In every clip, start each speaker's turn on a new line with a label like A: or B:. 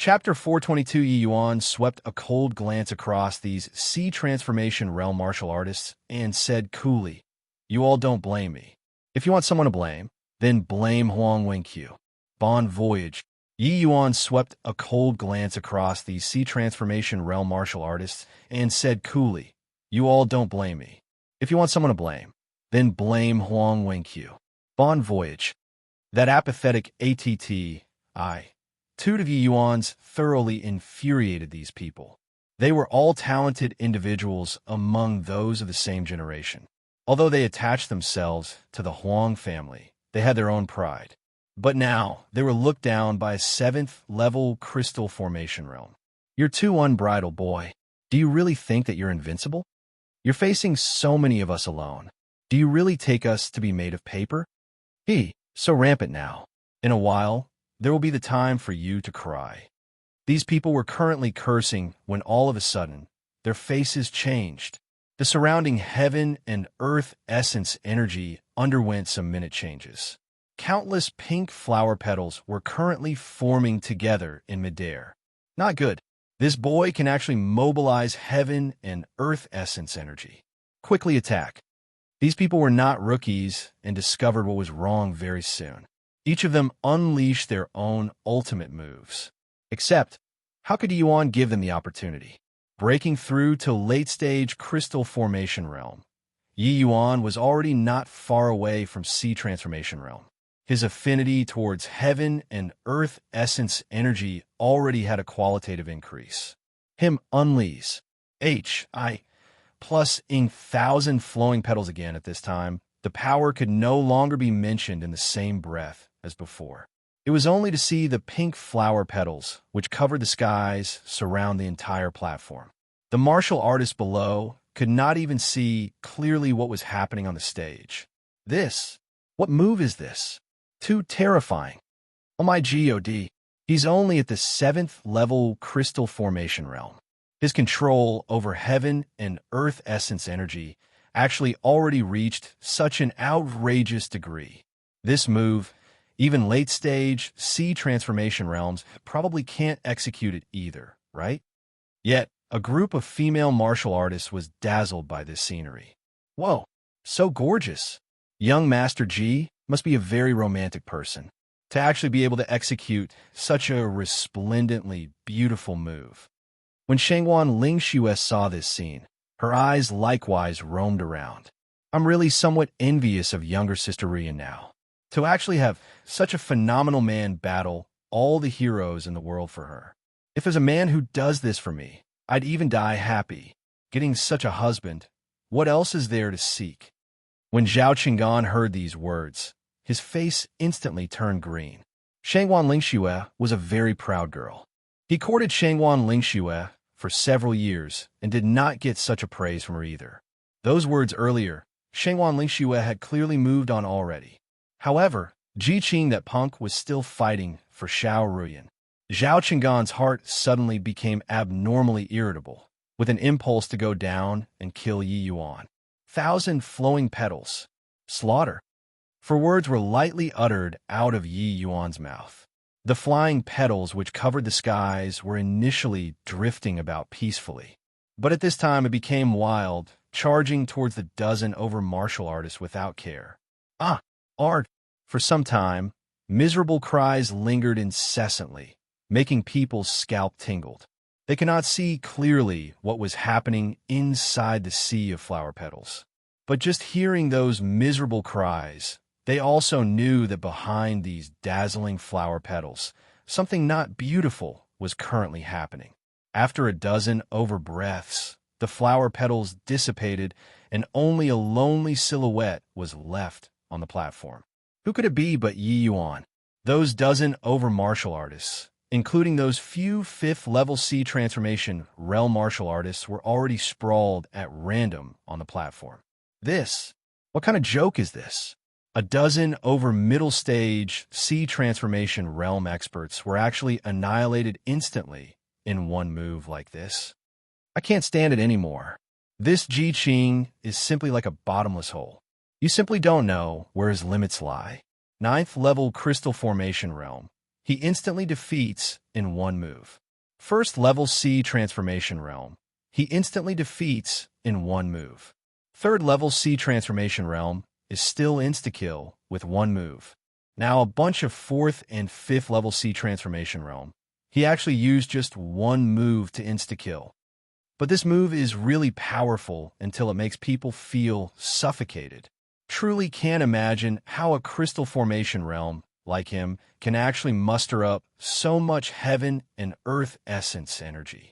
A: Chapter 422. Yi Yuan swept a cold glance across these sea transformation realm martial artists and said coolly, "You all don't blame me. If you want someone to blame, then blame Huang Wenqiu. Bon voyage." Yi Yuan swept a cold glance across these sea transformation realm martial artists and said coolly, "You all don't blame me. If you want someone to blame, then blame Huang Wenqiu. Bon voyage." That apathetic attitude of Yi Yuan's thoroughly infuriated these people. They were all talented individuals among those of the same generation. Although they attached themselves to the Huang family, they had their own pride. But now, they were looked down by a 7th-level crystal formation realm. "You're too unbridled, boy. Do you really think that you're invincible? You're facing so many of us alone. Do you really take us to be made of paper? So rampant now. In a while, there will be the time for you to cry." These people were currently cursing when all of a sudden, their faces changed. The surrounding heaven and earth essence energy underwent some minute changes. Countless pink flower petals were currently forming together in midair. Not good. This boy can actually mobilize heaven and earth essence energy. Quickly attack. These people were not rookies and discovered what was wrong very soon. Each of them unleashed their own ultimate moves. Except, how could Yuan give them the opportunity? Breaking through to late-stage crystal formation realm, Yi Yuan was already not far away from sea transformation realm. His affinity towards heaven and earth essence energy already had a qualitative increase. Him unleash plus ing 1,000 flowing petals again at this time. The power could no longer be mentioned in the same breath as before. It was only to see the pink flower petals, which covered the skies, surround the entire platform. The martial artist below could not even see clearly what was happening on the stage. What move is this? Too terrifying. Oh my god, he's only at the 7th-level crystal formation realm. His control over heaven and earth essence energy actually already reached such an outrageous degree. This move, even late-stage sea transformation realms probably can't execute it either, right? Yet, a group of female martial artists was dazzled by this scenery. Whoa, so gorgeous. Young Master Ji must be a very romantic person to actually be able to execute such a resplendently beautiful move. When Shangwan Lingxue saw this scene, her eyes likewise roamed around. I'm really somewhat envious of younger Sister Rian now. To actually have such a phenomenal man battle all the heroes in the world for her. If there's a man who does this for me, I'd even die happy. Getting such a husband, what else is there to seek? When Zhao Qinggan heard these words, his face instantly turned green. Shangwan Lingxue was a very proud girl. He courted Shangwan Lingxue for several years and did not get such a praise from her either. Those words earlier, Shangwan Lingxue had clearly moved on already. However, Ji Qing that punk was still fighting for Xiao Ruyan. Zhao Qinggan's heart suddenly became abnormally irritable, with an impulse to go down and kill Yi Yuan. 1,000 flowing petals. Slaughter. For words were lightly uttered out of Yi Yuan's mouth. The flying petals which covered the skies were initially drifting about peacefully. But at this time it became wild, charging towards the dozen over martial artists without care. Art! For some time, miserable cries lingered incessantly, making people's scalp tingled. They could not see clearly what was happening inside the sea of flower petals. But just hearing those miserable cries, they also knew that behind these dazzling flower petals, something not beautiful was currently happening. After a dozen over breaths, the flower petals dissipated and only a lonely silhouette was left on the platform. Who could it be but Yi Yuan? Those dozen over martial artists, including those few 5th-level sea transformation realm martial artists, were already sprawled at random on the platform. What kind of joke is this? A dozen over middle stage sea transformation realm experts were actually annihilated instantly in one move like this. I can't stand it anymore. This Ji Qing is simply like a bottomless hole. You simply don't know where his limits lie. 9th level crystal formation realm. he instantly defeats in one move. First level C transformation realm. He instantly defeats in one move. Third level C transformation realm is still insta-kill with one move. Now a bunch of fourth and fifth level C transformation realm. He actually used just one move to insta-kill. But this move is really powerful until it makes people feel suffocated. Truly can't imagine how a crystal formation realm like him can actually muster up so much heaven and earth essence energy.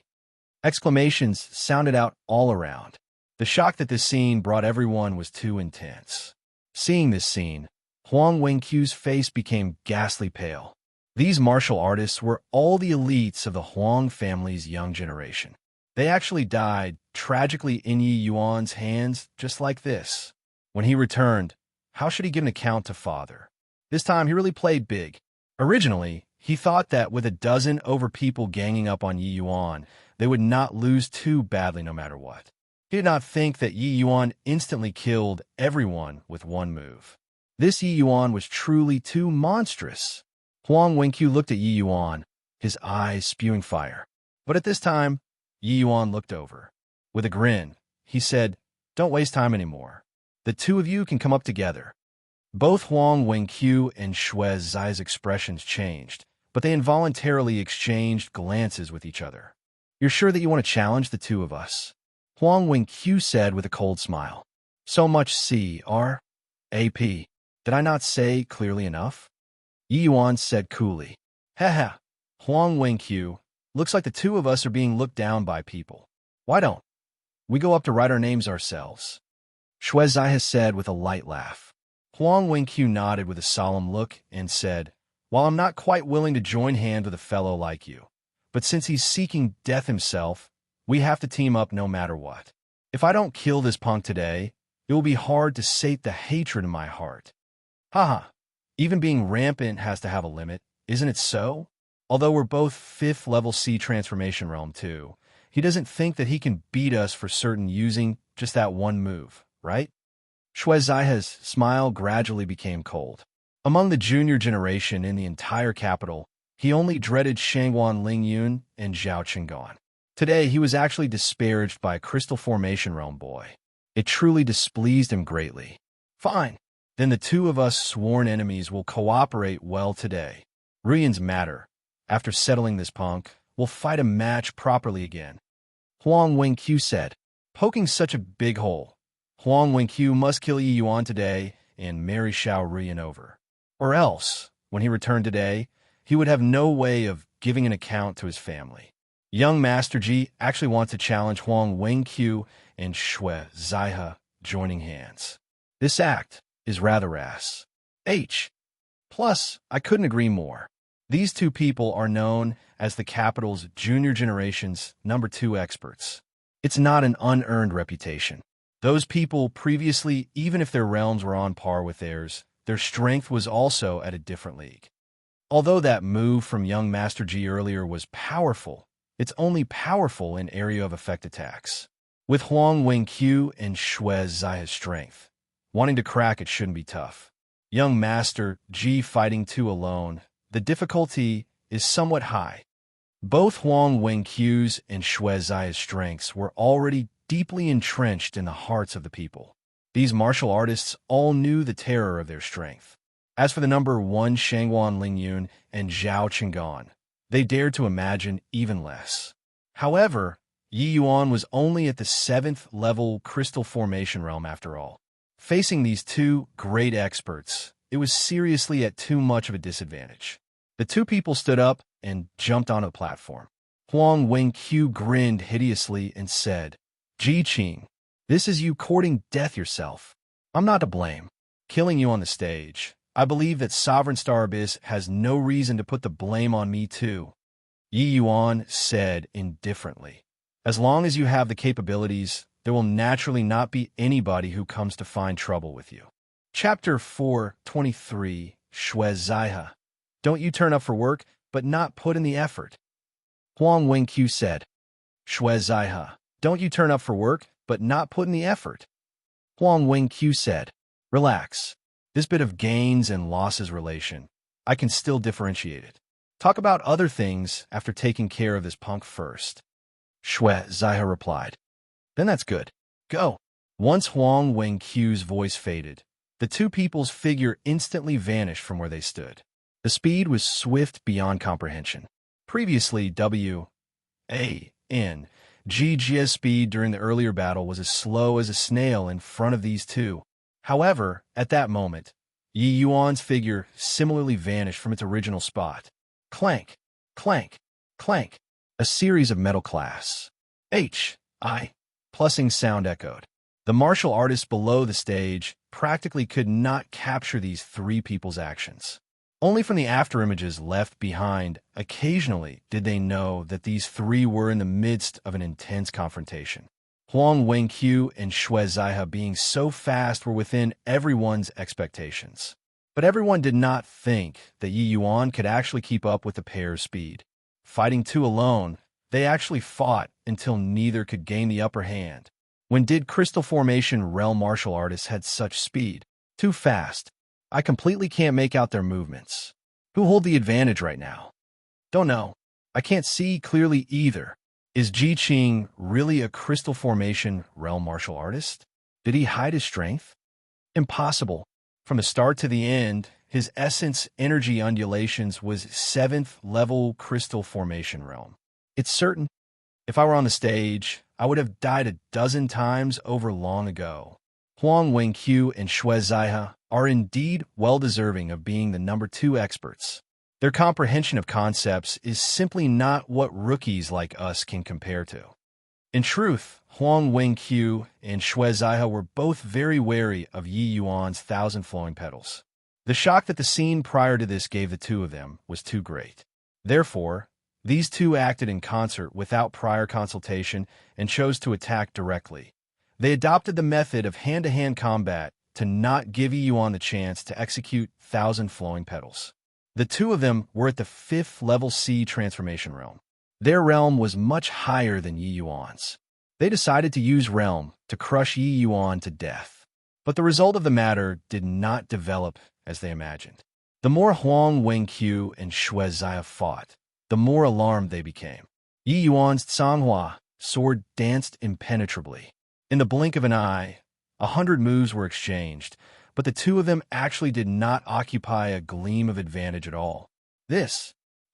A: Exclamations sounded out all around. The shock that this scene brought everyone was too intense. Seeing this scene, Huang Wenqiu's face became ghastly pale. These martial artists were all the elites of the Huang family's young generation. They actually died tragically in Yi Yuan's hands just like this. When he returned, how should he give an account to father? This time he really played big. Originally, he thought that with a dozen over people ganging up on Yi Yuan, they would not lose too badly no matter what. He did not think that Yi Yuan instantly killed everyone with one move. This Yi Yuan was truly too monstrous. Huang Wenqiu looked at Yi Yuan, his eyes spewing fire. But at this time, Yi Yuan looked over. With a grin, he said, "Don't waste time anymore. The two of you can come up together." Both Huang Wenqiu and Shui Zai's expressions changed, but they involuntarily exchanged glances with each other. "You're sure that you want to challenge the two of us?" Huang Wenqiu said with a cold smile. "So much C.R.A.P. Did I not say clearly enough?" Yi Yuan said coolly. "Haha, Huang Wenqiu, looks like the two of us are being looked down by people. Why don't we go up to write our names ourselves?" Shui Zai has said with a light laugh. Huang Wenqiu nodded with a solemn look and said, "While I'm not quite willing to join hand with a fellow like you, but since he's seeking death himself, we have to team up no matter what. If I don't kill this punk today, it will be hard to sate the hatred in my heart." Haha, even being rampant has to have a limit, isn't it so? Although we're both 5th level C transformation realm too, he doesn't think that he can beat us for certain using just that one move, right? Shui Zai's smile gradually became cold. Among the junior generation in the entire capital, he only dreaded Shangguan Lingyun and Zhao Qingguan. Today, he was actually disparaged by a crystal formation realm boy. It truly displeased him greatly. Fine, then the two of us sworn enemies will cooperate well today. Ruyan's matter. After settling this punk, we'll fight a match properly again. Huang Wenqiu said, poking such a big hole. Huang Wenqiu must kill Yi Yuan today and marry Xiao Ruyan over. Or else, when he returned today, he would have no way of giving an account to his family. Young Master Ji actually wants to challenge Huang Wenqiu and Shui Zaihe joining hands. This act is rather ass. Plus, I couldn't agree more. These two people are known as the capital's junior generation's #2 experts. It's not an unearned reputation. Those people previously, even if their realms were on par with theirs, their strength was also at a different league. Although that move from young Master Ji earlier was powerful, it's only powerful in area of effect attacks. With Huang Wenqiu and Shui Zai's strength, wanting to crack it shouldn't be tough. Young Master Ji fighting two alone, the difficulty is somewhat high. Both Huang Wenqiu's and Shui Zai's strengths were already deeply entrenched in the hearts of the people. These martial artists all knew the terror of their strength. As for the #1 Shangguan Lingyun and Zhao Qingguan, they dared to imagine even less. However, Yi Yuan was only at the 7th level crystal formation realm after all. Facing these two great experts, it was seriously at too much of a disadvantage. The two people stood up and jumped on a platform. Huang Wenqiu grinned hideously and said, "Ji Qing, this is you courting death yourself. I'm not to blame. Killing you on the stage. I believe that Sovereign Star Abyss has no reason to put the blame on me too." Yi Yuan said indifferently, "As long as you have the capabilities, there will naturally not be anybody who comes to find trouble with you." Chapter 423, Shui Zaihe. Don't you turn up for work, but not put in the effort. Huang Wenqiu said, Shui Zaihe. Don't you turn up for work, but not put in the effort. Huang Wenqiu said, relax. This bit of gains and losses relation, I can still differentiate it. Talk about other things after taking care of this punk first. Shui Zaiha replied. Then that's good. Go. Once Huang Wenqiu's voice faded, the two people's figure instantly vanished from where they stood. The speed was swift beyond comprehension. Previously, G.G.'s speed during the earlier battle was as slow as a snail in front of these two. However, at that moment, Yi Yuan's figure similarly vanished from its original spot. Clank, clank, clank. A series of metal clasts. Plussing sound echoed. The martial artists below the stage practically could not capture these three people's actions. Only from the afterimages left behind, occasionally did they know that these three were in the midst of an intense confrontation. Huang Wenqiu and Shui Zaiha being so fast were within everyone's expectations. But everyone did not think that Yi Yuan could actually keep up with the pair's speed. Fighting two alone, they actually fought until neither could gain the upper hand. When did Crystal Formation realm martial artists had such speed? Too fast. I completely can't make out their movements. Who hold the advantage right now? Don't know. I can't see clearly either. Is Ji Qing really a Crystal Formation realm martial artist? Did he hide his strength? Impossible. From the start to the end, his essence energy undulations was 7th level Crystal Formation realm. It's certain. If I were on the stage, I would have died a dozen times over long ago. Huang Wenqiu and Shui Zaiha are indeed well-deserving of being the number 2 experts. Their comprehension of concepts is simply not what rookies like us can compare to. In truth, Huang Wenqiu and Shui Zaiha were both very wary of Yi Yuan's 1,000 flowing petals. The shock that the scene prior to this gave the two of them was too great. Therefore, these two acted in concert without prior consultation and chose to attack directly. They adopted the method of hand-to-hand combat to not give Yi Yuan the chance to execute 1,000 flowing petals. The two of them were at the 5th level C transformation realm. Their realm was much higher than Yi Yuan's. They decided to use realm to crush Yi Yuan to death. But the result of the matter did not develop as they imagined. The more Huang Wenqiu and Shui Zaiha fought, the more alarmed they became. Yi Yuan's Canghua sword danced impenetrably. In the blink of an eye, 100 moves were exchanged, but the two of them actually did not occupy a gleam of advantage at all.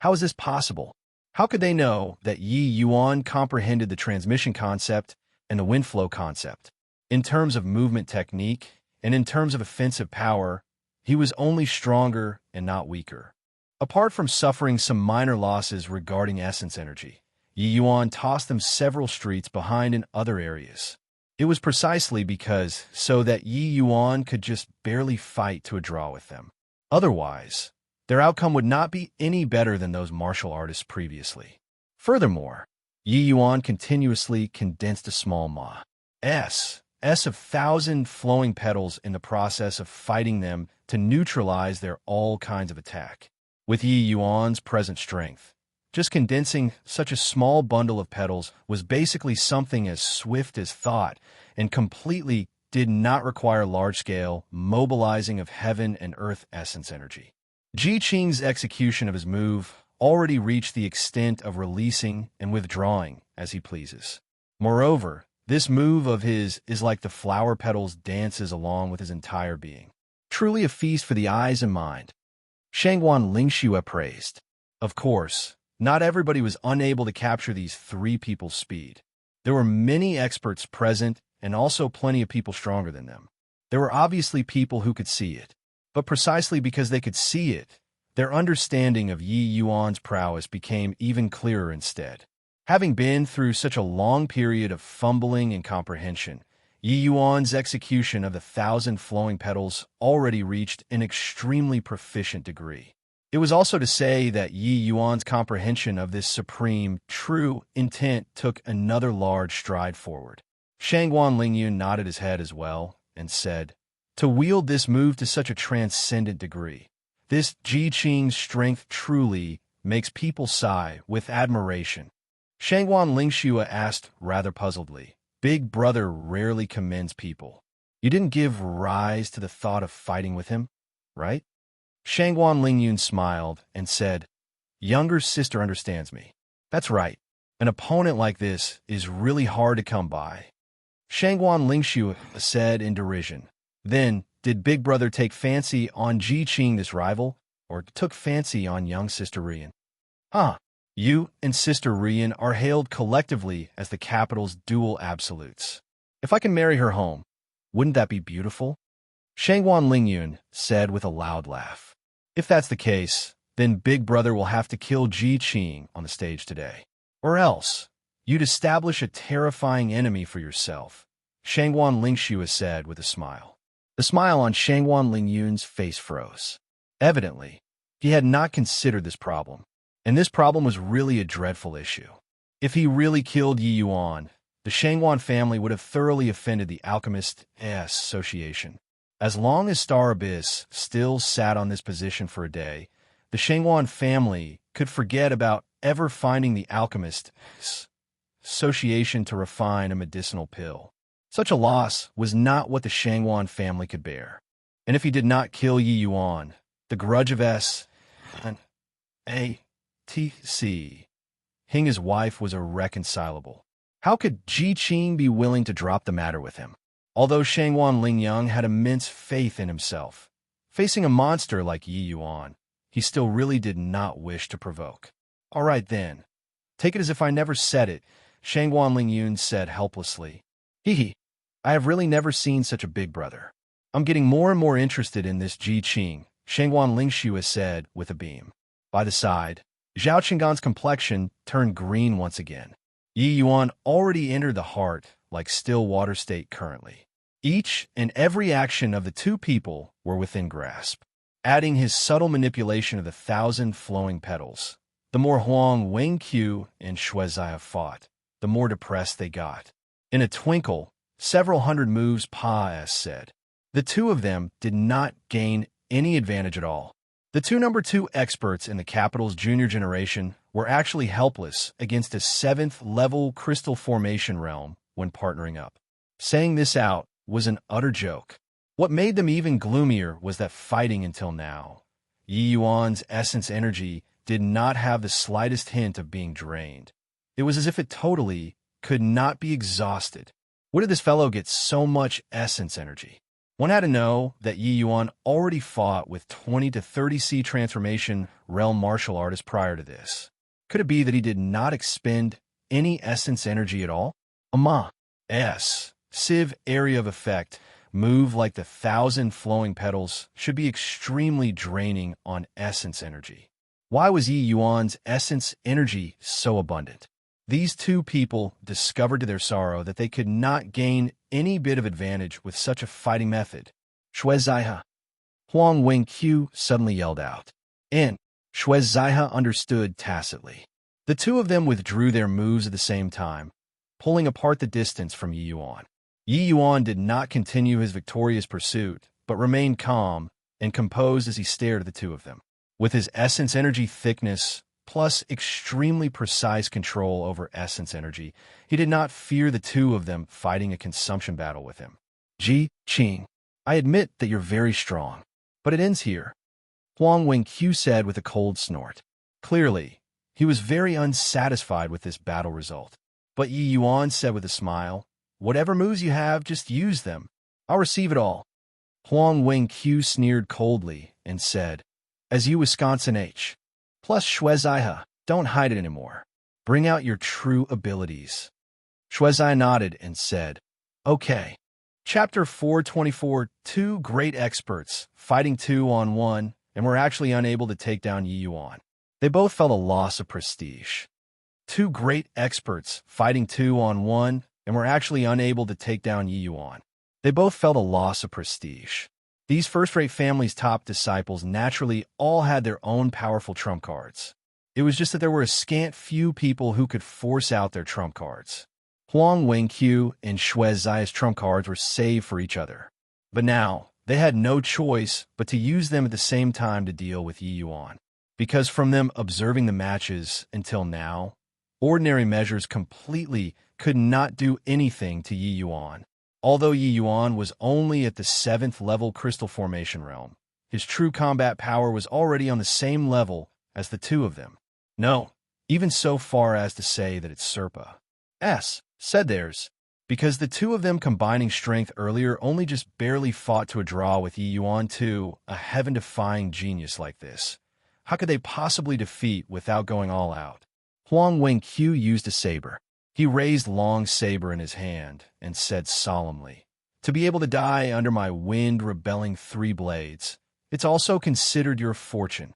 A: How is this possible? How could they know that Yi Yuan comprehended the transmission concept and the wind flow concept? In terms of movement technique, and in terms of offensive power, he was only stronger and not weaker. Apart from suffering some minor losses regarding essence energy, Yi Yuan tossed them several streets behind in other areas. It was precisely because so that Yi Yuan could just barely fight to a draw with them. Otherwise, their outcome would not be any better than those martial artists previously. Furthermore, Yi Yuan continuously condensed a small S of 1,000 flowing petals in the process of fighting them to neutralize their all kinds of attack. With Yi Yuan's present strength, just condensing such a small bundle of petals was basically something as swift as thought and completely did not require large-scale mobilizing of heaven and earth essence energy. Ji Qing's execution of his move already reached the extent of releasing and withdrawing as he pleases. Moreover, this move of his is like the flower petals dances along with his entire being. Truly a feast for the eyes and mind. Shangguan Lingxue praised. Of course, not everybody was unable to capture these three people's speed. There were many experts present and also plenty of people stronger than them. There were obviously people who could see it. But precisely because they could see it, their understanding of Yi Yuan's prowess became even clearer instead. Having been through such a long period of fumbling and comprehension, Yi Yuan's execution of the 1,000 flowing petals already reached an extremely proficient degree. It was also to say that Yi Yuan's comprehension of this supreme, true intent took another large stride forward. Shangguan Lingyun nodded his head as well and said, to wield this move to such a transcendent degree, this Ji Qing's strength truly makes people sigh with admiration. Shangguan Lingxue asked rather puzzledly, Big Brother rarely commends people. You didn't give rise to the thought of fighting with him, right? Shangguan Lingyun smiled and said, younger sister understands me. That's right. An opponent like this is really hard to come by. Shangguan Lingshu said in derision. Then, did Big Brother take fancy on Ji Qing, this rival, or took fancy on young Sister Rian? Huh. You and Sister Rian are hailed collectively as the capital's dual absolutes. If I can marry her home, wouldn't that be beautiful? Shangguan Lingyun said with a loud laugh. If that's the case, then Big Brother will have to kill Ji Qing on the stage today. Or else, you'd establish a terrifying enemy for yourself, Shangguan Lingshu said with a smile. The smile on Shangguan Lingyun's face froze. Evidently, he had not considered this problem, and this problem was really a dreadful issue. If he really killed Yi Yuan, the Shangguan family would have thoroughly offended the Alchemist Association. As long as Star Abyss still sat on this position for a day, the Shangguan family could forget about ever finding the Alchemist Association to refine a medicinal pill. Such a loss was not what the Shangguan family could bear. And if he did not kill Yi Yuan, the grudge of S.N.A.T.C. Hing, his wife, was irreconcilable. How could Ji Qing be willing to drop the matter with him? Although Shangguan Lingyang had immense faith in himself, facing a monster like Yi Yuan, he still really did not wish to provoke. All right then. Take it as if I never said it, Shangguan Lingyun said helplessly. Hee. I have really never seen such a big brother. I'm getting more and more interested in this Ji Qing, Shangguan Lingshu said with a beam. By the side, Zhao Qinggan's complexion turned green once again. Yi Yuan already entered the heart like still water state currently. Each and every action of the two people were within grasp. Adding his subtle manipulation of the 1,000 flowing petals, the more Huang Wenqiu and Shuezai fought, the more depressed they got. In a twinkle, several hundred moves Pa said. The two of them did not gain any advantage at all. The two number 2 experts in the capital's junior generation were actually helpless against a 7th-level crystal formation realm when partnering up. Saying this out was an utter joke. What made them even gloomier was that fighting until now, Yi Yuan's essence energy did not have the slightest hint of being drained. It was as if it totally could not be exhausted. Where did this fellow get so much essence energy? One had to know that Yi Yuan already fought with 20 to 30 C transformation realm martial artists prior to this. Could it be that he did not expend any essence energy at all? Civ area of effect move like the 1,000 flowing petals should be extremely draining on essence energy. Why was Yi Yuan's essence energy so abundant? These two people discovered to their sorrow that they could not gain any bit of advantage with such a fighting method. Shuezaihe. Huang Wenqiu suddenly yelled out. And Shuezaihe understood tacitly. The two of them withdrew their moves at the same time, pulling apart the distance from Yi Yuan. Yi Yuan did not continue his victorious pursuit, but remained calm and composed as he stared at the two of them. With his essence energy thickness, plus extremely precise control over essence energy, he did not fear the two of them fighting a consumption battle with him. Ji Qing, I admit that you're very strong, but it ends here, Huang Wenqiu said with a cold snort. Clearly, he was very unsatisfied with this battle result. But Yi Yuan said with a smile, whatever moves you have, just use them. I'll receive it all. Huang Wenqiu sneered coldly and said, as you Wisconsin H. Plus Shuezaihe, don't hide it anymore. Bring out your true abilities. Shuezai nodded and said, okay. Chapter 424, two great experts, fighting 2-on-1, and were actually unable to take down Yi Yuan. They both felt a loss of prestige. Two great experts, fighting 2-on-1, and were actually unable to take down Yi Yuan. They both felt a loss of prestige. These first-rate families' top disciples naturally all had their own powerful trump cards. It was just that there were a scant few people who could force out their trump cards. Huang Wenqiu and Shuezai's trump cards were saved for each other. But now, they had no choice but to use them at the same time to deal with Yi Yuan. Because from them observing the matches until now, ordinary measures completely could not do anything to Yi Yuan. Although Yi Yuan was only at the 7th level crystal formation realm, his true combat power was already on the same level as the two of them. No, even so far as to say that it's Serpa. Said theirs, because the two of them combining strength earlier only just barely fought to a draw with Yi Yuan to a heaven-defying genius like this. How could they possibly defeat without going all out? Huang Wenqiu used a saber. He raised long saber in his hand and said solemnly, "To be able to die under my wind-rebelling three blades, it's also considered your fortune."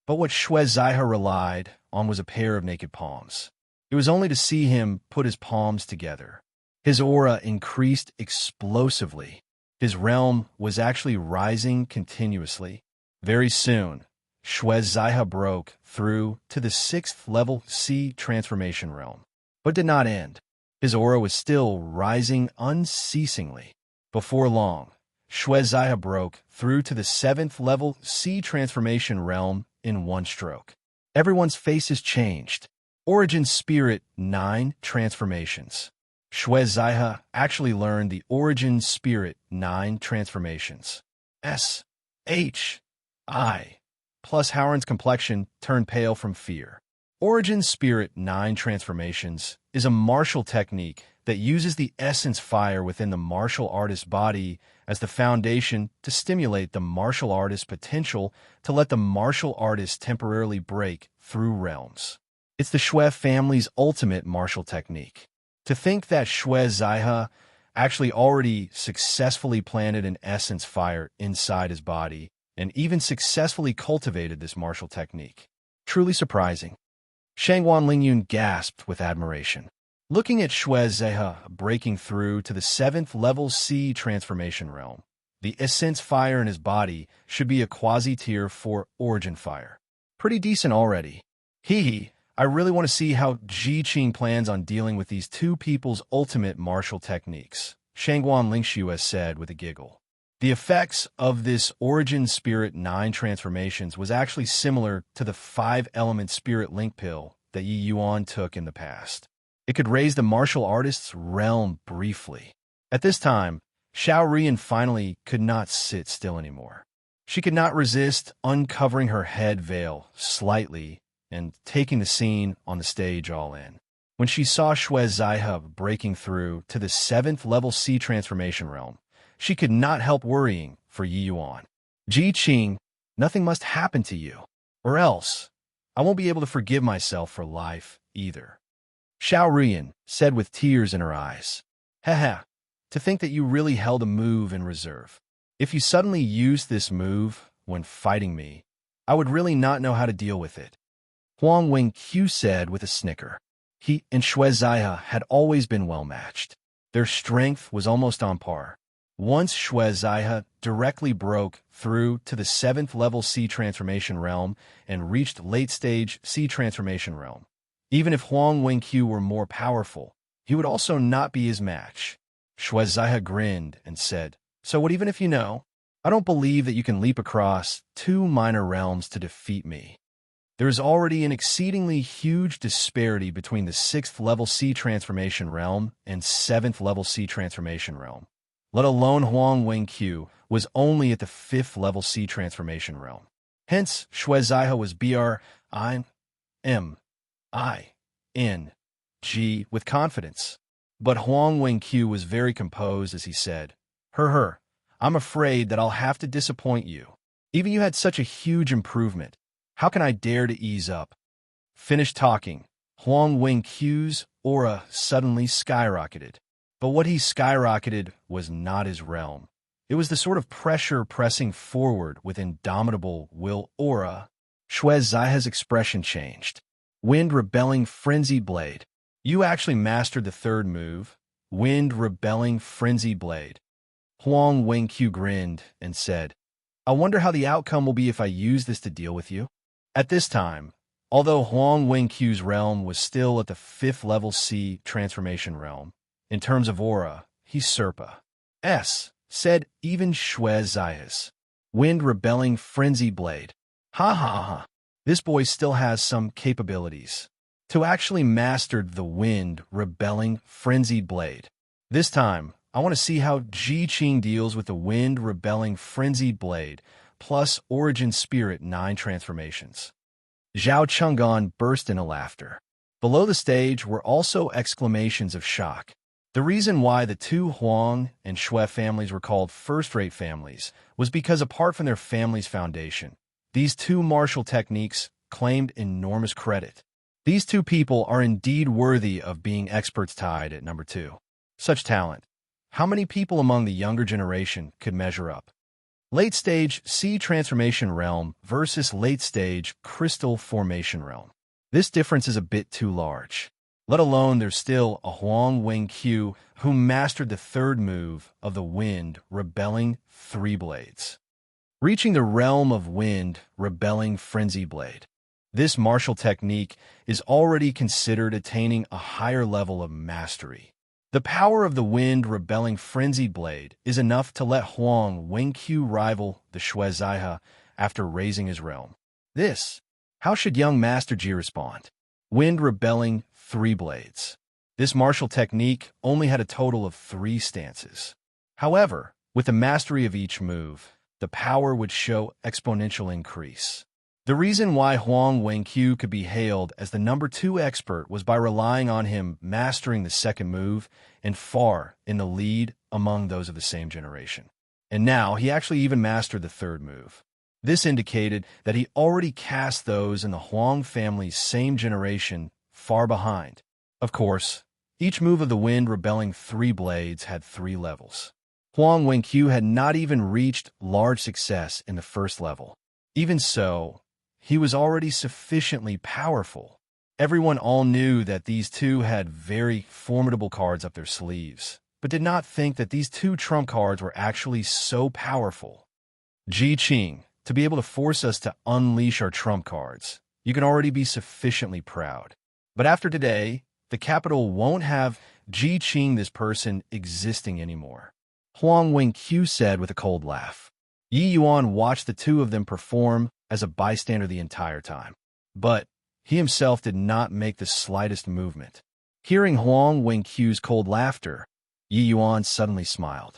A: But what Xue Zaihe relied on was a pair of naked palms. It was only to see him put his palms together. His aura increased explosively. His realm was actually rising continuously. Very soon, Xue Zaihe broke through to the 6th level C transformation realm, but did not end. His aura was still rising unceasingly. Before long, Xue Zaihe broke through to the 7th level C transformation realm in one stroke. Everyone's faces changed. Origin Spirit 9 transformations. Xue Zaihe actually learned the Origin Spirit 9 transformations. S, H, I. Plus Howren's complexion turned pale from fear. Origin Spirit 9 transformations is a martial technique that uses the essence fire within the martial artist's body as the foundation to stimulate the martial artist's potential to let the martial artist temporarily break through realms. It's the Xue family's ultimate martial technique. To think that Xue Zaihe actually already successfully planted an essence fire inside his body and even successfully cultivated this martial technique. Truly surprising. Shangwan Lingyun gasped with admiration. Looking at Xue Zaihe breaking through to the 7th level C transformation realm, the essence fire in his body should be a quasi-tier 4 origin fire. Pretty decent already. Hee. I really want to see how Ji Qing plans on dealing with these two people's ultimate martial techniques, Shangguan Lingxiu has said with a giggle. The effects of this Origin Spirit 9 transformations was actually similar to the 5-element Spirit Link pill that Yi Yuan took in the past. It could raise the martial artist's realm briefly. At this time, Xiao Rian finally could not sit still anymore. She could not resist uncovering her head veil slightly and taking the scene on the stage all in. When she saw Xue Zaihe breaking through to the 7th level C transformation realm, she could not help worrying for Yi Yuan. Ji Qing, nothing must happen to you, or else I won't be able to forgive myself for life either. Xiao Rian said with tears in her eyes. Haha, to think that you really held a move in reserve. If you suddenly used this move when fighting me, I would really not know how to deal with it. Huang Wenqiu said with a snicker. He and Xue Zaihe had always been well-matched. Their strength was almost on par. Once Xue Zaihe directly broke through to the 7th level C transformation realm and reached late-stage C transformation realm. Even if Huang Wenqiu were more powerful, he would also not be his match. Xue Zaihe grinned and said, "So what even if you know? I don't believe that you can leap across 2 minor realms to defeat me. There is already an exceedingly huge disparity between the 6th level C transformation realm and 7th level C transformation realm. Let alone Huang Wenqiu was only at the 5th level C transformation realm. Hence, Xue Zaihe was BRIMING with confidence. But Huang Wenqiu was very composed as he said, I'm afraid that I'll have to disappoint you. Even you had such a huge improvement. How can I dare to ease up?" Finished talking, Huang Wenqiu's aura suddenly skyrocketed. But what he skyrocketed was not his realm. It was the sort of pressure pressing forward with indomitable will aura. Xue Zaihe's expression changed. Wind-rebelling frenzy blade. You actually mastered the 3rd move, wind-rebelling frenzy blade. Huang Wenqiu grinned and said, I wonder how the outcome will be if I use this to deal with you. At this time, although Huang Wenqiu's realm was still at the 5th level C transformation realm, in terms of aura, he's Serpa. Said even Xue Zaihe's. Wind-rebelling frenzy blade. Ha. This boy still has some capabilities. To actually master the wind-rebelling frenzied blade. This time, I want to see how Ji Qing deals with the wind-rebelling frenzied blade plus Origin Spirit 9 transformations. Zhao Chang'an burst into laughter. Below the stage were also exclamations of shock. The reason why the two Huang and Shui families were called first-rate families was because apart from their family's foundation, these two martial techniques claimed enormous credit. These two people are indeed worthy of being experts tied at number 2. Such talent. How many people among the younger generation could measure up? Late-stage Sea Transformation Realm versus late-stage Crystal Formation Realm. This difference is a bit too large. Let alone there's still a Huang Wenqiu who mastered the third move of the Wind Rebelling Three Blades, reaching the realm of Wind Rebelling Frenzy Blade. This martial technique is already considered attaining a higher level of mastery. The power of the Wind Rebelling Frenzied Blade is enough to let Huang Wenqiu rival the Shui Zaihe after raising his realm. How should young Master Ji respond? Wind Rebelling Three Blades. This martial technique only had a total of 3 stances. However, with the mastery of each move, the power would show exponential increase. The reason why Huang Wenqiu could be hailed as the number 2 expert was by relying on him mastering the second move and far in the lead among those of the same generation. And now he actually even mastered the third move. This indicated that he already cast those in the Huang family's same generation far behind. Of course, each move of the Wind Rebelling Three Blades had 3 levels. Huang Wenqiu had not even reached large success in the first level. Even so, he was already sufficiently powerful. Everyone all knew that these two had very formidable cards up their sleeves, but did not think that these 2 trump cards were actually so powerful. Ji Qing, to be able to force us to unleash our trump cards, you can already be sufficiently proud. But after today, the capital won't have Ji Qing, this person, existing anymore. Huang Wenqiu said with a cold laugh. Yi Yuan watched the two of them perform as a bystander the entire time. But he himself did not make the slightest movement. Hearing Huang Wenqiu's cold laughter, Yi Yuan suddenly smiled.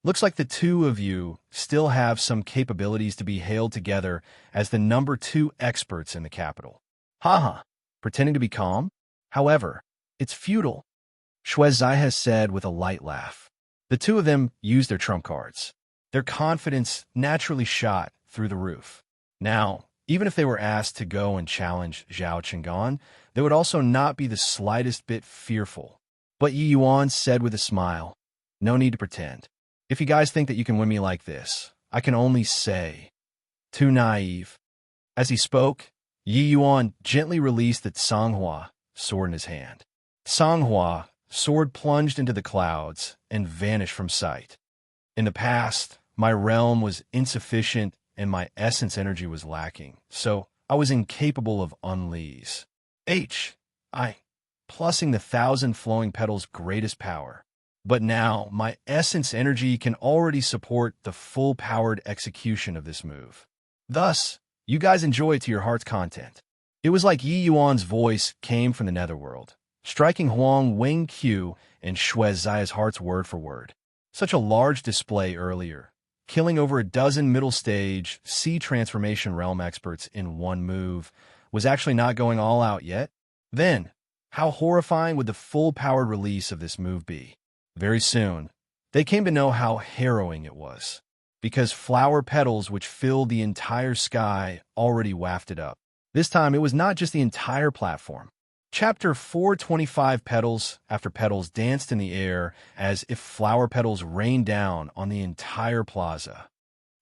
A: Looks like the two of you still have some capabilities to be hailed together as the number 2 experts in the capital. Haha, pretending to be calm? However, it's futile, Shui Zaihe said with a light laugh. The two of them used their trump cards. Their confidence naturally shot through the roof. Now, even if they were asked to go and challenge Zhao Chang'an, they would also not be the slightest bit fearful. But Yi Yuan said with a smile, no need to pretend. If you guys think that you can win me like this, I can only say, too naive. As he spoke, Yi Yuan gently released the Canghua sword in his hand. Canghua sword plunged into the clouds and vanished from sight. In the past, my realm was insufficient and my essence energy was lacking, so I was incapable of unleash. Plussing the 1,000 flowing petals' greatest power. But now, my essence energy can already support the full-powered execution of this move. Thus, you guys enjoy it to your heart's content. It was like Yi Yuan's voice came from the netherworld, striking Huang Wenqiu and Shui Zaihe's hearts word for word. Such a large display earlier, killing over a dozen middle-stage Sea Transformation Realm experts in one move, was actually not going all out yet. Then, how horrifying would the full-powered release of this move be? Very soon, they came to know how harrowing it was, because flower petals which filled the entire sky already wafted up. This time, it was not just the entire platform. Chapter 425 Petals after petals danced in the air as if flower petals rained down on the entire plaza.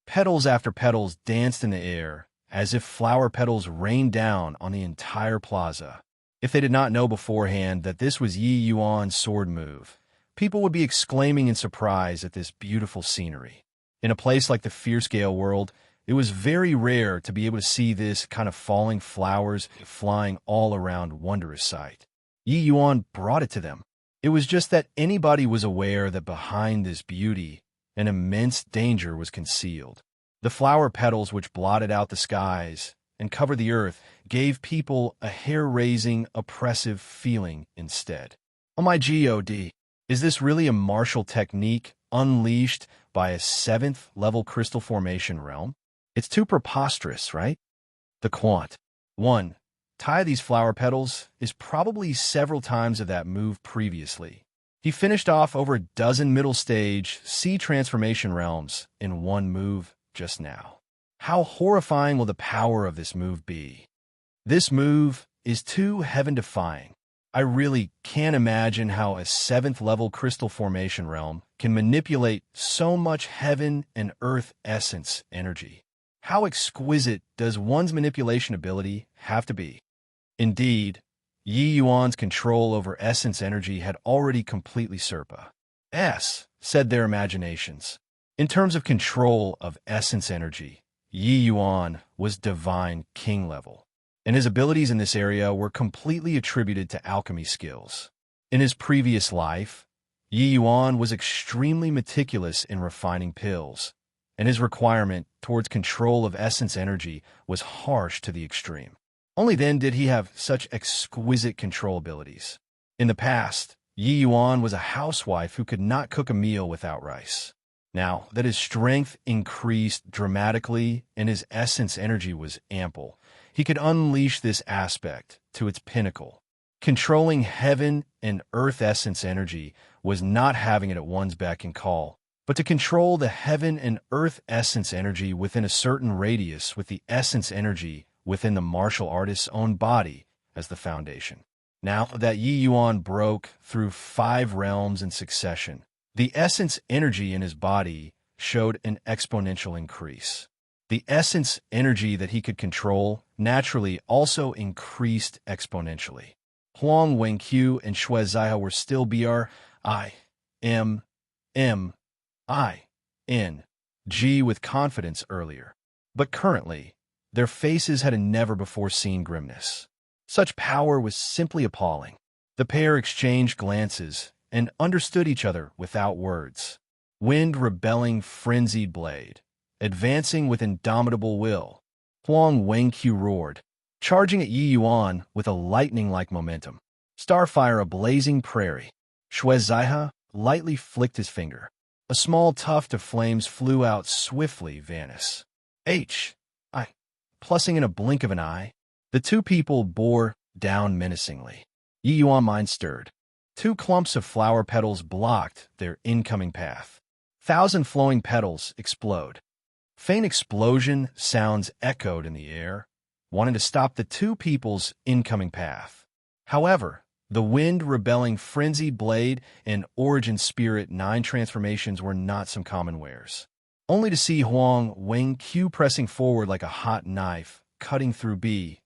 A: Petals after petals danced in the air as if flower petals rained down on the entire plaza. If they did not know beforehand that this was Yi Yuan's sword move, people would be exclaiming in surprise at this beautiful scenery. In a place like the Fierce Gale world, it was very rare to be able to see this kind of falling flowers flying all around wondrous sight. Yi Yuan brought it to them. It was just that anybody was aware that behind this beauty, an immense danger was concealed. The flower petals which blotted out the skies and covered the earth gave people a hair-raising, oppressive feeling instead. Oh my God, is this really a martial technique unleashed by a 7th-level crystal formation realm? It's too preposterous, right? The quant. 1. Tie these flower petals is probably several times of that move previously. He finished off over a dozen middle stage sea transformation realms in one move just now. How horrifying will the power of this move be? This move is too heaven-defying. I really can't imagine how a 7th level crystal formation realm can manipulate so much heaven and earth essence energy. How exquisite does one's manipulation ability have to be? Indeed, Yi Yuan's control over essence energy had already completely said their imaginations. In terms of control of essence energy, Yi Yuan was divine king level, and his abilities in this area were completely attributed to alchemy skills. In his previous life, Yi Yuan was extremely meticulous in refining pills, and his requirement towards control of essence energy was harsh to the extreme. Only then did he have such exquisite control abilities. In the past, Yi Yuan was a housewife who could not cook a meal without rice. Now that his strength increased dramatically and his essence energy was ample, he could unleash this aspect to its pinnacle. Controlling heaven and earth essence energy was not having it at one's beck and call, but to control the heaven and earth essence energy within a certain radius with the essence energy within the martial artist's own body as the foundation. Now that Yi Yuan broke through 5 realms in succession, the essence energy in his body showed an exponential increase. The essence energy that he could control naturally also increased exponentially. Huang Wenqiu and Xue Zaihe were still BRIMMING with confidence earlier, but currently, their faces had a never-before-seen grimness. Such power was simply appalling. The pair exchanged glances and understood each other without words. Wind-rebelling frenzied blade, advancing with indomitable will, Huang Wenqiu roared, charging at Yi Yuan with a lightning-like momentum. Starfire a blazing prairie. Xue Zaihe lightly flicked his finger. A small tuft of flames flew out swiftly, vanished. Plussing in a blink of an eye, the two people bore down menacingly. Yi Yuan's mind stirred. 2 clumps of flower petals blocked their incoming path. 1,000 flowing petals explode. Faint explosion sounds echoed in the air, wanting to stop the 2 people's incoming path. However, the wind-rebelling frenzied blade and origin spirit 9 transformations were not some common wares. Only to see Huang Wenqiu pressing forward like a hot knife, cutting through the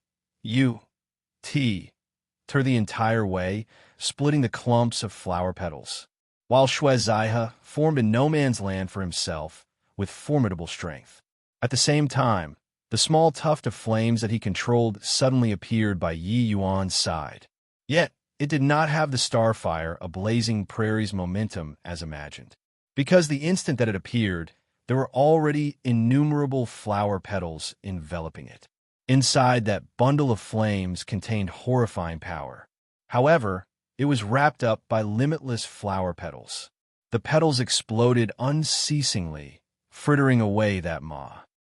A: entire way, splitting the clumps of flower petals, while Xue Zaihe formed a no-man's land for himself with formidable strength. At the same time, the small tuft of flames that he controlled suddenly appeared by Yi Yuan's side. Yet, it did not have the starfire, a blazing prairie's momentum as imagined, because the instant that it appeared, there were already innumerable flower petals enveloping it. Inside that bundle of flames contained horrifying power. However, it was wrapped up by limitless flower petals. The petals exploded unceasingly, frittering away that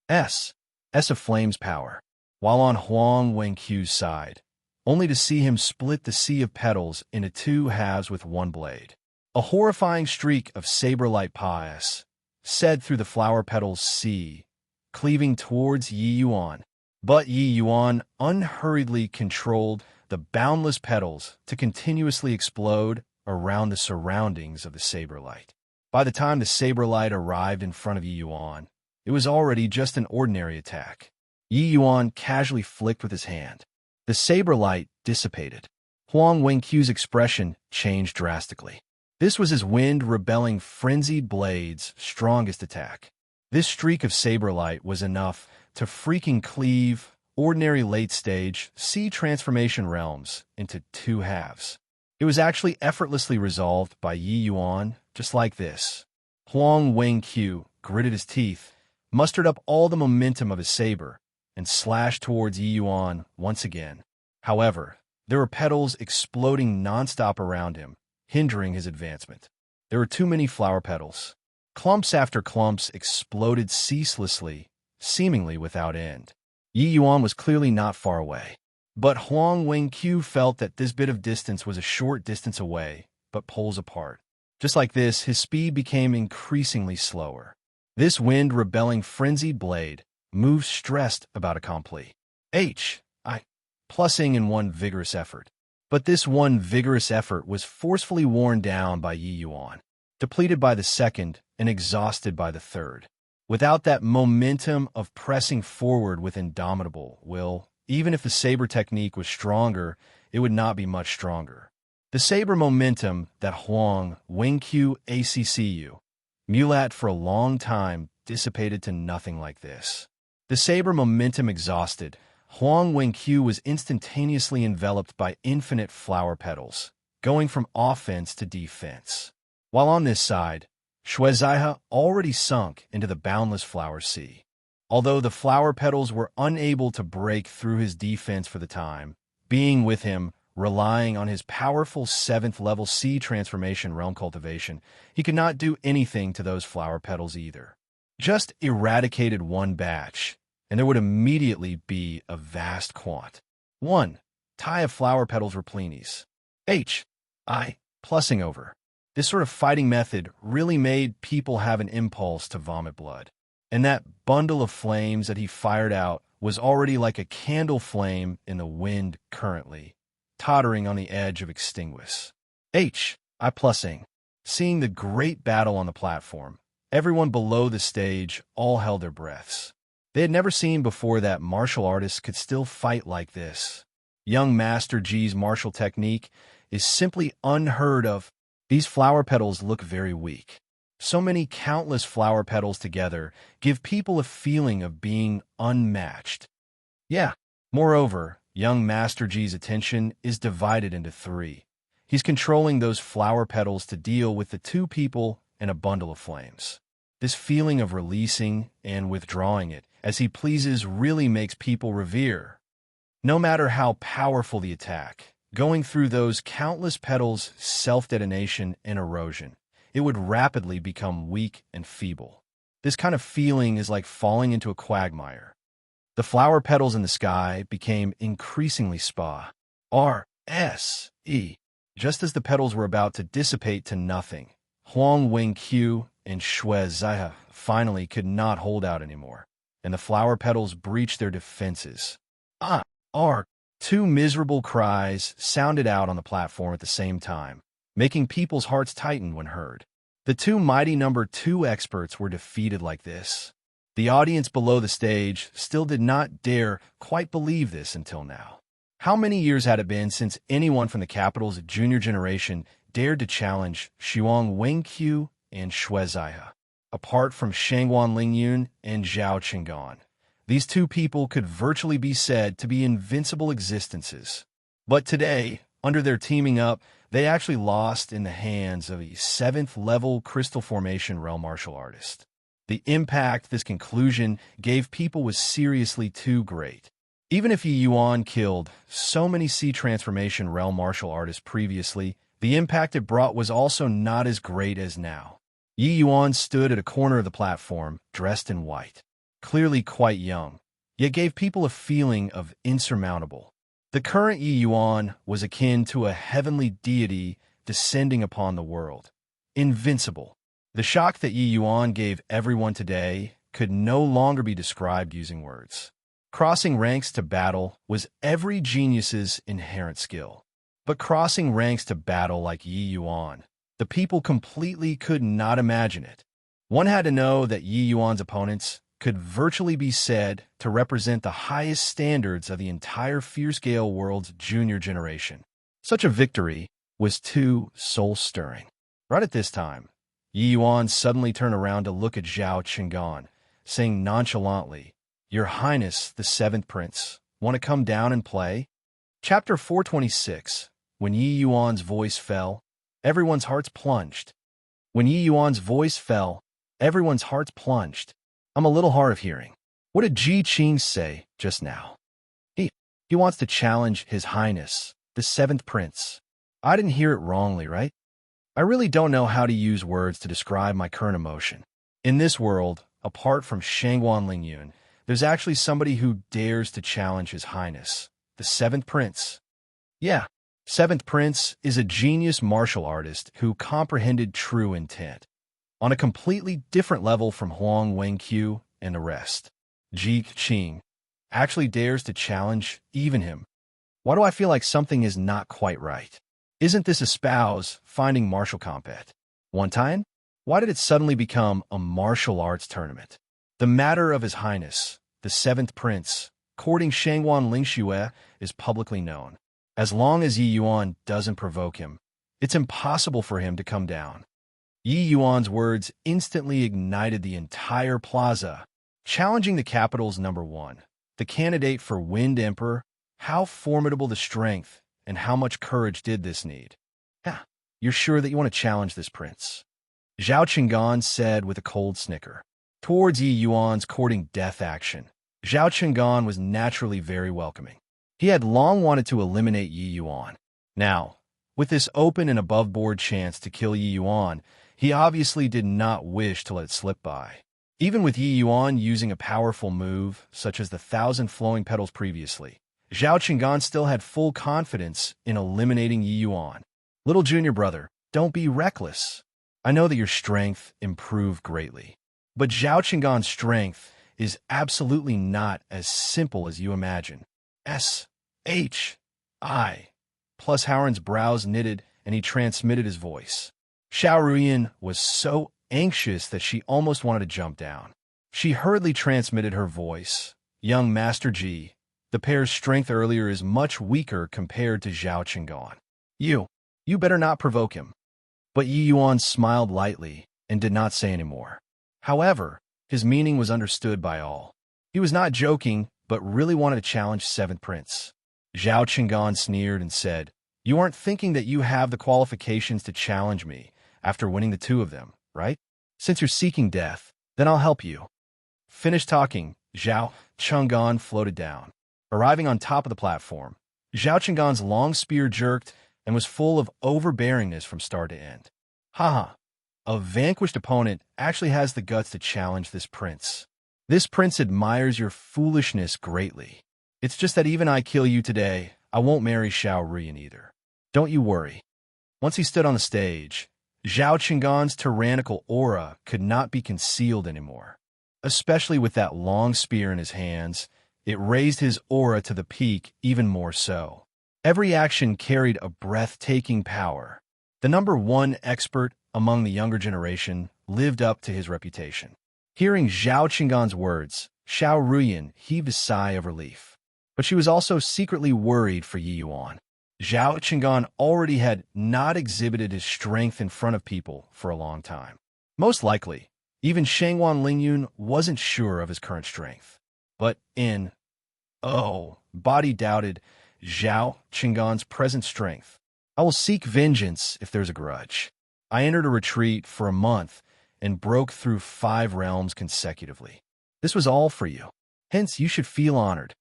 A: S of flames power, while on Huang Wenqiu's side, only to see him split the sea of petals into 2 halves with one blade. A horrifying streak of saber-light said through the flower petals sea, cleaving towards Yi Yuan. But Yi Yuan unhurriedly controlled the boundless petals to continuously explode around the surroundings of the saber-light. By the time the saber-light arrived in front of Yi Yuan, it was already just an ordinary attack. Yi Yuan casually flicked with his hand. The saber-light dissipated. Huang Wenqiu's expression changed drastically. This was his wind-rebelling frenzied blade's strongest attack. This streak of saber-light was enough to freaking cleave ordinary late-stage sea transformation realms into 2 halves. It was actually effortlessly resolved by Yi Yuan, just like this. Huang Wenqiu gritted his teeth, mustered up all the momentum of his saber, and slashed towards Yi Yuan once again. However, there were petals exploding nonstop around him, hindering his advancement. There were too many flower petals. Clumps after clumps exploded ceaselessly, seemingly without end. Yi Yuan was clearly not far away. But Huang Wenqiu felt that this bit of distance was a short distance away, but poles apart. Just like this, his speed became increasingly slower. This wind-rebelling frenzied blade moved stressed about accompli. Plussing in one vigorous effort. But this one vigorous effort was forcefully worn down by Yi Yuan, depleted by the second and exhausted by the third. Without that momentum of pressing forward with indomitable will, even if the saber technique was stronger, it would not be much stronger. The saber momentum that Huang Wenqiu ACCU mulat for a long time dissipated to nothing like this. The saber momentum exhausted, Huang Wenqiu was instantaneously enveloped by infinite flower petals, going from offense to defense. While on this side, Shuezaihe already sunk into the boundless flower sea. Although the flower petals were unable to break through his defense for the time, being with him, relying on his powerful 7th-level sea transformation realm cultivation, he could not do anything to those flower petals either. Just eradicated one batch, and there would immediately be a vast quant. 1. Tie of flower petals replenies. Plussing over. This sort of fighting method really made people have an impulse to vomit blood. And that bundle of flames that he fired out was already like a candle flame in the wind currently, tottering on the edge of extinguish. Plussing. Seeing the great battle on the platform, everyone below the stage all held their breaths. They had never seen before that martial artists could still fight like this. Young Master G's martial technique is simply unheard of. These flower petals look very weak. So many countless flower petals together give people a feeling of being unmatched. Moreover, young Master G's attention is divided into 3. He's controlling those flower petals to deal with the 2 people and a bundle of flames. This feeling of releasing and withdrawing it as he pleases really makes people revere. No matter how powerful the attack, going through those countless petals' self-detonation and erosion, it would rapidly become weak and feeble. This kind of feeling is like falling into a quagmire. The flower petals in the sky became increasingly just as the petals were about to dissipate to nothing. Huang Wenqiu and Shuezaihe finally could not hold out anymore, and the flower petals breached their defenses. 2 miserable cries sounded out on the platform at the same time, making people's hearts tighten when heard. The 2 mighty number 2 experts were defeated like this. The audience below the stage still did not dare quite believe this until now. How many years had it been since anyone from the capital's junior generation dared to challenge Shuang Wenqiu and Shuezaihe? Apart from Shangguan Lingyun and Zhao Qinggan, these 2 people could virtually be said to be invincible existences. But today, under their teaming up, they actually lost in the hands of a 7th-level crystal formation realm martial artist. The impact this conclusion gave people was seriously too great. Even if Yi Yuan killed so many sea transformation realm martial artists previously, the impact it brought was also not as great as now. Yi Yuan stood at a corner of the platform, dressed in white, clearly quite young, yet gave people a feeling of insurmountable. The current Yi Yuan was akin to a heavenly deity descending upon the world. Invincible. The shock that Yi Yuan gave everyone today could no longer be described using words. Crossing ranks to battle was every genius's inherent skill. But crossing ranks to battle like Yi Yuan, the people completely could not imagine it. One had to know that Yi Yuan's opponents could virtually be said to represent the highest standards of the entire Fierce-Gale world's junior generation. Such a victory was too soul-stirring. Right at this time, Yi Yuan suddenly turned around to look at Zhao Qinggan, saying nonchalantly, "Your Highness, the 7th Prince, want to come down and play?" Chapter 426. When Yi Yuan's voice fell, everyone's hearts plunged. When Yi Yuan's voice fell, everyone's hearts plunged. I'm a little hard of hearing. What did Ji Qing say just now? He wants to challenge His Highness, the 7th Prince. I didn't hear it wrongly, right? I really don't know how to use words to describe my current emotion. In this world, apart from Shangguan Lingyun, There's actually somebody who dares to challenge His Highness, the Seventh Prince. Yeah, Seventh Prince is a genius martial artist who comprehended true intent on a completely different level from Huang Wenqiu and the rest. Ji Qing actually dares to challenge even him. Why do I feel like something is not quite right? Isn't this a spouse finding martial combat? One time? Why did it suddenly become a martial arts tournament? The matter of His Highness, the Seventh Prince, courting Shangwan Lingxue is publicly known. As long as Yi Yuan doesn't provoke him, it's impossible for him to come down. Yi Yuan's words instantly ignited the entire plaza, challenging the capital's #1, the candidate for Wind Emperor. How formidable the strength and how much courage did this need? Yeah, you're sure that you want to challenge this prince? Zhao Qinggan said with a cold snicker. Towards Yi Yuan's courting death action, Zhao Qinggan was naturally very welcoming. He had long wanted to eliminate Yi Yuan. Now, with this open and above-board chance to kill Yi Yuan, he obviously did not wish to let it slip by. Even with Yi Yuan using a powerful move, such as the 1,000 flowing petals previously, Zhao Qinggan still had full confidence in eliminating Yi Yuan. Little junior brother, don't be reckless. I know that your strength improved greatly, but Zhao Qinggan's strength is absolutely not as simple as you imagine. S-H-I. Plus Howren's brows knitted and he transmitted his voice. Xiao Ruyan was so anxious that she almost wanted to jump down. She hurriedly transmitted her voice. Young Master Ji, the pair's strength earlier is much weaker compared to Zhao Qinggan. You better not provoke him. But Yi Yuan smiled lightly and did not say any more. However, his meaning was understood by all. He was not joking, but really wanted to challenge Seventh Prince. Zhao Qinggan sneered and said, "You aren't thinking that you have the qualifications to challenge me after winning the two of them, right? Since you're seeking death, then I'll help you." Finished talking, Zhao Qinggan floated down. Arriving on top of the platform, Zhao Qinggan's long spear jerked and was full of overbearingness from start to end. Haha, a vanquished opponent actually has the guts to challenge this prince. This prince admires your foolishness greatly. It's just that even I kill you today, I won't marry Xiao Ruyan either. Don't you worry. Once he stood on the stage, Zhao Qinggan's tyrannical aura could not be concealed anymore. Especially with that long spear in his hands, it raised his aura to the peak even more so. Every action carried a breathtaking power. The #1 expert among the younger generation lived up to his reputation. Hearing Zhao Qinggan's words, Xiao Ruyan heaved a sigh of relief. But she was also secretly worried for Yi Yuan. Zhao Qinggan already had not exhibited his strength in front of people for a long time. Most likely, even Shangwan Lingyun wasn't sure of his current strength. But body doubted Zhao Qinggan's present strength. I will seek vengeance if there's a grudge. I entered a retreat for a month and broke through 5 realms consecutively. This was all for you. Hence, you should feel honored.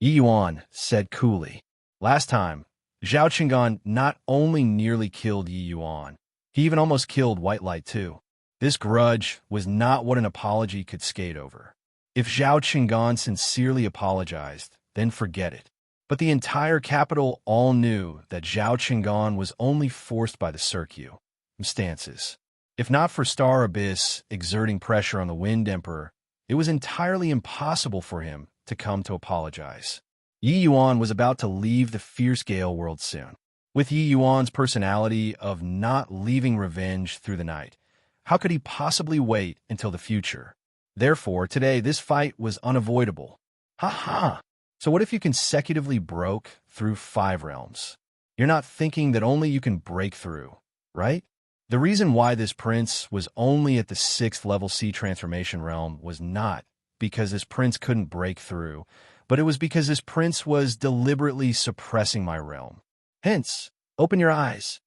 A: Yi Yuan said coolly. Last time, Zhao Qinggan not only nearly killed Yi Yuan, he even almost killed White Light too. This grudge was not what an apology could skate over. If Zhao Qinggan sincerely apologized, then forget it. But the entire capital all knew that Zhao Qinggan was only forced by the circumstances. If not for Star Abyss exerting pressure on the Wind Emperor, it was entirely impossible for him to come to apologize. Yi Yuan was about to leave the Fierce Gale world soon. With Yi Yuan's personality of not leaving revenge through the night, how could he possibly wait until the future? Therefore, today this fight was unavoidable. Ha! So what if you consecutively broke through 5 realms? You're not thinking that only you can break through, right? The reason why this prince was only at the 6th level C transformation realm was not because this prince couldn't break through, but it was because this prince was deliberately suppressing my realm. Hence, open your eyes.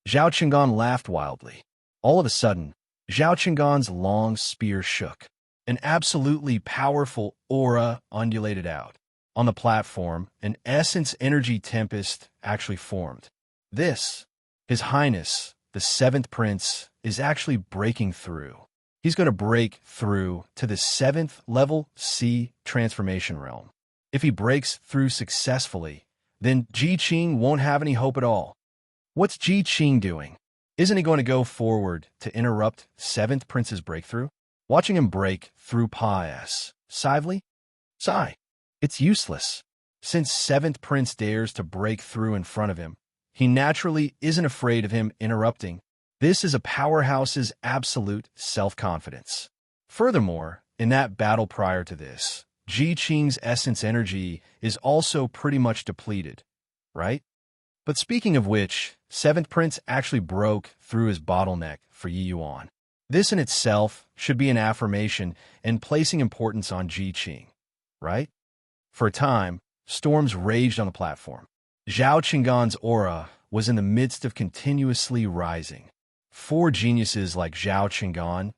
A: Zhao Qinggan laughed wildly. All of a sudden, Zhao Qinggan's long spear shook. An absolutely powerful aura undulated out. On the platform, an essence energy tempest actually formed. This, His Highness, the 7th Prince, is actually breaking through. He's going to break through to the 7th level sea transformation realm. If he breaks through successfully, then Ji Qing won't have any hope at all. What's Ji Qing doing? Isn't he going to go forward to interrupt 7th Prince's breakthrough? Watching him break through passively? Sigh. It's useless. Since 7th Prince dares to break through in front of him, he naturally isn't afraid of him interrupting. This is a powerhouse's absolute self-confidence. Furthermore, in that battle prior to this, Ji Qing's essence energy is also pretty much depleted, right? But speaking of which, 7th Prince actually broke through his bottleneck for Yi Yuan. This in itself should be an affirmation and placing importance on Ji Qing, right? For a time, storms raged on the platform. Zhao Qinggan's aura was in the midst of continuously rising. 4 geniuses like Zhao Qinggan,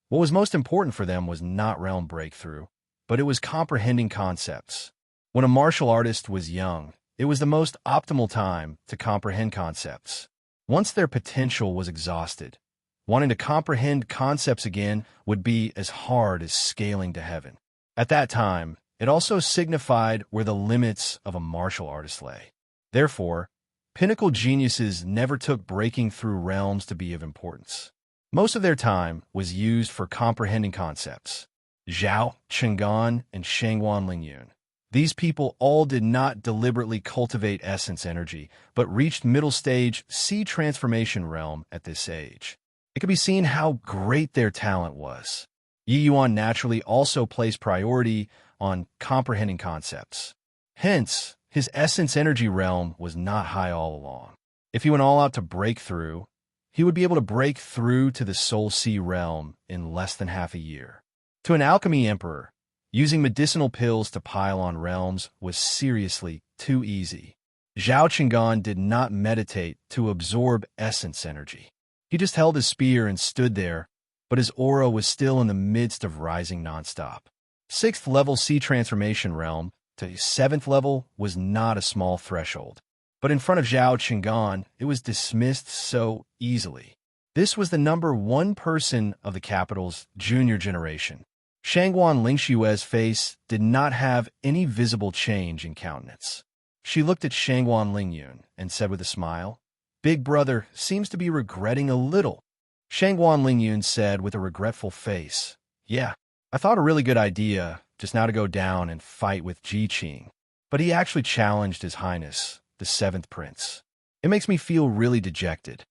A: what was most important for them was not realm breakthrough, but it was comprehending concepts. When a martial artist was young, it was the most optimal time to comprehend concepts. Once their potential was exhausted, wanting to comprehend concepts again would be as hard as scaling to heaven. At that time, it also signified where the limits of a martial artist lay. Therefore, pinnacle geniuses never took breaking through realms to be of importance. Most of their time was used for comprehending concepts. Zhao Qinggan and Shangguan Lingyun. These people all did not deliberately cultivate essence energy, but reached middle stage sea transformation realm at this age. It could be seen how great their talent was. Yi Yuan naturally also placed priority on comprehending concepts. Hence, his essence energy realm was not high all along. If he went all out to break through, he would be able to break through to the Soul Sea realm in less than half a year. To an alchemy emperor, using medicinal pills to pile on realms was seriously too easy. Zhao Qinggan did not meditate to absorb essence energy. He just held his spear and stood there, but his aura was still in the midst of rising nonstop. 6th level sea transformation realm to 7th level was not a small threshold. But in front of Zhao Qinggan, it was dismissed so easily. This was the number 1 person of the capital's junior generation. Shangguan Lingxue's face did not have any visible change in countenance. She looked at Shangguan Lingyun and said with a smile, "Big brother seems to be regretting a little." Shangguan Lingyun said with a regretful face, "Yeah, I thought a really good idea just now to go down and fight with Ji Qing, but he actually challenged His Highness, the 7th Prince. It makes me feel really dejected."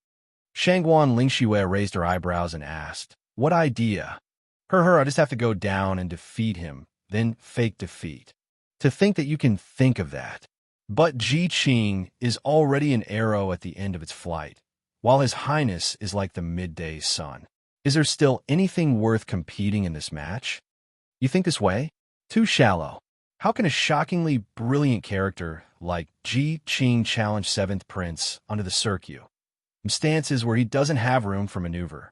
A: Shangguan Lingxue raised her eyebrows and asked, "What idea?" I just have to go down and defeat him, then fake defeat. To think that you can think of that. But Ji Qing is already an arrow at the end of its flight, while His Highness is like the midday sun. Is there still anything worth competing in this match? You think this way? Too shallow. How can a shockingly brilliant character like Ji Qing challenge 7th Prince onto the circuit? Stances where he doesn't have room for maneuver.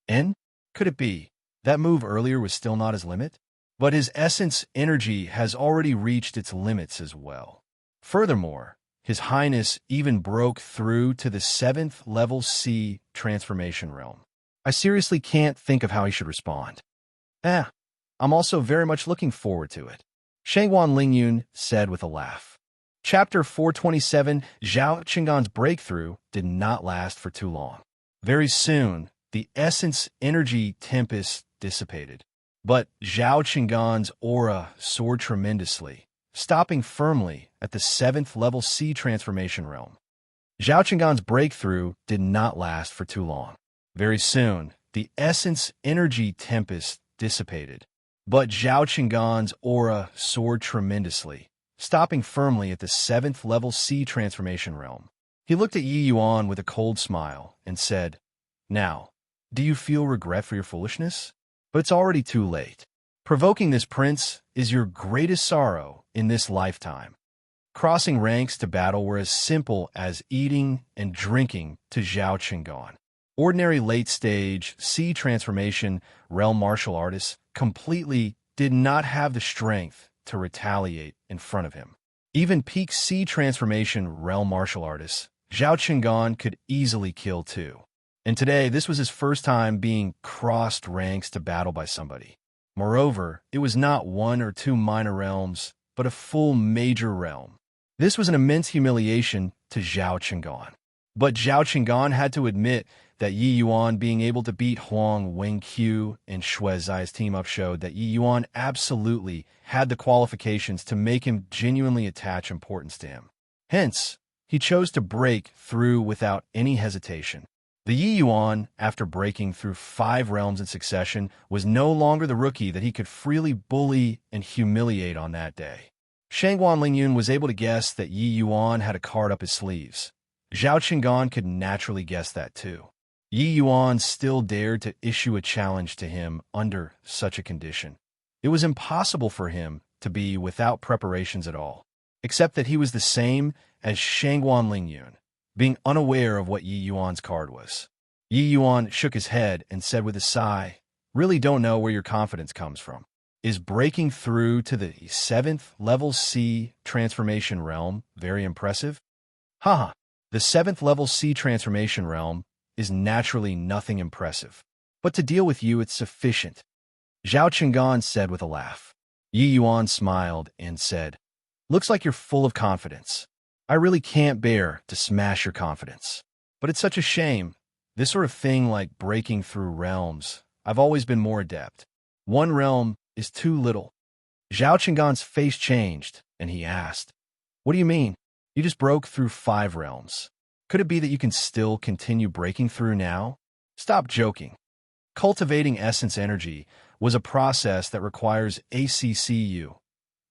A: And could it be that move earlier was still not his limit? But his essence energy has already reached its limits as well. Furthermore, His Highness even broke through to the 7th level sea transformation realm. I seriously can't think of how he should respond. I'm also very much looking forward to it, Shangguan Lingyun said with a laugh. Chapter 427, Zhao Qinggan's breakthrough did not last for too long. Very soon, the essence energy tempest dissipated, but Zhao Qinggan's aura soared tremendously, stopping firmly at the 7th level sea transformation realm. Zhao Qinggan's breakthrough did not last for too long. Very soon, the essence energy tempest dissipated, but Zhao Qinggan's aura soared tremendously, stopping firmly at the 7th level sea transformation realm. He looked at Yi Yuan with a cold smile and said, "Now, do you feel regret for your foolishness? But it's already too late. Provoking this prince is your greatest sorrow in this lifetime. Crossing ranks to battle were as simple as eating and drinking to Zhao Qinggan. Ordinary late-stage sea transformation realm martial artists completely did not have the strength to retaliate in front of him. Even peak sea transformation realm martial artists, Zhao Qinggan could easily kill too. And today, this was his first time being crossed ranks to battle by somebody. Moreover, it was not one or two minor realms, but a full major realm. This was an immense humiliation to Zhao Qinggan. But Zhao Qinggan had to admit that Yi Yuan being able to beat Huang Wenqiu and Shui Zai's team-up showed that Yi Yuan absolutely had the qualifications to make him genuinely attach importance to him. Hence, he chose to break through without any hesitation. The Yi Yuan, after breaking through 5 realms in succession, was no longer the rookie that he could freely bully and humiliate on that day. Shangguan Lingyun was able to guess that Yi Yuan had a card up his sleeves. Zhao Qinggan could naturally guess that too. Yi Yuan still dared to issue a challenge to him under such a condition. It was impossible for him to be without preparations at all, except that he was the same as Shangguan Lingyun, being unaware of what Yi Yuan's card was. Yi Yuan shook his head and said with a sigh, "Really don't know where your confidence comes from. Is breaking through to the 7th level C transformation realm very impressive?" Haha, the 7th level C transformation realm is naturally nothing impressive. But to deal with you, it's sufficient, Zhao Qinggan said with a laugh. Yi Yuan smiled and said, "Looks like you're full of confidence. I really can't bear to smash your confidence. But it's such a shame. This sort of thing like breaking through realms, I've always been more adept. One realm is too little." Zhao Qinggan's face changed, and he asked, "What do you mean? You just broke through 5 realms. Could it be that you can still continue breaking through now? Stop joking." Cultivating essence energy was a process that requires ACCU,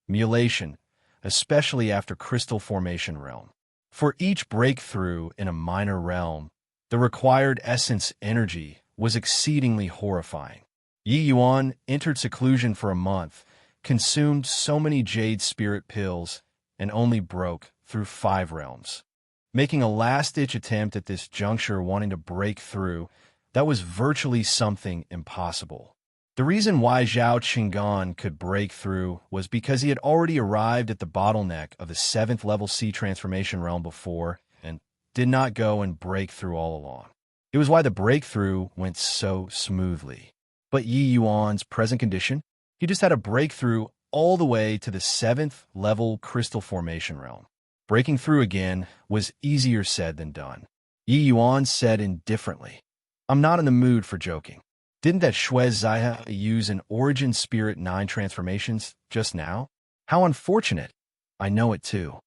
A: mulation, especially after crystal formation realm. For each breakthrough in a minor realm, the required essence energy was exceedingly horrifying. Yi Yuan entered seclusion for a month, consumed so many jade spirit pills, and only broke through 5 realms. Making a last-ditch attempt at this juncture wanting to break through, that was virtually something impossible. The reason why Zhao Qinggan could break through was because he had already arrived at the bottleneck of the 7th level C transformation realm before and did not go and break through all along. It was why the breakthrough went so smoothly. But Yi Yuan's present condition, he just had a breakthrough all the way to the 7th level crystal formation realm. Breaking through again was easier said than done. Yi Yuan said indifferently, "I'm not in the mood for joking. Didn't that Shui Zaiha use an Origin Spirit 9 transformations just now? How unfortunate. I know it too."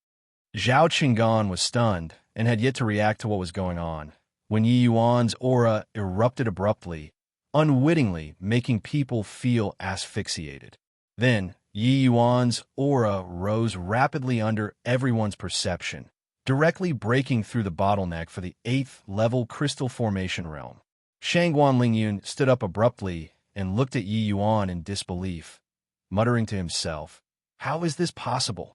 A: Zhao Qinggan was stunned and had yet to react to what was going on, when Yi Yuan's aura erupted abruptly, unwittingly making people feel asphyxiated. Then, Yi Yuan's aura rose rapidly under everyone's perception, directly breaking through the bottleneck for the 8th level crystal formation realm. Shangguan Lingyun stood up abruptly and looked at Yi Yuan in disbelief, muttering to himself, "How is this possible?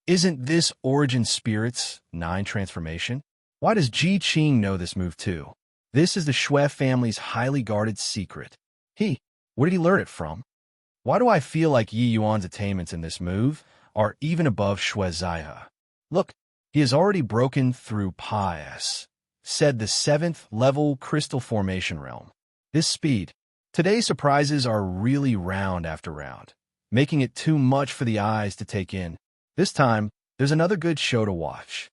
A: Isn't this Origin Spirit's 9 transformation? Why does Ji Qing know this move too? This is the Shui family's highly guarded secret. Where did he learn it from? Why do I feel like Yi Yuan's attainments in this move are even above Shui Zaiha? Look, he has already broken through Pies," said the 7th level crystal formation realm. This speed. Today's surprises are really round after round, making it too much for the eyes to take in. This time, there's another good show to watch.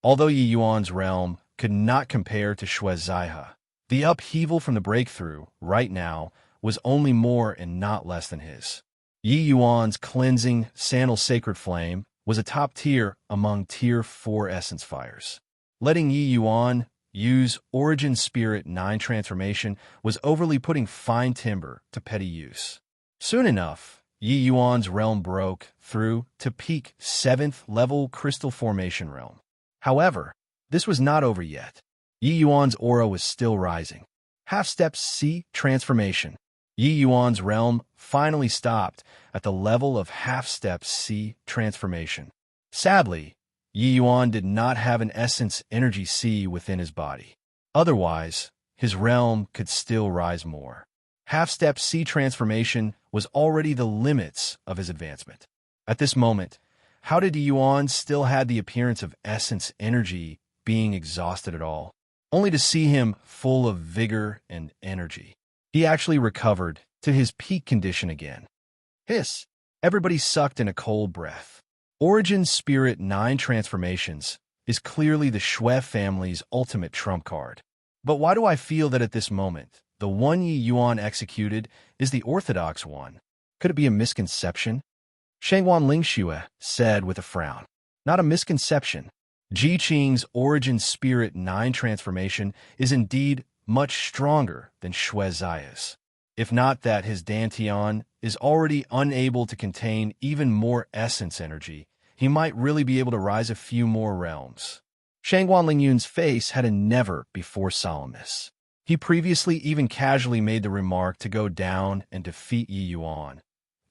A: Although Yi Yuan's realm could not compare to Shui Zaiha, the upheaval from the breakthrough, right now, was only more and not less than his. Yi Yuan's cleansing sandal sacred flame was a top tier among tier 4 essence fires. Letting Yi Yuan use Origin Spirit 9 transformation was overly putting fine timber to petty use. Soon enough, Yi Yuan's realm broke through to peak 7th level crystal formation realm. However, this was not over yet. Yi Yuan's aura was still rising. Half-step C transformation. Yi Yuan's realm finally stopped at the level of half-step C transformation. Sadly, Yi Yuan did not have an essence energy C within his body. Otherwise, his realm could still rise more. Half-step C transformation was already the limits of his advancement. At this moment, how did Yi Yuan still have the appearance of essence energy being exhausted at all? only to see him full of vigor and energy. He actually recovered to his peak condition again. Hiss! Everybody sucked in a cold breath. Origin Spirit 9 Transformations is clearly the Shui family's ultimate trump card. But why do I feel that at this moment, the one Yi Yuan executed is the orthodox one? Could it be a misconception? Shangwan Lingxue said with a frown. Not a misconception. Ji Qing's Origin Spirit 9 transformation is indeed much stronger than Shui Zai's. If not that his Dantian is already unable to contain even more essence energy, he might really be able to rise a few more realms. Shangwan Lingyun's face had a never-before solemnness. He previously even casually made the remark to go down and defeat Yi Yuan.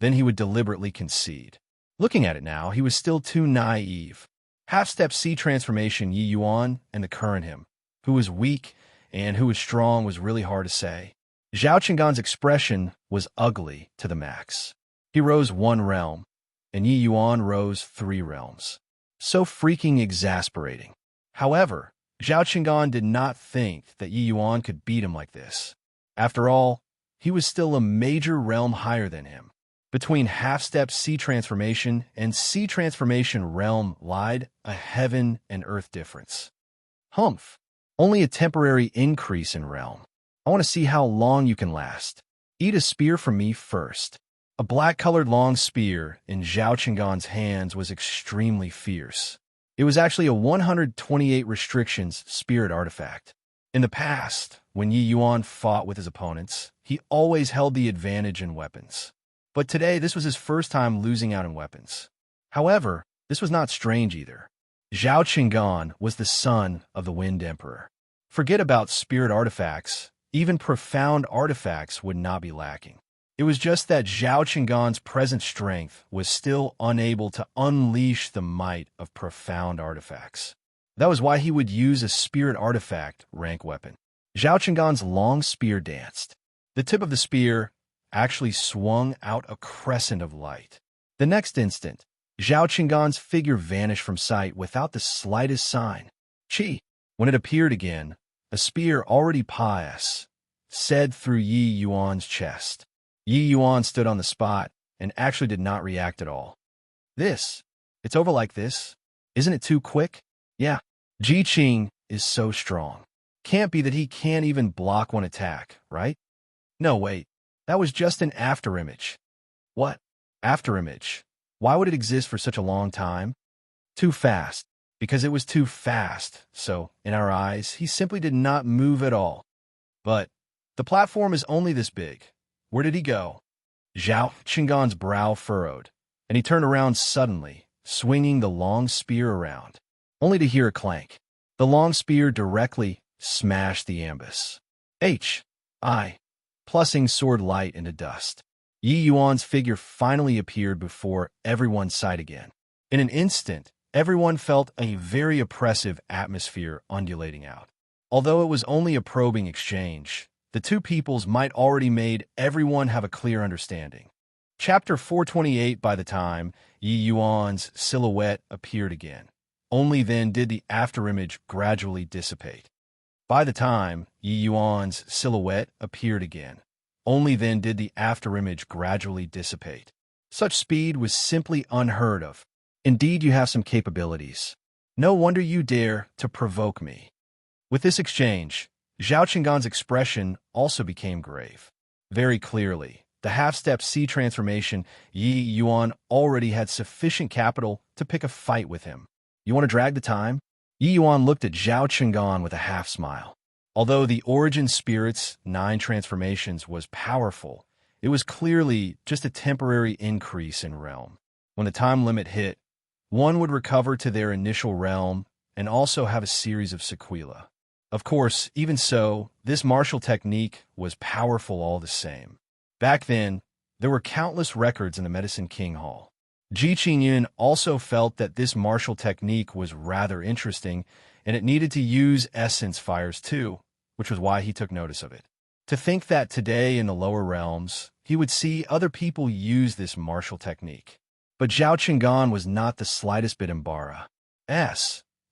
A: Then he would deliberately concede. Looking at it now, he was still too naive. Half-step C transformation Yi Yuan and the current him. Who was weak and who was strong was really hard to say. Zhao Qinggan's expression was ugly to the max. He rose 1 realm, and Yi Yuan rose 3 realms. So freaking exasperating. However, Zhao Qinggan did not think that Yi Yuan could beat him like this. After all, he was still a major realm higher than him. Between half-step C transformation and C transformation realm lied a heaven and earth difference. Humph! Only a temporary increase in realm. I want to see how long you can last. Eat a spear from me first. A black-colored long spear in Zhao Qinggan's hands was extremely fierce. It was actually a 128 restrictions spirit artifact. In the past, when Yi Yuan fought with his opponents, he always held the advantage in weapons. But today, this was his first time losing out in weapons. However, this was not strange either. Zhao Qinggan was the son of the Wind Emperor. Forget about spirit artifacts. Even profound artifacts would not be lacking. It was just that Zhao Qinggan's present strength was still unable to unleash the might of profound artifacts. That was why he would use a spirit artifact rank weapon. Zhao Qinggan's long spear danced. The tip of the spear actually swung out a crescent of light. The next instant, Zhao Qinggan's figure vanished from sight without the slightest sign. Qi. When it appeared again, a spear already pious, said through Yi Yuan's chest. Yi Yuan stood on the spot and actually did not react at all. It's over like this? Isn't it too quick? Yeah, Ji Qing is so strong. Can't be that he can't even block one attack, right? No, wait, that was just an afterimage. What? Afterimage? Why would it exist for such a long time? Too fast. Because it was too fast, so, in our eyes, he simply did not move at all. But the platform is only this big. Where did he go? Zhao Qinggan's brow furrowed, and he turned around suddenly, swinging the long spear around, only to hear a clank. The long spear directly smashed the ambus. Plussing sword light into dust. Yi Yuan's figure finally appeared before everyone's sight again. In an instant, everyone felt a very oppressive atmosphere undulating out. Although it was only a probing exchange, the two peoples might already made everyone have a clear understanding. Chapter 428. By the time Yi Yuan's silhouette appeared again, only then did the afterimage gradually dissipate. By the time Yi Yuan's silhouette appeared again, only then did the afterimage gradually dissipate. Such speed was simply unheard of. Indeed, you have some capabilities. No wonder you dare to provoke me. With this exchange, Zhao Qinggan's expression also became grave. Very clearly, the half-step C transformation, Yi Yuan already had sufficient capital to pick a fight with him. You want to drag the time? Yi Yuan looked at Zhao Qinggan with a half-smile. Although the Origin Spirit's 9 transformations was powerful, it was clearly just a temporary increase in realm. When the time limit hit, one would recover to their initial realm and also have a series of sequela. Of course, even so, this martial technique was powerful all the same. Back then, there were countless records in the Medicine King Hall. Ji Qingyun also felt that this martial technique was rather interesting, and it needed to use essence fires too, which was why he took notice of it. To think that today in the lower realms, he would see other people use this martial technique. But Zhao Qinggan was not the slightest bit embarrassed,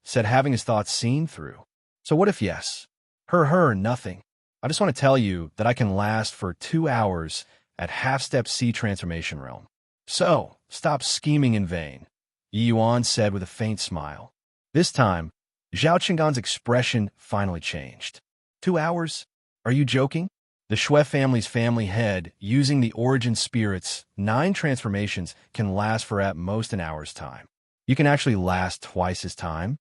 A: said having his thoughts seen through. So what if yes? Nothing. I just want to tell you that I can last for 2 hours at half-step C transformation realm. So, stop scheming in vain, Yi Yuan said with a faint smile. This time, Zhao Qinggan's expression finally changed. 2 hours? Are you joking? The Shui family's family head, using the origin spirit's 9 transformations, can last for at most an hour's time. You can actually last twice as time.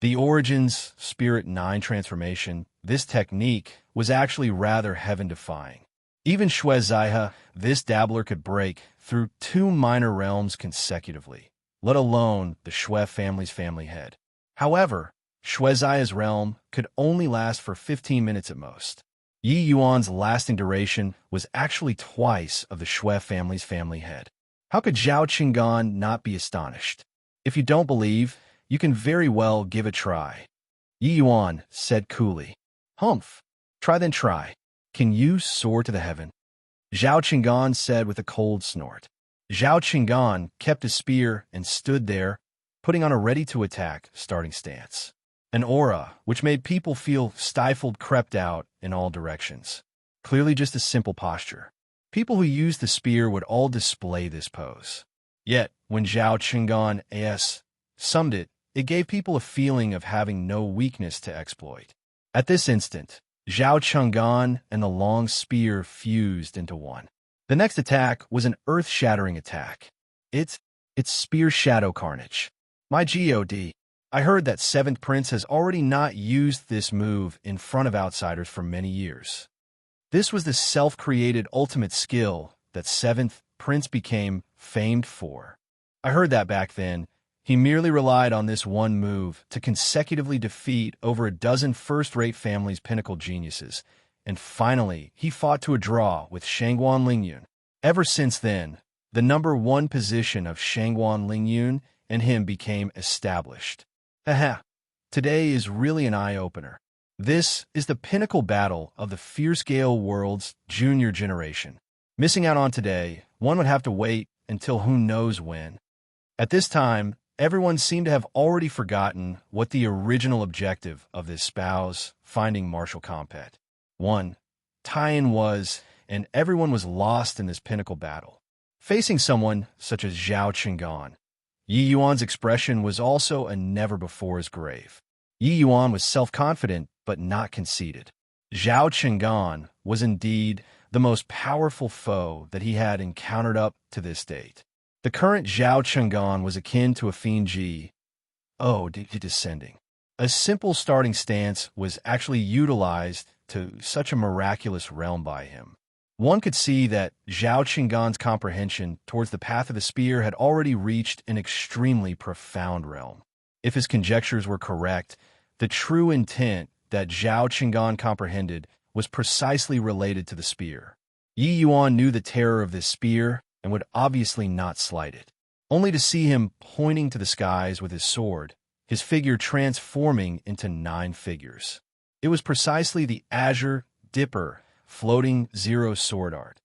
A: The Origin's Spirit 9 transformation, this technique, was actually rather heaven-defying. Even Shui Zaihe, this dabbler could break through 2 minor realms consecutively, let alone the Shui family's family head. However, Shui Zaihe's realm could only last for 15 minutes at most. Yi Yuan's lasting duration was actually twice of the Shui family's family head. How could Zhao Qinggan not be astonished? If you don't believe, you can very well give a try. Yi Yuan said coolly. Humph. Try then try. Can you soar to the heaven? Zhao Qinggan said with a cold snort. Zhao Qinggan kept his spear and stood there, putting on a ready-to-attack starting stance. An aura, which made people feel stifled, crept out in all directions. Clearly just a simple posture. People who used the spear would all display this pose. Yet, when Zhao Qinggan summed it, it gave people a feeling of having no weakness to exploit. At this instant, Zhao Qinggan and the long spear fused into one. The next attack was an earth-shattering attack. It's Spear Shadow Carnage. My God, I heard that 7th Prince has already not used this move in front of outsiders for many years. This was the self-created ultimate skill that 7th Prince became famed for. I heard that back then, he merely relied on this one move to consecutively defeat over a dozen first-rate family's pinnacle geniuses, and finally, he fought to a draw with Shangguan Lingyun. Ever since then, the number 1 position of Shangguan Lingyun and him became established. Haha, today is really an eye-opener. This is the pinnacle battle of the Fierce Gale world's junior generation. Missing out on today, one would have to wait until who knows when. At this time, everyone seemed to have already forgotten what the original objective of this spouse-finding martial combat. 1. Tie-in was, and everyone was lost in this pinnacle battle. Facing someone such as Zhao Qinggan, Yi Yuan's expression was also a never-before-as-grave. Yi Yuan was self-confident but not conceited. Zhao Qinggan was indeed the most powerful foe that he had encountered up to this date. The current Zhao Qinggan was akin to a fiend descending. A simple starting stance was actually utilized to such a miraculous realm by him. One could see that Zhao Qinggan's comprehension towards the path of the spear had already reached an extremely profound realm. If his conjectures were correct, the true intent that Zhao Qinggan comprehended was precisely related to the spear. Yi Yuan knew the terror of this spear and would obviously not slight it, only to see him pointing to the skies with his sword, his figure transforming into 9 figures. It was precisely the Azure Dipper floating 0 sword art.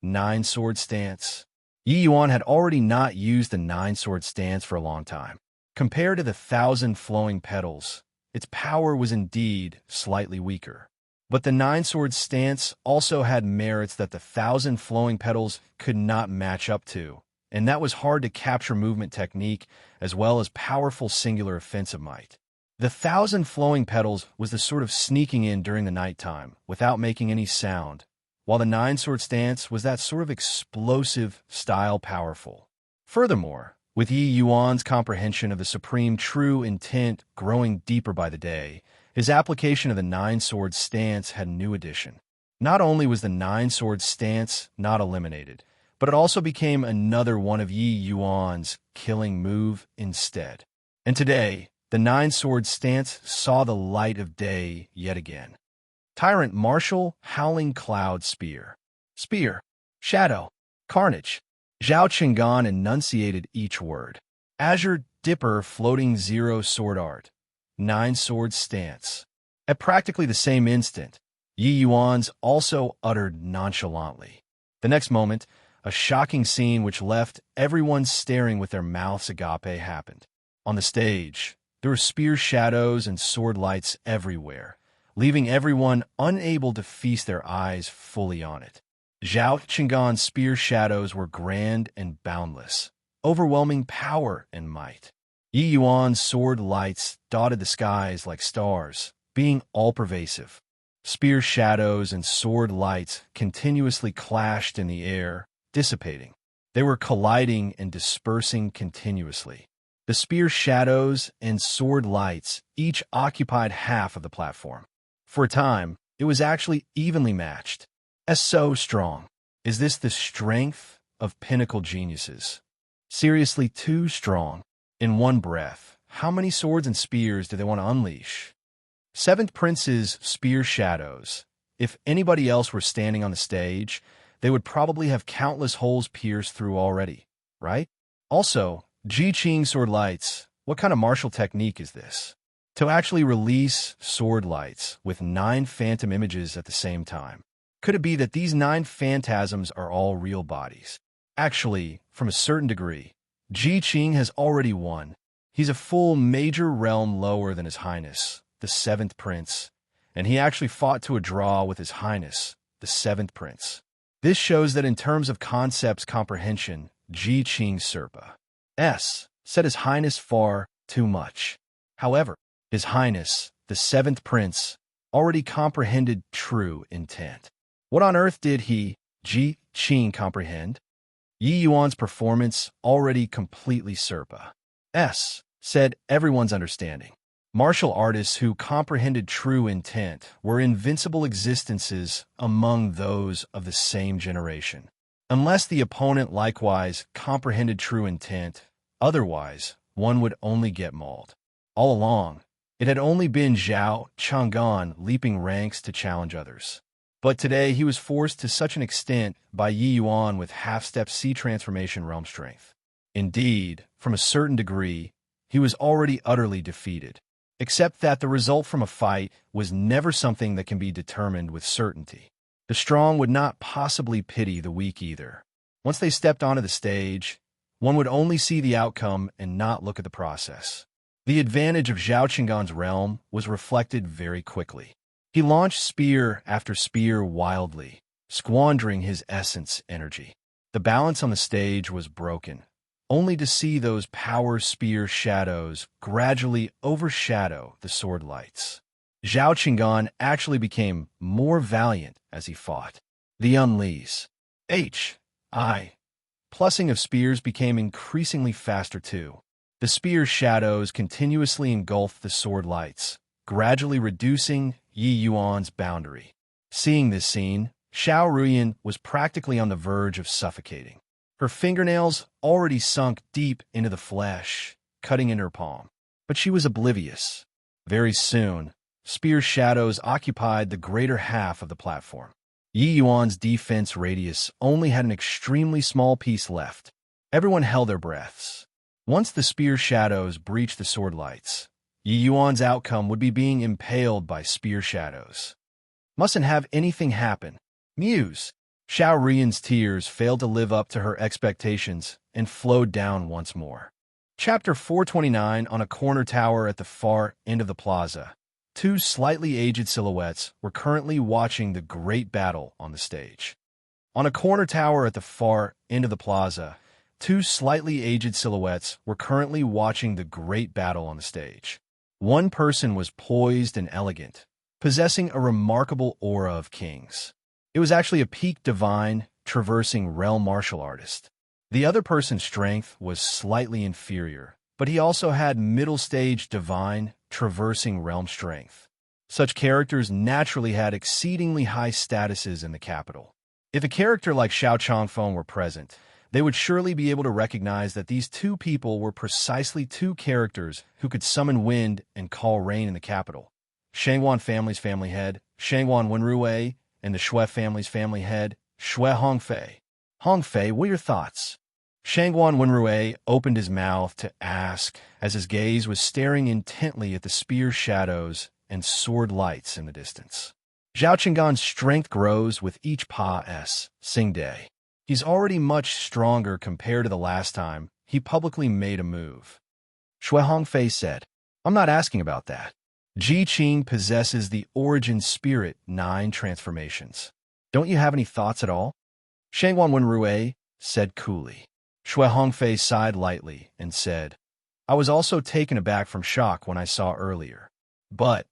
A: 9 sword stance. Yi Yuan had already not used the 9 sword stance for a long time. Compared to the 1,000 flowing petals, its power was indeed slightly weaker. But the 9 sword stance also had merits that the 1,000 flowing petals could not match up to, and that was hard to capture movement technique as well as powerful singular offensive might. The 1,000 flowing petals was the sort of sneaking in during the nighttime without making any sound, while the 9 sword stance was that sort of explosive style powerful. Furthermore, with Yi Yuan's comprehension of the supreme true intent growing deeper by the day, his application of the 9 sword stance had a new addition. Not only was the 9 sword stance not eliminated, but it also became another one of Yi Yuan's killing move instead. And today, the 9 sword stance saw the light of day yet again. Tyrant Martial Howling Cloud Spear. Spear. Shadow. Carnage. Zhao Qinggan enunciated each word. Azure Dipper floating 0 sword art. 9 sword stance. At practically the same instant, Yi Yuan's also uttered nonchalantly. The next moment, a shocking scene which left everyone staring with their mouths agape happened. On the stage, there were spear shadows and sword lights everywhere, leaving everyone unable to feast their eyes fully on it. Zhao Qinggan's spear shadows were grand and boundless, overwhelming power and might. Yi Yuan's sword lights dotted the skies like stars, being all-pervasive. Spear shadows and sword lights continuously clashed in the air, dissipating. They were colliding and dispersing continuously. The spear shadows and sword lights each occupied half of the platform. For a time, it was actually evenly matched. So strong. Is this the strength of pinnacle geniuses? Seriously too strong. In one breath, how many swords and spears do they want to unleash? Seventh Prince's spear shadows. If anybody else were standing on the stage, they would probably have countless holes pierced through already, right? Also, Ji Qing sword lights. What kind of martial technique is this? To actually release sword lights with 9 phantom images at the same time. Could it be that these 9 phantasms are all real bodies? Actually, from a certain degree, Ji Qing has already won. He's a full major realm lower than His Highness, the 7th Prince, and he actually fought to a draw with His Highness, the 7th Prince. This shows that in terms of concepts comprehension, Ji Qing Serpa said His Highness far too much. However, His Highness, the 7th Prince, already comprehended true intent. What on earth did he, Ji Qing, comprehend? Yi Yuan's performance already completely Serpa said everyone's understanding. Martial artists who comprehended true intent were invincible existences among those of the same generation. Unless the opponent likewise comprehended true intent, otherwise one would only get mauled. All along, it had only been Zhao Qinggan leaping ranks to challenge others. But today he was forced to such an extent by Yi Yuan with half-step C transformation realm strength. Indeed, from a certain degree, he was already utterly defeated. Except that the result from a fight was never something that can be determined with certainty. The strong would not possibly pity the weak either. Once they stepped onto the stage, one would only see the outcome and not look at the process. The advantage of Zhao Qinggan's realm was reflected very quickly. He launched spear after spear wildly, squandering his essence energy. The balance on the stage was broken, only to see those power spear shadows gradually overshadow the sword lights. Zhao Qinggan actually became more valiant as he fought. The unleash. Plussing of spears became increasingly faster too. The spear shadows continuously engulfed the sword lights, gradually reducing Yi Yuan's boundary. Seeing this scene, Xiao Ruyan was practically on the verge of suffocating. Her fingernails already sunk deep into the flesh, cutting in her palm. But she was oblivious. Very soon, spear shadows occupied the greater half of the platform. Yi Yuan's defense radius only had an extremely small piece left. Everyone held their breaths. Once the spear shadows breached the sword lights, Yi Yuan's outcome would be being impaled by spear shadows. Mustn't have anything happen. Muse. Xiao Ruyan's tears failed to live up to her expectations and flowed down once more. Chapter 429. On a corner tower at the far end of the plaza, 2 slightly aged silhouettes were currently watching the great battle on the stage. On a corner tower at the far end of the plaza, 2 slightly aged silhouettes were currently watching the great battle on the stage. One person was poised and elegant, possessing a remarkable aura of kings. It was actually a peak divine, traversing realm martial artist. The other person's strength was slightly inferior, but he also had middle-stage divine, traversing realm strength. Such characters naturally had exceedingly high statuses in the capital. If a character like Xiao Changfeng were present, they would surely be able to recognize that these 2 people were precisely 2 characters who could summon wind and call rain in the capital. Shangguan family's family head, Shangguan Wenruwei, and the Xue family's family head, Xue Hongfei. Hongfei, what are your thoughts? Shangguan Wenruwei opened his mouth to ask as his gaze was staring intently at the spear shadows and sword lights in the distance. Zhao Qinggan's strength grows with each Pa-S, Sing Day. He's already much stronger compared to the last time he publicly made a move. Xue Hongfei said, I'm not asking about that. Ji Qing possesses the origin spirit 9 transformations. Don't you have any thoughts at all? Shangguan Wenrui said coolly. Shui Hongfei sighed lightly and said, I was also taken aback from shock when I saw earlier. But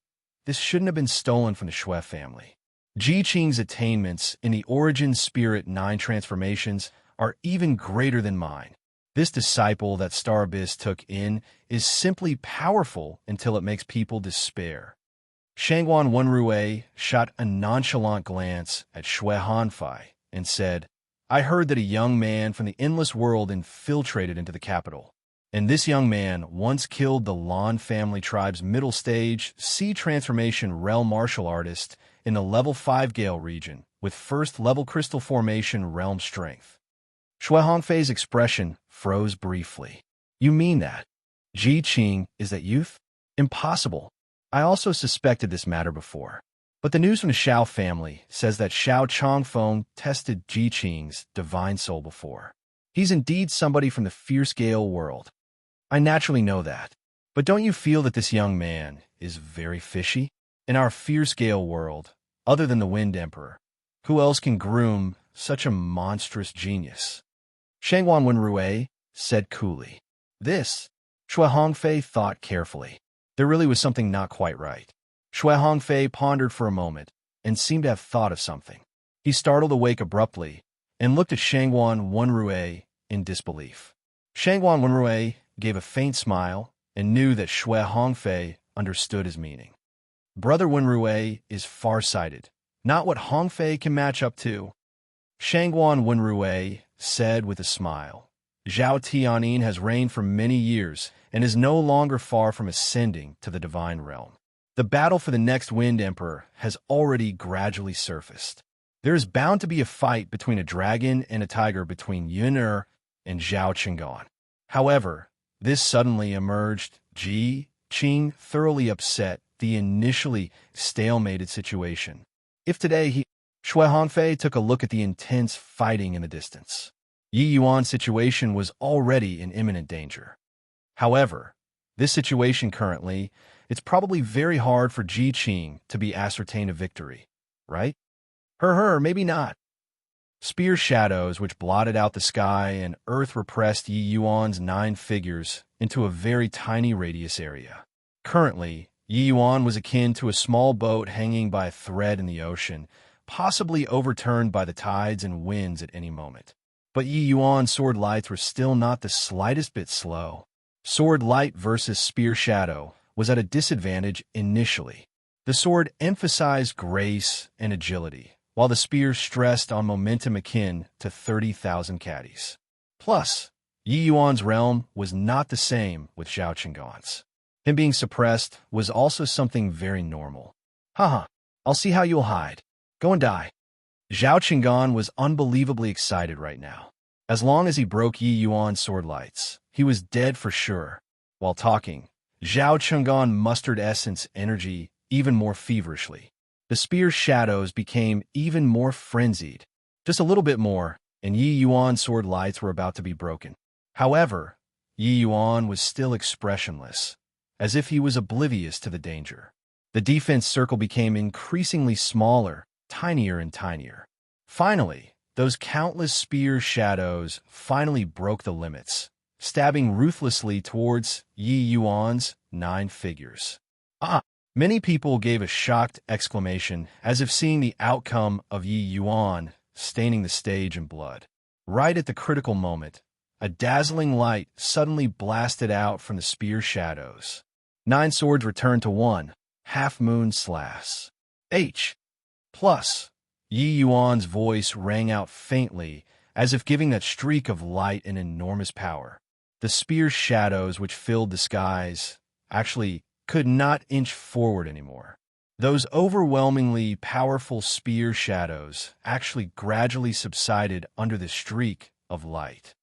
A: this shouldn't have been stolen from the Shui family. Ji Qing's attainments in the origin spirit 9 transformations are even greater than mine. This disciple that Star Abyss took in is simply powerful until it makes people despair. Shangguan Wenrui shot a nonchalant glance at Shui Hanfei and said, I heard that a young man from the endless world infiltrated into the capital. And this young man once killed the Lan family tribe's middle stage sea transformation realm martial artist in the level 5 Gale region with first level crystal formation realm strength. Shui Hongfei's expression froze briefly. You mean that? Ji Qing is that youth? Impossible. I also suspected this matter before. But the news from the Xiao family says that Xiao Chongfeng tested Ji Qing's divine soul before. He's indeed somebody from the fierce Gale world. I naturally know that. But don't you feel that this young man is very fishy? In our fierce Gale world, other than the Wind Emperor, who else can groom such a monstrous genius? Shangguan Wenrui said coolly. This, Shui Hongfei thought carefully. There really was something not quite right. Shui Hongfei pondered for a moment and seemed to have thought of something. He startled awake abruptly and looked at Shangguan Wenrui in disbelief. Shangguan Wenrui gave a faint smile and knew that Shui Hongfei understood his meaning. Brother Wenrui is far-sighted, not what Hongfei can match up to. Shangguan Wenrui said with a smile. Zhao Tianyin has reigned for many years and is no longer far from ascending to the divine realm. The battle for the next Wind Emperor has already gradually surfaced. There is bound to be a fight between a dragon and a tiger between Yun'er and Zhao Qinggan. However, this suddenly emerged Ji Qing thoroughly upset the initially stalemated situation. If today Shui Hongfei took a look at the intense fighting in the distance. Yi Yuan's situation was already in imminent danger. However, this situation currently, it's probably very hard for Ji Qing to be ascertained a victory, right? Maybe not. Spear shadows which blotted out the sky and earth repressed Yi Yuan's 9 figures into a very tiny radius area. Currently, Yi Yuan was akin to a small boat hanging by a thread in the ocean, possibly overturned by the tides and winds at any moment. But Yi Yuan's sword lights were still not the slightest bit slow. Sword light versus spear shadow was at a disadvantage initially. The sword emphasized grace and agility, while the spear stressed on momentum akin to 30,000 caddies. Plus, Yi Yuan's realm was not the same with Zhao Qinggan's. Him being suppressed was also something very normal. Haha, I'll see how you'll hide. Go and die. Zhao Qinggan was unbelievably excited right now. As long as he broke Yi Yuan's sword lights, he was dead for sure. While talking, Zhao Qinggan mustered essence energy even more feverishly. The spear's shadows became even more frenzied. Just a little bit more, and Yi Yuan's sword lights were about to be broken. However, Yi Yuan was still expressionless, as if he was oblivious to the danger. The defense circle became increasingly smaller, tinier and tinier. Finally, those countless spear shadows finally broke the limits, stabbing ruthlessly towards Yi Yuan's 9 figures. Many people gave a shocked exclamation as if seeing the outcome of Yi Yuan staining the stage in blood. Right at the critical moment, a dazzling light suddenly blasted out from the spear shadows. 9 swords returned to 1, half-moon slash. Plus, Yi Yuan's voice rang out faintly, as if giving that streak of light an enormous power. The spear shadows which filled the skies actually could not inch forward anymore. Those overwhelmingly powerful spear shadows actually gradually subsided under the streak of light.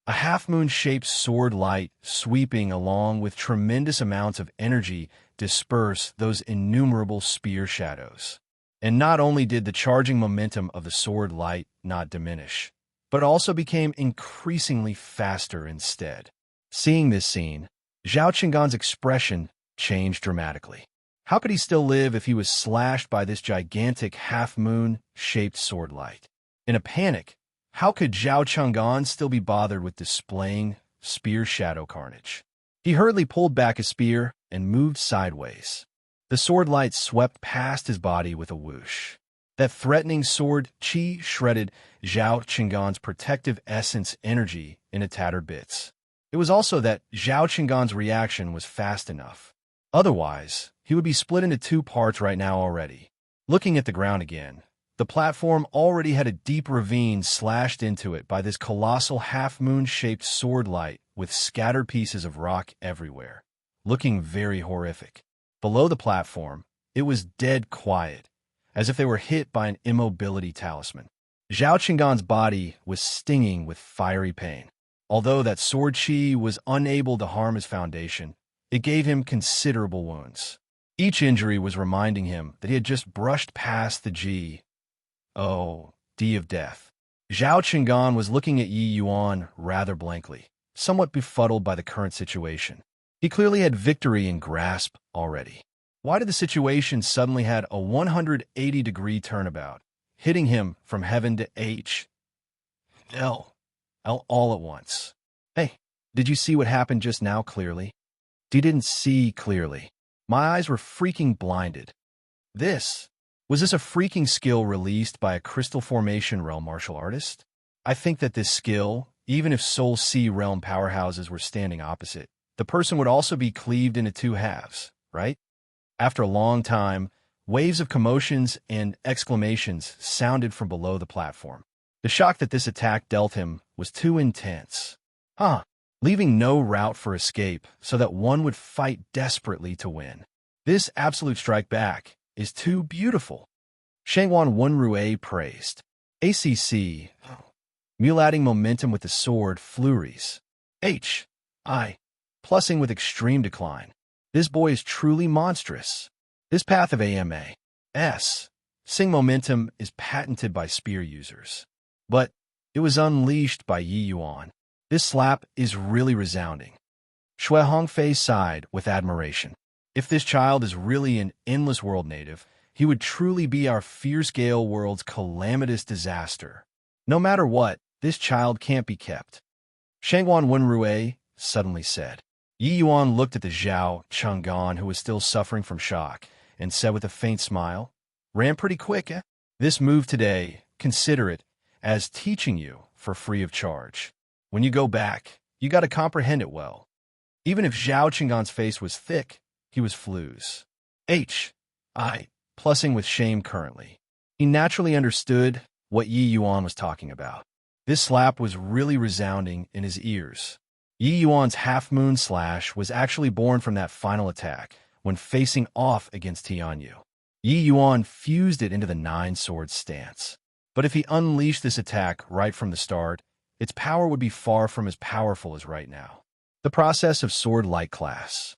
A: A half-moon-shaped sword light sweeping along with tremendous amounts of energy disperse those innumerable spear shadows. And not only did the charging momentum of the sword light not diminish, but also became increasingly faster instead. Seeing this scene, Zhao Qinggan's expression changed dramatically. How could he still live if he was slashed by this gigantic half-moon-shaped sword light? In a panic, how could Zhao Chang'an still be bothered with displaying spear shadow carnage? He hurriedly pulled back his spear and moved sideways. The sword light swept past his body with a whoosh. That threatening sword chi shredded Zhao Chang'an's protective essence energy into tattered bits. It was also that Zhao Chang'an's reaction was fast enough. Otherwise, he would be split into two parts right now already. Looking at the ground again, the platform already had a deep ravine slashed into it by this colossal half-moon-shaped sword light with scattered pieces of rock everywhere, looking very horrific. Below the platform, it was dead quiet, as if they were hit by an immobility talisman. Zhao Chang'an's body was stinging with fiery pain. Although that sword chi was unable to harm his foundation, it gave him considerable wounds. Each injury was reminding him that he had just brushed past the D of death. Zhao Chang'an was looking at Yi Yuan rather blankly, somewhat befuddled by the current situation. He clearly had victory in grasp already. Why did the situation suddenly had a 180-degree turnabout, hitting him from heaven to hell all at once? Hey, did you see what happened just now clearly? He didn't see clearly. My eyes were freaking blinded. Was this a freaking skill released by a crystal formation realm martial artist? I think that this skill, even if Soul Sea realm powerhouses were standing opposite, the person would also be cleaved into two halves, right? After a long time, waves of commotions and exclamations sounded from below the platform. The shock that this attack dealt him was too intense. Leaving no route for escape so that one would fight desperately to win. This absolute strike back is too beautiful. Shangwan Wenrui praised. ACC, Mule adding momentum with the sword flurries. Plussing with extreme decline. This boy is truly monstrous. This path of Sing momentum is patented by spear users. But it was unleashed by Yi Yuan. This slap is really resounding. Shui Hongfei sighed with admiration. If this child is really an endless world native, he would truly be our fierce gale world's calamitous disaster. No matter what, this child can't be kept. Shangwan Wenrui suddenly said. Yi Yuan looked at the Zhao Chang'an, who was still suffering from shock, and said with a faint smile, "Ran pretty quick, eh? This move today, consider it as teaching you for free of charge. When you go back, you got to comprehend it well." Even if Zhao Chang'an's face was thick, he was flues. Plussing with shame currently. He naturally understood what Yi Yuan was talking about. This slap was really resounding in his ears. Yi Yuan's half-moon slash was actually born from that final attack, when facing off against Tianyu. Yi Yuan fused it into the nine-sword stance. But if he unleashed this attack right from the start, its power would be far from as powerful as right now. The process of sword light class.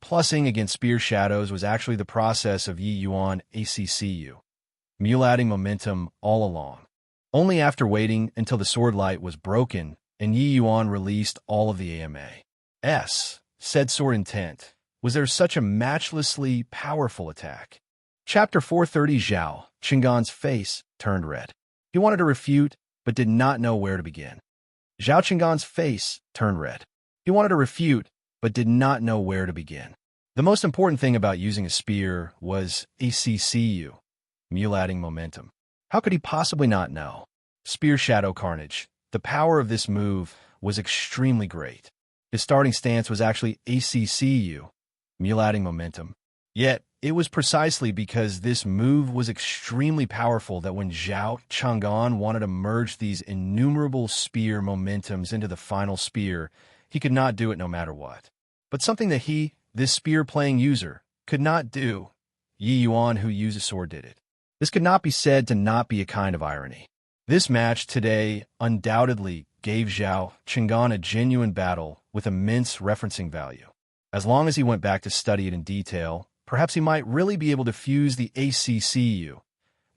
A: Plussing against spear shadows was actually the process of Yi Yuan ACCU, mule adding momentum all along. Only after waiting until the sword light was broken and Yi Yuan released all of the said sword intent, was there such a matchlessly powerful attack. Chapter 430. Zhao Chang'an's face turned red. He wanted to refute, but did not know where to begin. Zhao Chang'an's face turned red. He wanted to refute, but did not know where to begin. The most important thing about using a spear was ACCU, mule adding momentum. How could he possibly not know? Spear shadow carnage. The power of this move was extremely great. His starting stance was actually ACCU, mule adding momentum. Yet, it was precisely because this move was extremely powerful that when Zhao Chang'an wanted to merge these innumerable spear momentums into the final spear, he could not do it no matter what. But something that this spear-playing user, could not do, Yi Yuan, who used a sword, did it. This could not be said to not be a kind of irony. This match today undoubtedly gave Zhao Chang'an a genuine battle with immense referencing value. As long as he went back to study it in detail, perhaps he might really be able to fuse the ACCU,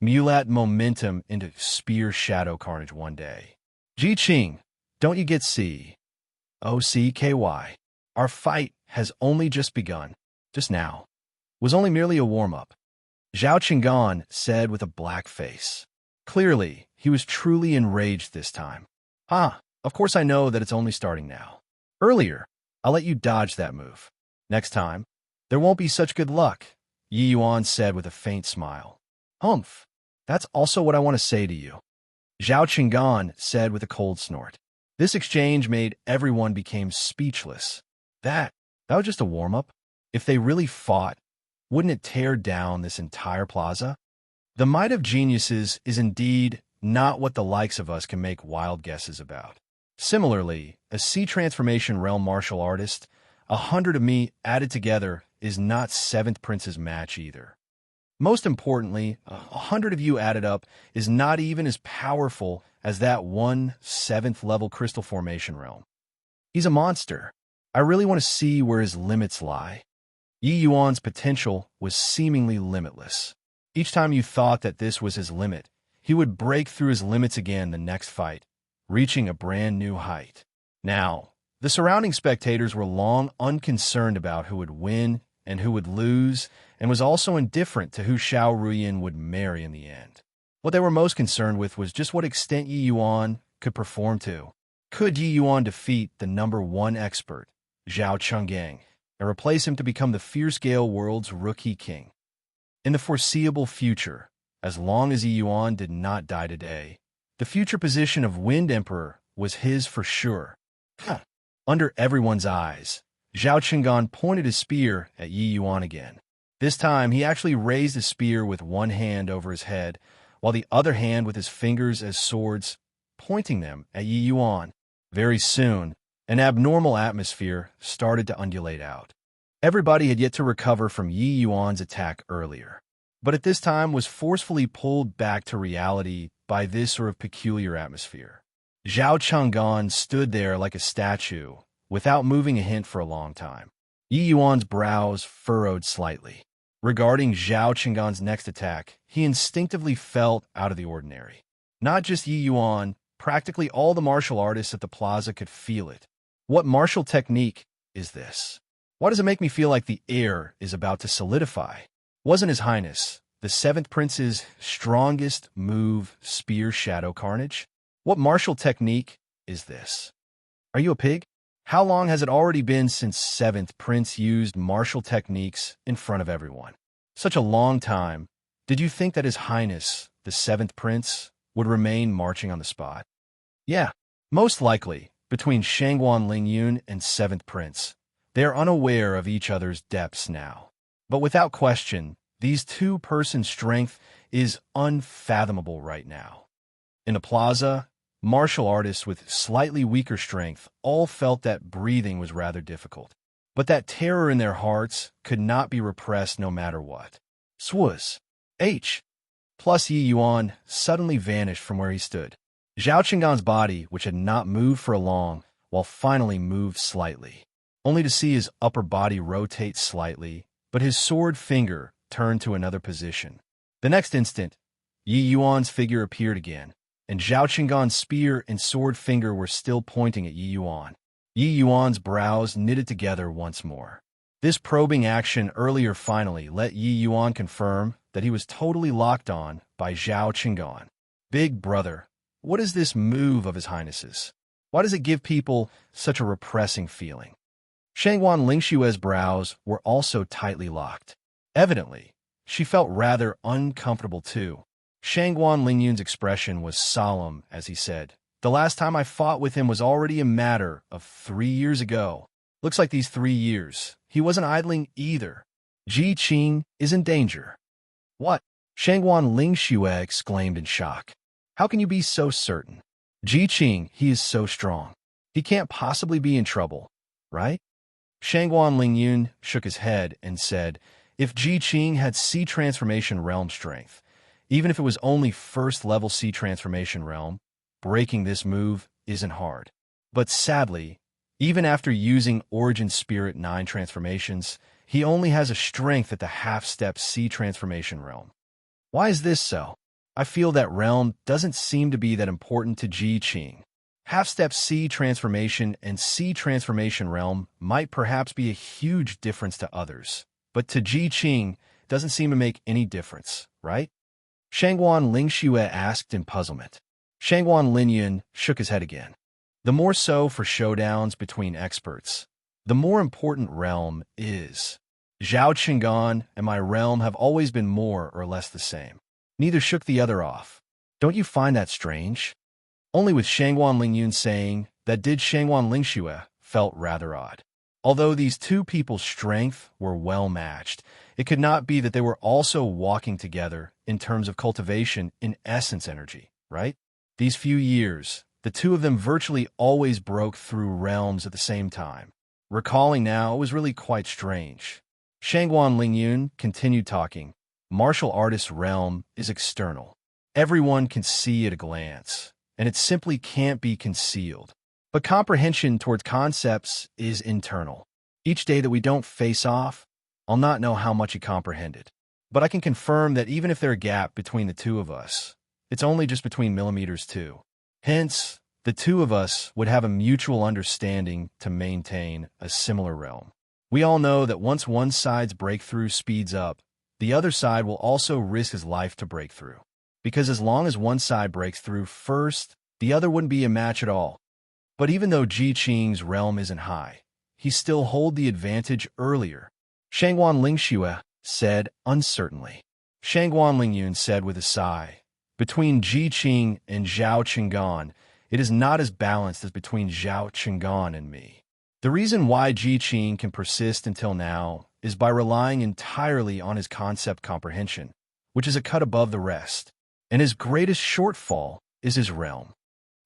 A: Mulat momentum, into spear shadow carnage one day. Ji Qing, don't you get C? OCKY. Our fight has only just begun. Just now. Was only merely a warm-up. Zhao Qinggan said with a black face. Clearly, he was truly enraged this time. Of course I know that it's only starting now. Earlier, I'll let you dodge that move. Next time, there won't be such good luck, Yi Yuan said with a faint smile. Humph, that's also what I want to say to you. Zhao Qinggan said with a cold snort. This exchange made everyone become speechless. That was just a warm-up. If they really fought, wouldn't it tear down this entire plaza? The might of geniuses is indeed not what the likes of us can make wild guesses about. Similarly, a sea transformation realm martial artist, 100 of me added together is not 7th Prince's match either. Most importantly, 100 of you added up is not even as powerful as that one 7th level crystal formation realm. He's a monster. I really want to see where his limits lie. Yi Yuan's potential was seemingly limitless. Each time you thought that this was his limit, he would break through his limits again the next fight, reaching a brand new height. Now, the surrounding spectators were long unconcerned about who would win and who would lose, and was also indifferent to who Xiao Ruyin would marry in the end. What they were most concerned with was just what extent Yi Yuan could perform to. Could Yi Yuan defeat the #1 expert, Zhao Chenggang, and replace him to become the Fierce Gale world's rookie king? In the foreseeable future, as long as Yi Yuan did not die today, the future position of Wind Emperor was his for sure. Under everyone's eyes, Zhao Qinggan pointed his spear at Yi Yuan again. This time, he actually raised his spear with one hand over his head, while the other hand with his fingers as swords, pointing them at Yi Yuan. Very soon, an abnormal atmosphere started to undulate out. Everybody had yet to recover from Yi Yuan's attack earlier, but at this time was forcefully pulled back to reality by this sort of peculiar atmosphere. Zhao Chenggan stood there like a statue, without moving a hint for a long time. Yi Yuan's brows furrowed slightly. Regarding Zhao Qinggan's next attack, he instinctively felt out of the ordinary. Not just Yi Yuan, practically all the martial artists at the plaza could feel it. What martial technique is this? Why does it make me feel like the air is about to solidify? Wasn't His Highness, the 7th Prince's strongest move Spear Shadow Carnage? What martial technique is this? Are you a pig? How long has it already been since 7th Prince used martial techniques in front of everyone? Such a long time. Did you think that His Highness, the 7th Prince, would remain marching on the spot? Yeah, most likely, between Shangguan Lingyun and 7th Prince, they are unaware of each other's depths now. But without question, these two-person strength is unfathomable right now. In the plaza, martial artists with slightly weaker strength all felt that breathing was rather difficult. But that terror in their hearts could not be repressed no matter what. Swuz. H. Plus Yi Yuan suddenly vanished from where he stood. Zhao Qinggan's body, which had not moved for a long while, finally moved slightly, only to see his upper body rotate slightly, but his sword finger turned to another position. The next instant, Yi Yuan's figure appeared again, and Zhao Qinggan's spear and sword finger were still pointing at Yi Yuan. Yi Yuan's brows knitted together once more. This probing action earlier finally let Yi Yuan confirm that he was totally locked on by Zhao Qinggan. Big brother, what is this move of His Highness's? Why does it give people such a repressing feeling? Shangguan Lingshue's brows were also tightly locked. Evidently, she felt rather uncomfortable too. Shangguan Lingyun's expression was solemn as he said, "The last time I fought with him was already a matter of 3 years ago. Looks like these 3 years, he wasn't idling either. Ji Qing is in danger." "What?" Shangguan Lingxue exclaimed in shock. "How can you be so certain? Ji Qing, he is so strong. He can't possibly be in trouble, right?" Shangguan Lingyun shook his head and said, "If Ji Qing had Sea Transformation Realm strength, even if it was only first-level Sea Transformation Realm, breaking this move isn't hard. But sadly, even after using Origin Spirit 9 transformations, he only has a strength at the half-step Sea Transformation Realm. Why is this so? I feel that realm doesn't seem to be that important to Ji Qing. Half-step C transformation and C transformation realm might perhaps be a huge difference to others, but to Ji Qing, it doesn't seem to make any difference, right? Shangguan Lingxue asked in puzzlement. Shangguan Linyun shook his head again. The more so for showdowns between experts, the more important realm is. Zhao Qinggan and my realm have always been more or less the same. Neither shook the other off. Don't you find that strange? Only with Shangguan Lingyun saying that did Shangguan Lingxue felt rather odd. Although these two people's strength were well matched, it could not be that they were also walking together in terms of cultivation in essence energy, right? These few years, the two of them virtually always broke through realms at the same time. Recalling now, it was really quite strange. Shangguan Lingyun continued talking. Martial artist's realm is external. Everyone can see at a glance, and it simply can't be concealed. But comprehension towards concepts is internal. Each day that we don't face off, I'll not know how much he comprehended. But I can confirm that even if there's a gap between the two of us, it's only just between millimeters too. Hence, the two of us would have a mutual understanding to maintain a similar realm. We all know that once one side's breakthrough speeds up, the other side will also risk his life to break through. Because as long as one side breaks through first, the other wouldn't be a match at all. But even though Ji Qing's realm isn't high, he still hold the advantage earlier. Shangguan Lingxue said uncertainly. Shangguan Lingyun said with a sigh, between Ji Qing and Zhao Qinggan, it is not as balanced as between Zhao Qinggan and me. The reason why Ji Qing can persist until now is by relying entirely on his concept comprehension, which is a cut above the rest, and his greatest shortfall is his realm.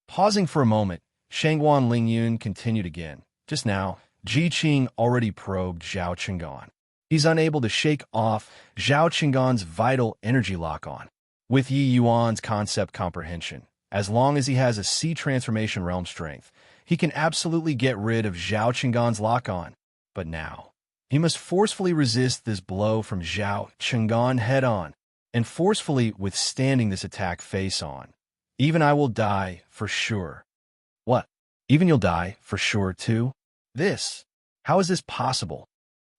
A: Pausing for a moment, Shangguan Lingyun continued again. Just now, Ji Qing already probed Zhao Qinggan. He's unable to shake off Zhao Qinggan's vital energy lock-on. With Yi Yuan's concept comprehension, as long as he has a C transformation realm strength, he can absolutely get rid of Zhao Qinggan's lock-on. But now, he must forcefully resist this blow from Zhao Qinggan head-on, and forcefully withstanding this attack face-on. Even I will die for sure. What? Even you'll die for sure too? This? How is this possible?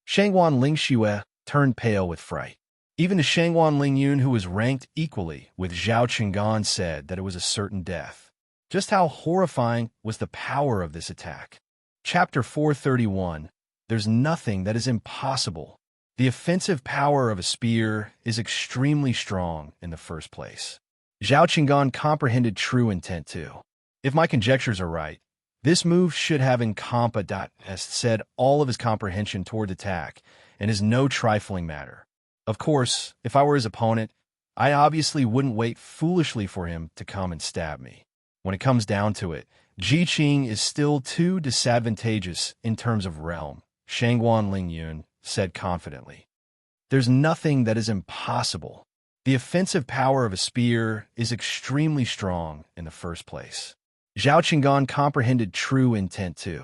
A: Shangguan Lingxue turned pale with fright. Even the Shangguan Lingyun, who was ranked equally with Zhao Qinggan, said that it was a certain death. Just how horrifying was the power of this attack? Chapter 431. There's nothing that is impossible. The offensive power of a spear is extremely strong in the first place. Zhao Qinggan comprehended true intent too. If my conjectures are right, this move should have said all of his comprehension toward attack, and is no trifling matter. Of course, if I were his opponent, I obviously wouldn't wait foolishly for him to come and stab me. When it comes down to it, Ji Qing is still too disadvantageous in terms of realm, Shangguan Lingyun said confidently. There's nothing that is impossible. The offensive power of a spear is extremely strong in the first place. Zhao Qinggan comprehended true intent too.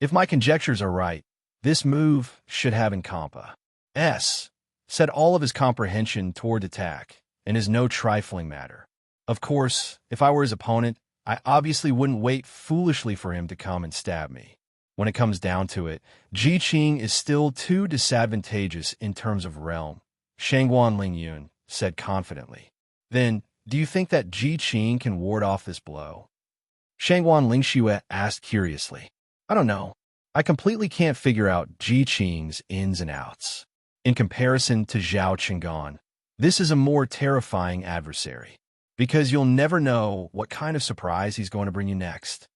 A: If my conjectures are right, this move should have said all of his comprehension toward attack, and is no trifling matter. Of course, if I were his opponent, I obviously wouldn't wait foolishly for him to come and stab me. When it comes down to it, Ji Qing is still too disadvantageous in terms of realm, Shangguan Lingyun said confidently. Then, do you think that Ji Qing can ward off this blow? Shangguan Lingxue asked curiously. I don't know. I completely can't figure out Ji Qing's ins and outs. In comparison to Zhao Qinggan, this is a more terrifying adversary, because you'll never know what kind of surprise he's going to bring you next.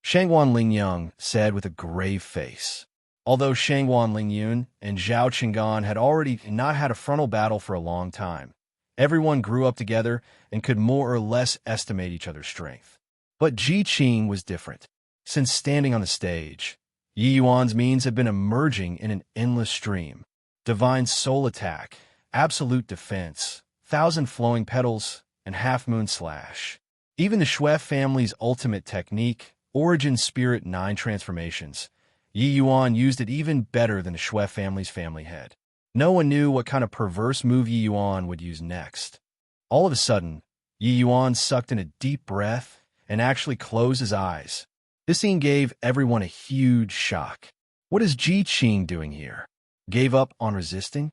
A: Shangguan Lingyun said with a grave face. Although Shangguan Lingyun and Zhao Qinggan had already not had a frontal battle for a long time, everyone grew up together and could more or less estimate each other's strength. But Ji Qing was different. Since standing on the stage, Yi Yuan's means have been emerging in an endless stream. Divine Soul Attack, Absolute Defense, Thousand Flowing Petals, and Half Moon Slash. Even the Shui family's ultimate technique, Origin Spirit 9 Transformations, Yi Yuan used it even better than the Shui family's family head. No one knew what kind of perverse move Yi Yuan would use next. All of a sudden, Yi Yuan sucked in a deep breath and actually close his eyes. This scene gave everyone a huge shock. What is Ji Qing doing here? Gave up on resisting?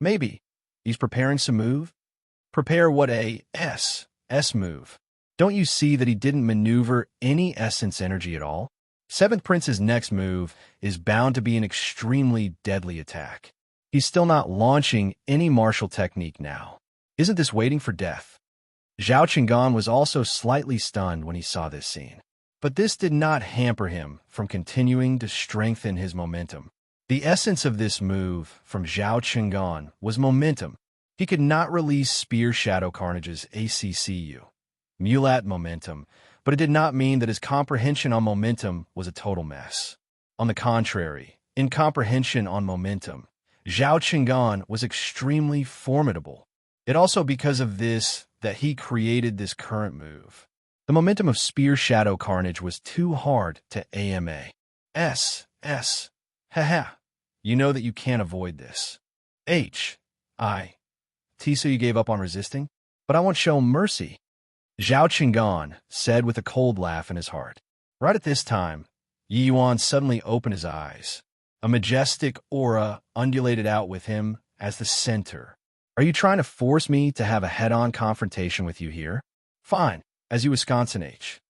A: Maybe. He's preparing some move? Prepare what a S move. Don't you see that he didn't maneuver any essence energy at all? Seventh Prince's next move is bound to be an extremely deadly attack. He's still not launching any martial technique now. Isn't this waiting for death? Zhao Qinggan was also slightly stunned when he saw this scene. But this did not hamper him from continuing to strengthen his momentum. The essence of this move from Zhao Qinggan was momentum. He could not release Spear Shadow Carnage's ACCU, Mulat momentum, but it did not mean that his comprehension on momentum was a total mess. On the contrary, incomprehension on momentum, Zhao Qinggan was extremely formidable. It also because of this that he created this current move. The momentum of Spear Shadow Carnage was too hard to AMA. Haha. You know that you can't avoid this. So you gave up on resisting? But I won't show mercy. Zhao Qinggan said with a cold laugh in his heart. Right at this time, Yi Yuan suddenly opened his eyes. A majestic aura undulated out with him as the center. Are you trying to force me to have a head-on confrontation with you here? Fine, as you Wisconsin H.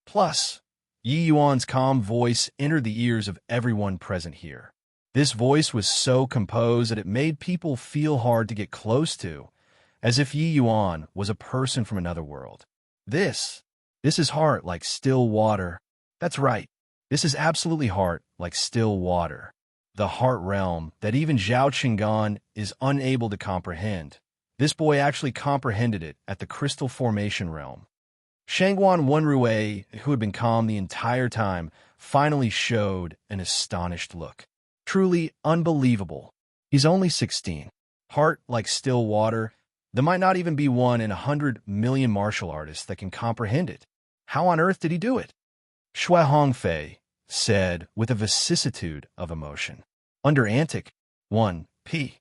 A: Plus, Yi Yuan's calm voice entered the ears of everyone present here. This voice was so composed that it made people feel hard to get close to, as if Yi Yuan was a person from another world. This is heart like still water. That's right. This is absolutely heart like still water. The heart realm that even Zhao Qinggan is unable to comprehend. This boy actually comprehended it at the crystal formation realm. Shangguan Wenrui, who had been calm the entire time, finally showed an astonished look. Truly unbelievable. He's only 16. Heart like still water. There might not even be 1 in 100 million martial artists that can comprehend it. How on earth did he do it? Shui Hongfei said with a vicissitude of emotion. Under Antic 1p.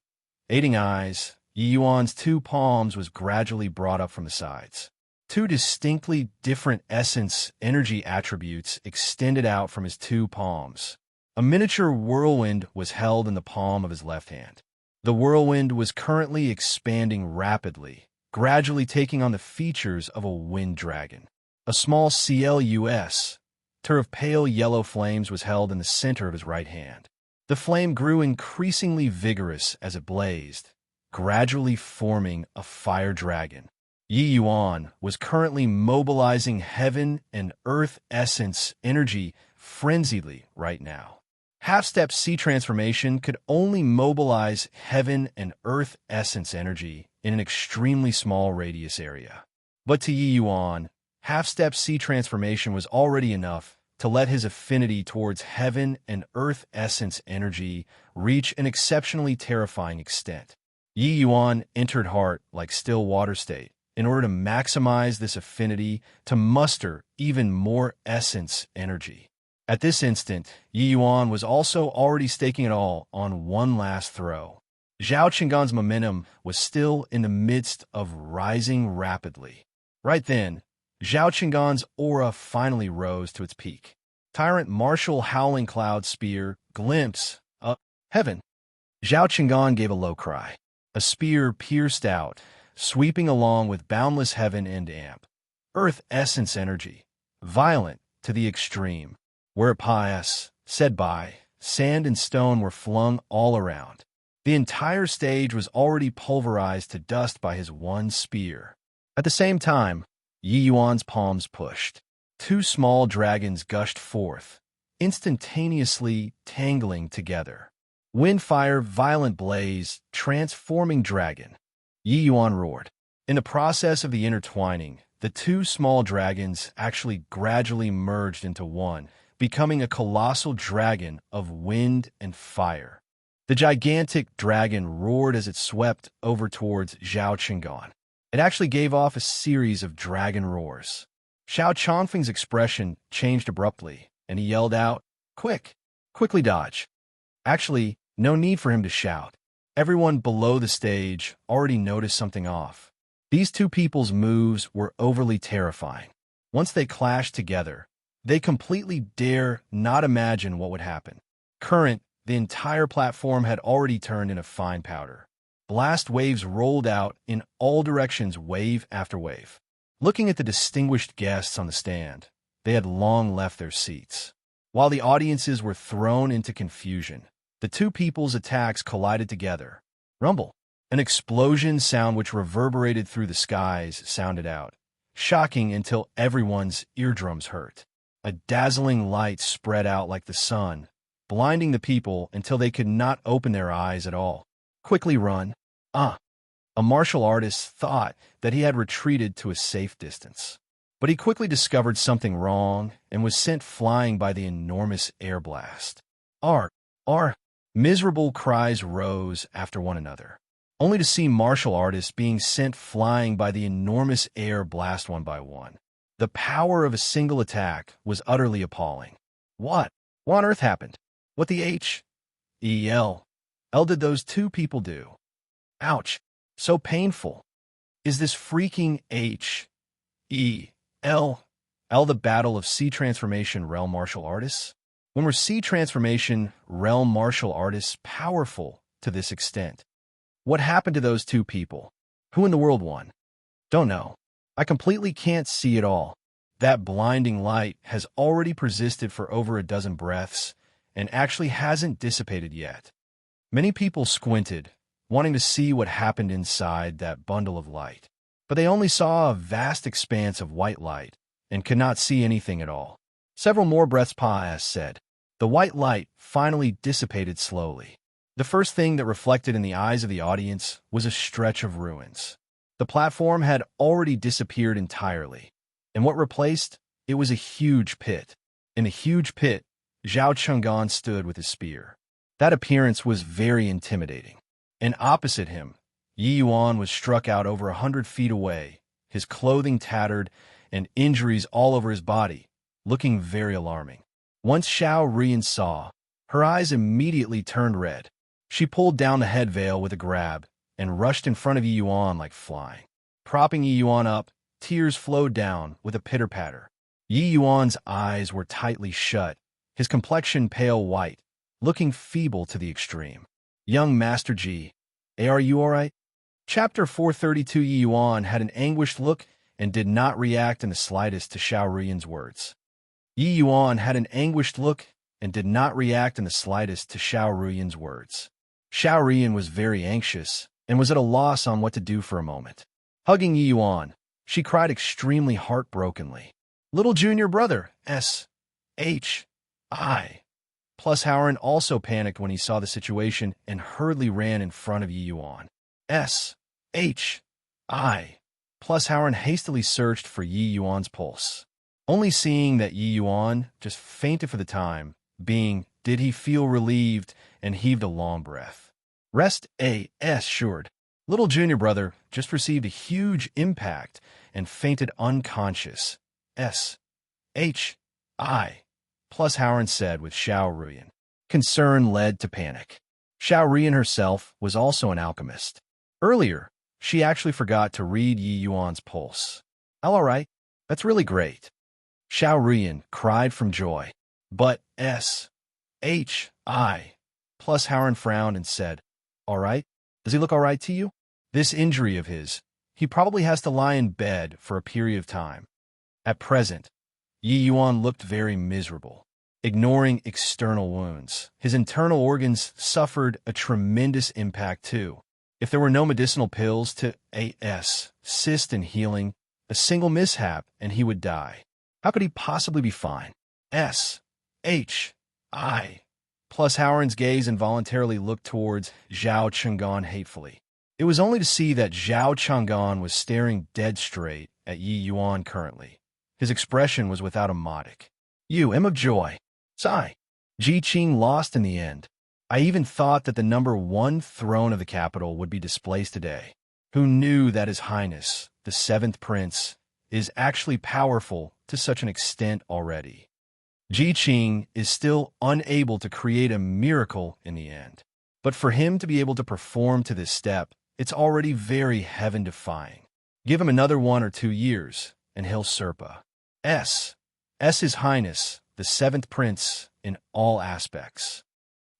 A: Aiding eyes, Yi Yuan's 2 palms was gradually brought up from the sides. 2 distinctly different essence energy attributes extended out from his 2 palms. A miniature whirlwind was held in the palm of his left hand. The whirlwind was currently expanding rapidly, gradually taking on the features of a wind dragon. A small CLUS, tur of pale yellow flames, was held in the center of his right hand. The flame grew increasingly vigorous as it blazed, gradually forming a fire dragon. Yi Yuan was currently mobilizing heaven and earth essence energy frenziedly right now. Half-step C transformation could only mobilize heaven and earth essence energy in an extremely small radius area. But to Yi Yuan, half-step C transformation was already enough to let his affinity towards heaven and earth essence energy reach an exceptionally terrifying extent. Yi Yuan entered heart like still water state in order to maximize this affinity to muster even more essence energy. At this instant, Yi Yuan was also already staking it all on one last throw. Zhao Qinggan's momentum was still in the midst of rising rapidly. Right then, Zhao Qinggan's aura finally rose to its peak. Tyrant Martial Howling Cloud Spear, glimpse of heaven. Zhao Qinggan gave a low cry. A spear pierced out, sweeping along with boundless heaven and amp. Earth essence energy, violent to the extreme. Where pious, said by, sand and stone were flung all around. The entire stage was already pulverized to dust by his one spear. At the same time, Yi Yuan's palms pushed. 2 small dragons gushed forth, instantaneously tangling together. Windfire, violent blaze, transforming dragon. Yi Yuan roared. In the process of the intertwining, the 2 small dragons actually gradually merged into one, becoming a colossal dragon of wind and fire. The gigantic dragon roared as it swept over towards Zhao Qinggan. It actually gave off a series of dragon roars. Xiao Chongfeng's expression changed abruptly, and he yelled out, "Quick! Quickly dodge!" Actually, no need for him to shout. Everyone below the stage already noticed something off. These 2 people's moves were overly terrifying. Once they clashed together, they completely dare not imagine what would happen. Current, the entire platform had already turned into fine powder. Blast waves rolled out in all directions, wave after wave. Looking at the distinguished guests on the stand, they had long left their seats. While the audiences were thrown into confusion, the two people's attacks collided together. Rumble. An explosion sound which reverberated through the skies sounded out, shocking until everyone's eardrums hurt. A dazzling light spread out like the sun, blinding the people until they could not open their eyes at all. Quickly run. A martial artist thought that he had retreated to a safe distance. But he quickly discovered something wrong and was sent flying by the enormous air blast. Arr! Miserable cries rose after one another, only to see martial artists being sent flying by the enormous air blast one by one. The power of a single attack was utterly appalling. What on earth happened? What the H-E-L did those two people do? Ouch! So painful. Is this freaking H-E-L the battle of Sea Transformation Realm Martial Artists? When were Sea Transformation Realm Martial Artists powerful to this extent? What happened to those two people? Who in the world won? Don't know. I completely can't see it all. That blinding light has already persisted for over a dozen breaths and actually hasn't dissipated yet. Many people squinted, wanting to see what happened inside that bundle of light. But they only saw a vast expanse of white light and could not see anything at all. Several more breaths passed. The white light finally dissipated slowly. The first thing that reflected in the eyes of the audience was a stretch of ruins. The platform had already disappeared entirely, and what replaced it was a huge pit. In the huge pit, Zhao Chang'an stood with his spear. That appearance was very intimidating. And opposite him, Yi Yuan was struck out over 100 feet away, his clothing tattered and injuries all over his body, looking very alarming. Once Xiao Rian saw, her eyes immediately turned red. She pulled down the head veil with a grab and rushed in front of Yi Yuan like flying. Propping Yi Yuan up, tears flowed down with a pitter-patter. Yi Yuan's eyes were tightly shut, his complexion pale white, looking feeble to the extreme. Young Master Ji, are you all right? Chapter 432. Yi Yuan had an anguished look and did not react in the slightest to Xiao Rian's words. Yi Yuan had an anguished look and did not react in the slightest to Xiao Rian's words. Xiao Rian was very anxious and was at a loss on what to do for a moment. Hugging Yi Yuan, she cried extremely heartbrokenly. Little junior brother, S.H.I. Plus Howard also panicked when he saw the situation and hurriedly ran in front of Yi Yuan. S.H.I. Plus Howard hastily searched for Yi Yuan's pulse, only seeing that Yi Yuan just fainted for the time being. Did he feel relieved and heaved a long breath. Rest assured. Little junior brother just received a huge impact and fainted unconscious. S.H.I. Plus Howard said with Xiao Rian. Concern led to panic. Xiao Rian herself was also an alchemist. Earlier, she actually forgot to read Yi Yuan's pulse. All right, that's really great. Xiao Rian cried from joy. But S.H.I. Plus Howard frowned and said, all right, does he look all right to you? This injury of his, he probably has to lie in bed for a period of time. At present, Yi Yuan looked very miserable. Ignoring external wounds, his internal organs suffered a tremendous impact too. If there were no medicinal pills to assist in healing, a single mishap and he would die. How could he possibly be fine? S.H.I. Plus Howard's gaze involuntarily looked towards Zhao Chang'an hatefully. It was only to see that Zhao Chang'an was staring dead straight at Yi Yuan currently. His expression was without a modic. You am of joy. Sigh. Ji Qing lost in the end. I even thought that the #1 throne of the capital would be displaced today. Who knew that His Highness, the 7th Prince, is actually powerful to such an extent already? Ji Qing is still unable to create a miracle in the end. But for him to be able to perform to this step, it's already very heaven-defying. Give him another 1 or 2 years, and he'll Serpa. S. His Highness, the seventh prince, in all aspects.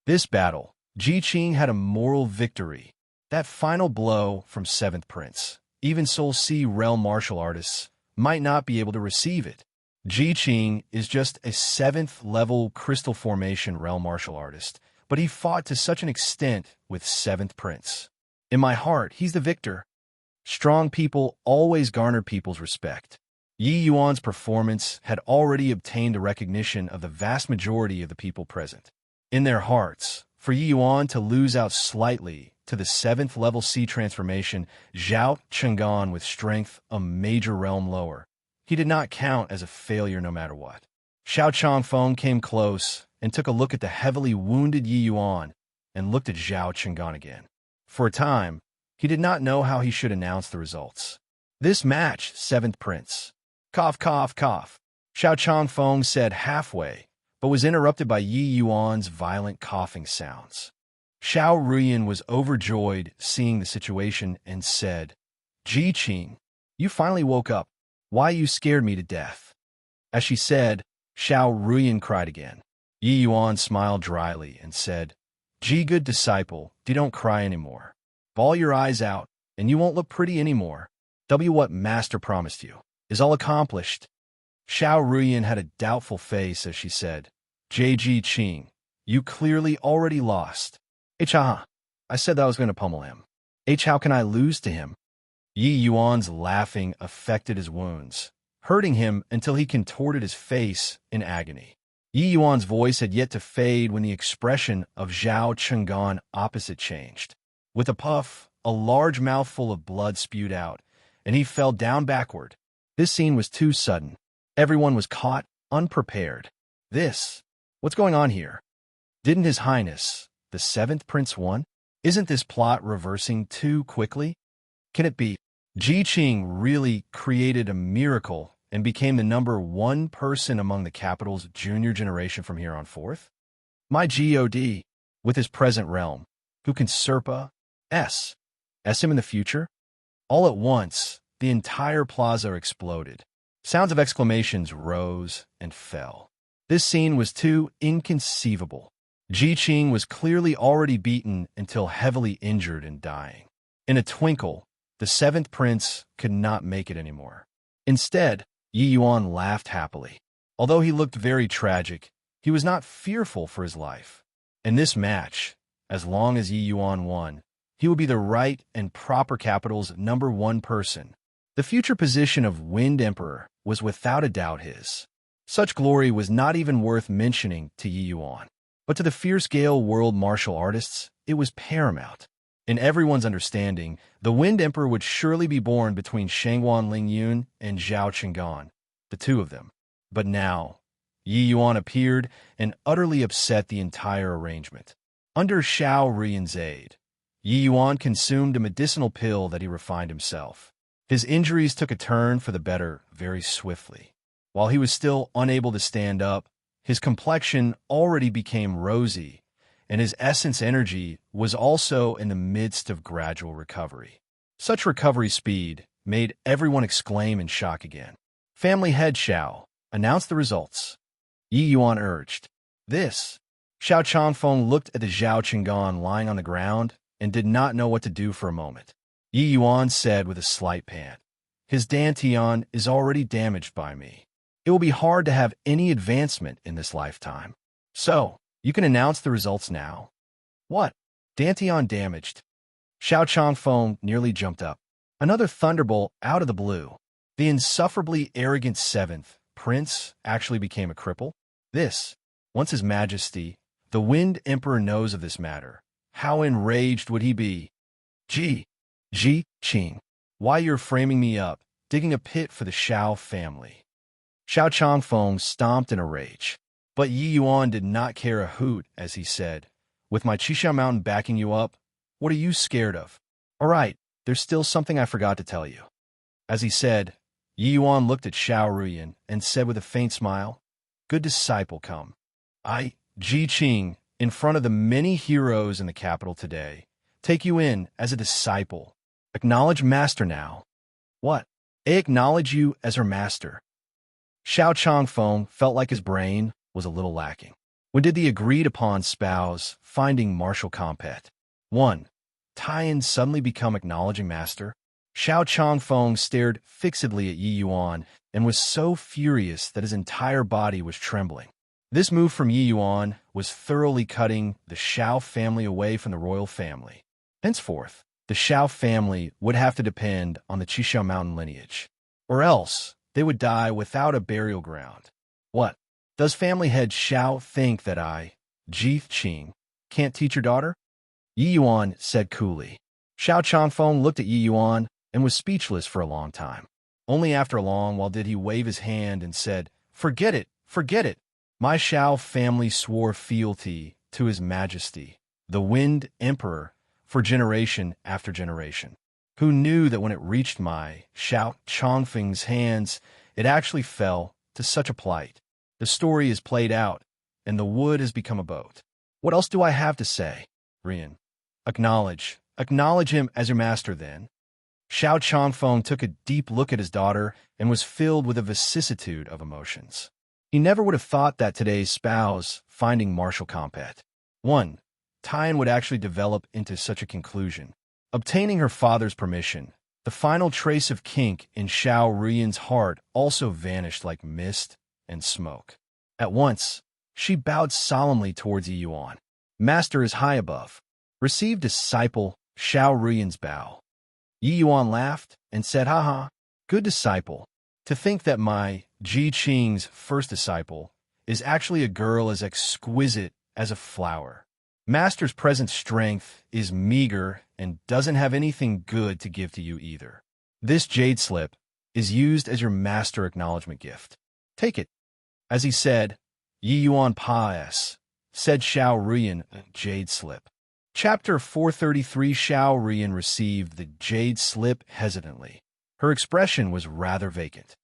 A: This battle, Ji Qing had a moral victory. That final blow from seventh prince, even Soul C realm martial artists might not be able to receive it. Ji Qing is just a 7th level crystal formation realm martial artist, but he fought to such an extent with seventh prince. In my heart, he's the victor. Strong people always garner people's respect. Yi Yuan's performance had already obtained the recognition of the vast majority of the people present. In their hearts, for Yi Yuan to lose out slightly to the 7th level C transformation, Zhao Cheng'an with strength a major realm lower, he did not count as a failure no matter what. Xiao Changfeng came close and took a look at the heavily wounded Yi Yuan and looked at Zhao Cheng'an again. For a time, he did not know how he should announce the results. This match, 7th Prince. Cough, cough, cough. Xiao Changfeng said halfway, but was interrupted by Yi Yuan's violent coughing sounds. Xiao Ruyan was overjoyed seeing the situation and said, Ji Qing, you finally woke up. Why you scared me to death? As she said, Xiao Ruyan cried again. Yi Yuan smiled dryly and said, Ji good disciple, don't cry anymore. Bawl your eyes out, and you won't look pretty anymore. What master promised you is all accomplished. Xiao Ruyan had a doubtful face as she said, Ji Qing, you clearly already lost. I said that I was going to pummel him. How can I lose to him? Yi Yuan's laughing affected his wounds, hurting him until he contorted his face in agony. Yi Yuan's voice had yet to fade when the expression of Zhao Cheng'an opposite changed. With a puff, a large mouthful of blood spewed out, and he fell down backward. This scene was too sudden. Everyone was caught, unprepared. What's going on here? Didn't His Highness, the 7th Prince, won? Isn't this plot reversing too quickly? Can it be? Ji Qing really created a miracle and became the #1 person among the capital's junior generation from here on forth? My God, with his present realm, who can Serpa S him in the future? All at once, the entire plaza exploded. Sounds of exclamations rose and fell. This scene was too inconceivable. Ji Qing was clearly already beaten until heavily injured and dying. In a twinkle, the 7th Prince could not make it anymore. Instead, Yi Yuan laughed happily. Although he looked very tragic, he was not fearful for his life. In this match, as long as Yi Yuan won, he would be the right and proper capital's #1 person. The future position of Wind Emperor was without a doubt his. Such glory was not even worth mentioning to Yi Yuan. But to the fierce Gale world martial artists, it was paramount. In everyone's understanding, the Wind Emperor would surely be born between Shangguan Lingyun and Zhao Cheng'an, the two of them. But now, Yi Yuan appeared and utterly upset the entire arrangement. Under Xiao Ruyan's aid, Yi Yuan consumed a medicinal pill that he refined himself. His injuries took a turn for the better very swiftly. While he was still unable to stand up, his complexion already became rosy, and his essence energy was also in the midst of gradual recovery. Such recovery speed made everyone exclaim in shock again. Family head Xiao, announce the results. Yi Yuan urged. Xiao Changfeng looked at the Zhao Cheng'an lying on the ground and did not know what to do for a moment. Yi Yuan said with a slight pant, His Dantian is already damaged by me. It will be hard to have any advancement in this lifetime. So, you can announce the results now. What? Dantian damaged? Xiao Changfeng nearly jumped up. Another thunderbolt out of the blue. The insufferably arrogant 7th Prince actually became a cripple? Once His Majesty, the Wind Emperor knows of this matter, how enraged would he be? Ji Qing, why you're framing me up, digging a pit for the Xiao family. Xiao Changfeng stomped in a rage. But Yi Yuan did not care a hoot as he said, With my Qisha Mountain backing you up, what are you scared of? All right, there's still something I forgot to tell you. As he said, Yi Yuan looked at Xiao Ruyan and said with a faint smile, Good disciple come. I, Ji Qing, in front of the many heroes in the capital today, take you in as a disciple. Acknowledge master now. What? I acknowledge you as her master. Xiao Changfeng felt like his brain was a little lacking. When did the agreed-upon spouse finding martial compet? 1. Taiyan suddenly become acknowledging master? Xiao Changfeng stared fixedly at Yi Yuan and was so furious that his entire body was trembling. This move from Yi Yuan was thoroughly cutting the Xiao family away from the royal family. Henceforth, the Xiao family would have to depend on the Qishao mountain lineage, or else they would die without a burial ground. What? Does family head Xiao think that I, Ji Qing, can't teach your daughter? Yi Yuan said coolly. Xiao Changfeng looked at Yi Yuan and was speechless for a long time. Only after a long while did he wave his hand and said, "Forget it, forget it. My Xiao family swore fealty to His Majesty, the Wind Emperor, for generation after generation. Who knew that when it reached my Xiao Changfeng's hands, it actually fell to such a plight? The story is played out, and the wood has become a boat. What else do I have to say? Rian, acknowledge him as your master then." Xiao Changfeng took a deep look at his daughter and was filled with a vicissitude of emotions. He never would have thought that today's spouse finding martial compet 1. Taiyan would actually develop into such a conclusion. Obtaining her father's permission, the final trace of kink in Xiao Ruyan's heart also vanished like mist and smoke. At once, she bowed solemnly towards Yi Yuan. Master is high above. Receive disciple Xiao Ruyan's bow. Yi Yuan laughed and said, "Haha, good disciple. To think that my Ji Qing's first disciple is actually a girl as exquisite as a flower. Master's present strength is meager and doesn't have anything good to give to you either. This jade slip is used as your master acknowledgement gift. Take it." As he said, "Yi Yuan Pa-es," said Xiao Ruyan, jade slip. Chapter 433. Xiao Ruyan received the jade slip hesitantly. Her expression was rather vacant.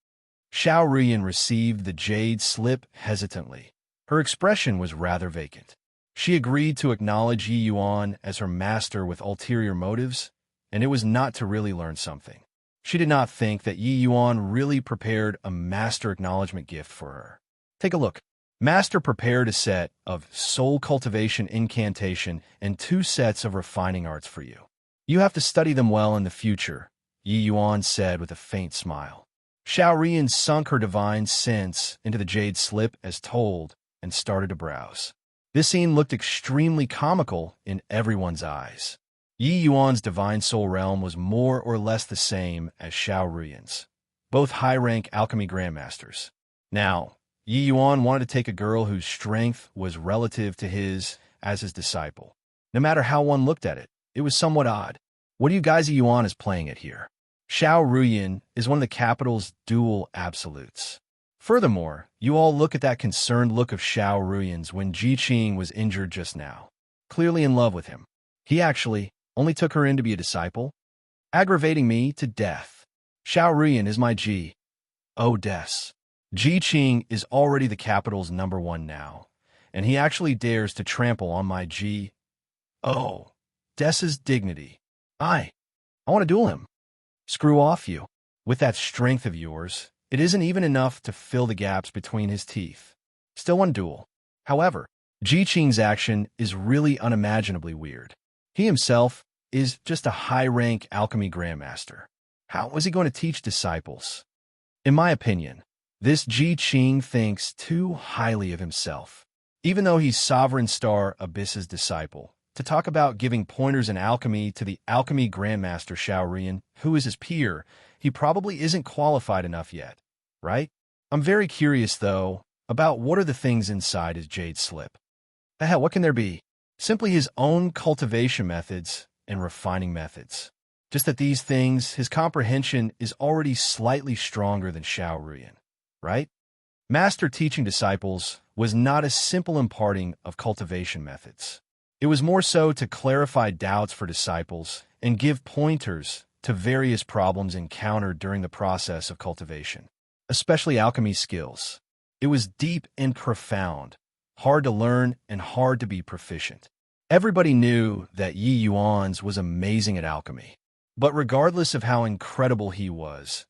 A: Xiao Ruyan received the jade slip hesitantly. Her expression was rather vacant. She agreed to acknowledge Yi Yuan as her master with ulterior motives, and it was not to really learn something. She did not think that Yi Yuan really prepared a master acknowledgement gift for her. Take a look. Master prepared a set of soul cultivation incantation and 2 sets of refining arts for you. You have to study them well in the future, Yi Yuan said with a faint smile. Xiao Ruyan sunk her divine sense into the jade slip as told and started to browse. This scene looked extremely comical in everyone's eyes. Yi Yuan's divine soul realm was more or less the same as Xiao Ruyan's, both high-rank alchemy grandmasters. Now, Yi Yuan wanted to take a girl whose strength was relative to his as his disciple. No matter how one looked at it, it was somewhat odd. What do you guys Yi Yuan is playing it here? Xiao Ruyan is one of the capital's dual absolutes. Furthermore, you all look at that concerned look of Xiao Ruyan's when Ji Qing was injured just now. Clearly in love with him. He actually only took her in to be a disciple, aggravating me to death. Xiao Ruyan is my Ji. Oh, des. Ji Qing is already the capital's #1 now, and he actually dares to trample on my Ji. Oh, Des's dignity. I want to duel him. Screw off you. With that strength of yours, it isn't even enough to fill the gaps between his teeth. Still one duel. However, Ji Qing's action is really unimaginably weird. He himself is just a high-rank alchemy grandmaster. How was he going to teach disciples? In my opinion, this Ji Qing thinks too highly of himself. Even though he's Sovereign Star Abyss's disciple, to talk about giving pointers in alchemy to the alchemy grandmaster Xiao Ruyan, who is his peer, he probably isn't qualified enough yet, right? I'm very curious, though, about what are the things inside his jade slip. The hell, what can there be? Simply his own cultivation methods and refining methods. Just that these things, his comprehension is already slightly stronger than Xiao Ruyan, right? Master teaching disciples was not a simple imparting of cultivation methods. It was more so to clarify doubts for disciples and give pointers to various problems encountered during the process of cultivation, especially alchemy skills. It was deep and profound, hard to learn and hard to be proficient. Everybody knew that Yi Yuan's was amazing at alchemy. But regardless of how incredible he was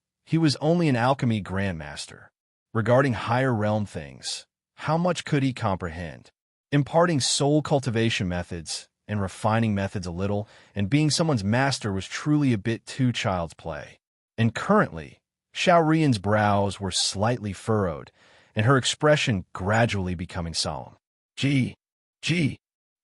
A: only an alchemy grandmaster. regarding higher realm things. How much could he comprehend? Imparting soul cultivation methods and refining methods a little, and being someone's master was truly a bit too child's play. And currently, Xiaorian's brows were slightly furrowed, and her expression gradually becoming solemn. Gee.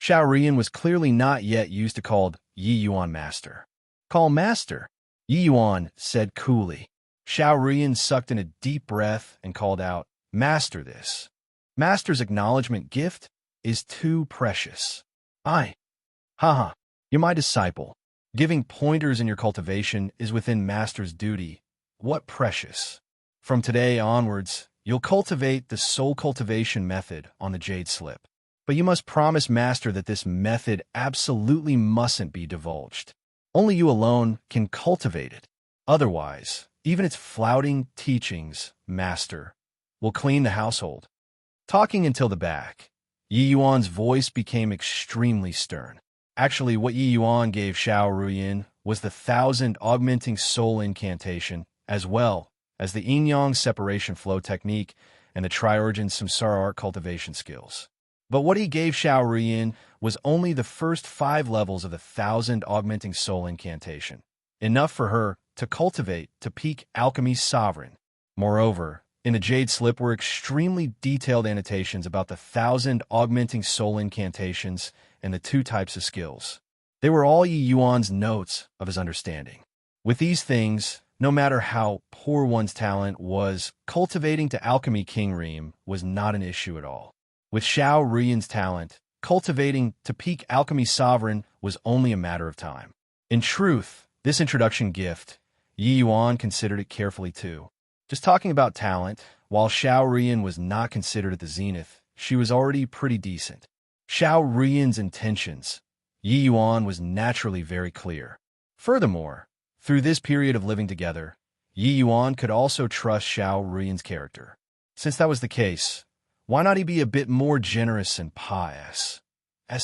A: Xiaorian was clearly not yet used to called Yi Yuan master. Call master, Yi Yuan said coolly. Xiaorian sucked in a deep breath and called out, Master this. Master's acknowledgement gift is too precious. Haha, you're my disciple. Giving pointers in your cultivation is within master's duty. What precious. From today onwards, you'll cultivate the soul cultivation method on the jade slip. But you must promise master that this method absolutely mustn't be divulged. Only you alone can cultivate it. Otherwise, even its flouting teachings, master, will clean the household. Talking until the back, Yi Yuan's voice became extremely stern. Actually, what Yi Yuan gave Xiaorian was the 1,000 augmenting soul incantation, as well as the yin-yang separation flow technique and the triorgan samsara art cultivation skills. But what he gave Xiaorian was only the first 5 levels of the 1,000 augmenting soul incantation, enough for her to cultivate to peak alchemy sovereign. Moreover, in the jade slip were extremely detailed annotations about the 1,000 augmenting soul incantations and the 2 types of skills. They were all Yi Yuan's notes of his understanding. With these things, no matter how poor one's talent was, cultivating to alchemy king ream was not an issue at all. With Xiaorian's talent, cultivating to peak alchemy sovereign was only a matter of time. In truth, this introduction gift, Yi Yuan considered it carefully too. Just talking about talent, while Xiaorian was not considered at the zenith, she was already pretty decent. Xiaorian's intentions, Yi Yuan was naturally very clear. Furthermore, through this period of living together, Yi Yuan could also trust Xiaorian's character. Since that was the case, why not he be a bit more generous and pious?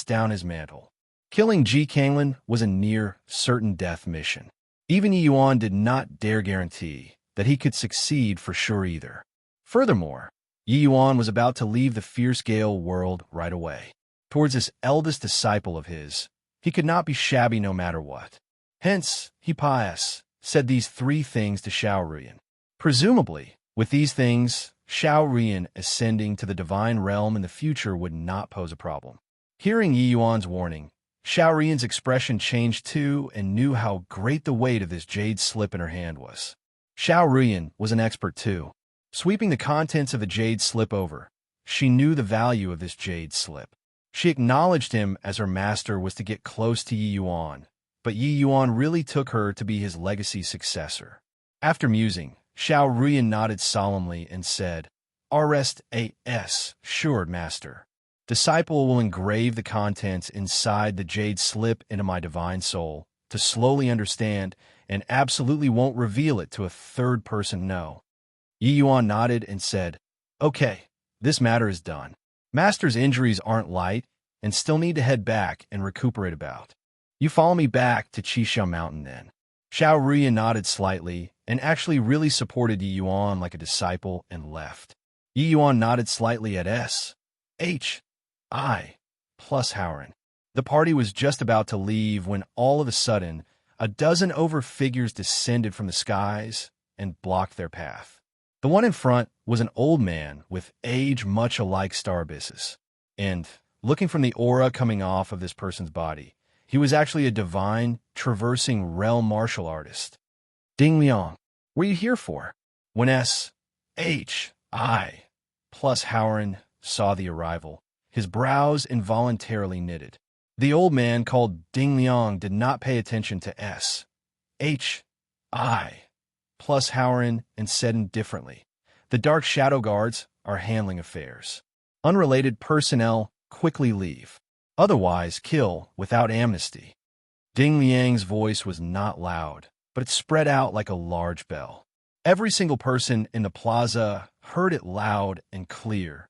A: Down his mantle. Killing Ji Kanglin was a near certain death mission. Even Yi Yuan did not dare guarantee that he could succeed for sure either. Furthermore, Yi Yuan was about to leave the fierce Gale world right away. Towards this eldest disciple of his, he could not be shabby no matter what. Hence, he pious said these 3 things to Xiaorian. Presumably, with these things, Xiaorian ascending to the divine realm in the future would not pose a problem. Hearing Yi Yuan's warning, Xiaorian's expression changed too and knew how great the weight of this jade slip in her hand was. Xiaorian was an expert too. Sweeping the contents of the jade slip over, she knew the value of this jade slip. She acknowledged him as her master was to get close to Yi Yuan, but Yi Yuan really took her to be his legacy successor. After musing, Xiaorian nodded solemnly and said, RSAS, sure, master. Disciple will engrave the contents inside the jade slip into my divine soul to slowly understand and absolutely won't reveal it to a third person, no. Yi Yuan nodded and said, Okay, this matter is done. Master's injuries aren't light and still need to head back and recuperate about. You follow me back to Qishao Mountain then. Xiaorian nodded slightly and actually really supported Yi Yuan like a disciple and left. Yi Yuan nodded slightly at S.H.I. plus Howren. The party was just about to leave when all of a sudden, a dozen over figures descended from the skies and blocked their path. The one in front was an old man with age much alike star abysses. And, looking from the aura coming off of this person's body, he was actually a divine, traversing realm martial artist. Ding Liang, what are you here for? When S.H.I. plus Howren saw the arrival, his brows involuntarily knitted. The old man called Ding Liang did not pay attention to S.H.I. plus Howren and said indifferently, The Dark Shadow Guards are handling affairs. Unrelated personnel quickly leave. Otherwise, kill without amnesty. Ding Liang's voice was not loud, but it spread out like a large bell. Every single person in the plaza heard it loud and clear.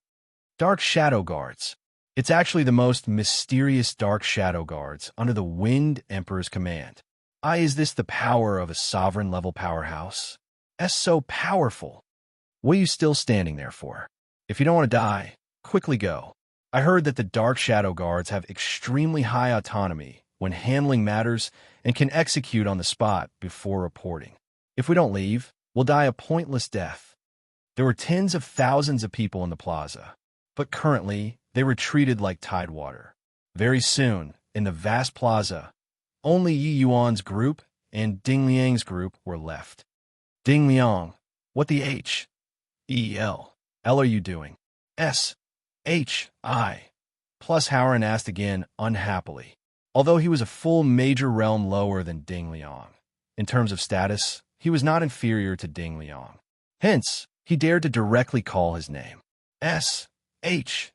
A: Dark Shadow Guards. It's actually the most mysterious Dark Shadow Guards under the Wind Emperor's command. Is this the power of a sovereign-level powerhouse? So powerful. What are you still standing there for? If you don't want to die, quickly go. I heard that the Dark Shadow Guards have extremely high autonomy when handling matters and can execute on the spot before reporting. If we don't leave, we'll die a pointless death. There were tens of thousands of people in the plaza, but currently they were treated like tidewater. Very soon, in the vast plaza, only Yi Yuan's group and Ding Liang's group were left. Ding Liang, what the H-E-L are you doing? S-H-I. Plus Howard asked again unhappily. Although he was a full major realm lower than Ding Liang, in terms of status, he was not inferior to Ding Liang. Hence, he dared to directly call his name. S-H-I.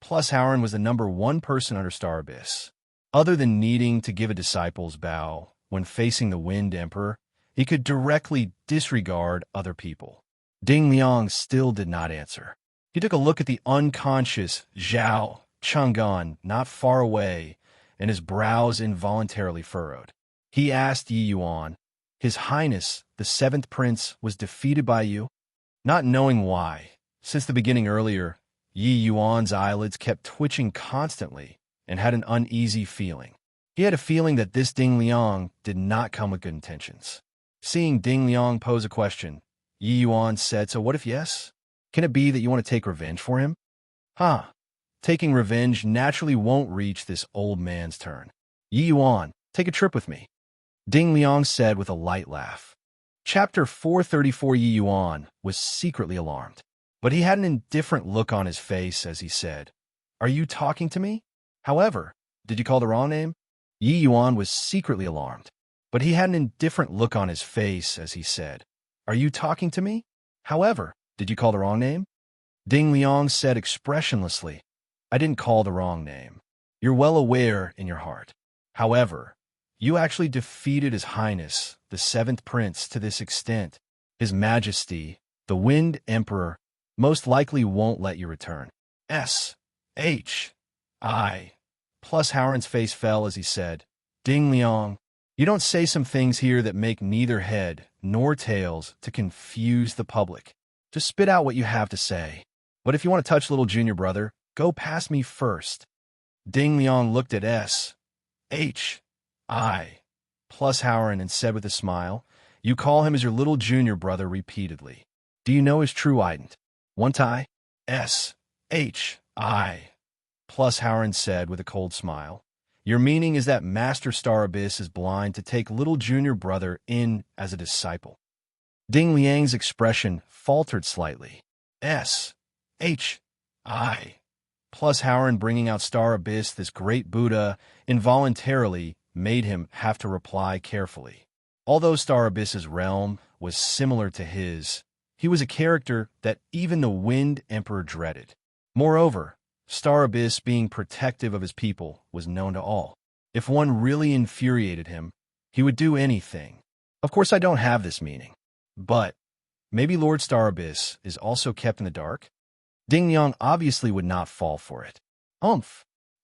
A: Plus Howard was the number one person under Star Abyss. Other than needing to give a disciple's bow when facing the Wind Emperor, he could directly disregard other people. Ding Liang still did not answer. He took a look at the unconscious Zhao Chang'an not far away, and his brows involuntarily furrowed. He asked Yi Yuan, "His Highness, the Seventh Prince, was defeated by you?" Not knowing why, since the beginning earlier, Yi Yuan's eyelids kept twitching constantly and had an uneasy feeling. He had a feeling that this Ding Liang did not come with good intentions. Seeing Ding Liang pose a question, Yi Yuan said, "So what if yes? Can it be that you want to take revenge for him?" Huh. Taking revenge naturally won't reach this old man's turn. Yi Yuan, take a trip with me, Ding Liang said with a light laugh. Chapter 434. Yi Yuan was secretly alarmed, but he had an indifferent look on his face as he said, "Are you talking to me? However, did you call the wrong name?" Yi Yuan was secretly alarmed, but he had an indifferent look on his face as he said, "Are you talking to me? However, did you call the wrong name?" Ding Liang said expressionlessly, "I didn't call the wrong name. You're well aware in your heart. However, you actually defeated His Highness, the Seventh Prince, to this extent. His Majesty, the Wind Emperor, most likely won't let you return." S-H-I. Plus Howard's face fell as he said, "Ding Liang, you don't say some things here that make neither head nor tails to confuse the public. Just spit out what you have to say. But if you want to touch little junior brother, go past me first." Ding Liang looked at S-H-I. Plus Howard and said with a smile, "You call him as your little junior brother repeatedly. Do you know his true ident? One tie?" S-H-I. Plus Howard said with a cold smile, "Your meaning is that Master Star Abyss is blind to take little junior brother in as a disciple." Ding Liang's expression faltered slightly. S-H-I. Plus Howard bringing out Star Abyss, this great Buddha, involuntarily made him have to reply carefully. Although Star Abyss's realm was similar to his, he was a character that even the Wind Emperor dreaded. Moreover, Star Abyss, being protective of his people, was known to all. If one really infuriated him, he would do anything. Of course, I don't have this meaning. But maybe Lord Star Abyss is also kept in the dark? Ding Liang obviously would not fall for it.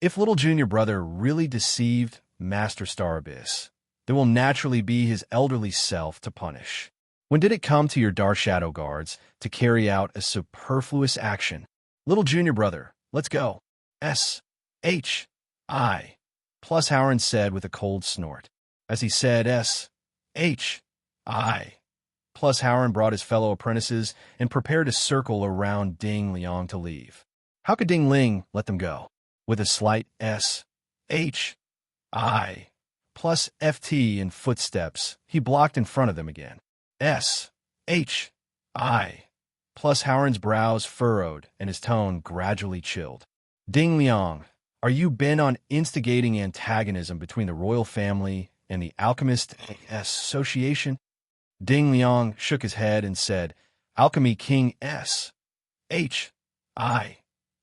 A: If little junior brother really deceived Master Star Abyss, there will naturally be his elderly self to punish. When did it come to your Dark Shadow Guards to carry out a superfluous action? Little junior brother, let's go. S-H-I. Plus Howard said with a cold snort. As he said S-H-I. Plus Howard brought his fellow apprentices and prepared a circle around Ding Liang to leave. How could Ding Ling let them go? With a slight S-H-I. Plus FT in footsteps, he blocked in front of them again. S-H-I. Plus Howard's brows furrowed and his tone gradually chilled. Ding Liang, are you bent on instigating antagonism between the royal family and the Alchemist Association? Ding Liang shook his head and said, "Alchemy King S-H-I.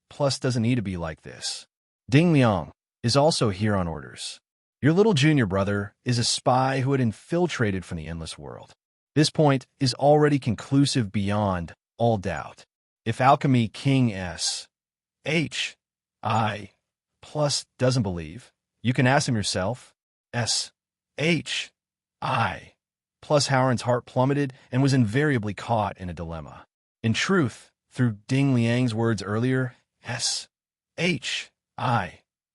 A: Plus doesn't need to be like this. Ding Liang is also here on orders. Your little junior brother is a spy who had infiltrated from the endless world. This point is already conclusive beyond all doubt. If Alchemy King S-H-I. Plus doesn't believe, you can ask him yourself. S-H-I. plus Howren's heart plummeted and was invariably caught in a dilemma. In truth, through Ding Liang's words earlier, S-H-I,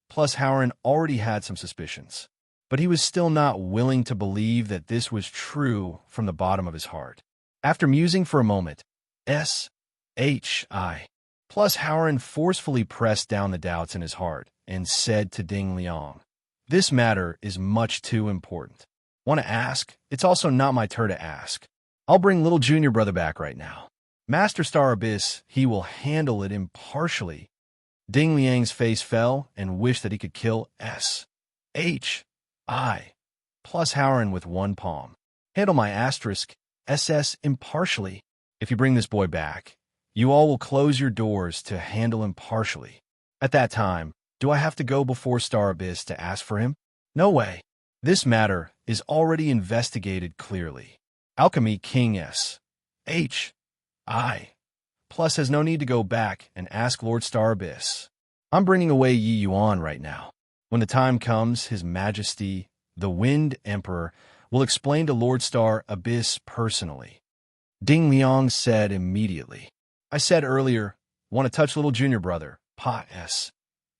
A: plus Howren already had some suspicions. But he was still not willing to believe that this was true from the bottom of his heart. After musing for a moment, S-H-I, plus Howren forcefully pressed down the doubts in his heart and said to Ding Liang, "This matter is much too important. Want to ask? It's also not my turn to ask. I'll bring little junior brother back right now. Master Star Abyss, he will handle it impartially." Ding Liang's face fell and wished that he could kill S-H-I, plus Howren with one palm. "Handle my asterisk, SS impartially. If you bring this boy back, you all will close your doors to handle impartially. At that time, do I have to go before Star Abyss to ask for him? No way. This matter is already investigated clearly. Alchemy King S-H-I, plus has no need to go back and ask Lord Star Abyss. I'm bringing away Yi Yuan right now. When the time comes, His Majesty, the Wind Emperor, will explain to Lord Star Abyss personally." Ding Liang said immediately, "I said earlier, want to touch little junior brother, Pa S.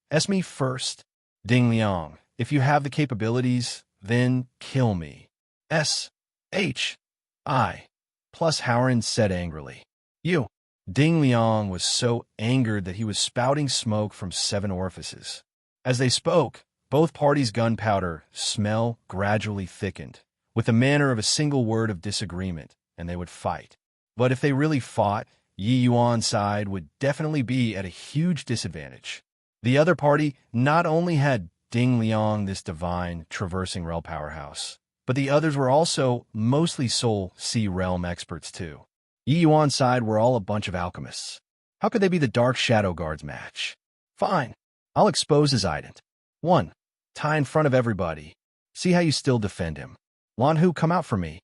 A: S me first. Ding Liang, if you have the capabilities, then kill me. S-H-I, plus Howren said angrily. "You." Ding Liang was so angered that he was spouting smoke from 7 orifices. As they spoke, both parties' gunpowder smell gradually thickened, with the manner of a single word of disagreement, and they would fight. But if they really fought, Yi Yuan's side would definitely be at a huge disadvantage. The other party not only had Ding Liang, this divine, traversing realm powerhouse, but the others were also mostly Soul Sea realm experts too. Yi Yuan's side were all a bunch of alchemists. How could they be the Dark Shadow Guard's match? Fine, I'll expose his ident. 1. Tie in front of everybody. See how you still defend him. Lan Hu, come out for me.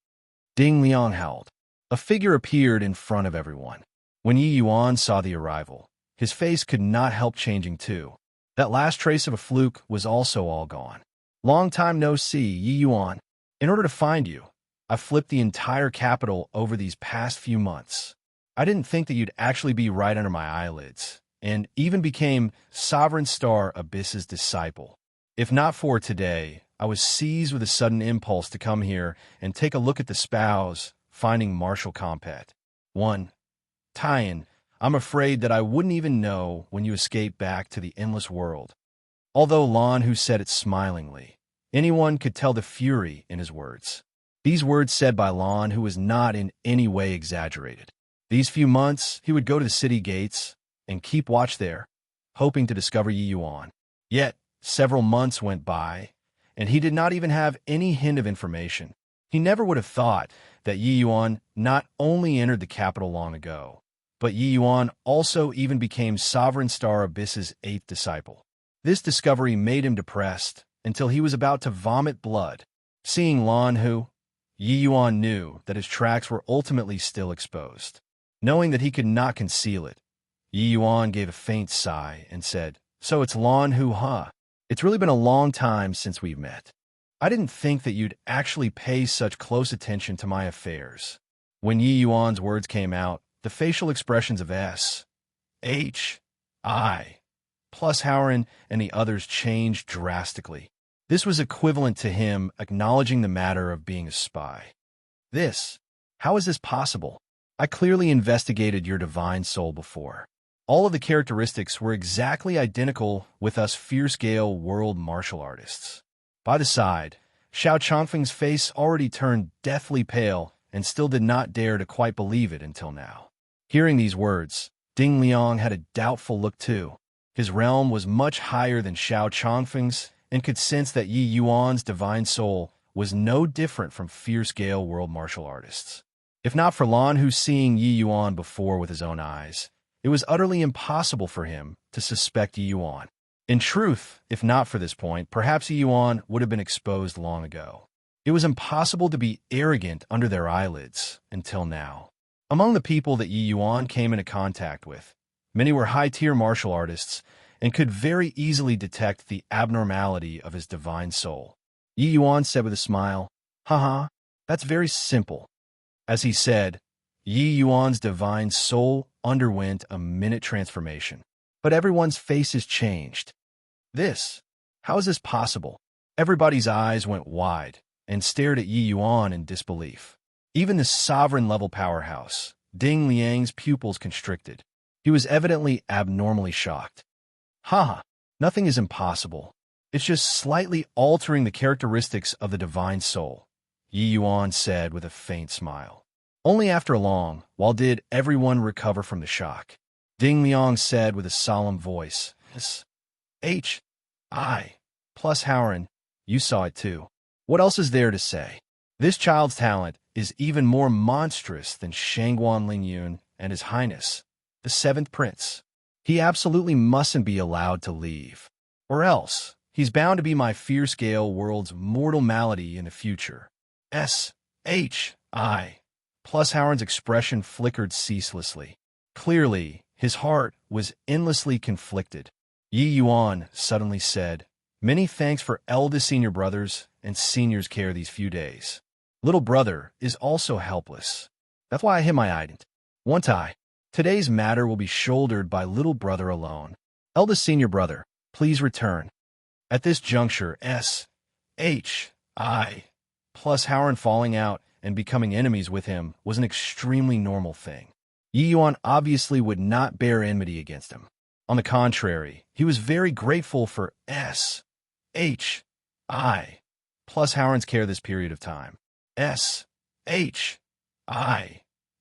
A: Ding Liang howled. A figure appeared in front of everyone. When Yi Yuan saw the arrival, his face could not help changing too. That last trace of a fluke was also all gone. Long time no see, Yi Yuan. In order to find you, I flipped the entire capital over these past few months. I didn't think that you'd actually be right under my eyelids, and even became Sovereign Star Abyss's disciple. If not for today, I was seized with a sudden impulse to come here and take a look at the spouse, finding martial combat. 1. Tie-in. I'm afraid that I wouldn't even know when you escape back to the endless world. Although Lan Hu said it smilingly, anyone could tell the fury in his words. These words said by Lan Hu was not in any way exaggerated. These few months, he would go to the city gates and keep watch there, hoping to discover Yi Yuan. Yet, several months went by, and he did not even have any hint of information. He never would have thought that Yi Yuan not only entered the capital long ago, but Yi Yuan also even became Sovereign Star Abyss's 8th disciple. This discovery made him depressed until he was about to vomit blood. Seeing Lan Hu, Yi Yuan knew that his tracks were ultimately still exposed. Knowing that he could not conceal it, Yi Yuan gave a faint sigh and said, "So it's Lan Hu, huh? It's really been a long time since we've met. I didn't think that you'd actually pay such close attention to my affairs." When Yi Yuan's words came out, the facial expressions of S-H-I, plus Howren and the others changed drastically. This was equivalent to him acknowledging the matter of being a spy. How is this possible? I clearly investigated your divine soul before. All of the characteristics were exactly identical with us fierce-scale world martial artists. By the side, Xiao Chongfeng's face already turned deathly pale and still did not dare to quite believe it until now. Hearing these words, Ding Liang had a doubtful look too. His realm was much higher than Xiao Chongfeng's and could sense that Yi Yuan's divine soul was no different from fierce-scale world martial artists. If not for Lan Hu seeing Yi Yuan before with his own eyes, it was utterly impossible for him to suspect Yi Yuan. In truth, if not for this point, perhaps Yi Yuan would have been exposed long ago. It was impossible to be arrogant under their eyelids until now. Among the people that Yi Yuan came into contact with, many were high-tier martial artists and could very easily detect the abnormality of his divine soul. Yi Yuan said with a smile, "Haha, That's very simple. As he said, Yi Yuan's divine soul underwent a minute transformation. But everyone's faces changed. How is this possible? Everybody's eyes went wide and stared at Yi Yuan in disbelief. Even the sovereign-level powerhouse, Ding Liang's pupils constricted. He was evidently abnormally shocked. Haha, nothing is impossible. It's just slightly altering the characteristics of the divine soul, Yi Yuan said with a faint smile. Only after long, while did everyone recover from the shock. Ding Liang said with a solemn voice, H.I. Plus Howren, you saw it too. What else is there to say? This child's talent is even more monstrous than Shangguan Lingyun and His Highness, the Seventh Prince. He absolutely mustn't be allowed to leave. Or else, he's bound to be my fear-scale world's mortal malady in the future. S.H.I. Plus Howren's expression flickered ceaselessly. Clearly, his heart was endlessly conflicted. Yi Yuan suddenly said, Many thanks for eldest senior brothers and seniors' care these few days. Little brother is also helpless. That's why I hit my ident. One tie. Today's matter will be shouldered by little brother alone. Eldest senior brother, please return. At this juncture, S.H.I. Plus Howren falling out and becoming enemies with him was an extremely normal thing. Yi Yuan obviously would not bear enmity against him. On the contrary, he was very grateful for S.H.I. Plus Howren's care this period of time. S.H.I.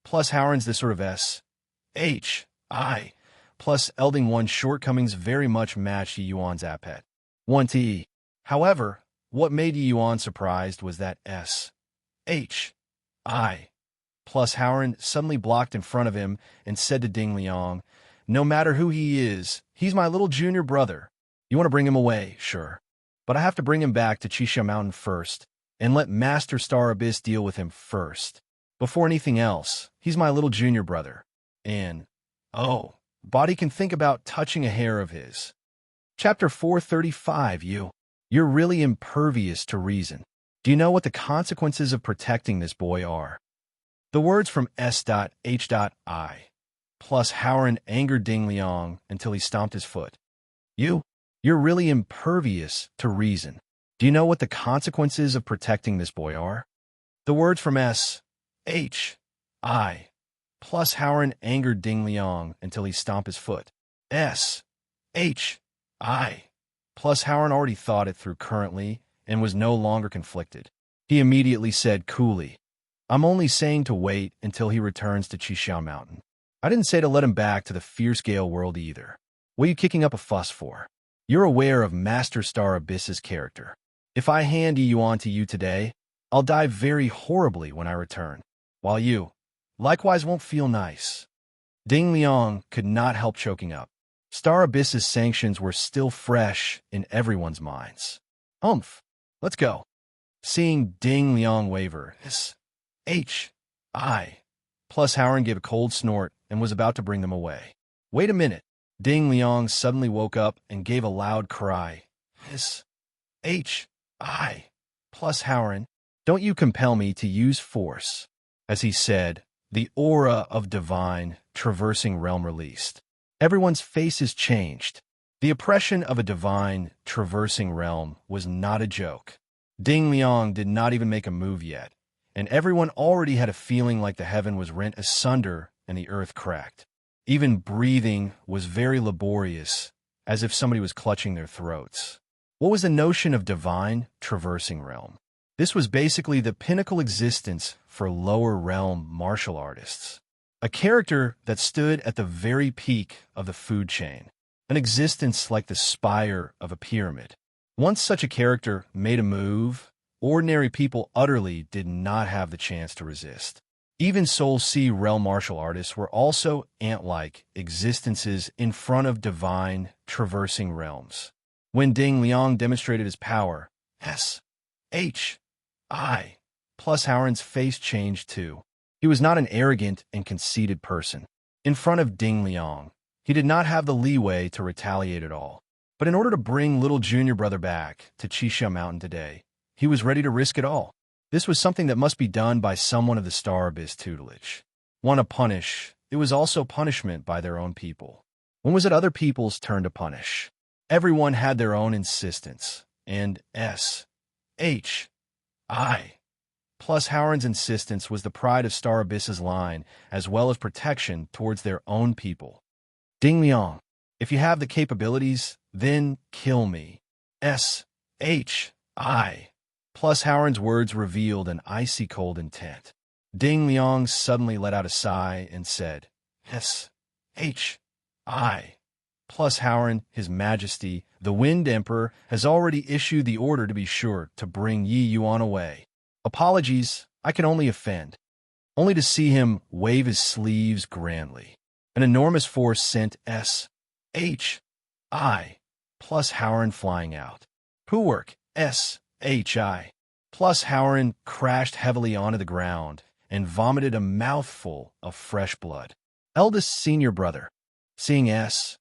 A: Plus Howren's this sort of S.H.I. Plus Elding One's shortcomings very much matched Yi Yuan's appetite. 1T. However, what made Yi Yuan surprised was that S.H.I. Plus Howren suddenly blocked in front of him and said to Ding Liang, No matter who he is, he's my little junior brother. You want to bring him away, sure. But I have to bring him back to Qixia Mountain first, and let Master Star Abyss deal with him first. Before anything else, he's my little junior brother. And, body can think about touching a hair of his. Chapter 435, You're really impervious to reason. Do you know what the consequences of protecting this boy are? The words from S.H.I. Plus Howren angered Ding Liang until he stomped his foot. You're really impervious to reason. Do you know what the consequences of protecting this boy are? The words from S.H.I. Plus Howren angered Ding Liang until he stomped his foot. S.H.I. Plus Howren already thought it through currently and was no longer conflicted. He immediately said coolly, I'm only saying to wait until he returns to Qixia Mountain. I didn't say to let him back to the fierce-scale world either. What are you kicking up a fuss for? You're aware of Master Star Abyss's character. If I hand Yi Yuan to you today, I'll die very horribly when I return, while you, likewise, won't feel nice. Ding Liang could not help choking up. Star Abyss's sanctions were still fresh in everyone's minds. Let's go. Seeing Ding Liang waver, S.H.I. Plus Howren gave a cold snort and was about to bring them away. Wait a minute. Ding Liang suddenly woke up and gave a loud cry. S.H.I. Plus Howren, don't you compel me to use force. As he said, the aura of divine, traversing realm released. Everyone's faces changed. The oppression of a divine, traversing realm was not a joke. Ding Liang did not even make a move yet, and everyone already had a feeling like the heaven was rent asunder and the earth cracked. Even breathing was very laborious, as if somebody was clutching their throats. What was the notion of divine, traversing realm? This was basically the pinnacle existence for lower realm martial artists. A character that stood at the very peak of the food chain. An existence like the spire of a pyramid. Once such a character made a move, ordinary people utterly did not have the chance to resist. Even Soul Sea realm martial artists were also ant-like existences in front of divine, traversing realms. When Ding Liang demonstrated his power, S.H.I. Plus Howren's face changed too. He was not an arrogant and conceited person. In front of Ding Liang, he did not have the leeway to retaliate at all. But in order to bring little junior brother back to Qixia Mountain today, he was ready to risk it all. This was something that must be done by someone of the Star Abyss tutelage. Want to punish, it was also punishment by their own people. When was it other people's turn to punish? Everyone had their own insistence, and S.H.I. plus Howard's insistence was the pride of Star Abyss's line, as well as protection towards their own people. Ding Liang, if you have the capabilities, then kill me. S.H.I. plus Howard's words revealed an icy cold intent. Ding Liang suddenly let out a sigh and said, S.H.I. plus Howard, His Majesty, the Wind Emperor, has already issued the order to be sure to bring Yi Yuan away. Apologies, I can only offend. Only to see him wave his sleeves grandly. An enormous force sent S.H.I. plus Howard flying out. Puwerk, S.H.I. plus Howard crashed heavily onto the ground and vomited a mouthful of fresh blood. Eldest senior brother, seeing S.H.I.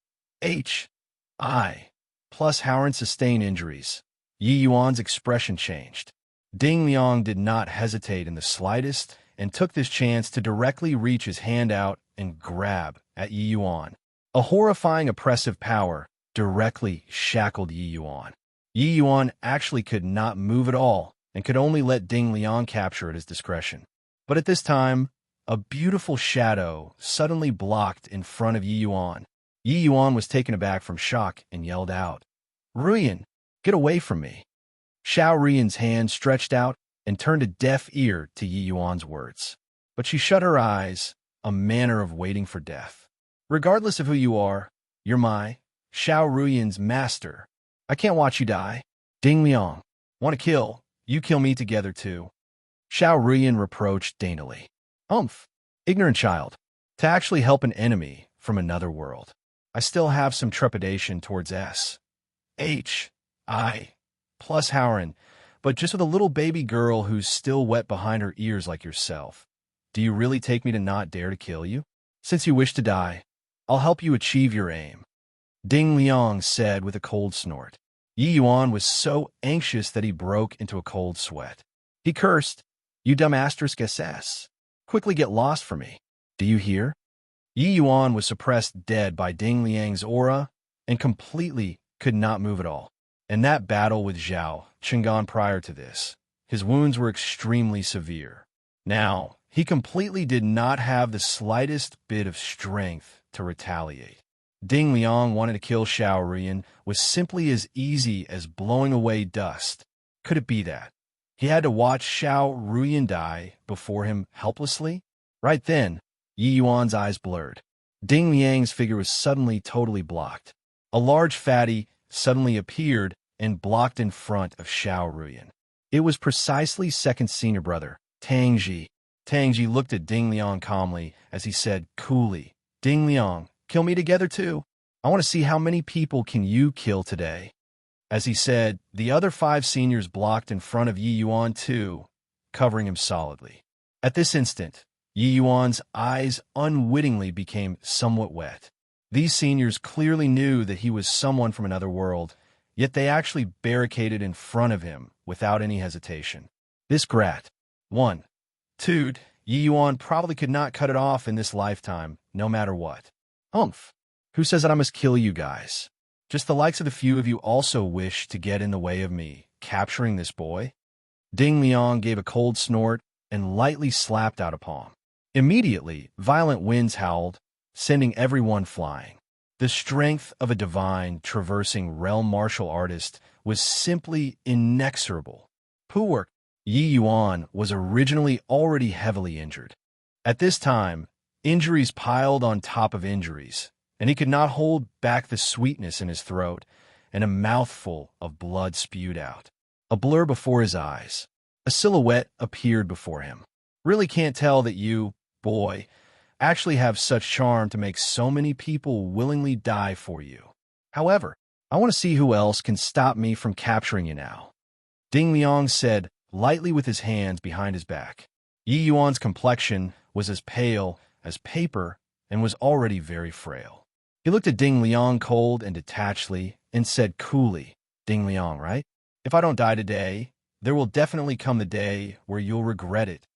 A: plus Howard sustain injuries, Yi Yuan's expression changed. Ding Liang did not hesitate in the slightest and took this chance to directly reach his hand out and grab at Yi Yuan. A horrifying oppressive power directly shackled Yi Yuan. Yi Yuan actually could not move at all and could only let Ding Liang capture at his discretion. But at this time, a beautiful shadow suddenly blocked in front of Yi Yuan. Yi Yuan was taken aback from shock and yelled out, "Ruyan, get away from me." Xiao Ruyan's hand stretched out and turned a deaf ear to Yi Yuan's words. But she shut her eyes, a manner of waiting for death. "Regardless of who you are, you're my Xiao Ruyan's master. I can't watch you die. Ding Liang, want to kill, you kill me together too." Xiao Ruyan reproached daintily. Ignorant child. To actually help an enemy from another world. I still have some trepidation towards S.H.I. plus Howard, but just with a little baby girl who's still wet behind her ears like yourself. Do you really take me to not dare to kill you? Since you wish to die, I'll help you achieve your aim. Ding Liang said with a cold snort. Yi Yuan was so anxious that he broke into a cold sweat. He cursed, "You dumb *SS. Quickly get lost from me. Do you hear?" Yi Yuan was suppressed dead by Ding Liang's aura and completely could not move at all. In that battle with Zhao Chengan prior to this, his wounds were extremely severe. Now, he completely did not have the slightest bit of strength to retaliate. Ding Liang wanted to kill Xiao Ruyan was simply as easy as blowing away dust. Could it be that? He had to watch Xiao Ruyan die before him helplessly? Right then, Yi Yuan's eyes blurred. Ding Liang's figure was suddenly totally blocked. A large fatty suddenly appeared and blocked in front of Xiao Ruyan. It was precisely second senior brother, Tang Ji. Tang Ji looked at Ding Liang calmly as he said coolly, "Ding Liang, kill me together too. I want to see how many people can you kill today." As he said, the other 5 seniors blocked in front of Yi Yuan too, covering him solidly. At this instant, Yi Yuan's eyes unwittingly became somewhat wet. These seniors clearly knew that he was someone from another world, yet they actually barricaded in front of him without any hesitation. This grat. 1. 2. Yi Yuan probably could not cut it off in this lifetime, no matter what. Who says that I must kill you guys? Just the likes of the few of you also wish to get in the way of me capturing this boy? Ding Liang gave a cold snort and lightly slapped out a palm. Immediately, violent winds howled, sending everyone flying. The strength of a divine traversing realm martial artist was simply inexorable. Puwerk, Yi Yuan was originally already heavily injured. At this time, injuries piled on top of injuries, and he could not hold back the sweetness in his throat, and a mouthful of blood spewed out. A blur before his eyes. A silhouette appeared before him. Really can't tell that you, boy, actually have such charm to make so many people willingly die for you. However, I want to see who else can stop me from capturing you now. Ding Liang said, lightly with his hands behind his back. Yi Yuan's complexion was as pale as paper and was already very frail. He looked at Ding Liang cold and detachedly and said coolly, "Ding Liang, right? If I don't die today, There will definitely come the day where you'll regret it.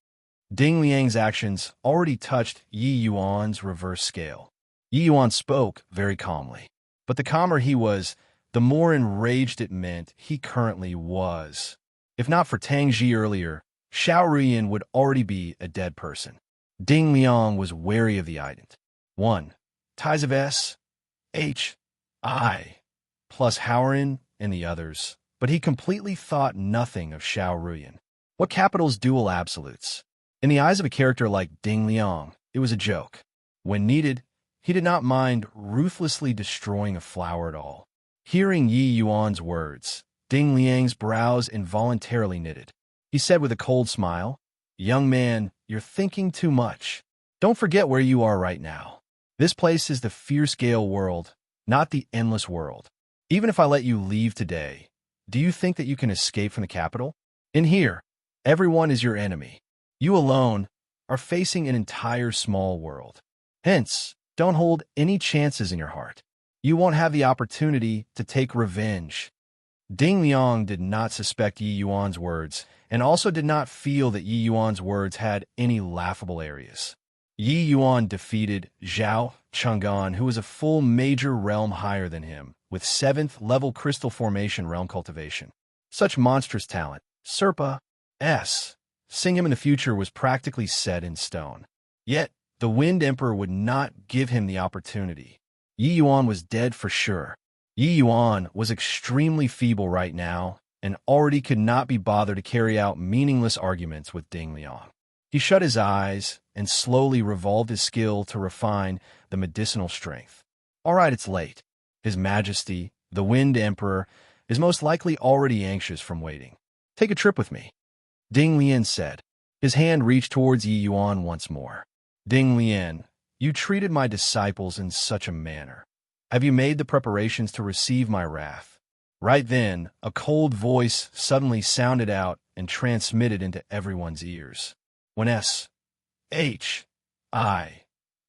A: Ding Liang's actions already touched Yi Yuan's reverse scale. Yi Yuan spoke very calmly. But the calmer he was, the more enraged it meant he currently was. If not for Tang Ji earlier, Xiao Ruyan would already be a dead person. Ding Liang was wary of the ident. 1. Ties of S, H, I, plus Howrin and the others, but he completely thought nothing of Xiao Ruyan. What capitals dual absolutes? In the eyes of a character like Ding Liang, it was a joke. When needed, he did not mind ruthlessly destroying a flower at all. Hearing Yi Yuan's words, Ding Liang's brows involuntarily knitted. He said with a cold smile, "Young man, you're thinking too much. Don't forget where you are right now. This place is the fierce gale world, not the endless world. Even if I let you leave today, do you think that you can escape from the capital? In here, everyone is your enemy. You alone are facing an entire small world. Hence, don't hold any chances in your heart. You won't have the opportunity to take revenge." Ding Liang did not suspect Yi Yuan's words, and also did not feel that Yi Yuan's words had any laughable areas. Yi Yuan defeated Zhao Chang'an, who was a full major realm higher than him, with 7th level crystal formation realm cultivation. Such monstrous talent, Serpa S. Seeing him in the future was practically set in stone. Yet, the Wind Emperor would not give him the opportunity. Yi Yuan was dead for sure. Yi Yuan was extremely feeble right now, and already could not be bothered to carry out meaningless arguments with Ding Liang. He shut his eyes and slowly revolved his skill to refine the medicinal strength. All right, it's late. His Majesty, the Wind Emperor, is most likely already anxious from waiting. Take a trip with me, Ding Lian said. His hand reached towards Yi Yuan once more. Ding Lian, you treated my disciples in such a manner. Have you made the preparations to receive my wrath? Right then, a cold voice suddenly sounded out and transmitted into everyone's ears. When S, H, I,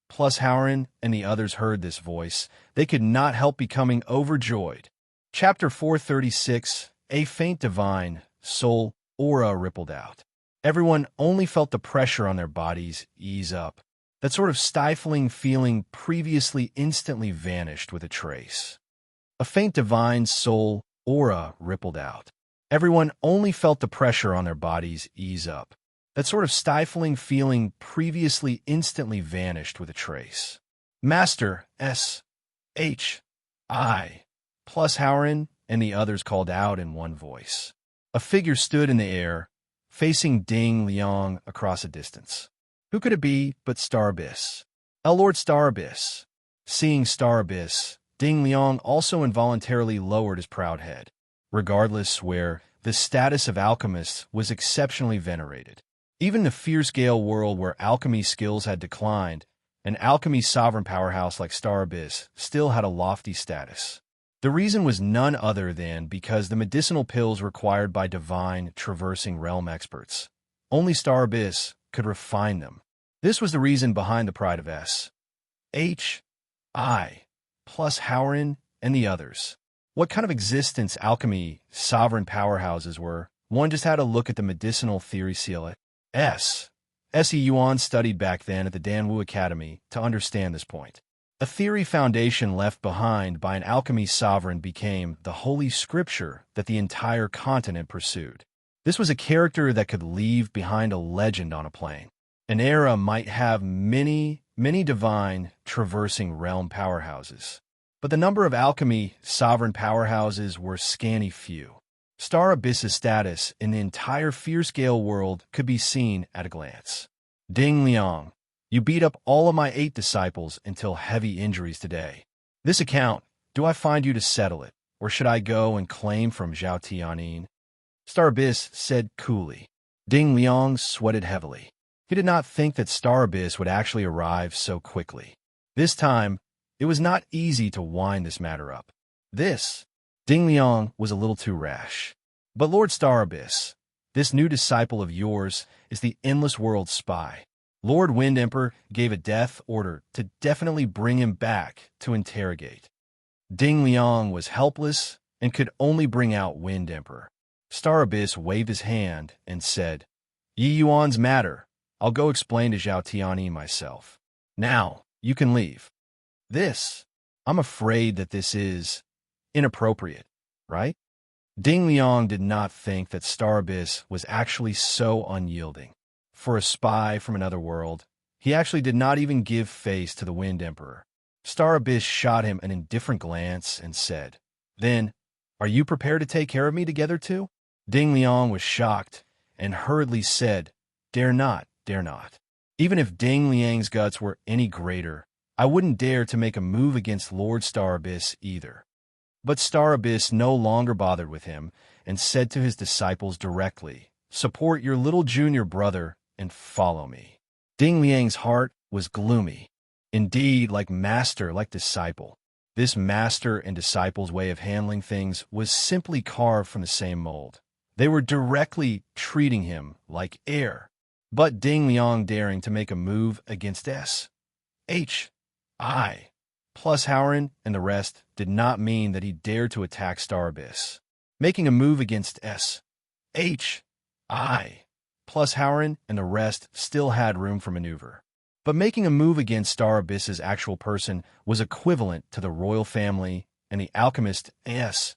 A: plus Howrin and the others heard this voice, they could not help becoming overjoyed. Chapter 436, A faint divine soul aura rippled out. Everyone only felt the pressure on their bodies ease up. That sort of stifling feeling previously instantly vanished with a trace. A faint divine soul aura rippled out. Everyone only felt the pressure on their bodies ease up. That sort of stifling feeling previously instantly vanished with a trace. Master S, H, I, plus Howrin and the others called out in one voice. A figure stood in the air, facing Ding Liang across a distance. Who could it be but Star Abyss? Lord Star Abyss. Seeing Star Abyss, Ding Liang also involuntarily lowered his proud head. Regardless where, the status of alchemists was exceptionally venerated. Even the fierce gale world where alchemy skills had declined, an alchemy sovereign powerhouse like Star Abyss still had a lofty status. The reason was none other than because the medicinal pills required by divine traversing realm experts. Only Star Abyss could refine them. This was the reason behind the pride of S, H, I, plus Howrin and the others. What kind of existence alchemy sovereign powerhouses were? One just had to look at the medicinal theory seal it. S.E. Yuan studied back then at the Danwu Academy to understand this point. A theory foundation left behind by an alchemy sovereign became the holy scripture that the entire continent pursued. This was a character that could leave behind a legend on a plane. An era might have many divine traversing realm powerhouses, but the number of alchemy sovereign powerhouses were scanty few. Star Abyss's status in the entire fierce gale world could be seen at a glance. Ding Liang, you beat up all of my 8 disciples until heavy injuries today. This account, do I find you to settle it, or should I go and claim from Zhao Tianin? Star Abyss said coolly. Ding Liang sweated heavily. He did not think that Star Abyss would actually arrive so quickly. This time, it was not easy to wind this matter up. Ding Liang was a little too rash. But Lord Star Abyss, this new disciple of yours is the Endless World spy. Lord Wind Emperor gave a death order to definitely bring him back to interrogate. Ding Liang was helpless and could only bring out Wind Emperor. Star Abyss waved his hand and said, Yi Yuan's matter. I'll go explain to Zhao Tianyi myself. Now, you can leave. I'm afraid that this is inappropriate, right? Ding Liang did not think that Star Abyss was actually so unyielding. For a spy from another world, he actually did not even give face to the Wind Emperor. Star Abyss shot him an indifferent glance and said, Then, are you prepared to take care of me together too? Ding Liang was shocked and hurriedly said, Dare not, dare not. Even if Ding Liang's guts were any greater, I wouldn't dare to make a move against Lord Star Abyss either. But Star Abyss no longer bothered with him and said to his disciples directly, Support your little junior brother and follow me. Ding Liang's heart was gloomy. Indeed, like master, like disciple. This master and disciple's way of handling things was simply carved from the same mold. They were directly treating him like air. But Ding Liang daring to make a move against S.H.I. plus Howren and the rest did not mean that he dared to attack Star Abyss. Making a move against S.H.I. plus Howren and the rest still had room for maneuver. But making a move against Star Abyss's actual person was equivalent to the royal family and the Alchemist A.S.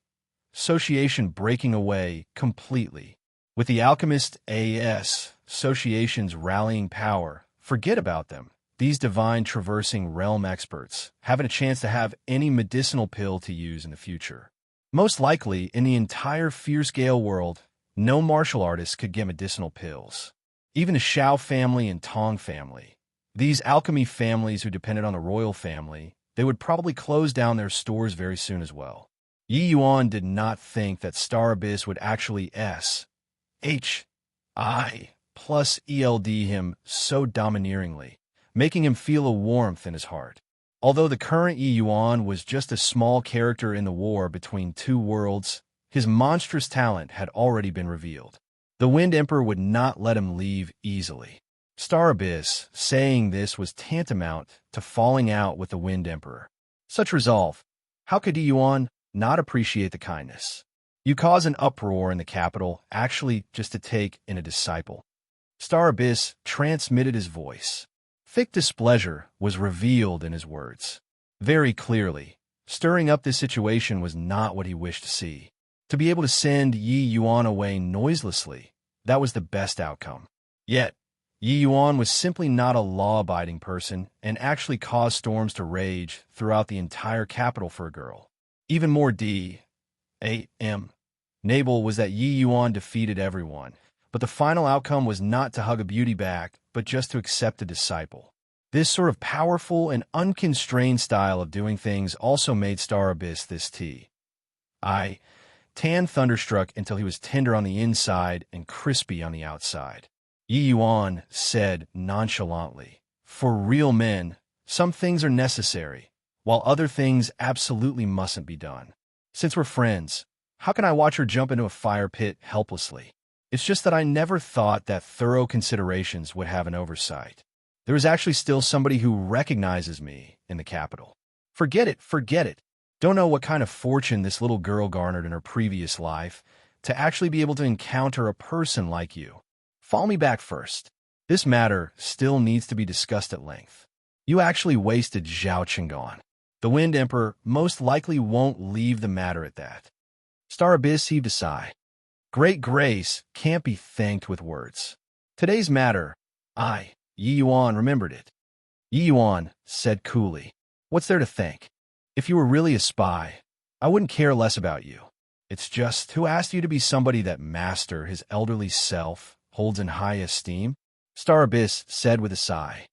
A: Association breaking away completely. With the Alchemist A.S. Association's rallying power, forget about them. These divine traversing realm experts haven't a chance to have any medicinal pill to use in the future. Most likely, in the entire Fierce Gale world, no martial artist could get medicinal pills. Even the Shao family and Tong family. These alchemy families who depended on the royal family, they would probably close down their stores very soon as well. Yi Yuan did not think that Star Abyss would actually S.H.I. plus ELD him so domineeringly, making him feel a warmth in his heart. Although the current Yi Yuan was just a small character in the war between two worlds, his monstrous talent had already been revealed. The Wind Emperor would not let him leave easily. Star Abyss saying this was tantamount to falling out with the Wind Emperor. Such resolve. How could Yi Yuan not appreciate the kindness? You cause an uproar in the capital, actually just to take in a disciple. Star Abyss transmitted his voice. Thick displeasure was revealed in his words. Very clearly, stirring up this situation was not what he wished to see. To be able to send Yi Yuan away noiselessly, that was the best outcome. Yet, Yi Yuan was simply not a law-abiding person and actually caused storms to rage throughout the entire capital for a girl. Even more Nabal was that Yi Yuan defeated everyone, but the final outcome was not to hug a beauty back, but just to accept a disciple. This sort of powerful and unconstrained style of doing things also made Star Abyss this tan thunderstruck until he was tender on the inside and crispy on the outside. Yi Yuan said nonchalantly, For real men, some things are necessary, while other things absolutely mustn't be done. Since we're friends, how can I watch her jump into a fire pit helplessly? It's just that I never thought that thorough considerations would have an oversight. There is actually still somebody who recognizes me in the capital. Forget it. Don't know what kind of fortune this little girl garnered in her previous life to actually be able to encounter a person like you. Fall me back first. This matter still needs to be discussed at length. You actually wasted Zhao Qinggan. The Wind Emperor most likely won't leave the matter at that. Star Abyss heaved a sigh. Great grace can't be thanked with words. Today's matter, Yi Yuan remembered it. Yi Yuan said coolly, What's there to thank? If you were really a spy, I wouldn't care less about you. It's just, who asked you to be somebody that Master, his elderly self, holds in high esteem? Star Abyss said with a sigh.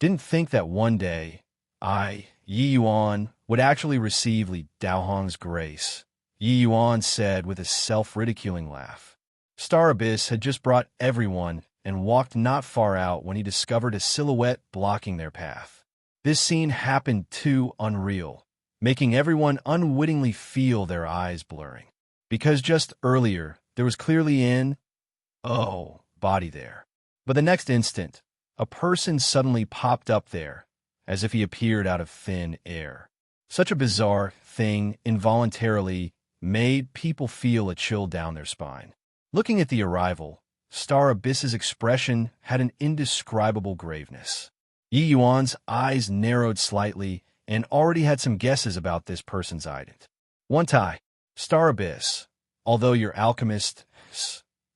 A: Didn't think that one day, Yi Yuan would actually receive Li Daohong's grace. Yi Yuan said with a self-ridiculing laugh. Star Abyss had just brought everyone and walked not far out when he discovered a silhouette blocking their path. This scene happened too unreal, making everyone unwittingly feel their eyes blurring. Because just earlier, there was clearly body there. But the next instant, a person suddenly popped up there, as if he appeared out of thin air. Such a bizarre thing involuntarily made people feel a chill down their spine. Looking at the arrival, Star Abyss's expression had an indescribable graveness. Yi Yuan's eyes narrowed slightly and already had some guesses about this person's identity. One tie, Star Abyss, although your alchemist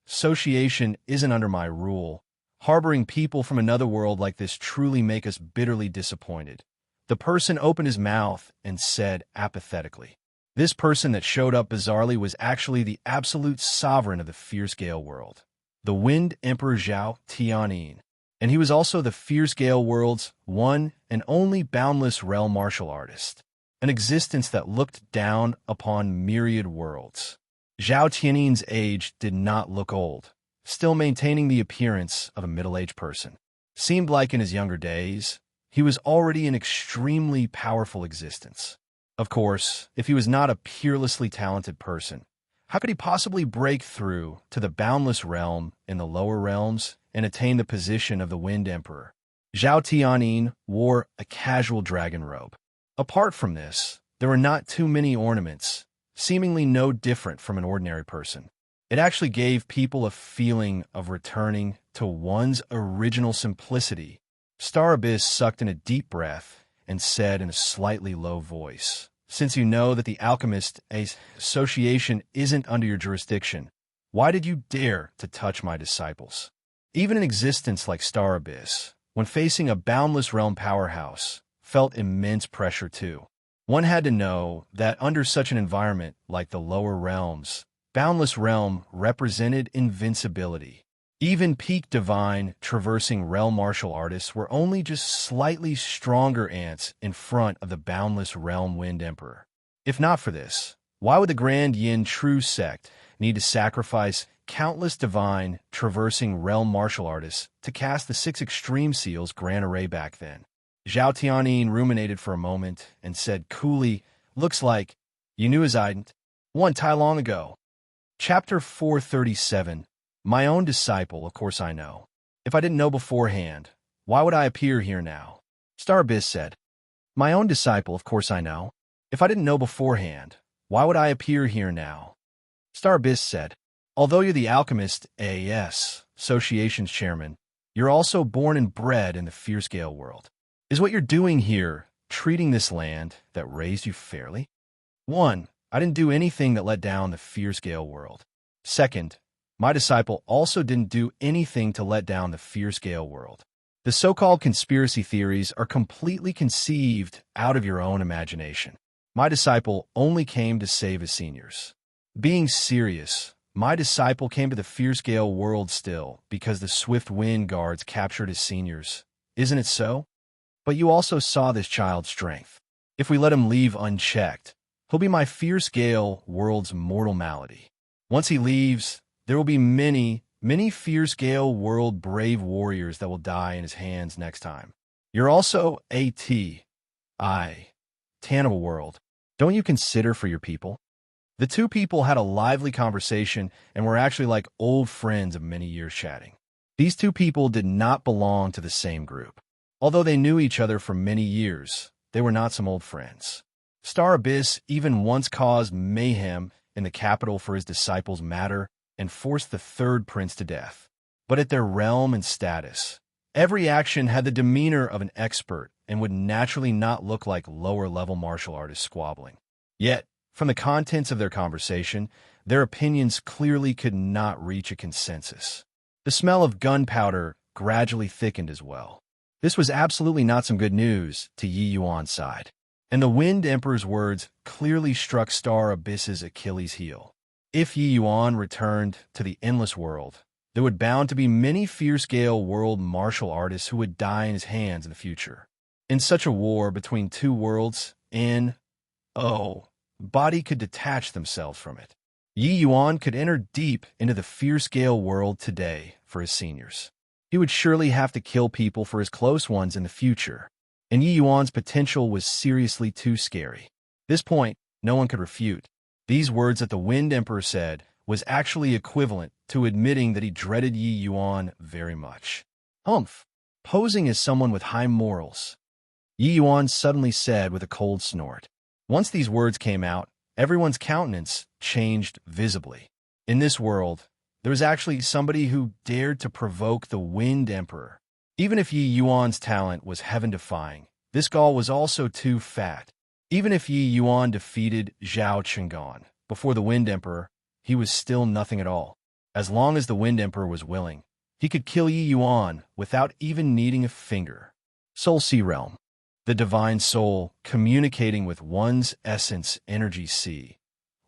A: association isn't under my rule, harboring people from another world like this truly make us bitterly disappointed. The person opened his mouth and said apathetically. This person that showed up bizarrely was actually the absolute sovereign of the Fierce Gale world, the Wind Emperor Zhao Tianyin, and he was also the Fierce Gale world's one and only boundless realm martial artist, an existence that looked down upon myriad worlds. Zhao Tianyin's age did not look old, still maintaining the appearance of a middle-aged person. Seemed like in his younger days, he was already an extremely powerful existence. Of course, if he was not a peerlessly talented person, how could he possibly break through to the boundless realm in the lower realms and attain the position of the Wind Emperor? Zhao Tianyin wore a casual dragon robe. Apart from this, there were not too many ornaments, seemingly no different from an ordinary person. It actually gave people a feeling of returning to one's original simplicity. Star Abyss sucked in a deep breath and said in a slightly low voice, "Since you know that the Alchemist Association isn't under your jurisdiction, why did you dare to touch my disciples?" Even an existence like Star Abyss, when facing a boundless realm powerhouse, felt immense pressure too. One had to know that under such an environment like the lower realms, boundless realm represented invincibility. Even peak divine traversing realm martial artists were only just slightly stronger ants in front of the boundless realm Wind Emperor. If not for this, why would the Grand Yin True sect need to sacrifice countless divine traversing realm martial artists to cast the 6 Extreme Seals Grand Array back then? Zhao Tianyin ruminated for a moment and said coolly, "Looks like you knew his ident one tie long ago." Chapter 437. My own disciple, of course I know. If I didn't know beforehand, why would I appear here now? Star Abyss said. My own disciple, of course I know. If I didn't know beforehand, why would I appear here now? Star Abyss said. Although you're the Alchemist Association's chairman, you're also born and bred in the Fierce Gale world. Is what you're doing here treating this land that raised you fairly? 1. I didn't do anything that let down the Fierce Gale world. 2nd, my disciple also didn't do anything to let down the Fierce Gale world. The so-called conspiracy theories are completely conceived out of your own imagination. My disciple only came to save his seniors. Being serious, my disciple came to the Fierce Gale world still because the Swift Wind Guards captured his seniors. Isn't it so? But you also saw this child's strength. If we let him leave unchecked, he'll be my Fierce Gale world's mortal malady. Once he leaves, there will be many Fierce Gale world brave warriors that will die in his hands next time. You're also Tannable world. Don't you consider for your people? The two people had a lively conversation and were actually like old friends of many years chatting. These two people did not belong to the same group. Although they knew each other for many years, they were not some old friends. Star Abyss even once caused mayhem in the capital for his disciples' matter and forced the third prince to death. But at their realm and status, every action had the demeanor of an expert and would naturally not look like lower-level martial artists squabbling. Yet, from the contents of their conversation, their opinions clearly could not reach a consensus. The smell of gunpowder gradually thickened as well. This was absolutely not some good news to Yi Yuan's side, and the Wind Emperor's words clearly struck Star Abyss's Achilles' heel. If Yi Yuan returned to the Endless World, there would bound to be many Fierce Gale world martial artists who would die in his hands in the future. In such a war between two worlds, body could detach themselves from it. Yi Yuan could enter deep into the Fierce Gale world today for his seniors. He would surely have to kill people for his close ones in the future, and Yi Yuan's potential was seriously too scary. This point, no one could refute. These words that the Wind Emperor said was actually equivalent to admitting that he dreaded Yi Yuan very much. Humph! Posing as someone with high morals. Yi Yuan suddenly said with a cold snort. Once these words came out, everyone's countenance changed visibly. In this world, there was actually somebody who dared to provoke the Wind Emperor. Even if Yi Yuan's talent was heaven-defying, this Gaul was also too fat. Even if Yi Yuan defeated Zhao Chengan before the Wind Emperor, he was still nothing at all. As long as the Wind Emperor was willing, he could kill Yi Yuan without even needing a finger. Soul Sea Realm. The divine soul communicating with one's essence energy sea.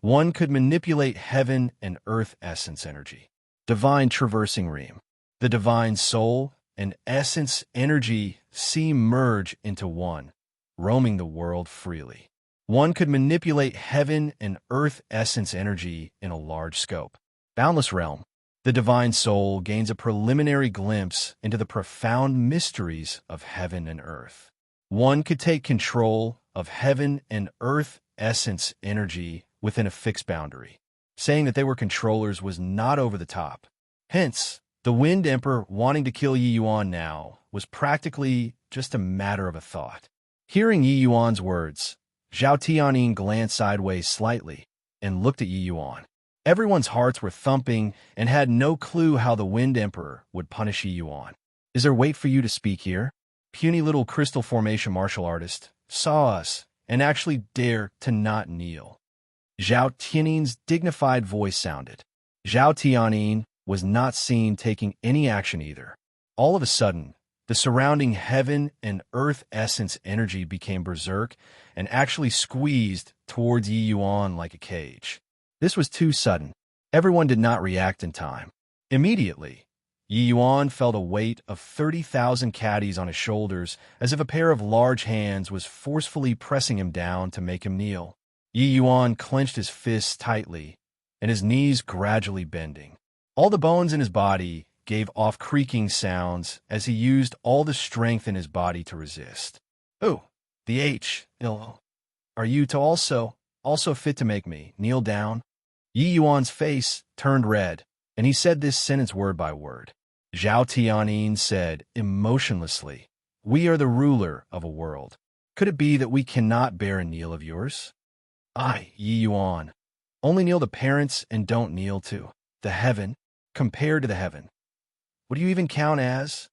A: One could manipulate heaven and earth essence energy. Divine traversing realm. The divine soul and essence energy sea merge into one, roaming the world freely. One could manipulate heaven and earth essence energy in a large scope. Boundless realm. The divine soul gains a preliminary glimpse into the profound mysteries of heaven and earth. One could take control of heaven and earth essence energy within a fixed boundary. Saying that they were controllers was not over the top. Hence, the Wind Emperor wanting to kill Yi Yuan now was practically just a matter of a thought. Hearing Yi Yuan's words, Zhao Tianyin glanced sideways slightly and looked at Yi Yuan. Everyone's hearts were thumping and had no clue how the Wind Emperor would punish Yi Yuan. Is there wait for you to speak here? Puny little crystal formation martial artist saw us and actually dared to not kneel. Zhao Tianyin's dignified voice sounded. Zhao Tianyin was not seen taking any action either. All of a sudden, the surrounding heaven and earth essence energy became berserk and actually squeezed towards Yi Yuan like a cage. This was too sudden. Everyone did not react in time. Immediately, Yi Yuan felt a weight of 30,000 caddies on his shoulders as if a pair of large hands was forcefully pressing him down to make him kneel. Yi Yuan clenched his fists tightly, and his knees gradually bending. All the bones in his body gave off creaking sounds as he used all the strength in his body to resist. Oh, the H, are you to also fit to make me kneel down? Yi Yuan's face turned red, and he said this sentence word by word. Zhao Tianyin said emotionlessly, "We are the ruler of a world. Could it be that we cannot bear a kneel of yours?" I, Yi Yuan, only kneel to parents and don't kneel to the heaven. Compared to the heaven, what do you even count as?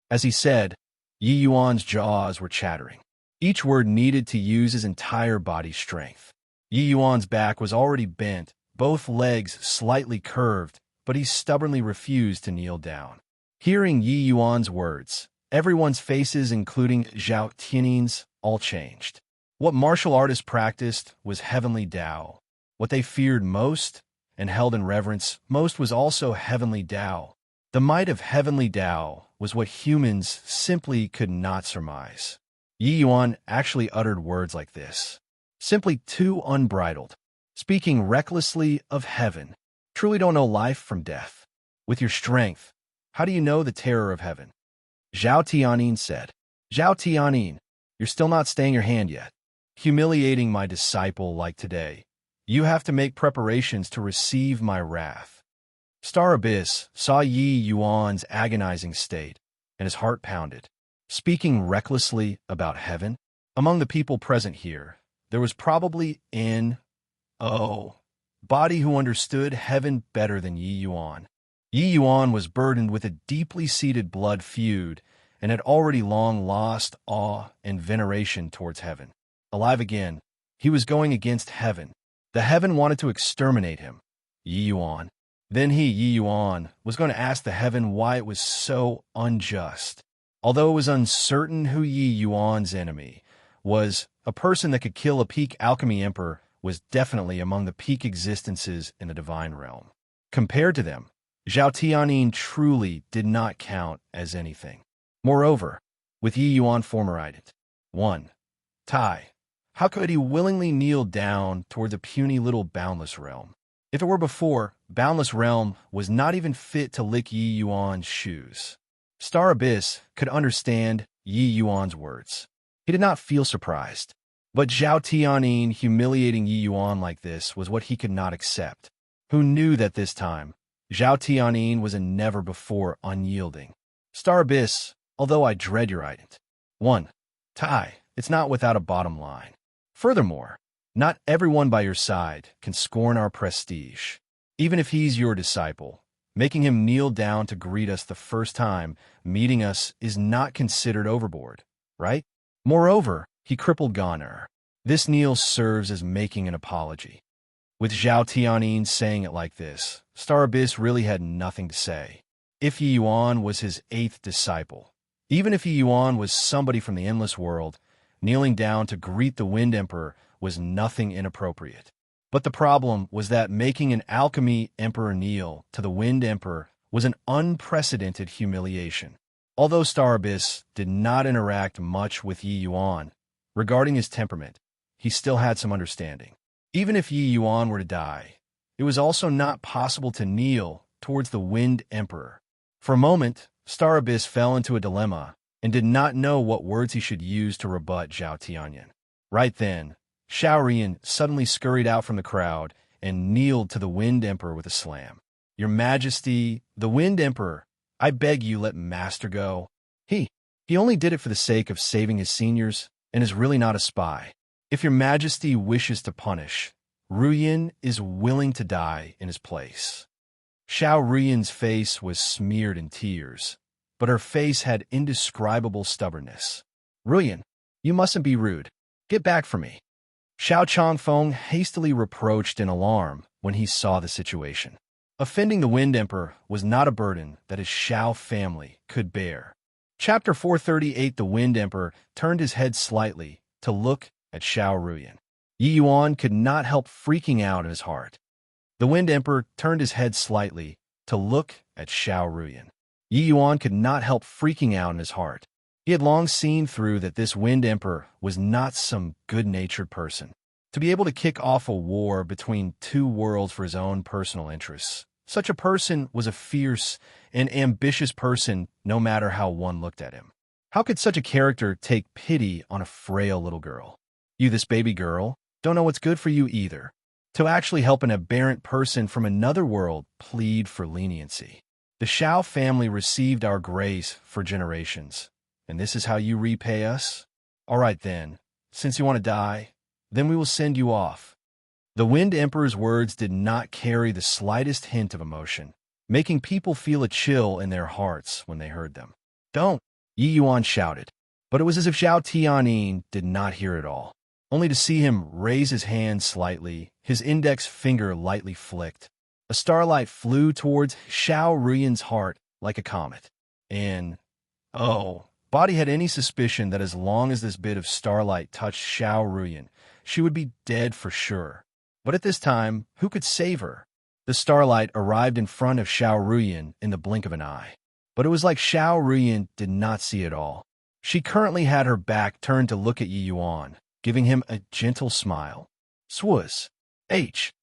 A: As he said, Yi Yuan's jaws were chattering. Each word needed to use his entire body strength. Yi Yuan's back was already bent, both legs slightly curved, but he stubbornly refused to kneel down. Hearing Yi Yuan's words, everyone's faces, including Zhao Tianyin's, all changed. What martial artists practiced was heavenly Tao. What they feared most and held in reverence most was also heavenly Tao. The might of heavenly Tao was what humans simply could not surmise. Yi Yuan actually uttered words like this, simply too unbridled, speaking recklessly of heaven. Truly don't know life from death. With your strength, how do you know the terror of heaven? Zhao Tianyin said. Zhao Tianyin, you're still not staying your hand yet. Humiliating my disciple like today, you have to make preparations to receive my wrath. Star Abyss saw Yi Yuan's agonizing state, and his heart pounded. Speaking recklessly about heaven, among the people present here, there was probably an body who understood heaven better than Yi Yuan. Yi Yuan was burdened with a deeply seated blood feud and had already long lost awe and veneration towards heaven. Alive again, he was going against heaven. The heaven wanted to exterminate him, Yi Yuan. Then Yi Yuan, was going to ask the heaven why it was so unjust. Although it was uncertain who Yi Yuan's enemy was, a person that could kill a peak alchemy emperor was definitely among the peak existences in the divine realm. Compared to them, Zhao Tianyin truly did not count as anything. Moreover, with Yi Yuan formerized, 1. Tai. How could he willingly kneel down toward the puny little boundless realm? If it were before, boundless realm was not even fit to lick Yi Yuan's shoes. Star Abyss could understand Yi Yuan's words. He did not feel surprised. But Zhao Tianyin humiliating Yi Yuan like this was what he could not accept. Who knew that this time, Zhao Tianyin was a never-before unyielding. Star Abyss, although I dread your ident. 1. Tai, it's not without a bottom line. Furthermore, Not everyone by your side can scorn our prestige. Even if he's your disciple, making him kneel down to greet us the first time meeting us is not considered overboard, right? Moreover, he crippled Goner. This kneel serves as making an apology. With Zhao Tianyin saying it like this, Star Abyss really had nothing to say. If Yi Yuan was his 8th disciple, even if Yi Yuan was somebody from the endless world, kneeling down to greet the Wind Emperor was nothing inappropriate. But the problem was that making an alchemy emperor kneel to the Wind Emperor was an unprecedented humiliation. Although Star Abyss did not interact much with Yi Yuan regarding his temperament, he still had some understanding. Even if Yi Yuan were to die, it was also not possible to kneel towards the Wind Emperor. For a moment, Star Abyss fell into a dilemma and did not know what words he should use to rebut Zhao Tianyin. Right then, Xiao Rian suddenly scurried out from the crowd and kneeled to the Wind Emperor with a slam. "Your Majesty, the Wind Emperor, I beg you let Master go. He only did it for the sake of saving his seniors and is really not a spy. If your Majesty wishes to punish, Ruyin is willing to die in his place." Xiao Rian's face was smeared in tears, but her face had indescribable stubbornness. "Ruyin, you mustn't be rude. Get back from me." Xiao Changfeng hastily reproached in alarm when he saw the situation. Offending the Wind Emperor was not a burden that his Xiao family could bear. Chapter 438. The Wind Emperor turned his head slightly to look at Xiao Ruyan. Yi Yuan could not help freaking out in his heart. The Wind Emperor turned his head slightly to look at Xiao Ruyan. Yi Yuan could not help freaking out in his heart. He had long seen through that this Wind Emperor was not some good-natured person. To be able to kick off a war between two worlds for his own personal interests, such a person was a fierce and ambitious person no matter how one looked at him. How could such a character take pity on a frail little girl? You, this baby girl, don't know what's good for you either. To actually help an aberrant person from another world plead for leniency. The Xiao family received our grace for generations. And this is how you repay us? All right then, since you want to die, then we will send you off. The Wind Emperor's words did not carry the slightest hint of emotion, making people feel a chill in their hearts when they heard them. "Don't!" Yi Yuan shouted, but it was as if Zhao Tianyin did not hear it all, only to see him raise his hand slightly, his index finger lightly flicked. A starlight flew towards Xiao Ruyan's heart like a comet. And, oh, Body had any suspicion that as long as this bit of starlight touched Xiao Ruyan, she would be dead for sure. But at this time, who could save her? The starlight arrived in front of Xiao Ruyan in the blink of an eye. But it was like Xiao Ruyan did not see it all. She currently had her back turned to look at Yi Yuan, giving him a gentle smile. Swuz. H.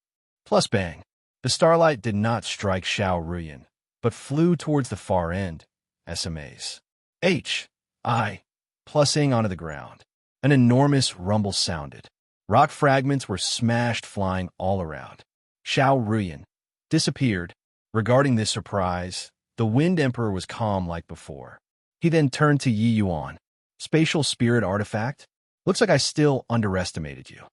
A: Plus bang. The starlight did not strike Xiao Ruyan, but flew towards the far end. SMAs. H. I. Plussing onto the ground. An enormous rumble sounded. Rock fragments were smashed flying all around. Xiao Ruyan disappeared. Regarding this surprise, the Wind Emperor was calm like before. He then turned to Yi Yuan. Spatial spirit artifact? Looks like I still underestimated you.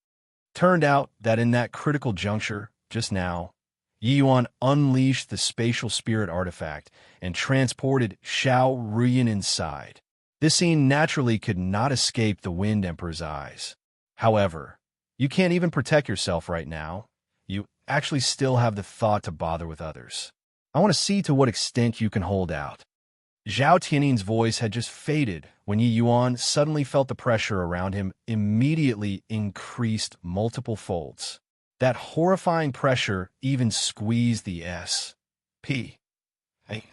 A: Turned out that in that critical juncture, just now, Yi Yuan unleashed the spatial spirit artifact and transported Xiao Ruyan inside. This scene naturally could not escape the Wind Emperor's eyes. However, you can't even protect yourself right now. You actually still have the thought to bother with others. I want to see to what extent you can hold out. Zhao Tiannin's voice had just faded when Yi Yuan suddenly felt the pressure around him immediately increased multiple folds. That horrifying pressure even squeezed the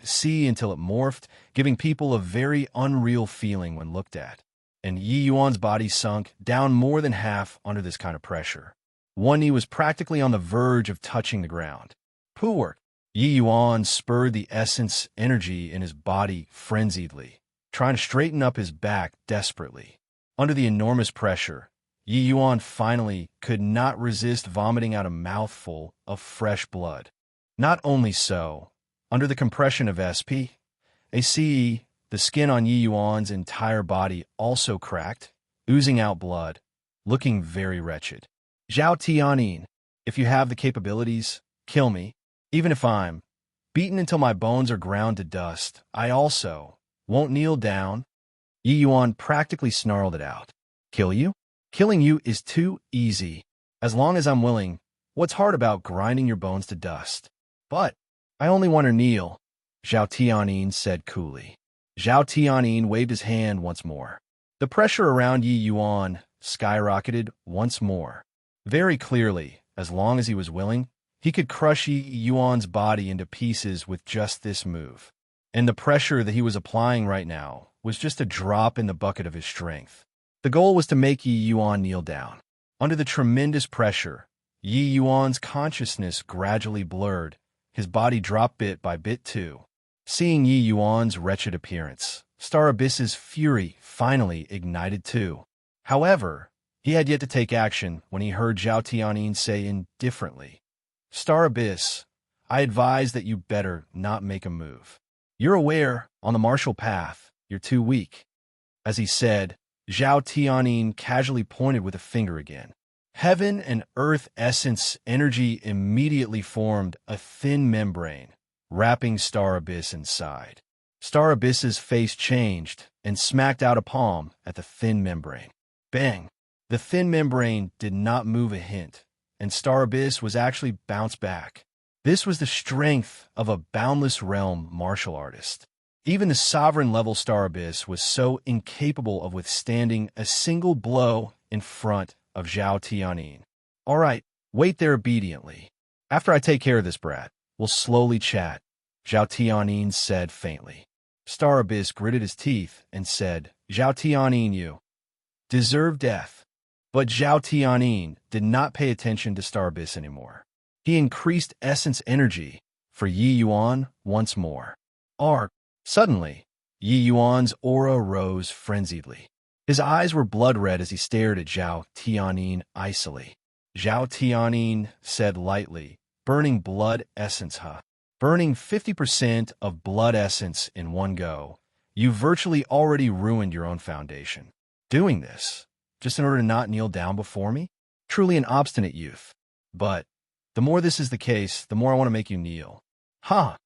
A: C until it morphed, giving people a very unreal feeling when looked at. And Yi Yuan's body sunk down more than half under this kind of pressure. One knee was practically on the verge of touching the ground. Poor. Yi Yuan spurred the essence energy in his body frenziedly, trying to straighten up his back desperately. Under the enormous pressure, Yi Yuan finally could not resist vomiting out a mouthful of fresh blood. Not only so, under the compression of ACE, the skin on Yi Yuan's entire body also cracked, oozing out blood, looking very wretched. Zhao Tianyin, if you have the capabilities, kill me. Even if I'm beaten until my bones are ground to dust, I also won't kneel down. Yi Yuan practically snarled it out. Kill you? Killing you is too easy. As long as I'm willing, what's hard about grinding your bones to dust? But I only want to kneel, Zhao Tianyin said coolly. Zhao Tianyin waved his hand once more. The pressure around Yi Yuan skyrocketed once more. Very clearly, as long as he was willing, he could crush Yi Yuan's body into pieces with just this move. And the pressure that he was applying right now was just a drop in the bucket of his strength. The goal was to make Yi Yuan kneel down. Under the tremendous pressure, Yi Yuan's consciousness gradually blurred. His body dropped bit by bit too. Seeing Yi Yuan's wretched appearance, Star Abyss's fury finally ignited too. However, he had yet to take action when he heard Zhao Tianyin say indifferently, Star Abyss, I advise that you better not make a move. You're aware, on the martial path, you're too weak. As he said, Zhao Tianyin casually pointed with a finger again. Heaven and earth essence energy immediately formed a thin membrane, wrapping Star Abyss inside. Star Abyss's face changed and smacked out a palm at the thin membrane. Bang! The thin membrane did not move a hint, and Star Abyss was actually bounced back. This was the strength of a boundless realm martial artist. Even the sovereign-level Star Abyss was so incapable of withstanding a single blow in front of Zhao Tianyin. All right, wait there obediently. After I take care of this brat, we'll slowly chat, Zhao Tianyin said faintly. Star Abyss gritted his teeth and said, Zhao Tianyin, you deserve death. But Zhao Tianyin did not pay attention to Star Abyss anymore. He increased essence energy for Yi Yuan once more. Suddenly, Yi Yuan's aura rose frenziedly. His eyes were blood-red as he stared at Zhao Tianyin icily. Zhao Tianyin said lightly, burning blood essence, huh? Burning 50% of blood essence in one go. You virtually already ruined your own foundation. Doing this, just in order to not kneel down before me? Truly an obstinate youth. But the more this is the case, the more I want to make you kneel. Ha! Huh.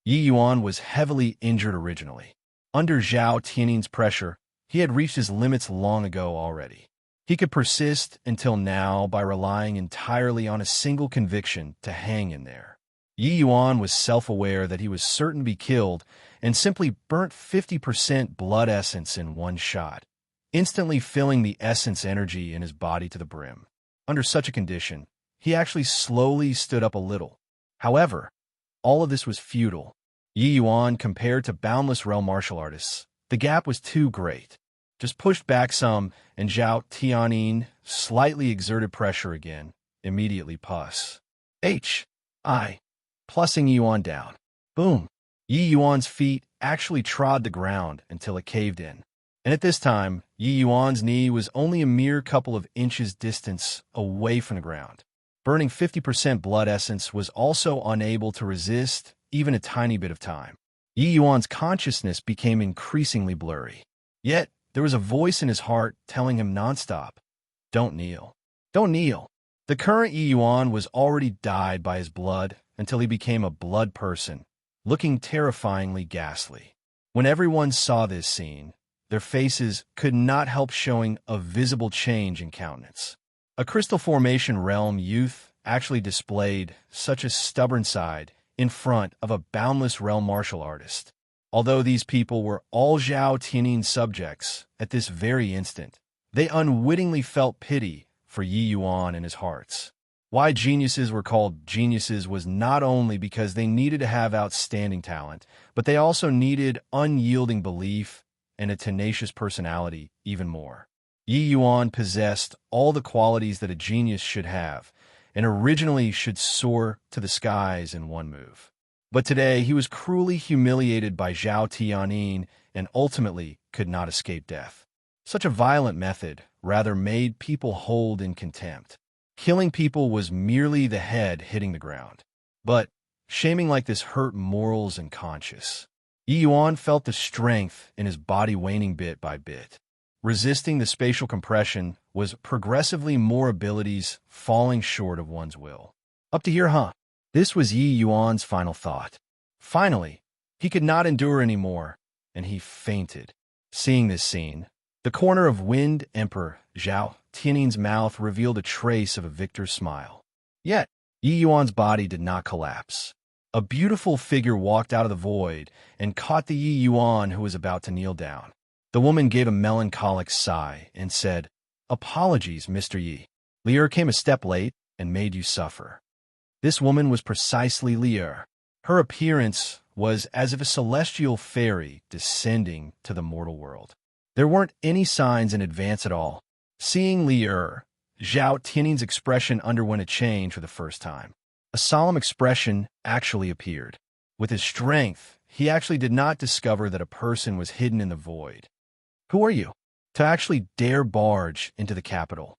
A: Yi Yuan was heavily injured originally. Under Zhao Tianyin's pressure, he had reached his limits long ago already. He could persist until now by relying entirely on a single conviction to hang in there. Yi Yuan was self-aware that he was certain to be killed and simply burnt 50% blood essence in one shot, instantly filling the essence energy in his body to the brim. Under such a condition, he actually slowly stood up a little. However, all of this was futile. Yi Yuan compared to boundless realm martial artists, the gap was too great. Just pushed back some, and Zhao Tianyin slightly exerted pressure again, immediately pus. Plussing Yi Yuan down. Boom! Yi Yuan's feet actually trod the ground until it caved in. And at this time, Yi Yuan's knee was only a mere couple of inches distance away from the ground. Burning 50% blood essence was also unable to resist even a tiny bit of time. Yi Yuan's consciousness became increasingly blurry. Yet, there was a voice in his heart telling him nonstop, don't kneel. Don't kneel. The current Yi Yuan was already dyed by his blood until he became a blood person, looking terrifyingly ghastly. When everyone saw this scene, their faces could not help showing a visible change in countenance. A crystal formation realm youth actually displayed such a stubborn side in front of a boundless realm martial artist. Although these people were all Zhao Tianyin's subjects at this very instant, they unwittingly felt pity for Yi Yuan in his hearts. Why geniuses were called geniuses was not only because they needed to have outstanding talent, but they also needed unyielding belief and a tenacious personality even more. Yi Yuan possessed all the qualities that a genius should have, and originally should soar to the skies in one move. But today he was cruelly humiliated by Zhao Tianyin and ultimately could not escape death. Such a violent method rather made people hold in contempt. Killing people was merely the head hitting the ground. But shaming like this hurt morals and conscience. Yi Yuan felt the strength in his body waning bit by bit. Resisting the spatial compression was progressively more abilities falling short of one's will. Up to here, huh? This was Yi Yuan's final thought. Finally, he could not endure anymore, and he fainted. Seeing this scene, the corner of Wind Emperor Zhao Tianing's mouth revealed a trace of a victor's smile. Yet, Yi Yuan's body did not collapse. A beautiful figure walked out of the void and caught the Yi Yuan who was about to kneel down. The woman gave a melancholic sigh and said, "Apologies, Mr. Yi. Lier came a step late and made you suffer." This woman was precisely Lier. Her appearance was as if a celestial fairy descending to the mortal world. There weren't any signs in advance at all. Seeing Lier, Zhao Tianing's expression underwent a change for the first time. A solemn expression actually appeared. With his strength, he actually did not discover that a person was hidden in the void. "Who are you, to actually dare barge into the capital?"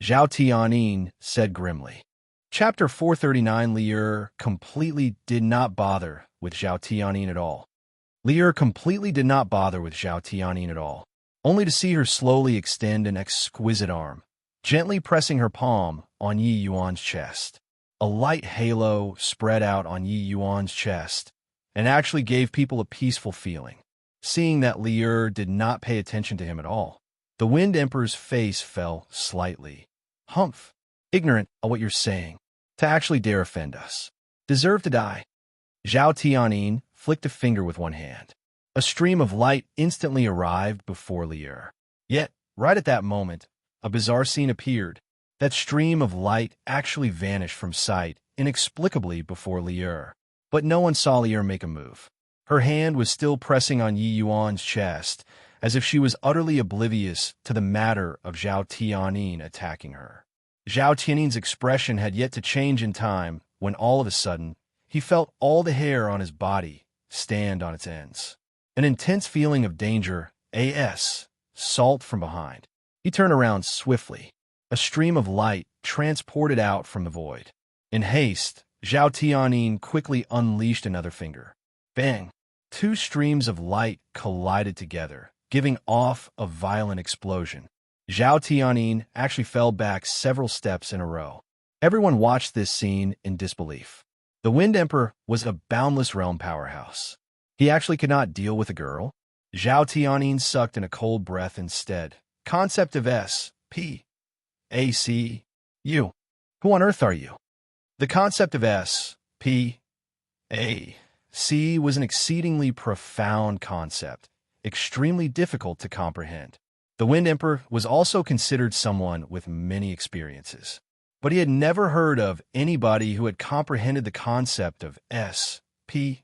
A: Zhao Tianing said grimly. Chapter 439. Lier completely did not bother with Zhao Tianing at all. Lier completely did not bother with Zhao Tianing at all, only to see her slowly extend an exquisite arm, gently pressing her palm on Yi Yuan's chest. A light halo spread out on Yi Yuan's chest and actually gave people a peaceful feeling. Seeing that Lier did not pay attention to him at all, the Wind Emperor's face fell slightly. "Humph! Ignorant of what you're saying. To actually dare offend us. Deserve to die." Zhao Tianing flicked a finger with one hand. A stream of light instantly arrived before Lier. Yet, right at that moment, a bizarre scene appeared. That stream of light actually vanished from sight inexplicably before Lier. But no one saw Lier make a move. Her hand was still pressing on Yi Yuan's chest, as if she was utterly oblivious to the matter of Zhao Tianing attacking her. Zhao Tianing's expression had yet to change in time when all of a sudden, he felt all the hair on his body stand on its ends. An intense feeling of danger, salt from behind. He turned around swiftly. A stream of light transported out from the void. In haste, Zhao Tianing quickly unleashed another finger. Bang! Two streams of light collided together, giving off a violent explosion. Zhao Tianing actually fell back several steps in a row. Everyone watched this scene in disbelief. The Wind Emperor was a boundless realm powerhouse. He actually could not deal with a girl. Zhao Tianing sucked in a cold breath instead. Concept of S.P. A.C. You. Who on earth are you? The concept of S.P. A.C. was an exceedingly profound concept, extremely difficult to comprehend. The Wind Emperor was also considered someone with many experiences, but he had never heard of anybody who had comprehended the concept of S.P.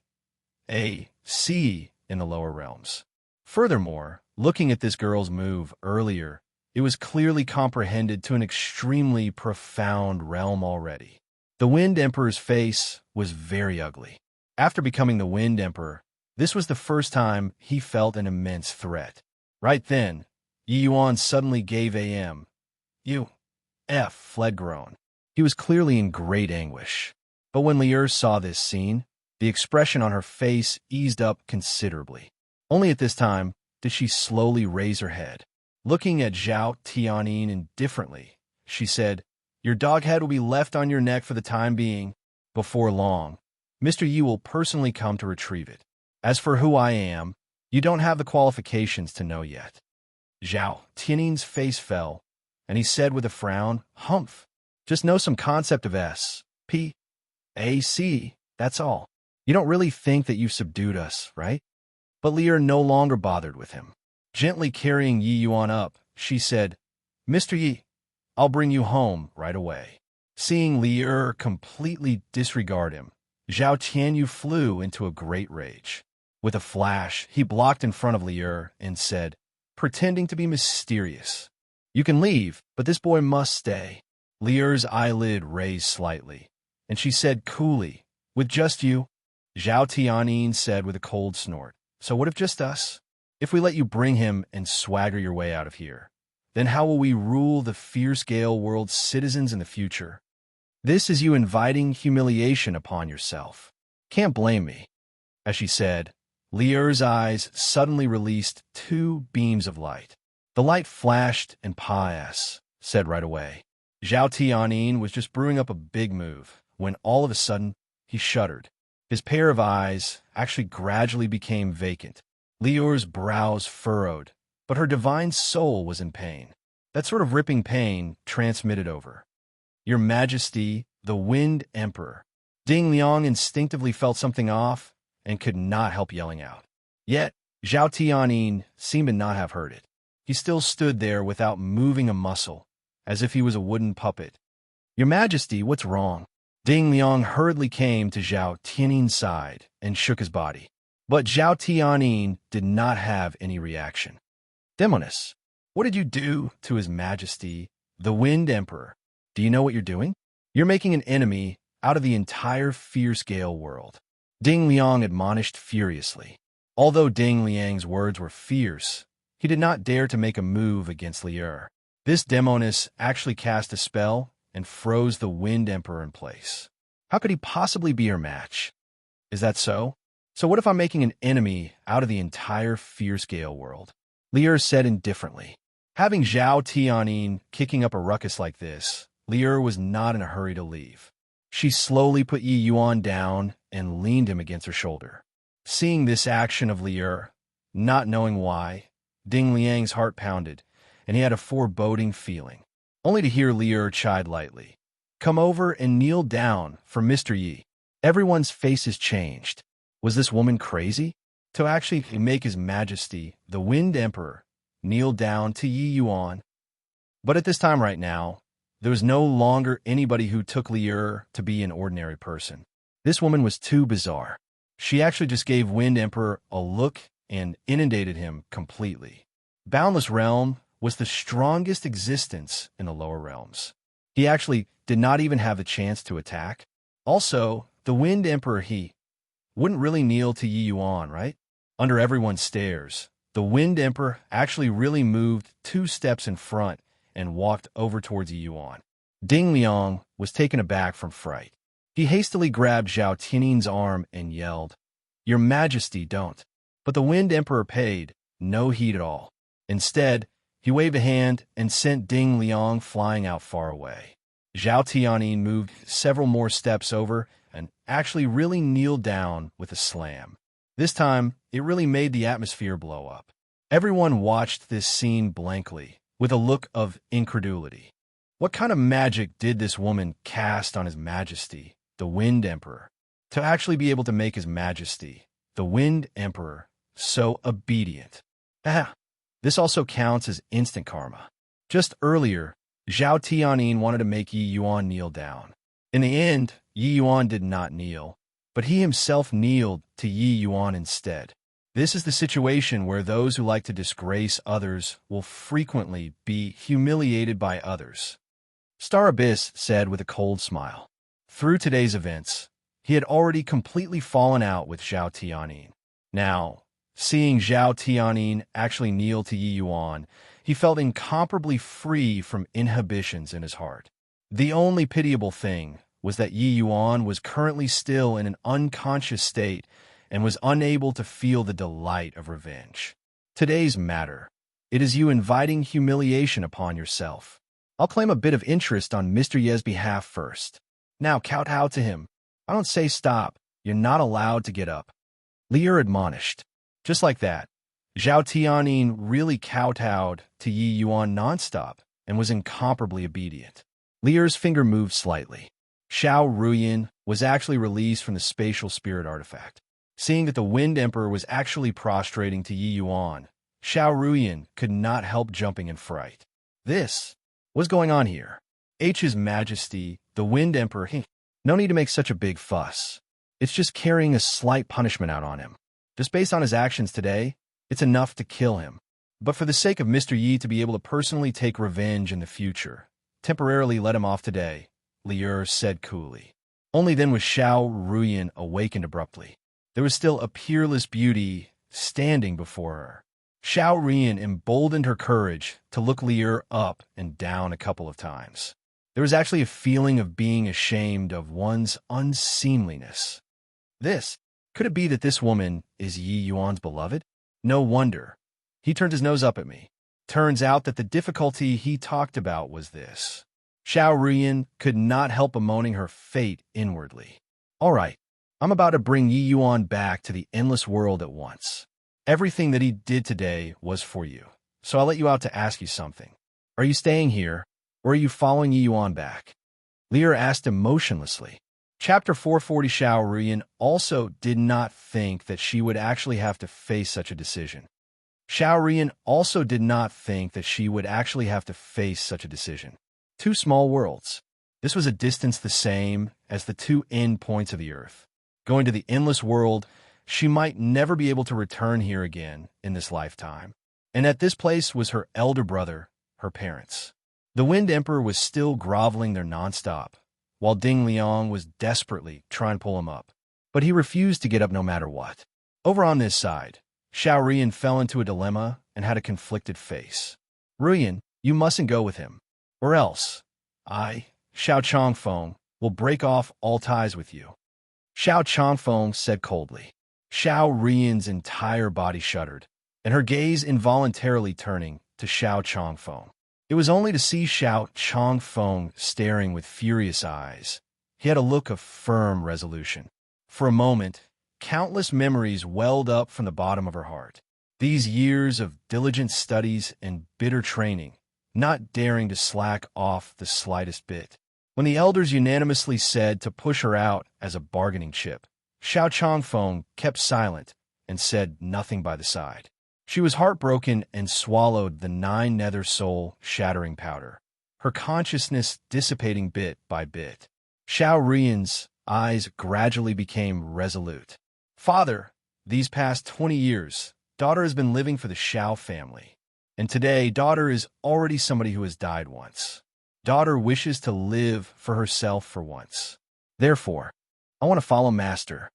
A: A.C. in the lower realms. Furthermore, looking at this girl's move earlier, it was clearly comprehended to an extremely profound realm already. The Wind Emperor's face was very ugly. After becoming the Wind Emperor, this was the first time he felt an immense threat. Right then, Yi Yuan suddenly gave fled groan. He was clearly in great anguish. But when Lier saw this scene, the expression on her face eased up considerably. Only at this time did she slowly raise her head. Looking at Zhao Tianing indifferently, she said, "Your dog head will be left on your neck for the time being. Before long, Mr. Yi will personally come to retrieve it. As for who I am, you don't have the qualifications to know yet." Zhao Tianing's face fell, and he said with a frown, "Humph. Just know some concept of S.P. A.C. That's all. You don't really think that you've subdued us, right?" But Lier no longer bothered with him. Gently carrying Yi Yuan up, she said, "Mr. Yi, I'll bring you home right away." Seeing Lier completely disregard him, Zhao Tianyu flew into a great rage. With a flash, he blocked in front of Lier and said, pretending to be mysterious, "You can leave, but this boy must stay." Lier's eyelid raised slightly, and she said coolly, "With just you?" Zhao Tianing said with a cold snort, "So what if just us? If we let you bring him and swagger your way out of here, then how will we rule the fierce Gale world's citizens in the future? This is you inviting humiliation upon yourself. Can't blame me." As she said, Lier's eyes suddenly released two beams of light. The light flashed and said right away. Zhao Tianyin was just brewing up a big move when all of a sudden he shuddered. His pair of eyes actually gradually became vacant. Liur's brows furrowed, but her divine soul was in pain. That sort of ripping pain transmitted over. Your Majesty, the Wind Emperor. Ding Liang instinctively felt something off and could not help yelling out. Yet, Zhao Tianyin seemed to not have heard it. He still stood there without moving a muscle, as if he was a wooden puppet. Your Majesty, what's wrong? Ding Liang hurriedly came to Zhao Tianyin's side and shook his body. But Zhao Tianyin did not have any reaction. Demoness, what did you do to His Majesty, the Wind Emperor? Do you know what you're doing? You're making an enemy out of the entire fierce gale world. Ding Liang admonished furiously. Although Ding Liang's words were fierce, he did not dare to make a move against Liur. This demoness actually cast a spell and froze the Wind Emperor in place. How could he possibly be her match? Is that so? So what if I'm making an enemy out of the entire fierce gale world? Liur said indifferently. Having Zhao Tianyin kicking up a ruckus like this, Liur was not in a hurry to leave. She slowly put Yi Yuan down and leaned him against her shoulder. Seeing this action of Liur, not knowing why, Ding Liang's heart pounded, and he had a foreboding feeling, only to hear Liur chide lightly. Come over and kneel down for Mr. Yi. Everyone's faces changed. Was this woman crazy? To actually make His Majesty, the Wind Emperor, kneel down to Yi Yuan? But at this time right now, there was no longer anybody who took Liur to be an ordinary person. This woman was too bizarre. She actually just gave Wind Emperor a look and inundated him completely. Boundless Realm was the strongest existence in the lower realms. He actually did not even have the chance to attack. Also, the Wind Emperor, he wouldn't really kneel to Yi Yuan, right? Under everyone's stares, the Wind Emperor actually really moved 2 steps in front and walked over towards Yi Yuan. Ding Liang was taken aback from fright. He hastily grabbed Zhao Tianyin's arm and yelled, Your Majesty, don't. But the Wind Emperor paid no heed at all. Instead, he waved a hand and sent Ding Liang flying out far away. Zhao Tianyin moved several more steps over and actually really kneeled down with a slam. This time, it really made the atmosphere blow up. Everyone watched this scene blankly, with a look of incredulity. What kind of magic did this woman cast on His Majesty, the Wind Emperor, to actually be able to make His Majesty, the Wind Emperor, so obedient? This also counts as instant karma. Just earlier, Zhao Tianyin wanted to make Yi Yuan kneel down. In the end, Yi Yuan did not kneel, but he himself kneeled to Yi Yuan instead. This is the situation where those who like to disgrace others will frequently be humiliated by others. Star Abyss said with a cold smile. Through today's events, he had already completely fallen out with Zhao Tianyin. Now, seeing Zhao Tianyin actually kneel to Yi Yuan, he felt incomparably free from inhibitions in his heart. The only pitiable thing was that Yi Yuan was currently still in an unconscious state and was unable to feel the delight of revenge. Today's matter. It is you inviting humiliation upon yourself. I'll claim a bit of interest on Mr. Ye's behalf first. Now kowtow to him. I don't say stop. You're not allowed to get up. Liur admonished. Just like that, Zhao Tianyin really kowtowed to Yi Yuan nonstop and was incomparably obedient. Liur's finger moved slightly. Xiao Ruyin was actually released from the spatial spirit artifact. Seeing that the Wind Emperor was actually prostrating to Yi Yuan, Xiao Ruyin could not help jumping in fright. What's going on here? His Majesty, the Wind Emperor, no need to make such a big fuss. It's just carrying a slight punishment out on him. Just based on his actions today, it's enough to kill him. But for the sake of Mr. Yi to be able to personally take revenge in the future, temporarily let him off today, Liur said coolly. Only then was Xiao Ruyin awakened abruptly. There was still a peerless beauty standing before her. Xiao Ruyin emboldened her courage to look Liur up and down a couple of times. There was actually a feeling of being ashamed of one's unseemliness. Could it be that this woman is Yi Yuan's beloved? No wonder. He turned his nose up at me. Turns out that the difficulty he talked about was this. Xiao Ruyan could not help bemoaning her fate inwardly. All right, I'm about to bring Yi Yuan back to the endless world at once. Everything that he did today was for you, so I'll let you out to ask you something. Are you staying here, or are you following Yi Yuan back? Lear asked emotionlessly. Chapter 440. Xiao Ruyan also did not think that she would actually have to face such a decision. Xiao Ruyan also did not think that she would actually have to face such a decision. Two small worlds. This was a distance the same as the two end points of the earth. Going to the endless world, she might never be able to return here again in this lifetime. And at this place was her elder brother, her parents. The Wind Emperor was still groveling there nonstop, while Ding Liang was desperately trying to pull him up. But he refused to get up no matter what. Over on this side, Xiao Ruyan fell into a dilemma and had a conflicted face. Ruyan, you mustn't go with him, or else I, Xiao Chongfeng, will break off all ties with you. Xiao Chongfeng said coldly. Xiao Ruyan's entire body shuddered, and her gaze involuntarily turning to Xiao Chongfeng. It was only to see Xiao Chongfeng staring with furious eyes. He had a look of firm resolution. For a moment, countless memories welled up from the bottom of her heart. These years of diligent studies and bitter training, not daring to slack off the slightest bit. When the elders unanimously said to push her out as a bargaining chip, Xiao Chongfeng kept silent and said nothing by the side. She was heartbroken and swallowed the 9 nether soul-shattering powder, her consciousness dissipating bit by bit. Xiao Ruyan's eyes gradually became resolute. Father, these past 20 years, daughter has been living for the Xiao family. And today, daughter is already somebody who has died once. Daughter wishes to live for herself for once. Therefore, I want to follow master.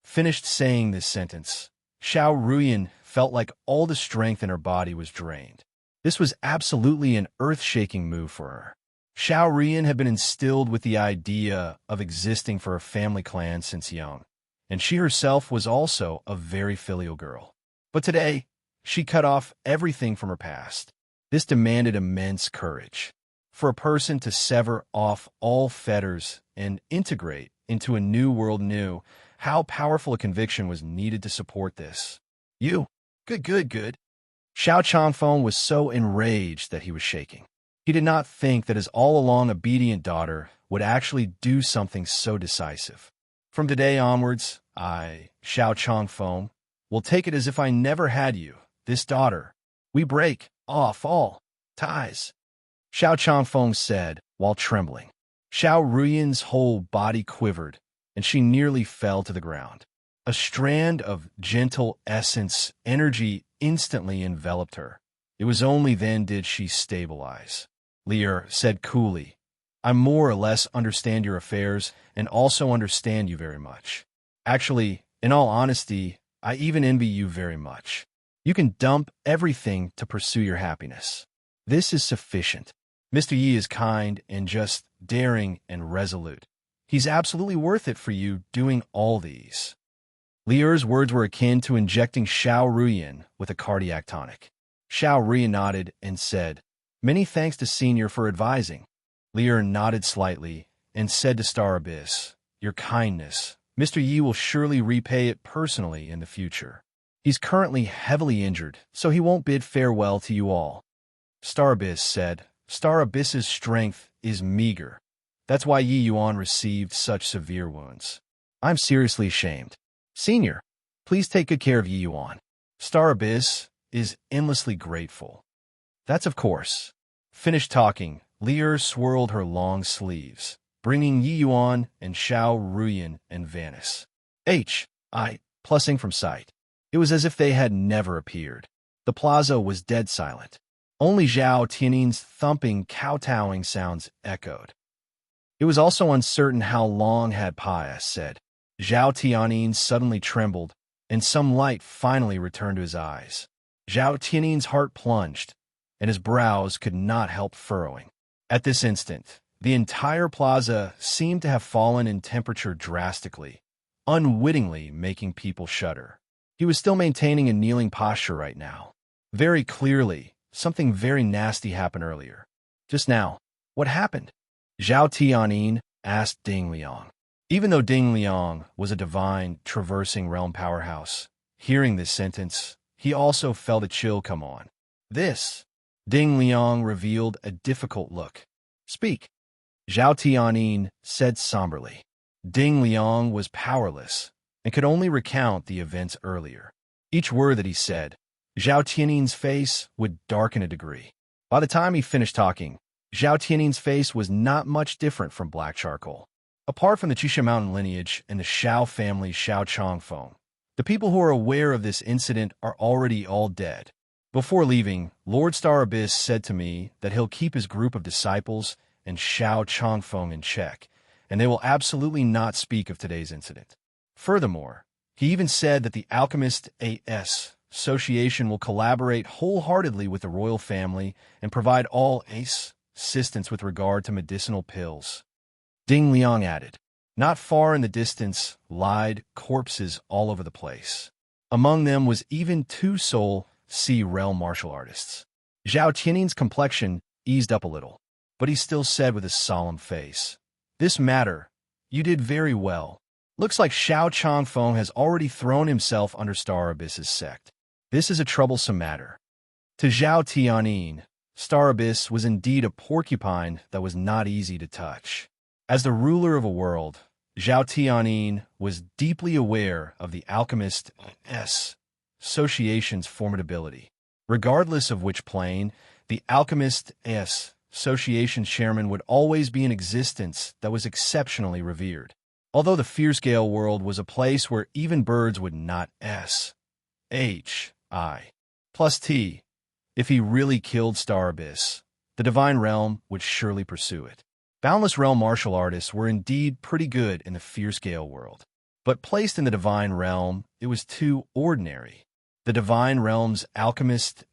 A: Finished saying this sentence, Xiao Ruyan felt like all the strength in her body was drained. This was absolutely an earth-shaking move for her. Xiao Ruyan had been instilled with the idea of existing for a family clan since young, and she herself was also a very filial girl. But today, she cut off everything from her past. This demanded immense courage. For a person to sever off all fetters and integrate into a new world knew how powerful a conviction was needed to support this. You. Good. Xiao Chongfeng was so enraged that he was shaking. He did not think that his all-along obedient daughter would actually do something so decisive. From today onwards, I, Xiao Chongfeng, will take it as if I never had you, this daughter. We break off all ties, Xiao Chongfeng said while trembling. Xiao Ruyan's whole body quivered, and she nearly fell to the ground. A strand of gentle essence energy instantly enveloped her. It was only then did she stabilize. Lear said coolly, I more or less understand your affairs and also understand you very much. Actually, in all honesty, I even envy you very much. You can dump everything to pursue your happiness. This is sufficient. Mr. Yi is kind and just daring and resolute. He's absolutely worth it for you doing all these. Lear's words were akin to injecting Xiao Ruyan with a cardiac tonic. Xiao Ruyan nodded and said, Many thanks to Senior for advising. Lear nodded slightly and said to Star Abyss, Your kindness. Mr. Yi will surely repay it personally in the future. He's currently heavily injured, so he won't bid farewell to you all. Star Abyss said, Star Abyss's strength is meager. That's why Yi Yuan received such severe wounds. I'm seriously ashamed. Senior, please take good care of Yi Yuan. Star Abyss is endlessly grateful. That's of course. Finished talking, Lear swirled her long sleeves, bringing Yi Yuan and Xiao Ruyan and Vanis. Plussing from sight. It was as if they had never appeared. The plaza was dead silent. Only Zhao Tiannin's thumping, kowtowing sounds echoed. It was also uncertain how long had Pius said. Zhao Tiannin suddenly trembled, and some light finally returned to his eyes. Zhao Tiannin's heart plunged, and his brows could not help furrowing. At this instant, the entire plaza seemed to have fallen in temperature drastically, unwittingly making people shudder. He was still maintaining a kneeling posture right now. Very clearly, something very nasty happened earlier. Just now. What happened? Zhao Tianyin asked Ding Liang. Even though Ding Liang was a divine, traversing realm powerhouse, hearing this sentence, he also felt a chill come on. This, Ding Liang revealed a difficult look. Speak. Zhao Tianyin said somberly. Ding Liang was powerless and could only recount the events earlier. Each word that he said, Zhao Tianyin's face would darken a degree. By the time he finished talking, Zhao Tianyin's face was not much different from black charcoal. Apart from the Qisha Mountain lineage and the Shao family Shao Chongfeng, the people who are aware of this incident are already all dead. Before leaving, Lord Star Abyss said to me that he'll keep his group of disciples and Shao Chongfeng in check, and they will absolutely not speak of today's incident. Furthermore, he even said that the Alchemist A.S. Association will collaborate wholeheartedly with the royal family and provide all assistance with regard to medicinal pills. Ding Liang added. Not far in the distance lied corpses all over the place. Among them was even two Soul Sea realm martial artists. Zhao Tianyin's complexion eased up a little, but he still said with a solemn face, "This matter, you did very well. Looks like Shao Chongfeng has already thrown himself under Star Abyss's sect. This is a troublesome matter." To Zhao Tianyin, Star Abyss was indeed a porcupine that was not easy to touch. As the ruler of a world, Zhao Tianyin was deeply aware of the Alchemist Association's formidability. Regardless of which plane, the Alchemist Association's chairman would always be in existence that was exceptionally revered. Although the fierce gale world was a place where even birds would not S-H-I+T. If he really killed Star Abyss, the divine realm would surely pursue it. Boundless realm martial artists were indeed pretty good in the fierce gale world, but placed in the divine realm, it was too ordinary. The divine realm's Alchemist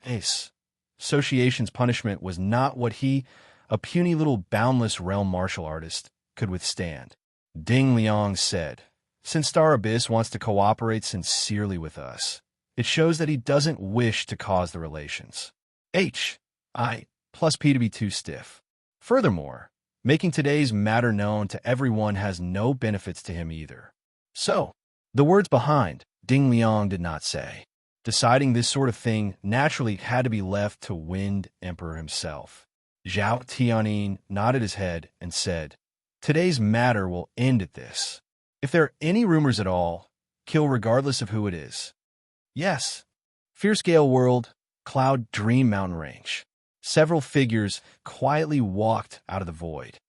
A: Association's punishment was not what he, a puny little boundless realm martial artist, could withstand. Ding Liang said, "Since Star Abyss wants to cooperate sincerely with us, it shows that he doesn't wish to cause the relations H-I+P to be too stiff. Furthermore, making today's matter known to everyone has no benefits to him either." So, the words behind, Ding Liang did not say. Deciding this sort of thing naturally had to be left to Wind Emperor himself. Zhao Tianyin nodded his head and said, "Today's matter will end at this. If there are any rumors at all, kill regardless of who it is." Yes. Fierce Gale World, Cloud Dream Mountain Range. Several figures quietly walked out of the void.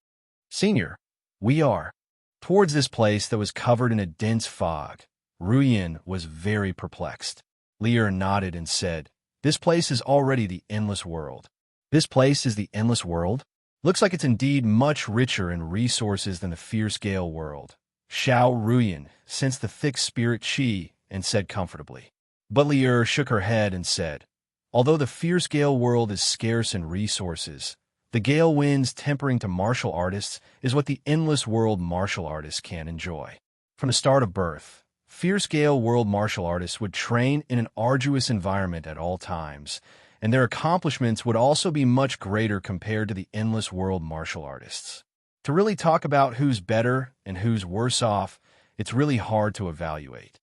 A: "Senior, we are." Towards this place that was covered in a dense fog, Ruyin was very perplexed. Lear nodded and said, "This place is already the Endless World." "This place is the Endless World? Looks like it's indeed much richer in resources than the Fierce Gale World." Shao Ruyin sensed the thick spirit qi and said comfortably. But Lear shook her head and said, "Although the Fierce Gale World is scarce in resources, the gale winds tempering to martial artists is what the Endless World martial artists can enjoy." From the start of birth, Fierce Gale World martial artists would train in an arduous environment at all times, and their accomplishments would also be much greater compared to the Endless World martial artists. To really talk about who's better and who's worse off, it's really hard to evaluate.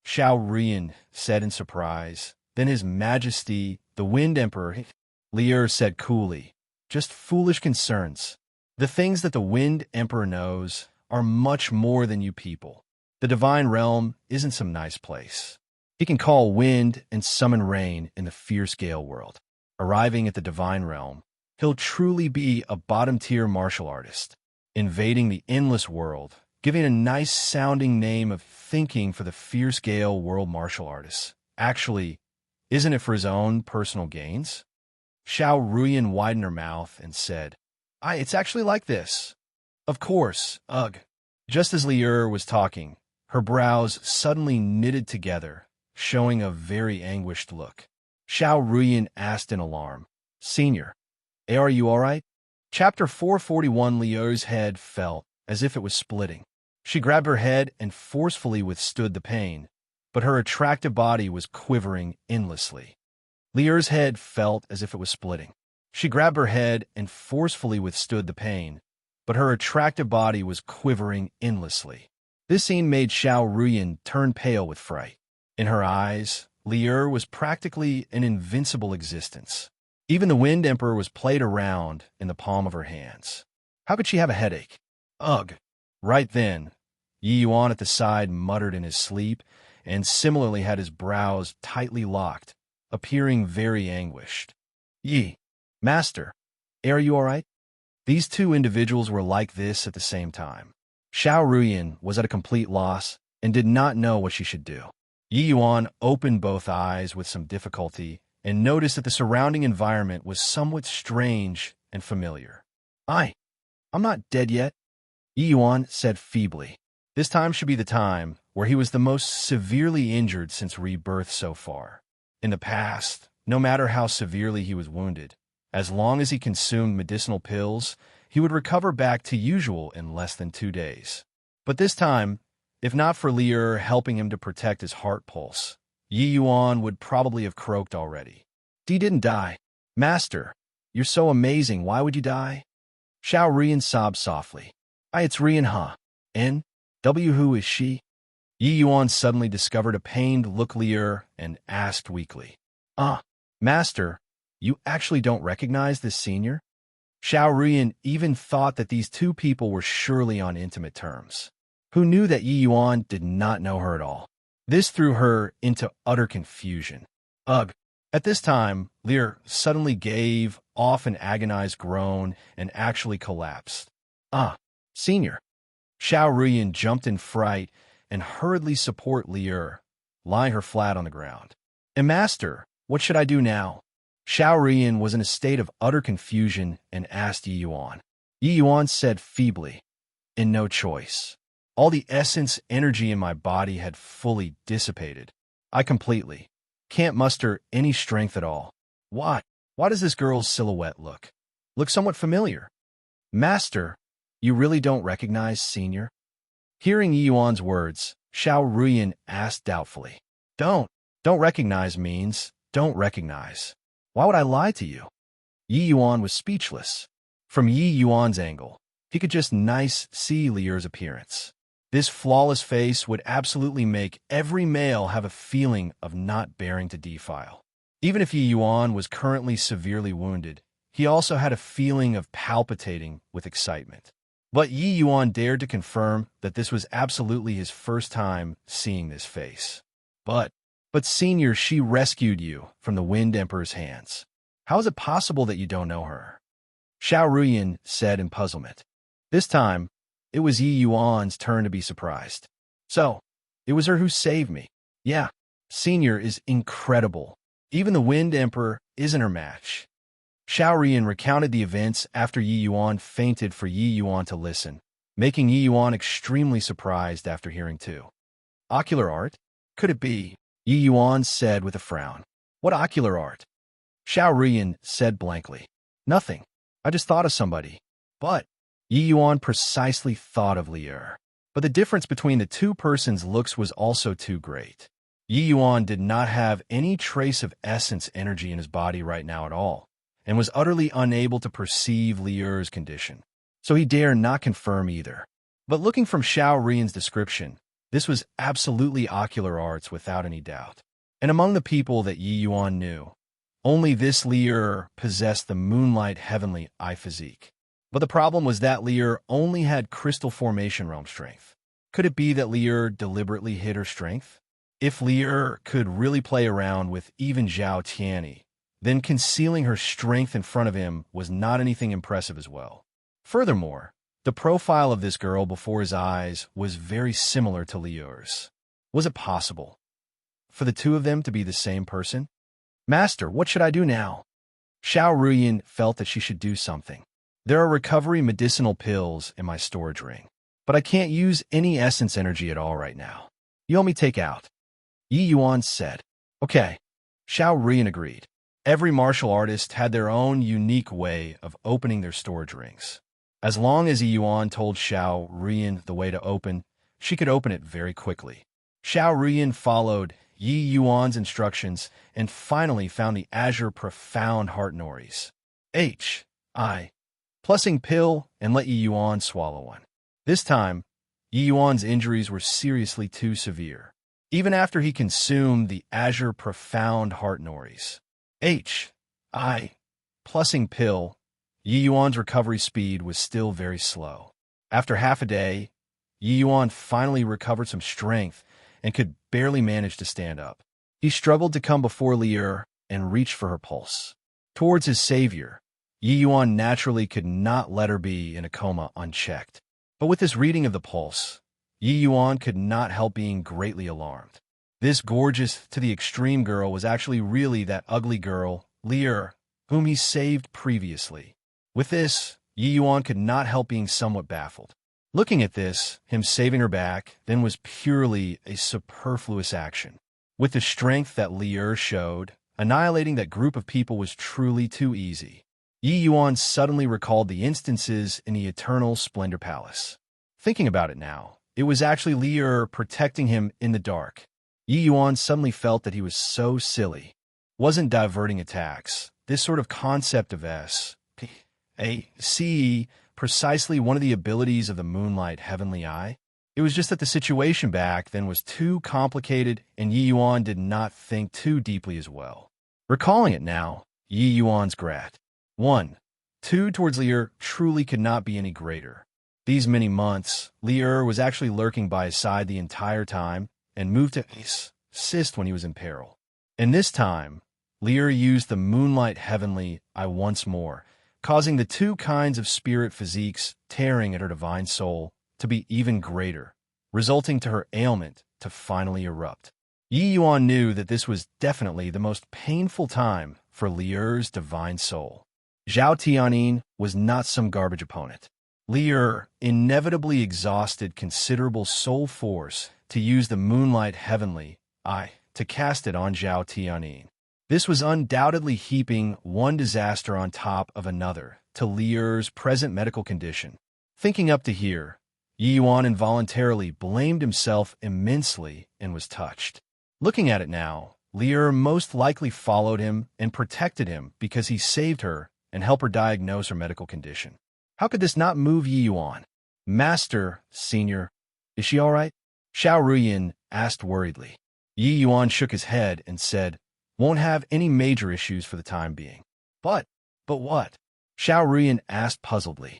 A: Shao Ruyin said in surprise. Then His Majesty, the Wind Emperor, Lear said coolly, "Just foolish concerns. The things that the Wind Emperor knows are much more than you people. The divine realm isn't some nice place. He can call wind and summon rain in the Fierce Gale World. Arriving at the divine realm, he'll truly be a bottom-tier martial artist. Invading the Endless World, giving a nice-sounding name of thinking for the Fierce Gale World martial artists. Actually, isn't it for his own personal gains?" Shao Ruyin widened her mouth and said, It's actually like this." "Of course, ugh." Just as Lier was talking, her brows suddenly knitted together, showing a very anguished look. Shao Ruyin asked in alarm, "Senior, are you all right?" Chapter 441. Lier's head felt as if it was splitting. She grabbed her head and forcefully withstood the pain, but her attractive body was quivering endlessly. Lier's head felt as if it was splitting. She grabbed her head and forcefully withstood the pain, but her attractive body was quivering endlessly. This scene made Xiao Ruyan turn pale with fright. In her eyes, Lier was practically an invincible existence. Even the Wind Emperor was played around in the palm of her hands. How could she have a headache? Ugh! Right then, Yi Yuan at the side muttered in his sleep, and similarly had his brows tightly locked, appearing very anguished. Yi, Master, are you all right? These two individuals were like this at the same time. Xiao Ruyan was at a complete loss and did not know what she should do. Yi Yuan opened both eyes with some difficulty and noticed that the surrounding environment was somewhat strange and familiar. I'm not dead yet, Yi Yuan said feebly. This time should be the time where he was the most severely injured since rebirth so far. In the past, no matter how severely he was wounded, as long as he consumed medicinal pills, he would recover back to usual in less than 2 days. But this time, if not for Lier helping him to protect his heart pulse, Yi Yuan would probably have croaked already. He didn't die. Master, you're so amazing, why would you die? Xiao Ruyan sobbed softly. It's Ruyan, huh? Who is she? Yi Yuan suddenly discovered a pained look Lier and asked weakly. Master, you actually don't recognize this senior? Xiao Ruyan even thought that these two people were surely on intimate terms. Who knew that Yi Yuan did not know her at all? This threw her into utter confusion. Ugh! At this time, Lier suddenly gave off an agonized groan and actually collapsed. Senior. Xiao Ruyan jumped in fright and hurriedly support Lier, lying her flat on the ground. And Master, what should I do now? Xiao Ruyan was in a state of utter confusion and asked Yi Yuan. Yi Yuan said feebly, "In no choice. All the essence energy in my body had fully dissipated. I completely can't muster any strength at all. Why does this girl's silhouette look somewhat familiar? Master, you really don't recognize Senior?" Hearing Yi Yuan's words, Xiao Ruyan asked doubtfully. Don't recognize means don't recognize. Why would I lie to you? Yi Yuan was speechless. From Yi Yuan's angle, he could just see Lier's appearance. This flawless face would absolutely make every male have a feeling of not bearing to defile. Even if Yi Yuan was currently severely wounded, he also had a feeling of palpitating with excitement. But Yi Yuan dared to confirm that this was absolutely his first time seeing this face. But Senior, she rescued you from the Wind Emperor's hands. How is it possible that you don't know her? Xiao Ruyan said in puzzlement. This time, it was Yi Yuan's turn to be surprised. So, it was her who saved me. Yeah, Senior is incredible. Even the Wind Emperor isn't her match. Xiao Ruyan recounted the events after Yi Yuan fainted for Yi Yuan to listen, making Yi Yuan extremely surprised after hearing too. Ocular art? Could it be? Yi Yuan said with a frown. What ocular art? Xiao Ruyan said blankly. Nothing. I just thought of somebody. But Yi Yuan precisely thought of Lier. But the difference between the two persons' looks was also too great. Yi Yuan did not have any trace of essence energy in his body right now at all, and was utterly unable to perceive Lier's condition. So he dared not confirm either. But looking from Xiao Ruyan's description, this was absolutely ocular arts without any doubt. And among the people that Yi Yuan knew, only this Lier possessed the moonlight heavenly eye physique. But the problem was that Lier only had crystal formation realm strength. Could it be that Lier deliberately hid her strength? If Lier could really play around with even Zhao Tianyi, then concealing her strength in front of him was not anything impressive as well. Furthermore, the profile of this girl before his eyes was very similar to Lier's. Was it possible for the two of them to be the same person? Master, what should I do now? Xiao Ruyan felt that she should do something. There are recovery medicinal pills in my storage ring, but I can't use any essence energy at all right now. You help me take out. Yi Yuan said. Okay. Xiao Ruyan agreed. Every martial artist had their own unique way of opening their storage rings. As long as Yi Yuan told Xiao Ruyan the way to open, she could open it very quickly. Xiao Ruyan followed Yi Yuan's instructions and finally found the azure profound heart noise. H.I. Plussing pill and let Yi Yuan swallow one. This time, Yi Yuan's injuries were seriously too severe. Even after he consumed the azure profound heart noise. H.I. Plussing pill, Yi Yuan's recovery speed was still very slow. After half a day, Yi Yuan finally recovered some strength and could barely manage to stand up. He struggled to come before Lier and reach for her pulse. Towards his savior, Yi Yuan naturally could not let her be in a coma unchecked. But with this reading of the pulse, Yi Yuan could not help being greatly alarmed. This gorgeous to the extreme girl was actually really that ugly girl, Lier, whom he saved previously. With this, Yi Yuan could not help being somewhat baffled. Looking at this, him saving her back, then was purely a superfluous action. With the strength that Lier showed, annihilating that group of people was truly too easy. Yi Yuan suddenly recalled the instances in the Eternal Splendor Palace. Thinking about it now, it was actually Lier protecting him in the dark. Yi Yuan suddenly felt that he was so silly. Wasn't diverting attacks. This sort of concept of S.P.A.C.E. precisely one of the abilities of the Moonlight Heavenly Eye? It was just that the situation back then was too complicated and Yi Yuan did not think too deeply as well. Recalling it now, Yi Yuan's grat. 1. 2 towards Lier truly could not be any greater. These many months, Lier was actually lurking by his side the entire time and moved to assist when he was in peril. And this time, Lier used the Moonlight Heavenly Eye once more, causing the two kinds of spirit physiques tearing at her divine soul to be even greater, resulting to her ailment to finally erupt. Yi Yuan knew that this was definitely the most painful time for Lier's divine soul. Zhao Tianyin was not some garbage opponent. Lier inevitably exhausted considerable soul force to use the Moonlight Heavenly Eye to cast it on Zhao Tianyin. This was undoubtedly heaping one disaster on top of another to Lier's present medical condition. Thinking up to here, Yi Yuan involuntarily blamed himself immensely and was touched. Looking at it now, Lier most likely followed him and protected him because he saved her and helped her diagnose her medical condition. How could this not move Yi Yuan? Master, Senior, is she all right? Xiao Ruyin asked worriedly. Yi Yuan shook his head and said, won't have any major issues for the time being. But what? Xiao Ruyin asked puzzledly.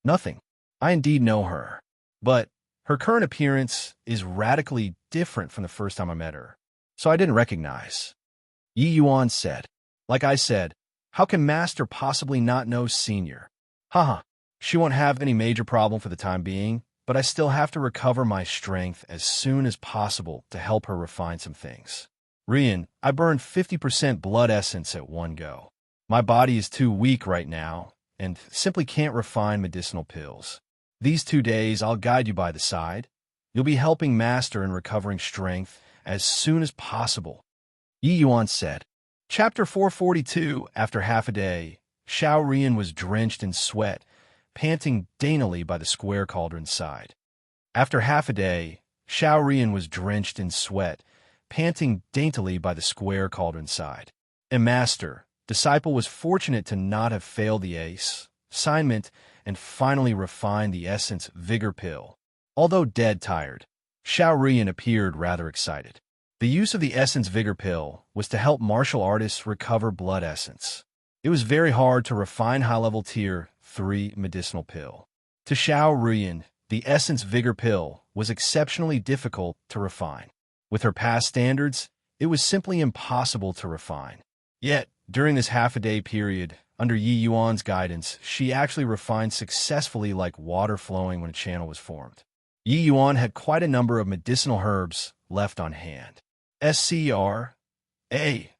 A: Nothing. I indeed know her. But her current appearance is radically different from the first time I met her, so I didn't recognize. Yi Yuan said. Like I said, how can Master possibly not know Senior? Haha, she won't have any major problem for the time being, but I still have to recover my strength as soon as possible to help her refine some things. Rian, I burned 50% blood essence at one go. My body is too weak right now and simply can't refine medicinal pills. These 2 days, I'll guide you by the side. You'll be helping Master in recovering strength as soon as possible. Yi Yuan said. Chapter 442. After half a day, Xiao Rian was drenched in sweat, panting daintily by the square cauldron's side. After half a day, Xiao Rian was drenched in sweat, panting daintily by the square cauldron's side. And Master, Disciple was fortunate to not have failed the assignment and finally refined the essence vigor pill. Although dead tired, Xiao Rian appeared rather excited. The use of the essence vigor pill was to help martial artists recover blood essence. It was very hard to refine high-level tier 3 medicinal pill. To Xiao Ruyin, the essence vigor pill was exceptionally difficult to refine. With her past standards, it was simply impossible to refine. Yet, during this half-a-day period, under Yi Yuan's guidance, she actually refined successfully like water flowing when a channel was formed. Yi Yuan had quite a number of medicinal herbs left on hand. S.C.R.A.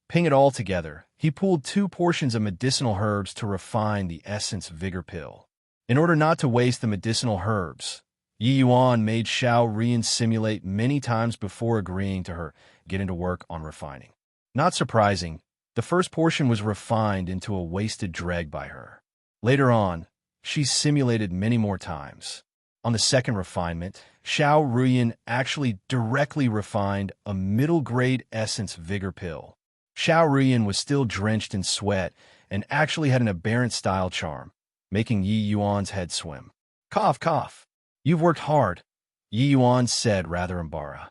A: Ping it all together, he pulled 2 portions of medicinal herbs to refine the essence vigor pill. In order not to waste the medicinal herbs, Yi Yuan made Xiao Rian simulate many times before agreeing to her get into work on refining. Not surprising, the first portion was refined into a wasted dreg by her. Later on, she simulated many more times. On the second refinement, Xiao Ruyan actually directly refined a middle-grade essence vigor pill. Xiao Ruyan was still drenched in sweat and actually had an aberrant style charm, making Yi Yuan's head swim. Cough, cough. You've worked hard, Yi Yuan said rather embarrassed.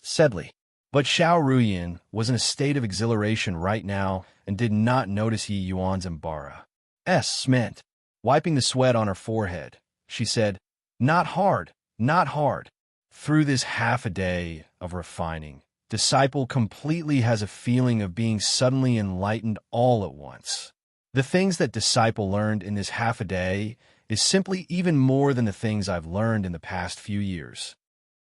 A: Said Li. But Xiao Ruyan was in a state of exhilaration right now and did not notice Yi Yuan's embarrassment. Wiping the sweat on her forehead, she said, Not hard, not hard. Through this half a day of refining, Disciple completely has a feeling of being suddenly enlightened all at once. The things that Disciple learned in this half a day is simply even more than the things I've learned in the past few years.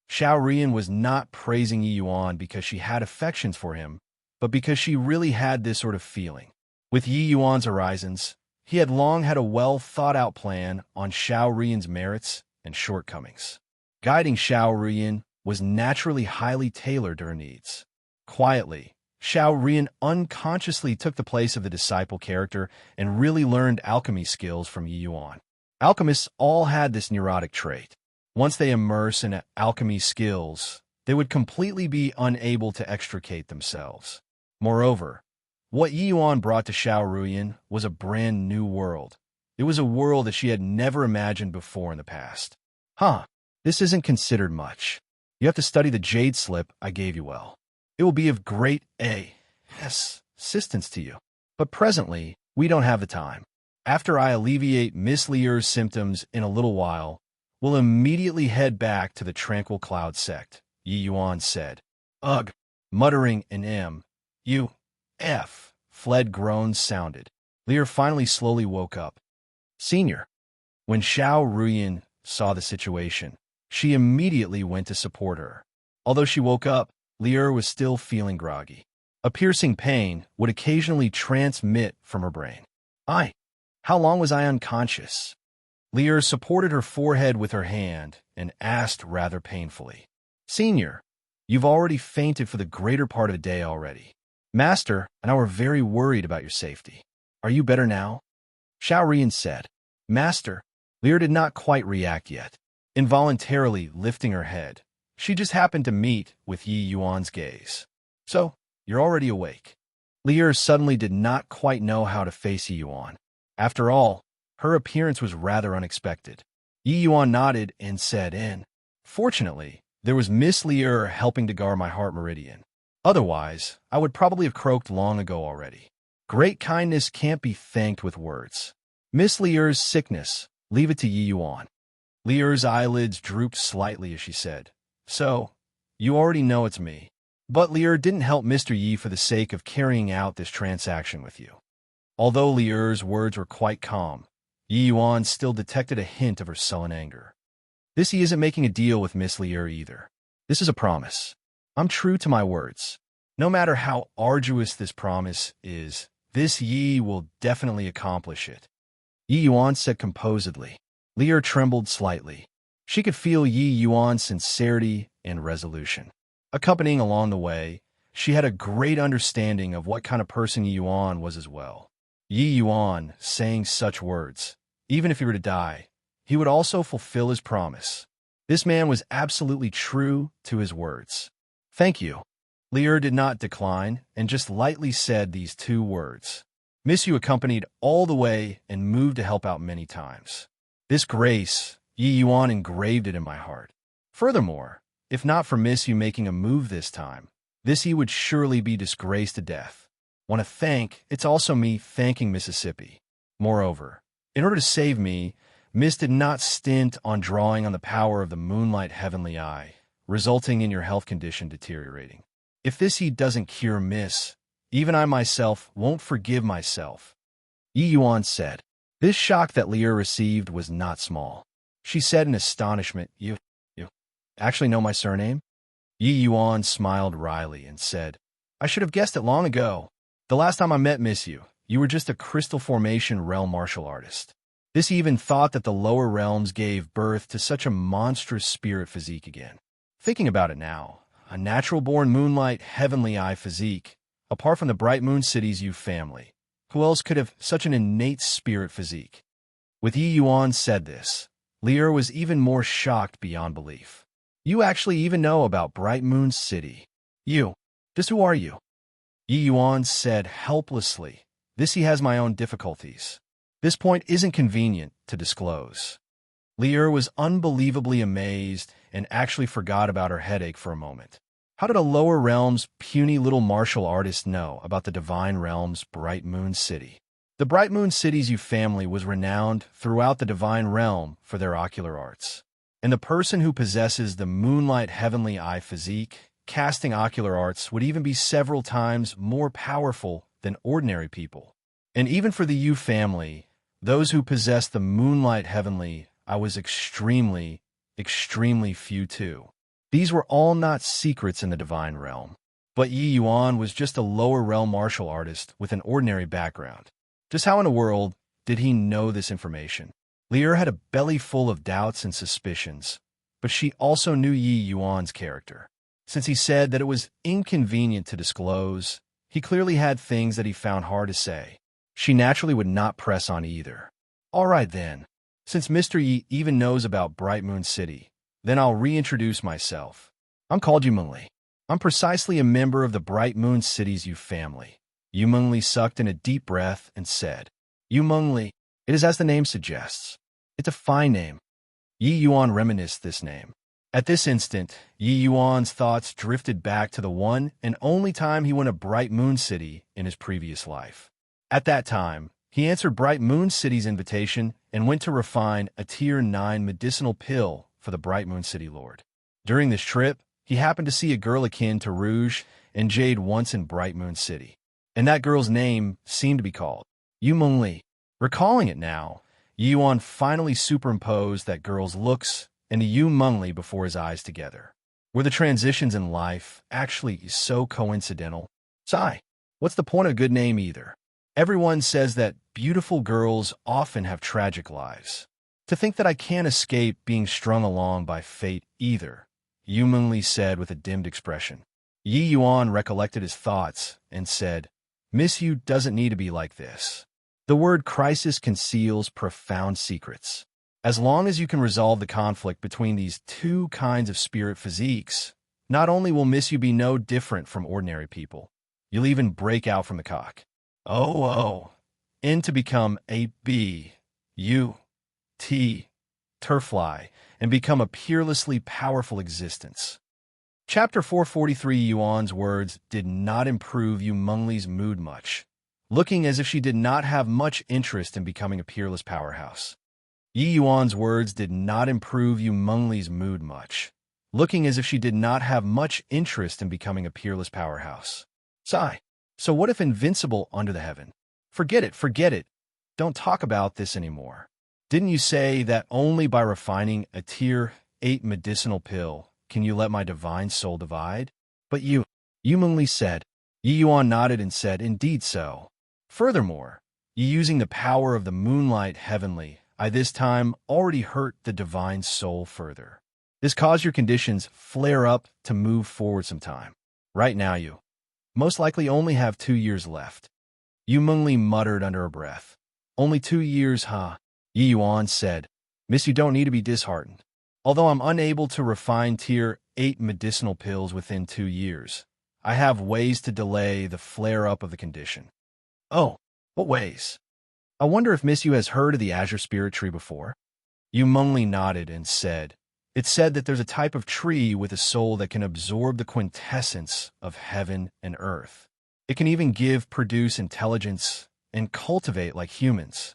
A: Xiao Ruyan was not praising Yi Yuan because she had affections for him, but because she really had this sort of feeling. With Yi Yuan's horizons, he had long had a well-thought-out plan on Xiao Ruyan's merits and shortcomings. Guiding Xiao Ruyan was naturally highly tailored to her needs. Quietly, Xiao Ruyan unconsciously took the place of the disciple character and really learned alchemy skills from Yi Yuan. Alchemists all had this neurotic trait. Once they immerse in alchemy skills, they would completely be unable to extricate themselves. Moreover, what Yi Yuan brought to Xiao Ruyan was a brand new world. It was a world that she had never imagined before in the past. This isn't considered much. You have to study the jade slip I gave you well. It will be of great assistance to you. But presently, we don't have the time. After I alleviate Miss Lier's symptoms in a little while, we'll immediately head back to the Tranquil Cloud sect, Yi Yuan said. Ugh, muttering an fled groans sounded. Lier finally slowly woke up. Senior. When Xiao Ruyan saw the situation, she immediately went to support her. Although she woke up, Lier was still feeling groggy. A piercing pain would occasionally transmit from her brain. How long was I unconscious? Lier supported her forehead with her hand and asked rather painfully. Senior, you've already fainted for the greater part of the day already. Master and I were very worried about your safety. Are you better now? Xiao Ruyan said. Master. Lier did not quite react yet. Involuntarily lifting her head, she just happened to meet with Yi Yuan's gaze. So, you're already awake. Lier suddenly did not quite know how to face Yi Yuan. After all, her appearance was rather unexpected. Yi Yuan nodded and said, Fortunately, there was Miss Lier helping to guard my heart meridian. Otherwise, I would probably have croaked long ago already. Great kindness can't be thanked with words. Miss Lier's sickness, leave it to Yi Yuan. Lier's eyelids drooped slightly as she said, So, you already know it's me. But Lier didn't help Mr. Yi for the sake of carrying out this transaction with you. Although Lier's words were quite calm, Yi Yuan still detected a hint of her sullen anger. This Yi isn't making a deal with Miss Lier either. This is a promise. I'm true to my words. No matter how arduous this promise is, this Yi will definitely accomplish it. Yi Yuan said composedly. Lier trembled slightly. She could feel Yi Yuan's sincerity and resolution. Accompanying along the way, she had a great understanding of what kind of person Yi Yuan was as well. Yi Yuan saying such words, even if he were to die, he would also fulfill his promise. This man was absolutely true to his words. Thank you. Lier did not decline and just lightly said these two words. Miss Yu accompanied all the way and moved to help out many times. This grace, Yi Yuan engraved it in my heart. Furthermore, if not for Miss Yu making a move this time, this Yi would surely be disgraced to death. It's also me thanking Mississippi. Moreover, in order to save me, Miss did not stint on drawing on the power of the moonlight heavenly eye, resulting in your health condition deteriorating. If this Yi doesn't cure Miss, even I myself won't forgive myself. Yi Yuan said. This shock that Lier received was not small. She said in astonishment, You actually know my surname? Yi Yuan smiled wryly and said, I should have guessed it long ago. The last time I met Miss Yu, you were just a crystal formation realm martial artist. This even thought that the lower realms gave birth to such a monstrous spirit physique again. Thinking about it now, a natural-born moonlight heavenly eye physique, apart from the Bright Moon City's Yu family. Who else could have such an innate spirit physique? With Yi Yuan said this, Lier was even more shocked beyond belief. You actually even know about Bright Moon City. You. Just who are you? Yi Yuan said helplessly. This he has my own difficulties. This point isn't convenient to disclose. Lier was unbelievably amazed and actually forgot about her headache for a moment. How did a lower realm's puny little martial artist know about the divine realm's Bright Moon City? The Bright Moon City's Yu family was renowned throughout the divine realm for their ocular arts. And the person who possesses the moonlight heavenly eye physique, casting ocular arts, would even be several times more powerful than ordinary people. And even for the Yu family, those who possess the moonlight heavenly eye was extremely few too. These were all not secrets in the divine realm. But Yi Yuan was just a lower realm martial artist with an ordinary background. Just how in the world did he know this information? Lier had a belly full of doubts and suspicions, but she also knew Yi Yuan's character. Since he said that it was inconvenient to disclose, he clearly had things that he found hard to say. She naturally would not press on either. All right then. Since Mr. Yi even knows about Bright Moon City, then I'll reintroduce myself. I'm called Yu Mengli. I'm precisely a member of the Bright Moon City's Yu family. Yu Mengli sucked in a deep breath and said, Yu Mengli, it is as the name suggests. It's a fine name. Yi Yuan reminisced this name. At this instant, Yi Yuan's thoughts drifted back to the one and only time he went to Bright Moon City in his previous life. At that time, he answered Bright Moon City's invitation and went to refine a Tier 9 medicinal pill for the Bright Moon City Lord. During this trip, he happened to see a girl akin to Rouge and Jade once in Bright Moon City, and that girl's name seemed to be called Yu Mengli. Recalling it now, Yi Yuan finally superimposed that girl's looks and the Yu Mengli before his eyes together. Were the transitions in life actually so coincidental? Sigh, what's the point of a good name either? Everyone says that beautiful girls often have tragic lives. To think that I can't escape being strung along by fate either, Yu Mengli said with a dimmed expression. Yi Yuan recollected his thoughts and said, Miss Yu doesn't need to be like this. The word crisis conceals profound secrets. As long as you can resolve the conflict between these two kinds of spirit physiques, not only will Miss Yu be no different from ordinary people, you'll even break out from the cock. And to become a B, U, T, turfly, and become a peerlessly powerful existence. Chapter 443 Yuan's words did not improve Yu Mengli's mood much, looking as if she did not have much interest in becoming a peerless powerhouse. Yi Yuan's words did not improve Yu Mengli's mood much, looking as if she did not have much interest in becoming a peerless powerhouse. Sigh. So what if invincible under the heaven? Forget it. Don't talk about this anymore. Didn't you say that only by refining a Tier 8 medicinal pill can you let my divine soul divide? But Yu Mengli said. Yi Yuan nodded and said, indeed so. Furthermore, you using the power of the moonlight heavenly, I this time already hurt the divine soul further. This caused your conditions flare up to move forward some time. Right now you most likely only have 2 years left. Yu Mengli muttered under her breath. Only 2 years, huh? Yi Yuan said. Miss, you don't need to be disheartened. Although I'm unable to refine Tier 8 medicinal pills within 2 years, I have ways to delay the flare-up of the condition. Oh, what ways? I wonder if Miss Yu has heard of the Azure Spirit Tree before? Yu Mengli nodded and said, It's said that there's a type of tree with a soul that can absorb the quintessence of heaven and earth. It can even produce intelligence, and cultivate like humans.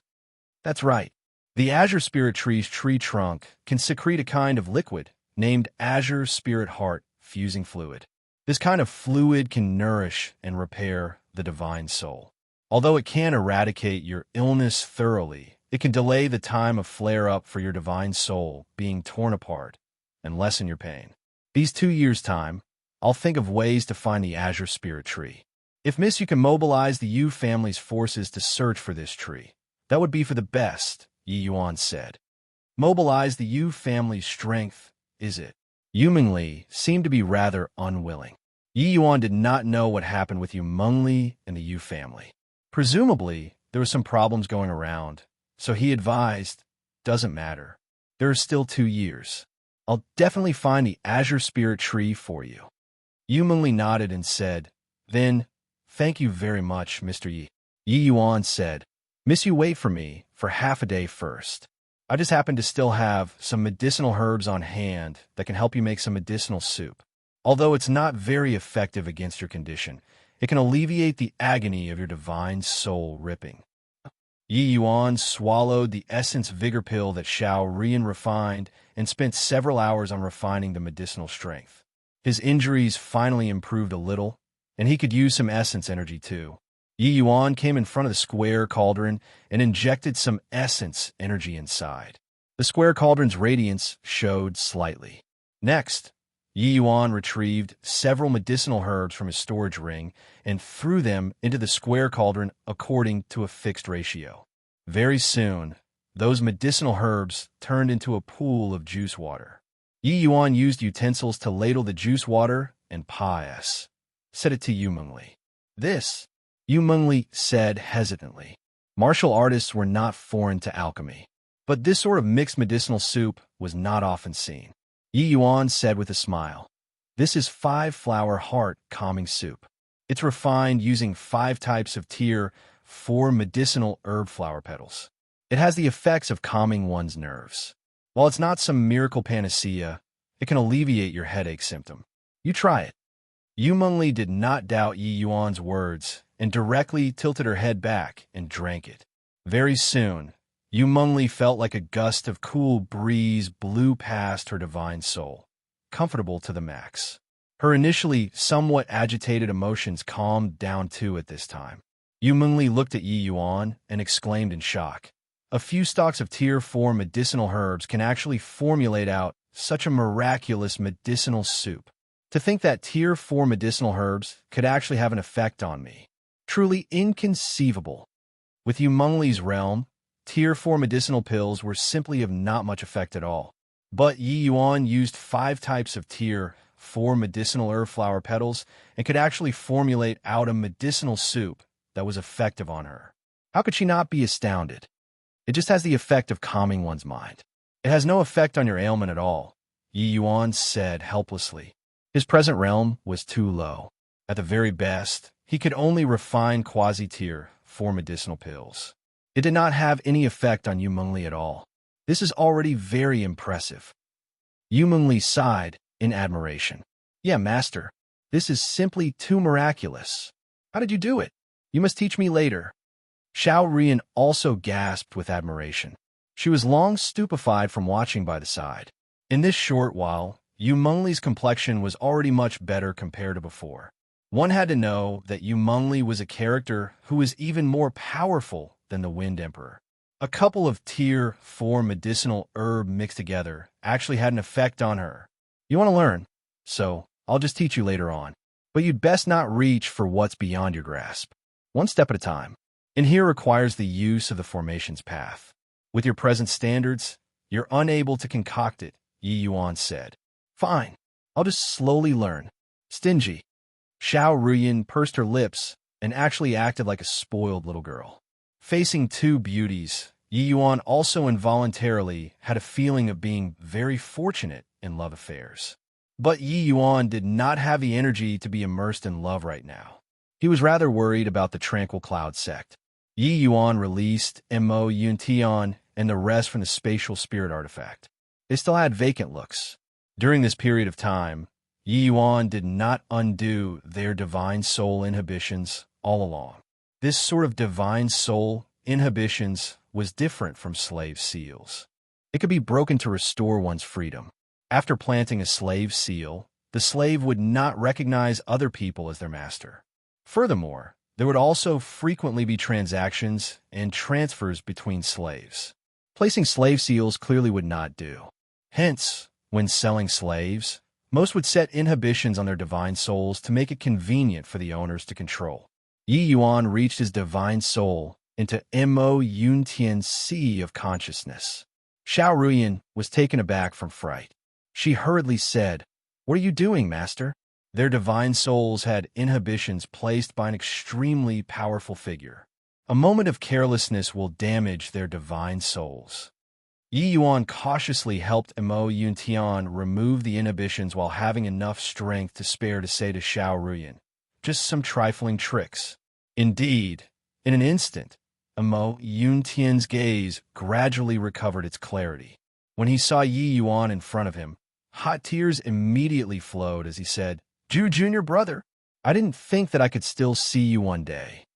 A: That's right. The Azure Spirit Tree's tree trunk can secrete a kind of liquid named Azure Spirit Heart Fusing Fluid. This kind of fluid can nourish and repair the divine soul. Although it can eradicate your illness thoroughly, it can delay the time of flare-up for your divine soul being torn apart and lessen your pain. These 2 years' time, I'll think of ways to find the Azure Spirit Tree. If Miss, you can mobilize the Yu family's forces to search for this tree, that would be for the best, Yi Yuan said. Mobilize the Yu family's strength, is it? Yu Mengli seemed to be rather unwilling. Yi Yuan did not know what happened with Yu Mengli and the Yu family. Presumably, there were some problems going around, so he advised, doesn't matter. There are still 2 years. I'll definitely find the azure spirit tree for you. Yu Mengli nodded and said, Then, thank you very much, Mr. Yi. Yi Yuan said, Miss you wait for me for half a day first. I just happen to still have some medicinal herbs on hand that can help you make some medicinal soup. Although it's not very effective against your condition, it can alleviate the agony of your divine soul ripping. Yi Yuan swallowed the essence vigor pill that Xiao Rian refined and spent several hours on refining the medicinal strength. His injuries finally improved a little, and he could use some essence energy too. Yi Yuan came in front of the square cauldron and injected some essence energy inside. The square cauldron's radiance showed slightly. Next, Yi Yuan retrieved several medicinal herbs from his storage ring and threw them into the square cauldron according to a fixed ratio. Very soon, those medicinal herbs turned into a pool of juice water. Yi Yuan used utensils to ladle the juice water and pious. Set it to Yu Mengli. This, Yu Mengli said hesitantly. Martial artists were not foreign to alchemy, but this sort of mixed medicinal soup was not often seen. Yi Yuan said with a smile, This is 5-flower heart calming soup. It's refined using 5 types of tier 4 medicinal herb flower petals. It has the effects of calming one's nerves. While it's not some miracle panacea, it can alleviate your headache symptom. You try it. Yu Mengli did not doubt Yi Yuan's words and directly tilted her head back and drank it. Very soon, Yu Mengli felt like a gust of cool breeze blew past her divine soul, comfortable to the max. Her initially somewhat agitated emotions calmed down too at this time. Yu Mengli looked at Yi Yuan and exclaimed in shock. A few stalks of tier 4 medicinal herbs can actually formulate out such a miraculous medicinal soup. To think that tier 4 medicinal herbs could actually have an effect on me. Truly inconceivable. With Yu Mengli's realm, tier 4 medicinal pills were simply of not much effect at all. But Yi Yuan used 5 types of tier 4 medicinal herb flower petals and could actually formulate out a medicinal soup that was effective on her. How could she not be astounded? It just has the effect of calming one's mind. It has no effect on your ailment at all, Yi Yuan said helplessly. His present realm was too low. At the very best, he could only refine quasi-tier 4 medicinal pills. It did not have any effect on Yu Mengli at all. This is already very impressive. Yu Mengli sighed in admiration. Yeah, master, this is simply too miraculous. How did you do it? You must teach me later. Xiao Rian also gasped with admiration. She was long stupefied from watching by the side. In this short while, Yu Mengli's complexion was already much better compared to before. One had to know that Yu Mengli was a character who was even more powerful than the Wind Emperor. A couple of tier 4 medicinal herb mixed together actually had an effect on her. You want to learn, so I'll just teach you later on. But you'd best not reach for what's beyond your grasp. One step at a time. And here requires the use of the formation's path. With your present standards, you're unable to concoct it, Yi Yuan said. Fine, I'll just slowly learn. Stingy. Xiao Ruyan pursed her lips and actually acted like a spoiled little girl. Facing 2 beauties, Yi Yuan also involuntarily had a feeling of being very fortunate in love affairs. But Yi Yuan did not have the energy to be immersed in love right now. He was rather worried about the Tranquil Cloud sect. Yi Yuan released Mo Yuntian and the rest from the spatial spirit artifact. They still had vacant looks. During this period of time, Yi Yuan did not undo their divine soul inhibitions all along. This sort of divine soul inhibitions was different from slave seals. It could be broken to restore one's freedom. After planting a slave seal, the slave would not recognize other people as their master. Furthermore, there would also frequently be transactions and transfers between slaves. Placing slave seals clearly would not do. Hence, when selling slaves, most would set inhibitions on their divine souls to make it convenient for the owners to control. Yi Yuan reached his divine soul into Mo Yuntian's sea of consciousness. Xiao Ruyan was taken aback from fright. She hurriedly said, "What are you doing, master?" Their divine souls had inhibitions placed by an extremely powerful figure. A moment of carelessness will damage their divine souls. Yi Yuan cautiously helped Emo Yuntian remove the inhibitions while having enough strength to spare to say to Xiao Ruyan, just some trifling tricks. Indeed, in an instant, Emo Yuntian's gaze gradually recovered its clarity. When he saw Yi Yuan in front of him, hot tears immediately flowed as he said, "Ju Junior brother, I didn't think that I could still see you one day."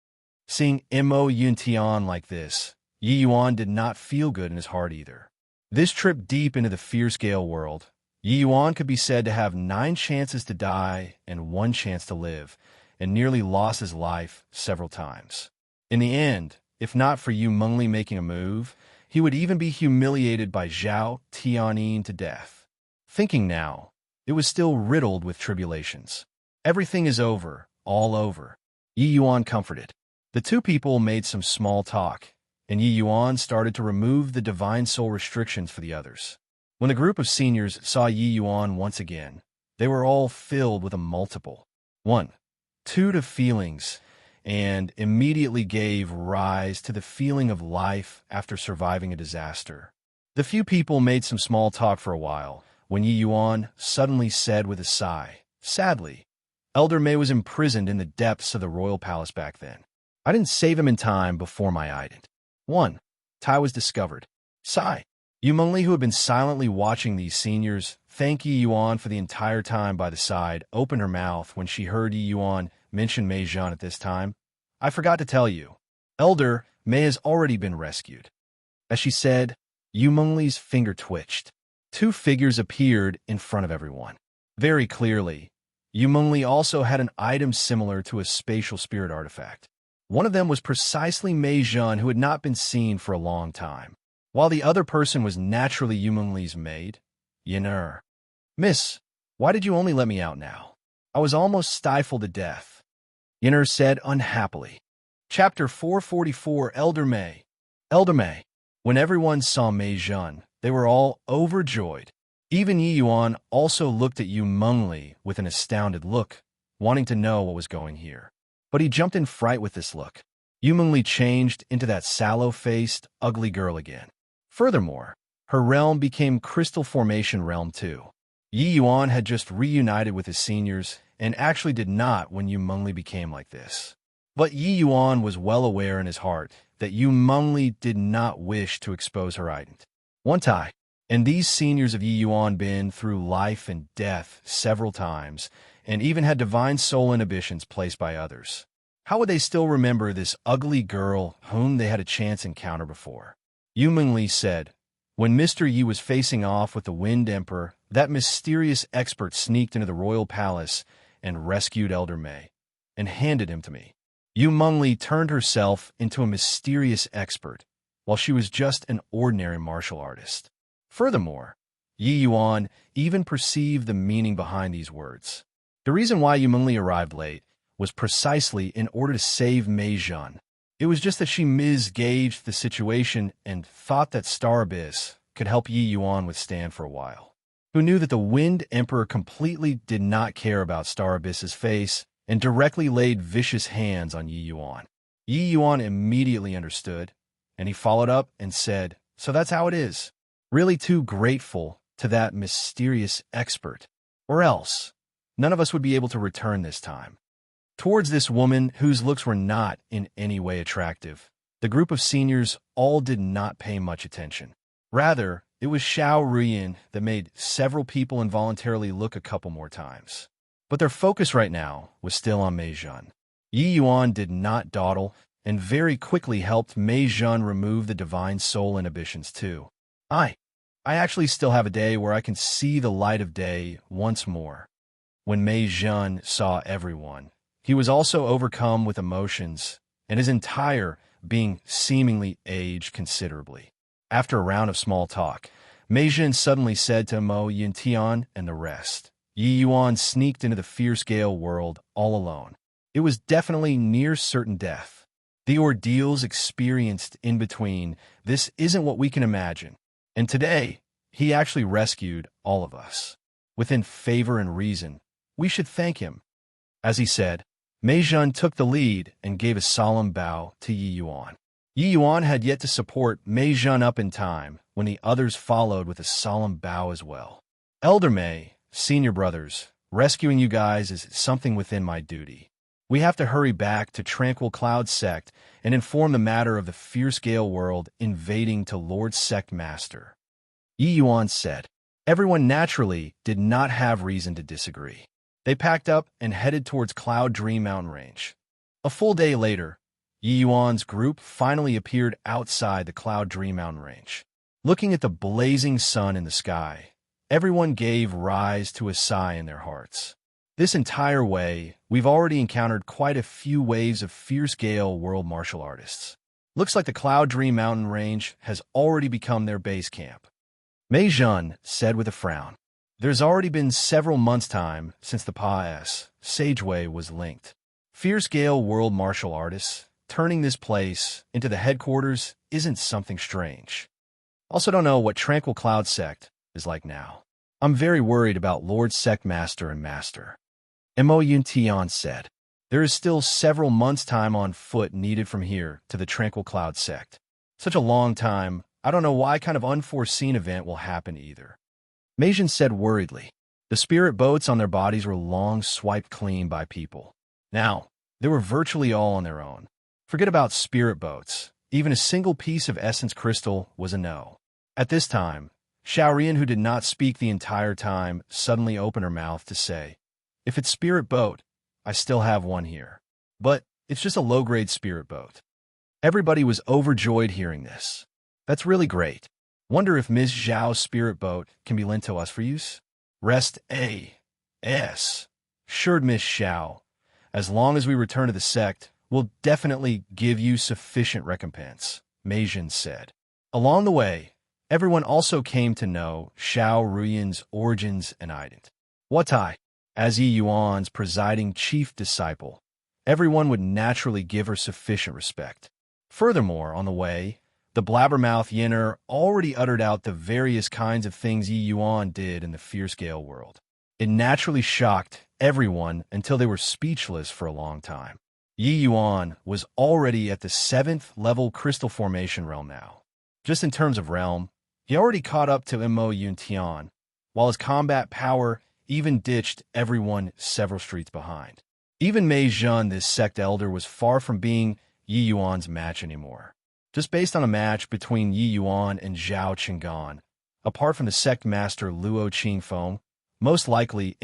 A: Seeing Emo Yuntian like this, Yi Yuan did not feel good in his heart either. This trip deep into the fear scale world, Yi Yuan could be said to have 9 chances to die and 1 chance to live, and nearly lost his life several times. In the end, if not for Yu Mengli making a move, he would even be humiliated by Zhao Tianyin to death. Thinking now, it was still riddled with tribulations. Everything is over, all over. Yi Yuan comforted. The two people made some small talk, and Yi Yuan started to remove the divine soul restrictions for the others. When the group of seniors saw Yi Yuan once again, they were all filled with a multiple 1-2 of feelings, and immediately gave rise to the feeling of life after surviving a disaster. The few people made some small talk for a while, when Yi Yuan suddenly said with a sigh, "Sadly, Elder Mei was imprisoned in the depths of the royal palace back then. I didn't save him in time before my ident. 1. Tai was discovered. Sigh." Yu Mengli, who had been silently watching these seniors thank Yi Yuan for the entire time by the side, opened her mouth when she heard Yi Yuan mention Mei Zhan at this time. "I forgot to tell you, Elder Mei has already been rescued." As she said, Yu Mengli's finger twitched. 2 figures appeared in front of everyone. Very clearly, Yu Mengli also had an item similar to a spatial spirit artifact. One of them was precisely Mei Zhan, who had not been seen for a long time, while the other person was naturally Yu Mengli's maid, Yin. "Miss, why did you only let me out now? I was almost stifled to death," Yin said unhappily. Chapter 444, Elder Mei. Elder Mei. When everyone saw Mei Zhan, they were all overjoyed. Even Yi Yuan also looked at Yu Mengli with an astounded look, wanting to know what was going here. But he jumped in fright with this look. Yu Mengli changed into that sallow-faced, ugly girl again. Furthermore, her realm became Crystal Formation Realm too. Yi Yuan had just reunited with his seniors and actually did not when Yu Mengli became like this. But Yi Yuan was well aware in his heart that Yu Mengli did not wish to expose her ident. One time, and these seniors of Yi Yuan been through life and death several times, and even had divine soul inhibitions placed by others. How would they still remember this ugly girl whom they had a chance encounter before? Yu Mengli said, "When Mr. Yi was facing off with the Wind Emperor, that mysterious expert sneaked into the royal palace and rescued Elder Mei, and handed him to me." Yu Mengli turned herself into a mysterious expert, while she was just an ordinary martial artist. Furthermore, Yi Yuan even perceived the meaning behind these words. The reason why Yu Mengli arrived late was precisely in order to save Mei Zhan. It was just that she misgauged the situation and thought that Star Abyss could help Yi Yuan withstand for a while. Who knew that the Wind Emperor completely did not care about Star Abyss's face and directly laid vicious hands on Yi Yuan. Yi Yuan immediately understood, and he followed up and said, "So that's how it is. Really too grateful to that mysterious expert. Or else, none of us would be able to return this time." Towards this woman, whose looks were not in any way attractive, the group of seniors all did not pay much attention. Rather, it was Xiao Ruyan that made several people involuntarily look a couple more times. But their focus right now was still on Mei Zhan. Yi Yuan did not dawdle, and very quickly helped Mei Zhan remove the divine soul inhibitions too. I actually still have a day where I can see the light of day once more. When Mei Zhan saw everyone, he was also overcome with emotions, and his entire being seemingly aged considerably. After a round of small talk, Mei Zhan suddenly said to Mo Yintian and the rest, "Yi Yuan sneaked into the fear scale world all alone. It was definitely near certain death. The ordeals experienced in between, this isn't what we can imagine. And today, he actually rescued all of us. Within favor and reason, we should thank him." As he said, Mei Zhan took the lead and gave a solemn bow to Yi Yuan. Yi Yuan had yet to support Mei Zhan up in time when the others followed with a solemn bow as well. Elder May, senior brothers, rescuing you guys is something within my duty. We have to hurry back to Tranquil Cloud Sect and inform the matter of the fierce gale world invading to Lord Sect Master. Yi Yuan said. Everyone naturally did not have reason to disagree. They packed up and headed towards Cloud Dream Mountain Range. A full day later, Yi Yuan's group finally appeared outside the Cloud Dream Mountain Range. Looking at the blazing sun in the sky, everyone gave rise to a sigh in their hearts. This entire way, we've already encountered quite a few waves of fierce gale world martial artists. Looks like the Cloud Dream Mountain Range has already become their base camp. Mei Jun said with a frown. There's already been several months' time since the Pa-S Sageway was linked. Fierce gale world martial artists turning this place into the headquarters isn't something strange. Also don't know what Tranquil Cloud Sect is like now. I'm very worried about Lord Sect Master and Master. Mo Yun Tian said. There is still several months' time on foot needed from here to the Tranquil Cloud Sect. Such a long time, I don't know why kind of unforeseen event will happen either. Meijin said worriedly. The spirit boats on their bodies were long swiped clean by people. Now, they were virtually all on their own. Forget about spirit boats. Even a single piece of essence crystal was a no. At this time, Xiaorian, who did not speak the entire time, suddenly opened her mouth to say, if it's spirit boat, I still have one here. But it's just a low-grade spirit boat. Everybody was overjoyed hearing this. That's really great. Wonder if Ms. Zhao's spirit boat can be lent to us for use? Rest A.S. assured Miss Zhao. As long as we return to the sect, we'll definitely give you sufficient recompense, Meijin said. Along the way, everyone also came to know Xiao Ruyan's origins and identity. Watai, as Yi Yuan's presiding chief disciple, everyone would naturally give her sufficient respect. Furthermore, on the way, the blabbermouth Yenner already uttered out the various kinds of things Yi Yuan did in the fierce gale world. It naturally shocked everyone until they were speechless for a long time. Yi Yuan was already at the 7th level crystal formation realm now. Just in terms of realm, he already caught up to Mo Yun Tian, while his combat power even ditched everyone several streets behind. Even Mei Jun, this sect elder, was far from being Yi Yuan's match anymore. Just based on a match between Yi Yuan and Zhao Qinggan, apart from the sect master Luo Qingfeng, most likely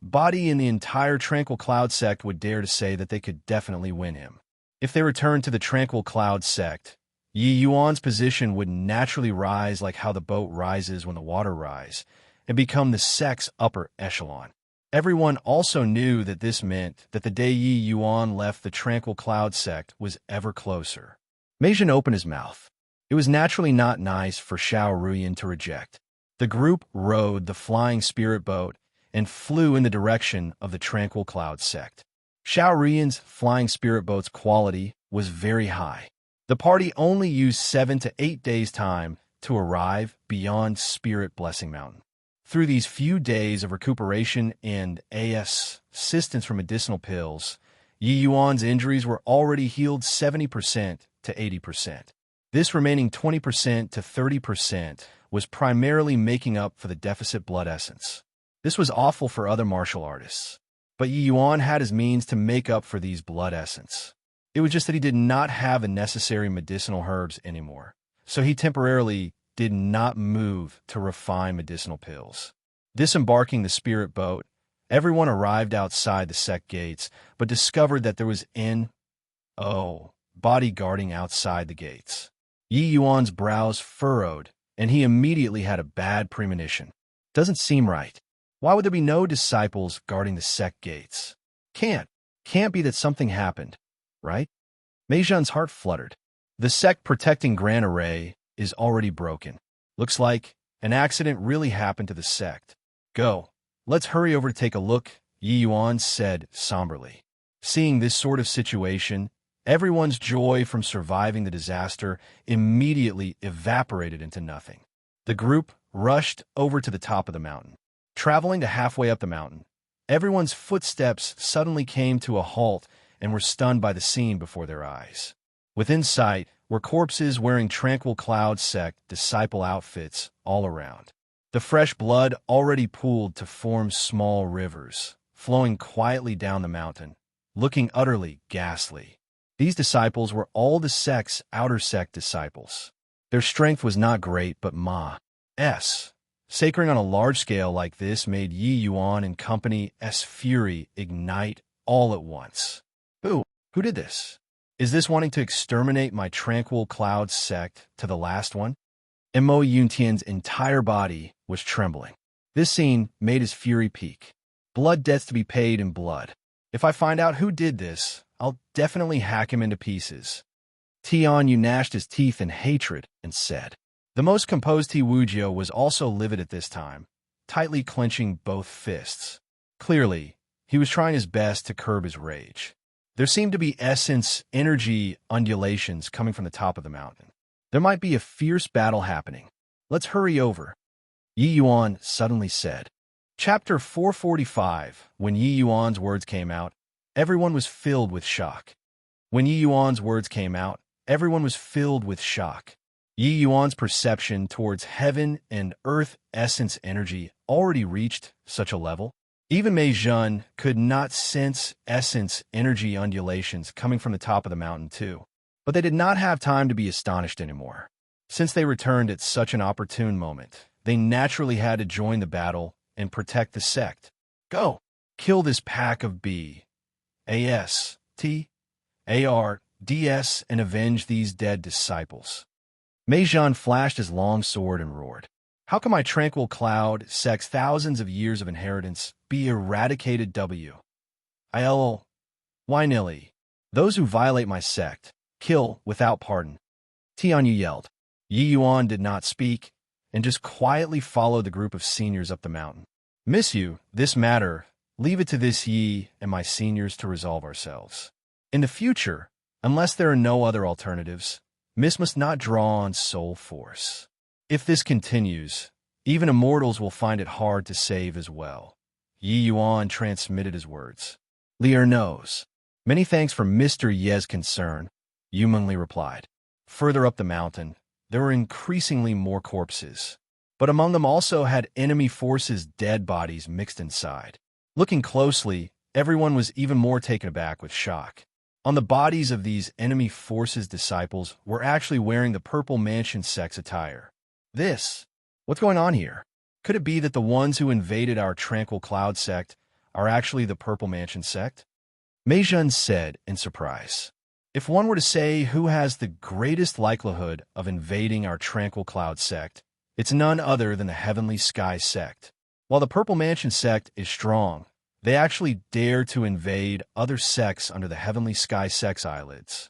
A: body in the entire Tranquil Cloud Sect would dare to say that they could definitely win him. If they returned to the Tranquil Cloud Sect, Yi Yuan's position would naturally rise like how the boat rises when the water rise, and become the sect's upper echelon. Everyone also knew that this meant that the day Yi Yuan left the Tranquil Cloud Sect was ever closer. Meijin opened his mouth. It was naturally not nice for Xiao Ruyan to reject. The group rowed the flying spirit boat and flew in the direction of the Tranquil Cloud Sect. Xiao Ruyan's flying spirit boat's quality was very high. The party only used 7 to 8 days' time to arrive beyond Spirit Blessing Mountain. Through these few days of recuperation and assistance from medicinal pills, Yi Yuan's injuries were already healed 70% to 80%. This remaining 20% to 30% was primarily making up for the deficit blood essence. This was awful for other martial artists, but Yi Yuan had his means to make up for these blood essence. It was just that he did not have the necessary medicinal herbs anymore, so he temporarily did not move to refine medicinal pills. Disembarking the spirit boat, everyone arrived outside the sect gates, but discovered that there was body guarding outside the gates. Yi Yuan's brows furrowed, and he immediately had a bad premonition. Doesn't seem right. Why would there be no disciples guarding the sect gates? Can't be that something happened, right? Meijun's heart fluttered. The sect protecting Grand Array is already broken. Looks like an accident really happened to the sect. Go. Let's hurry over to take a look, Yi Yuan said somberly. Seeing this sort of situation, everyone's joy from surviving the disaster immediately evaporated into nothing. The group rushed over to the top of the mountain. Traveling to halfway up the mountain, everyone's footsteps suddenly came to a halt and were stunned by the scene before their eyes. Within sight were corpses wearing tranquil cloud sect disciple outfits all around. The fresh blood already pooled to form small rivers, flowing quietly down the mountain, looking utterly ghastly. These disciples were all the sect's outer sect disciples. Their strength was not great, but Ma's sacring on a large scale like this made Yi Yuan and company's fury ignite all at once. Who did this? Is this wanting to exterminate my tranquil cloud sect to the last one? Mo Yuntian's entire body was trembling. This scene made his fury peak. Blood debts to be paid in blood. If I find out who did this, I'll definitely hack him into pieces. Tian Yu gnashed his teeth in hatred and said. The most composed Ti Wujio was also livid at this time, tightly clenching both fists. Clearly, he was trying his best to curb his rage. There seemed to be essence, energy undulations coming from the top of the mountain. There might be a fierce battle happening. Let's hurry over, Yi Yuan suddenly said. Chapter 445. When Yi Yuan's words came out, everyone was filled with shock. When Yi Yuan's words came out, everyone was filled with shock. Yi Yuan's perception towards heaven and earth essence energy already reached such a level. Even Mei Zhen could not sense essence energy undulations coming from the top of the mountain too. But they did not have time to be astonished anymore. Since they returned at such an opportune moment, they naturally had to join the battle and protect the sect. Go! Kill this pack of B.A.S. T.A.R.D.S. and avenge these dead disciples. Mei Zhen flashed his long sword and roared. How can my tranquil cloud sect's thousands of years of inheritance be eradicated? Why nilly? Those who violate my sect, kill without pardon. Tian Yu yelled. Yi Yuan did not speak, and just quietly followed the group of seniors up the mountain. Miss you, this matter, leave it to this Yi and my seniors to resolve ourselves. In the future, unless there are no other alternatives, Miss must not draw on soul force. If this continues, even immortals will find it hard to save as well. Yi Yuan transmitted his words. Lier knows. Many thanks for Mr. Ye's concern, Yu Mengli replied. Further up the mountain, there were increasingly more corpses, but among them also had enemy forces' dead bodies mixed inside. Looking closely, everyone was even more taken aback with shock. On the bodies of these enemy forces' disciples were actually wearing the Purple Mansion sect's attire. What's going on here? Could it be that the ones who invaded our Tranquil Cloud sect are actually the Purple Mansion sect? Mei Zhen said in surprise. If one were to say who has the greatest likelihood of invading our Tranquil Cloud sect, it's none other than the Heavenly Sky sect. While the Purple Mansion sect is strong, they actually dare to invade other sects under the Heavenly Sky sect's eyelids.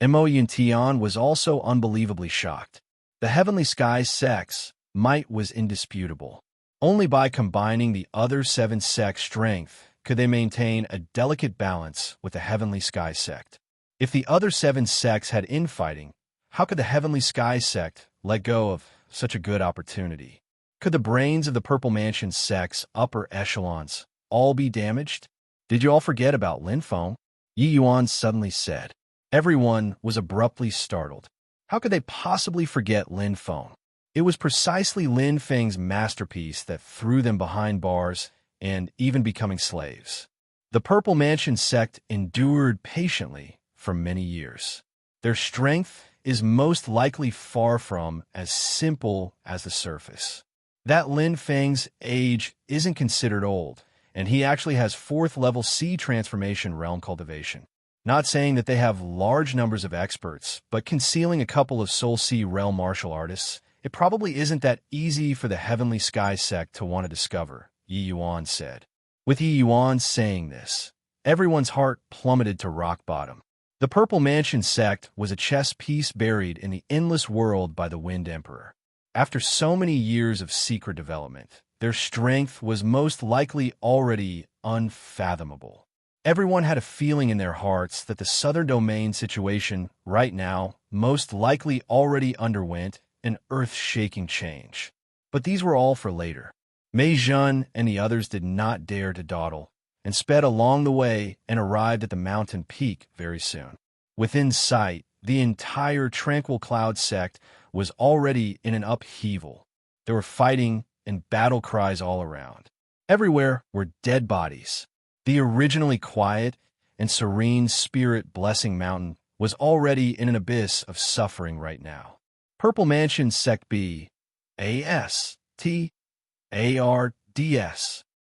A: Mo Yuntian was also unbelievably shocked. The Heavenly Sky sect's might was indisputable. Only by combining the other 7 sects' strength could they maintain a delicate balance with the Heavenly Sky sect. If the other 7 sects had infighting, how could the Heavenly Sky sect let go of such a good opportunity? Could the brains of the Purple Mansion sect's upper echelons all be damaged? Did you all forget about Lin Feng? Yi Yuan suddenly said. Everyone was abruptly startled. How could they possibly forget Lin Feng? It was precisely Lin Feng's masterpiece that threw them behind bars and even becoming slaves. The Purple Mansion sect endured patiently for many years. Their strength is most likely far from as simple as the surface. That Lin Feng's age isn't considered old, and he actually has 4th level C transformation realm cultivation. Not saying that they have large numbers of experts, but concealing a couple of Soul C realm martial artists, it probably isn't that easy for the Heavenly Sky sect to want to discover, Yi Yuan said. With Yi Yuan saying this, everyone's heart plummeted to rock bottom. The Purple Mansion sect was a chess piece buried in the endless world by the Wind Emperor. After so many years of secret development, their strength was most likely already unfathomable. Everyone had a feeling in their hearts that the Southern Domain situation right now most likely already underwent an earth-shaking change. But these were all for later. Mei Zhen and the others did not dare to dawdle, and sped along the way and arrived at the mountain peak very soon. Within sight, the entire Tranquil Cloud sect was already in an upheaval. There were fighting and battle cries all around. Everywhere were dead bodies. The originally quiet and serene spirit blessing mountain was already in an abyss of suffering right now. Purple Mansion Sect B, ASTARDS.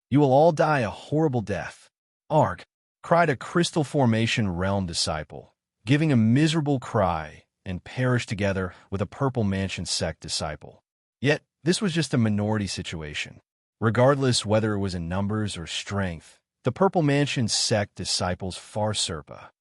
A: You will all die a horrible death. Arg, cried a crystal formation realm disciple, giving a miserable cry, and perished together with a Purple Mansion Sect disciple. Yet, this was just a minority situation. Regardless whether it was in numbers or strength, the Purple Mansion Sect disciples far surpa.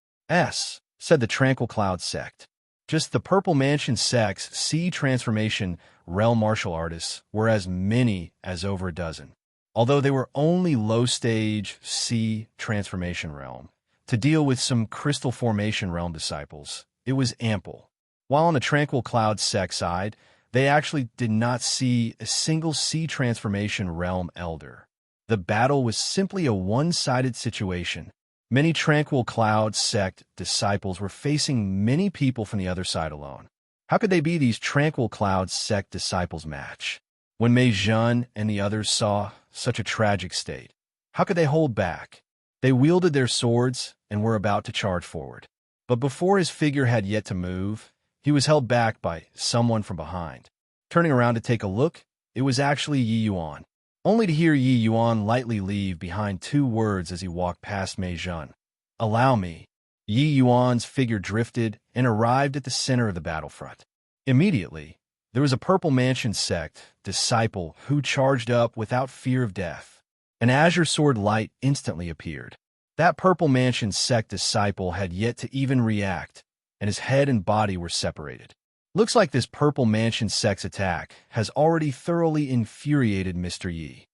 A: Said the Tranquil Cloud Sect. Just the Purple Mansion Sect's C transformation realm martial artists were as many as over a dozen. Although they were only low-stage C transformation realm, to deal with some crystal formation realm disciples, it was ample. While on the Tranquil Cloud Sect side, they actually did not see a single C transformation realm elder. The battle was simply a one-sided situation. Many Tranquil Cloud Sect disciples were facing many people from the other side alone. How could they be these Tranquil Cloud Sect disciples' match? When Mei Jun and the others saw such a tragic state, how could they hold back? They wielded their swords and were about to charge forward. But before his figure had yet to move, he was held back by someone from behind. Turning around to take a look, it was actually Yi Yuan. Only to hear Yi Yuan lightly leave behind two words as he walked past Mei Jun. "Allow me." Yi Yuan's figure drifted and arrived at the center of the battlefront. Immediately, there was a Purple Mansion Sect disciple who charged up without fear of death. An azure sword light instantly appeared. That Purple Mansion Sect disciple had yet to even react, and his head and body were separated. Looks like this Purple Mansion Sect's attack has already thoroughly infuriated Mr. Yi.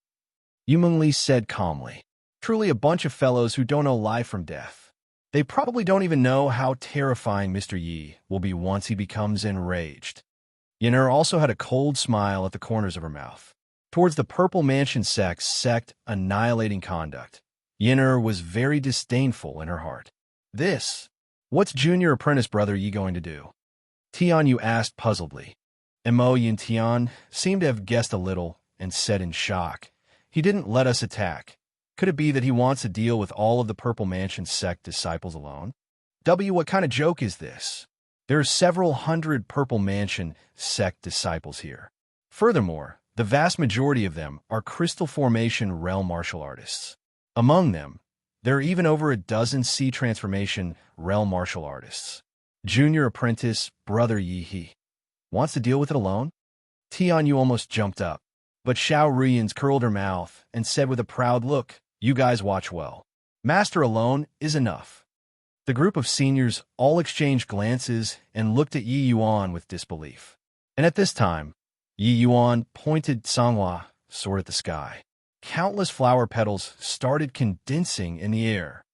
A: Yu Mengli said calmly. Truly a bunch of fellows who don't know life from death. They probably don't even know how terrifying Mr. Yi will be once he becomes enraged. Yen'er also had a cold smile at the corners of her mouth. Towards the Purple Mansion Sect's sect-annihilating conduct, Yen'er was very disdainful in her heart. What's junior apprentice brother Yi going to do? Tianyu asked puzzledly. Mo Yin Tian seemed to have guessed a little and said in shock, "He didn't let us attack. Could it be that he wants to deal with all of the Purple Mansion Sect disciples alone? What kind of joke is this? There are several hundred Purple Mansion Sect disciples here. Furthermore, the vast majority of them are Crystal Formation realm martial artists. Among them, there are even over a dozen C Transformation realm martial artists. Junior apprentice Brother Yi He wants to deal with it alone?" Tianyu almost jumped up, but Xiao Ruyan's curled her mouth and said with a proud look, "You guys watch well. Master alone is enough." The group of seniors all exchanged glances and looked at Yi Yuan with disbelief. And at this time, Yi Yuan pointed Songhua sword at the sky. Countless flower petals started condensing in the air.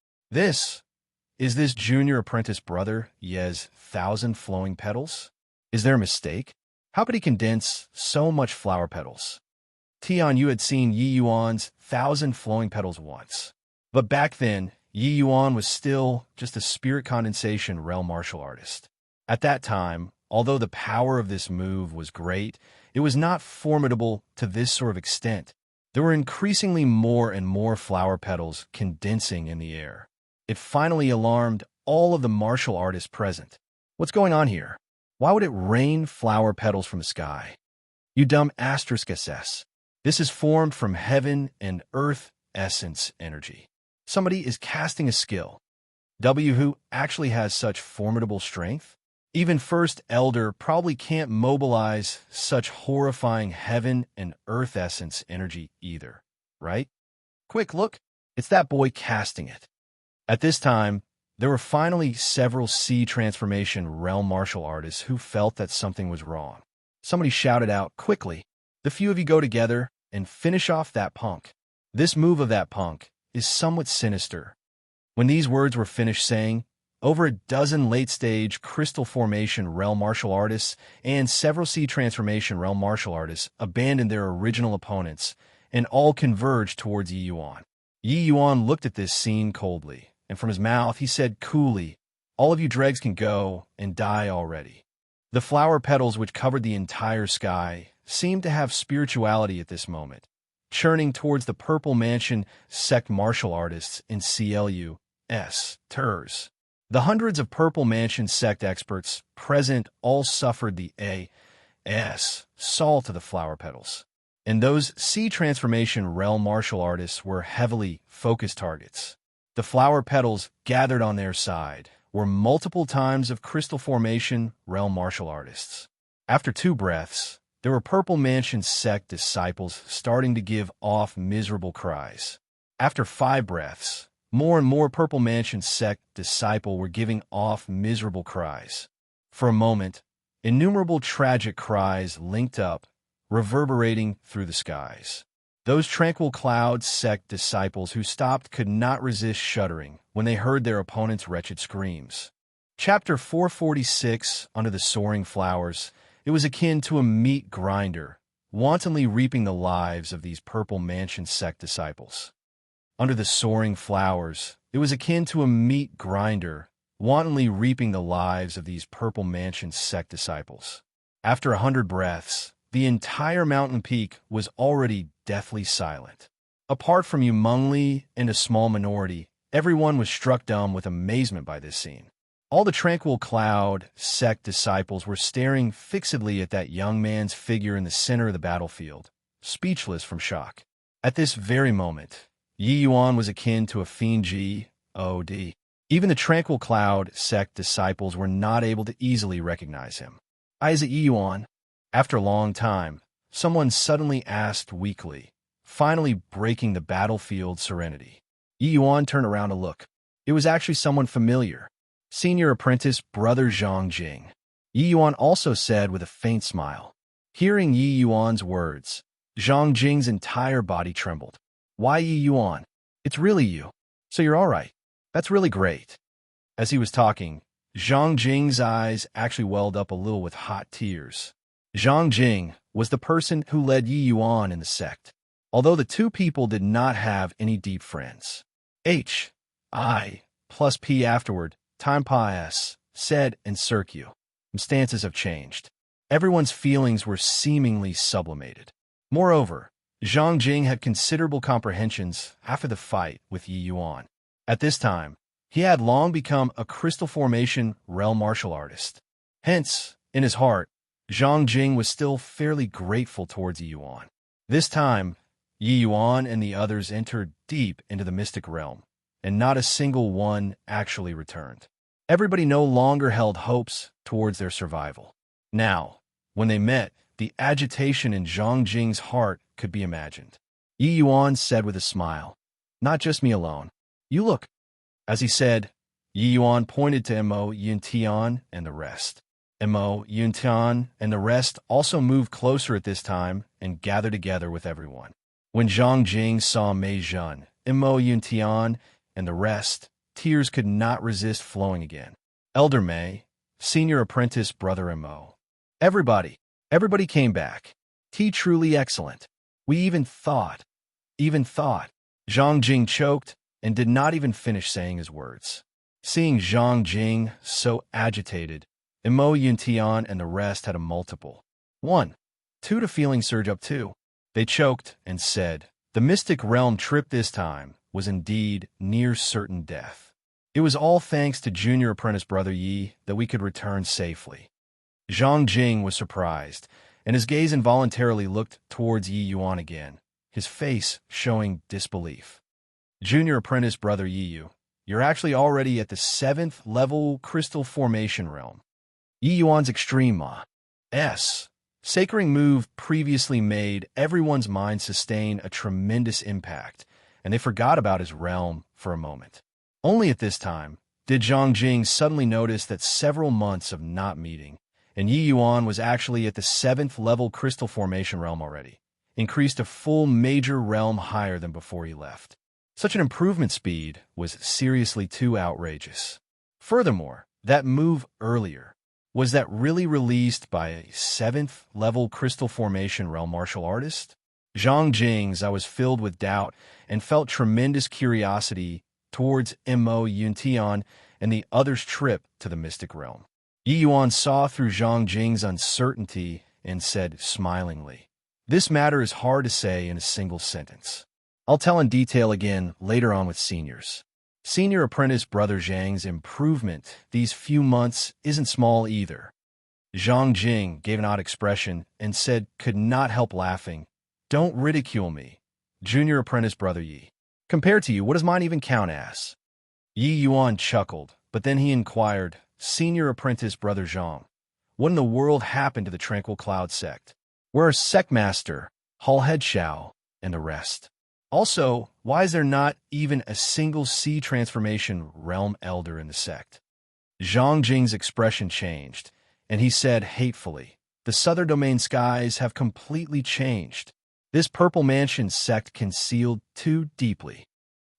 A: Is this junior apprentice brother Ye's 1,000 flowing petals? Is there a mistake? How could he condense so much flower petals? Tianyu had seen Yi Yuan's 1,000 flowing petals once. But back then, Yi Yuan was still just a spirit condensation realm martial artist. At that time, although the power of this move was great, it was not formidable to this sort of extent. There were increasingly more and more flower petals condensing in the air. It finally alarmed all of the martial artists present. What's going on here? Why would it rain flower petals from the sky? You dumb *SS. This is formed from heaven and earth essence energy. Somebody is casting a skill. Who actually has such formidable strength? Even First Elder probably can't mobilize such horrifying heaven and earth essence energy either, right? Quick, look. It's that boy casting it. At this time, there were finally several C Transformation realm martial artists who felt that something was wrong. Somebody shouted out, "Quickly, the few of you go together and finish off that punk. This move of that punk is somewhat sinister." When these words were finished saying, over a dozen late-stage Crystal Formation realm martial artists and several C Transformation realm martial artists abandoned their original opponents and all converged towards Yi Yuan. Yi Yuan looked at this scene coldly, and from his mouth he said coolly, All of you dregs can go and die already. The flower petals which covered the entire sky seemed to have spirituality at this moment, churning towards the Purple Mansion sect martial artists in CLUS, TERS. The hundreds of Purple Mansion sect experts present all suffered the A.S. Saw to the flower petals. And those C transformation realm martial artists were heavily focused targets. The flower petals gathered on their side were multiple times of crystal formation realm martial artists. After 2 breaths, there were Purple Mansion sect disciples starting to give off miserable cries. After 5 breaths, more and more Purple Mansion sect disciple were giving off miserable cries. For a moment, innumerable tragic cries linked up, reverberating through the skies. Those tranquil cloud sect disciples who stopped could not resist shuddering when they heard their opponent's wretched screams. Chapter 446, Under the Soaring Flowers. It was akin to a meat grinder, wantonly reaping the lives of these Purple Mansion sect disciples. Under the soaring flowers, it was akin to a meat grinder, wantonly reaping the lives of these Purple Mansion sect disciples. After 100 breaths, the entire mountain peak was already deathly silent. Apart from Umungli and a small minority, everyone was struck dumb with amazement by this scene. All the tranquil cloud sect disciples were staring fixedly at that young man's figure in the center of the battlefield, speechless from shock. At this very moment, Yi Yuan was akin to a fiend God. Even the tranquil cloud sect disciples were not able to easily recognize him. Is it Yi Yuan? After a long time, someone suddenly asked weakly, finally breaking the battlefield serenity. Yi Yuan turned around to look. It was actually someone familiar. Senior apprentice Brother Zhang Jing. Yi Yuan also said with a faint smile. Hearing Yi Yuan's words, Zhang Jing's entire body trembled. Why Yi Yuan? It's really you. So you're all right. That's really great. As he was talking, Zhang Jing's eyes actually welled up a little with hot tears. Zhang Jing was the person who led Yi Yuan in the sect, although the 2 people did not have any deep friends. I plus P afterward, time pas, said and circu. Stances have changed. Everyone's feelings were seemingly sublimated. Moreover, Zhang Jing had considerable comprehensions after the fight with Yi Yuan. At this time, he had long become a crystal formation realm martial artist. Hence, in his heart, Zhang Jing was still fairly grateful towards Yi Yuan. This time, Yi Yuan and the others entered deep into the mystic realm, and not a single one actually returned. Everybody no longer held hopes towards their survival. Now, when they met, the agitation in Zhang Jing's heart could be imagined. Yi Yuan said with a smile, "Not just me alone. You look." As he said, Yi Yuan pointed to Mo Yuntian and the rest. Mo Yuntian and the rest also moved closer at this time and gathered together with everyone. When Zhang Jing saw Mei Zhen, Mo Yuntian, and the rest, tears could not resist flowing again. Elder Mei, senior apprentice Brother Mo. Everybody came back. Truly excellent. We even thought. Zhang Jing choked and did not even finish saying his words. Seeing Zhang Jing so agitated, Mo Yuntian and the rest had a multiple 1, 2 to feeling surge up too. They choked and said, the mystic realm trip this time was indeed near certain death. It was all thanks to junior apprentice Brother Yi that we could return safely. Zhang Jing was surprised, and his gaze involuntarily looked towards Yi Yuan again, his face showing disbelief. Junior apprentice Brother Yi, you're actually already at the 7th level crystal formation realm. Yi Yuan's extreme sacring move previously made everyone's mind sustain a tremendous impact, and they forgot about his realm for a moment. Only at this time did Zhang Jing suddenly notice that several months of not meeting, and Yi Yuan was actually at the 7th level crystal formation realm already, increased a full major realm higher than before he left. Such an improvement speed was seriously too outrageous. Furthermore, that move earlier, was that really released by a 7th level crystal formation realm martial artist? Zhang Jing's I was filled with doubt and felt tremendous curiosity towards Mo Yuntian and the other's trip to the mystic realm. Yi Yuan saw through Zhang Jing's uncertainty and said smilingly, "This matter is hard to say in a single sentence. I'll tell in detail again later on with seniors." Senior apprentice Brother Zhang's improvement these few months isn't small either. Zhang Jing gave an odd expression and said, could not help laughing, "Don't ridicule me, Junior apprentice Brother Yi. Compared to you, what does mine even count as?" Yi Yuan chuckled, but then he inquired, "Senior apprentice Brother Zhang, what in the world happened to the Tranquil Cloud sect? Where are Sect Master, Hall Head Xiao, and the rest? Also, why is there not even a single sea transformation realm elder in the sect?" Zhang Jing's expression changed, and he said hatefully, "The Southern Domain skies have completely changed. This Purple Mansion sect concealed too deeply."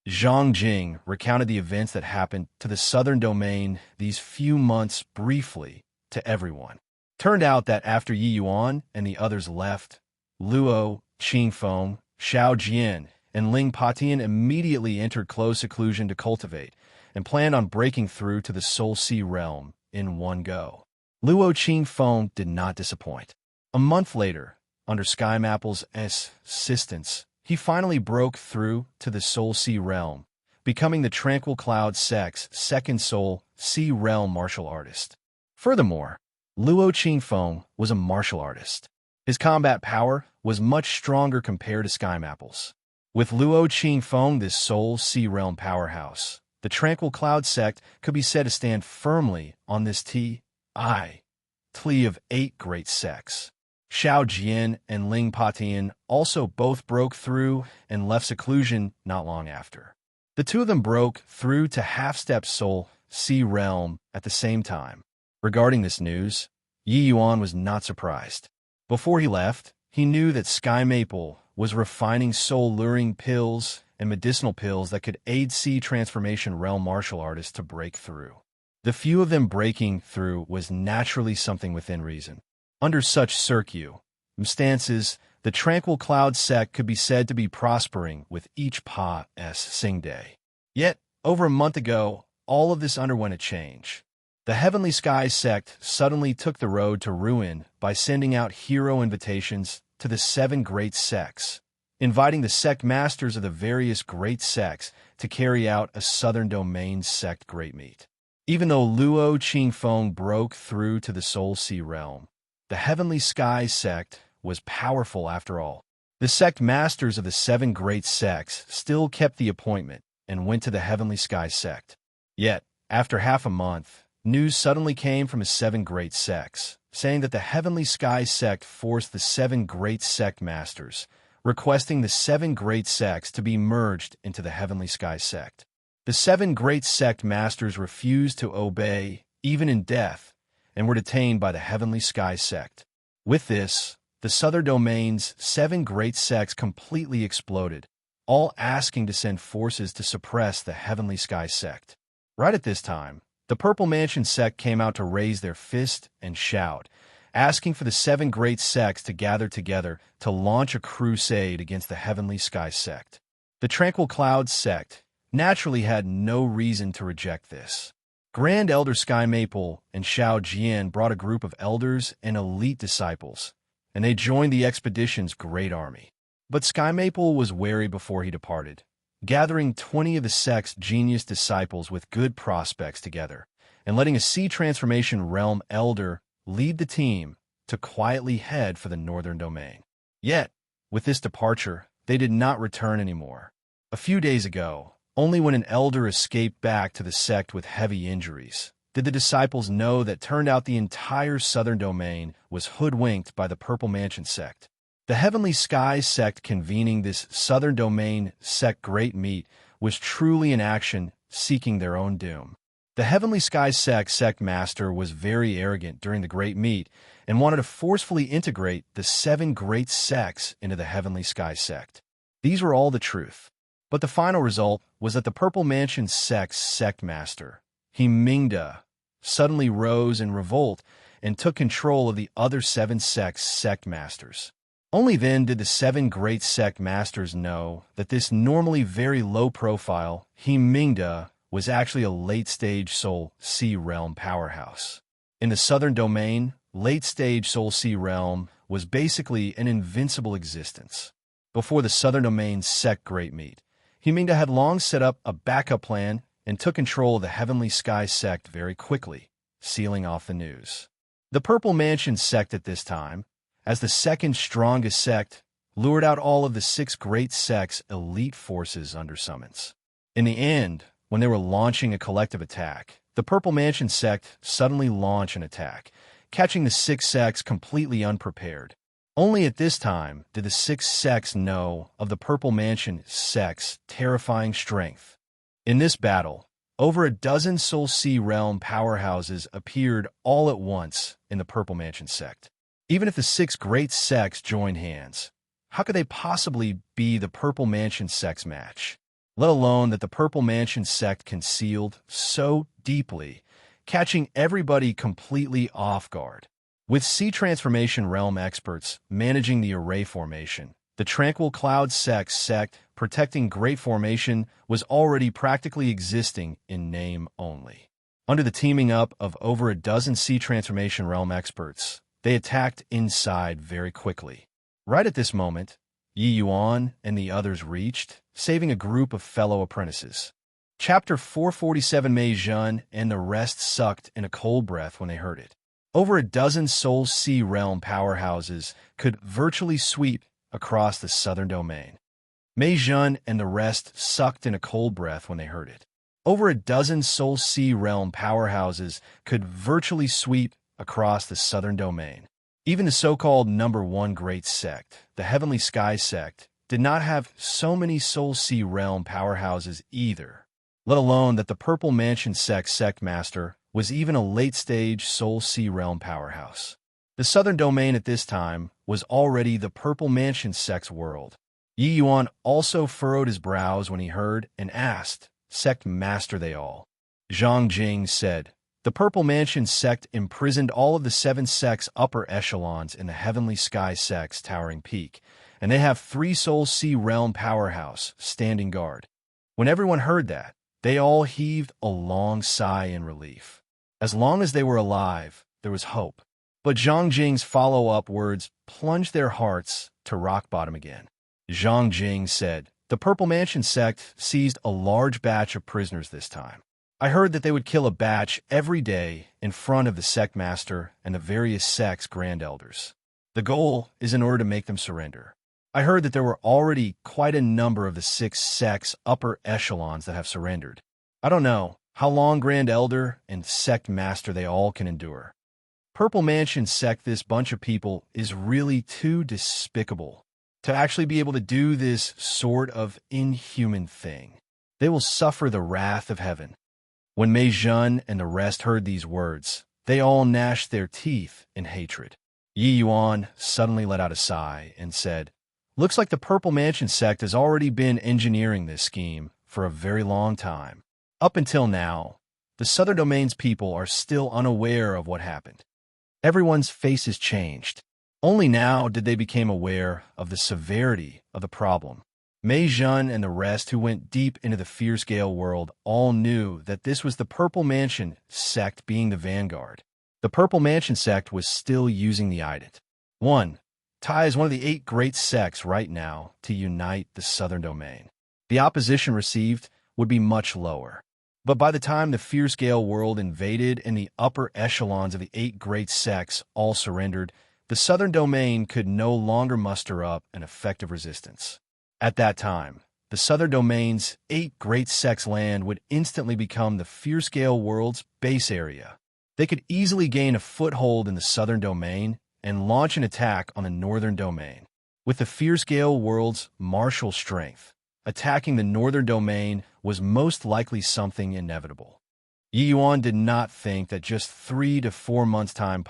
A: Zhang Jing recounted the events that happened to the Southern Domain these few months briefly to everyone. Turned out that after Yi Yuan and the others left, Luo, Qingfeng, Xiao Jian, and Ling Patian immediately entered close seclusion to cultivate and planned on breaking through to the Soul Sea realm in one go. Luo Qingfeng did not disappoint. A month later, under Sky Mapple's assistance, he finally broke through to the Soul Sea realm, becoming the Tranquil Cloud sect's second Soul Sea realm martial artist. Furthermore, Luo Qingfeng was a martial artist. His combat power was much stronger compared to Sky Mapple's. With Luo Qingfeng, this Soul Sea realm powerhouse, the Tranquil Cloud sect could be said to stand firmly on this tea of 8 great sects. Xiao Jian and Ling Patian also both broke through and left seclusion not long after. The two of them broke through to half-step Soul Sea realm at the same time. Regarding this news, Yi Yuan was not surprised. Before he left, he knew that Sky Maple was refining soul-luring pills and medicinal pills that could aid sea transformation realm martial artists to break through. The few of them breaking through was naturally something within reason. Under such circumstances, the Tranquil Cloud sect could be said to be prospering with each passing day. Yet, over a month ago, all of this underwent a change. The Heavenly Skies sect suddenly took the road to ruin by sending out hero invitations to the 7 great sects, inviting the sect masters of the various great sects to carry out a Southern Domain sect great meet. Even though Luo Qingfeng broke through to the Soul Sea realm, the Heavenly Skies sect was powerful after all. The sect masters of the 7 great sects still kept the appointment and went to the Heavenly Skies sect. Yet, after half a month, news suddenly came from the 7 great sects, saying that the Heavenly Skies sect forced the 7 great sect masters, requesting the 7 great sects to be merged into the Heavenly Skies sect. The 7 great sect masters refused to obey, even in death, and were detained by the Heavenly Skies sect. With this, the Southern Domain's 7 great sects completely exploded, all asking to send forces to suppress the Heavenly Skies sect. Right at this time, the Purple Mansion sect came out to raise their fist and shout, asking for the 7 great sects to gather together to launch a crusade against the Heavenly Skies sect. The Tranquil Cloud sect naturally had no reason to reject this. Grand Elder Sky Maple and Xiao Jian brought a group of elders and elite disciples, and they joined the expedition's great army. But Sky Maple was wary before he departed, gathering 20 of the sect's genius disciples with good prospects together, and letting a sea transformation realm elder lead the team to quietly head for the Northern Domain. Yet, with this departure, they did not return anymore. A few days ago, only when an elder escaped back to the sect with heavy injuries did the disciples know that turned out the entire Southern Domain was hoodwinked by the Purple Mansion sect. The Heavenly Skies sect convening this Southern Domain sect great meet was truly an action seeking their own doom. The Heavenly Skies sect master was very arrogant during the great meet and wanted to forcefully integrate the 7 great sects into the Heavenly Skies sect. These were all the truth. But the final result was that the Purple Mansion sect's sect master, Mingda, suddenly rose in revolt and took control of the other 7 sects' sect masters. Only then did the 7 great sect masters know that this normally very low-profile Mingda was actually a late-stage Soul Sea realm powerhouse. In the southern domain, late-stage Soul Sea realm was basically an invincible existence. Before the southern domain's sect Great Meat, Huminga had long set up a backup plan and took control of the Heavenly Sky sect very quickly, sealing off the news. The Purple Mansion sect at this time, as the second strongest sect, lured out all of the 6 great sects' elite forces under summons. In the end, when they were launching a collective attack, the Purple Mansion sect suddenly launched an attack, catching the 6 sects completely unprepared. Only at this time did the 6 sects know of the Purple Mansion sect's terrifying strength. In this battle, over a dozen Soul Sea realm powerhouses appeared all at once in the Purple Mansion sect. Even if the 6 great sects joined hands, how could they possibly be the Purple Mansion sect's match? Let alone that the Purple Mansion sect concealed so deeply, catching everybody completely off guard. With Sea Transformation Realm experts managing the Array Formation, the Tranquil Cloud sect protecting Great Formation was already practically existing in name only. Under the teaming up of over a dozen Sea Transformation Realm experts, they attacked inside very quickly. Right at this moment, Yi Yuan and the others reached, saving a group of fellow apprentices. Chapter 447. Mei Jun and the rest sucked in a cold breath when they heard it. Over a dozen Soul Sea realm powerhouses could virtually sweep across the southern domain. Mei Jun and the rest sucked in a cold breath when they heard it. Over a dozen Soul Sea realm powerhouses could virtually sweep across the southern domain. Even the so-called number 1 great sect, the Heavenly Sky sect, did not have so many Soul Sea realm powerhouses either, let alone that the Purple Mansion sect master was even a late-stage Soul Sea realm powerhouse. The southern domain at this time was already the Purple Mansion sect's world. Yi Yuan also furrowed his brows when he heard and asked, "Sect master they all?" Zhang Jing said, "The Purple Mansion sect imprisoned all of the 7 sects' upper echelons in the Heavenly Sky sect's towering peak, and they have 3 Soul Sea realm powerhouse standing guard." When everyone heard that, they all heaved a long sigh in relief. As long as they were alive, there was hope. But Zhang Jing's follow-up words plunged their hearts to rock bottom again. Zhang Jing said, "The Purple Mansion sect seized a large batch of prisoners this time. I heard that they would kill a batch every day in front of the sect master and the various sects' grand elders. The goal is in order to make them surrender. I heard that there were already quite a number of the 6 sects' upper echelons that have surrendered. I don't know how long Grand Elder and Sect Master they all can endure. Purple Mansion sect, this bunch of people is really too despicable to actually be able to do this sort of inhuman thing. They will suffer the wrath of heaven." When Mei Jun and the rest heard these words, they all gnashed their teeth in hatred. Yi Yuan suddenly let out a sigh and said, "Looks like the Purple Mansion sect has already been engineering this scheme for a very long time. Up until now, the Southern Domain's people are still unaware of what happened." Everyone's faces changed. Only now did they become aware of the severity of the problem. Mei Jun and the rest who went deep into the Fierce Gale world all knew that this was the Purple Mansion sect being the vanguard. The Purple Mansion sect was still using the ident. 1. Tai is one of the 8 great sects right now to unite the Southern Domain. The opposition received would be much lower. But by the time the Fierce Gale world invaded and the upper echelons of the 8 great sects all surrendered, the Southern Domain could no longer muster up an effective resistance. At that time, the Southern Domain's 8 great sects' land would instantly become the Fierce Gale world's base area. They could easily gain a foothold in the Southern Domain and launch an attack on the Northern Domain. With the Fierce Gale world's martial strength, attacking the Northern Domain was most likely something inevitable. Yi Yuan did not think that just 3 to 4 months' time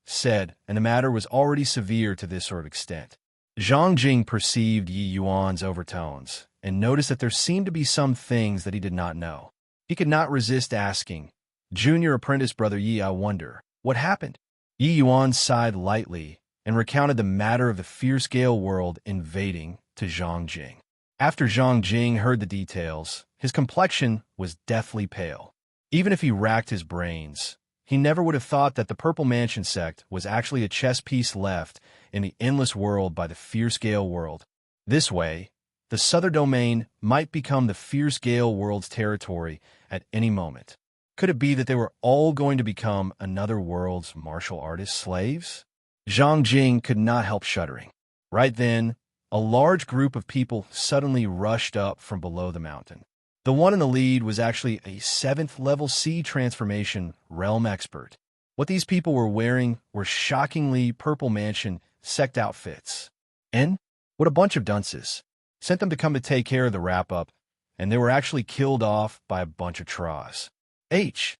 A: said, and the matter was already severe to this sort of extent. Zhang Jing perceived Yi Yuan's overtones and noticed that there seemed to be some things that he did not know. He could not resist asking, "Junior apprentice brother Yi, I wonder, what happened?" Yi Yuan sighed lightly and recounted the matter of the Fierce Gale world invading to Zhang Jing. After Zhang Jing heard the details, His complexion was deathly pale. Even if he racked his brains, he never would have thought that the Purple Mansion sect was actually a chess piece left in the endless world by the Fierce Gale world. This way, the Southern Domain might become the Fierce Gale world's territory at any moment. Could it be that they were all going to become another world's martial artist slaves? Zhang Jing could not help shuddering. Right then, a large group of people suddenly rushed up from below the mountain. The one in the lead was actually a 7th level C transformation realm expert. What these people were wearing were shockingly Purple Mansion sect outfits. And what a bunch of dunces. Sent them to come to take care of the wrap-up, and they were actually killed off by a bunch of traws. H.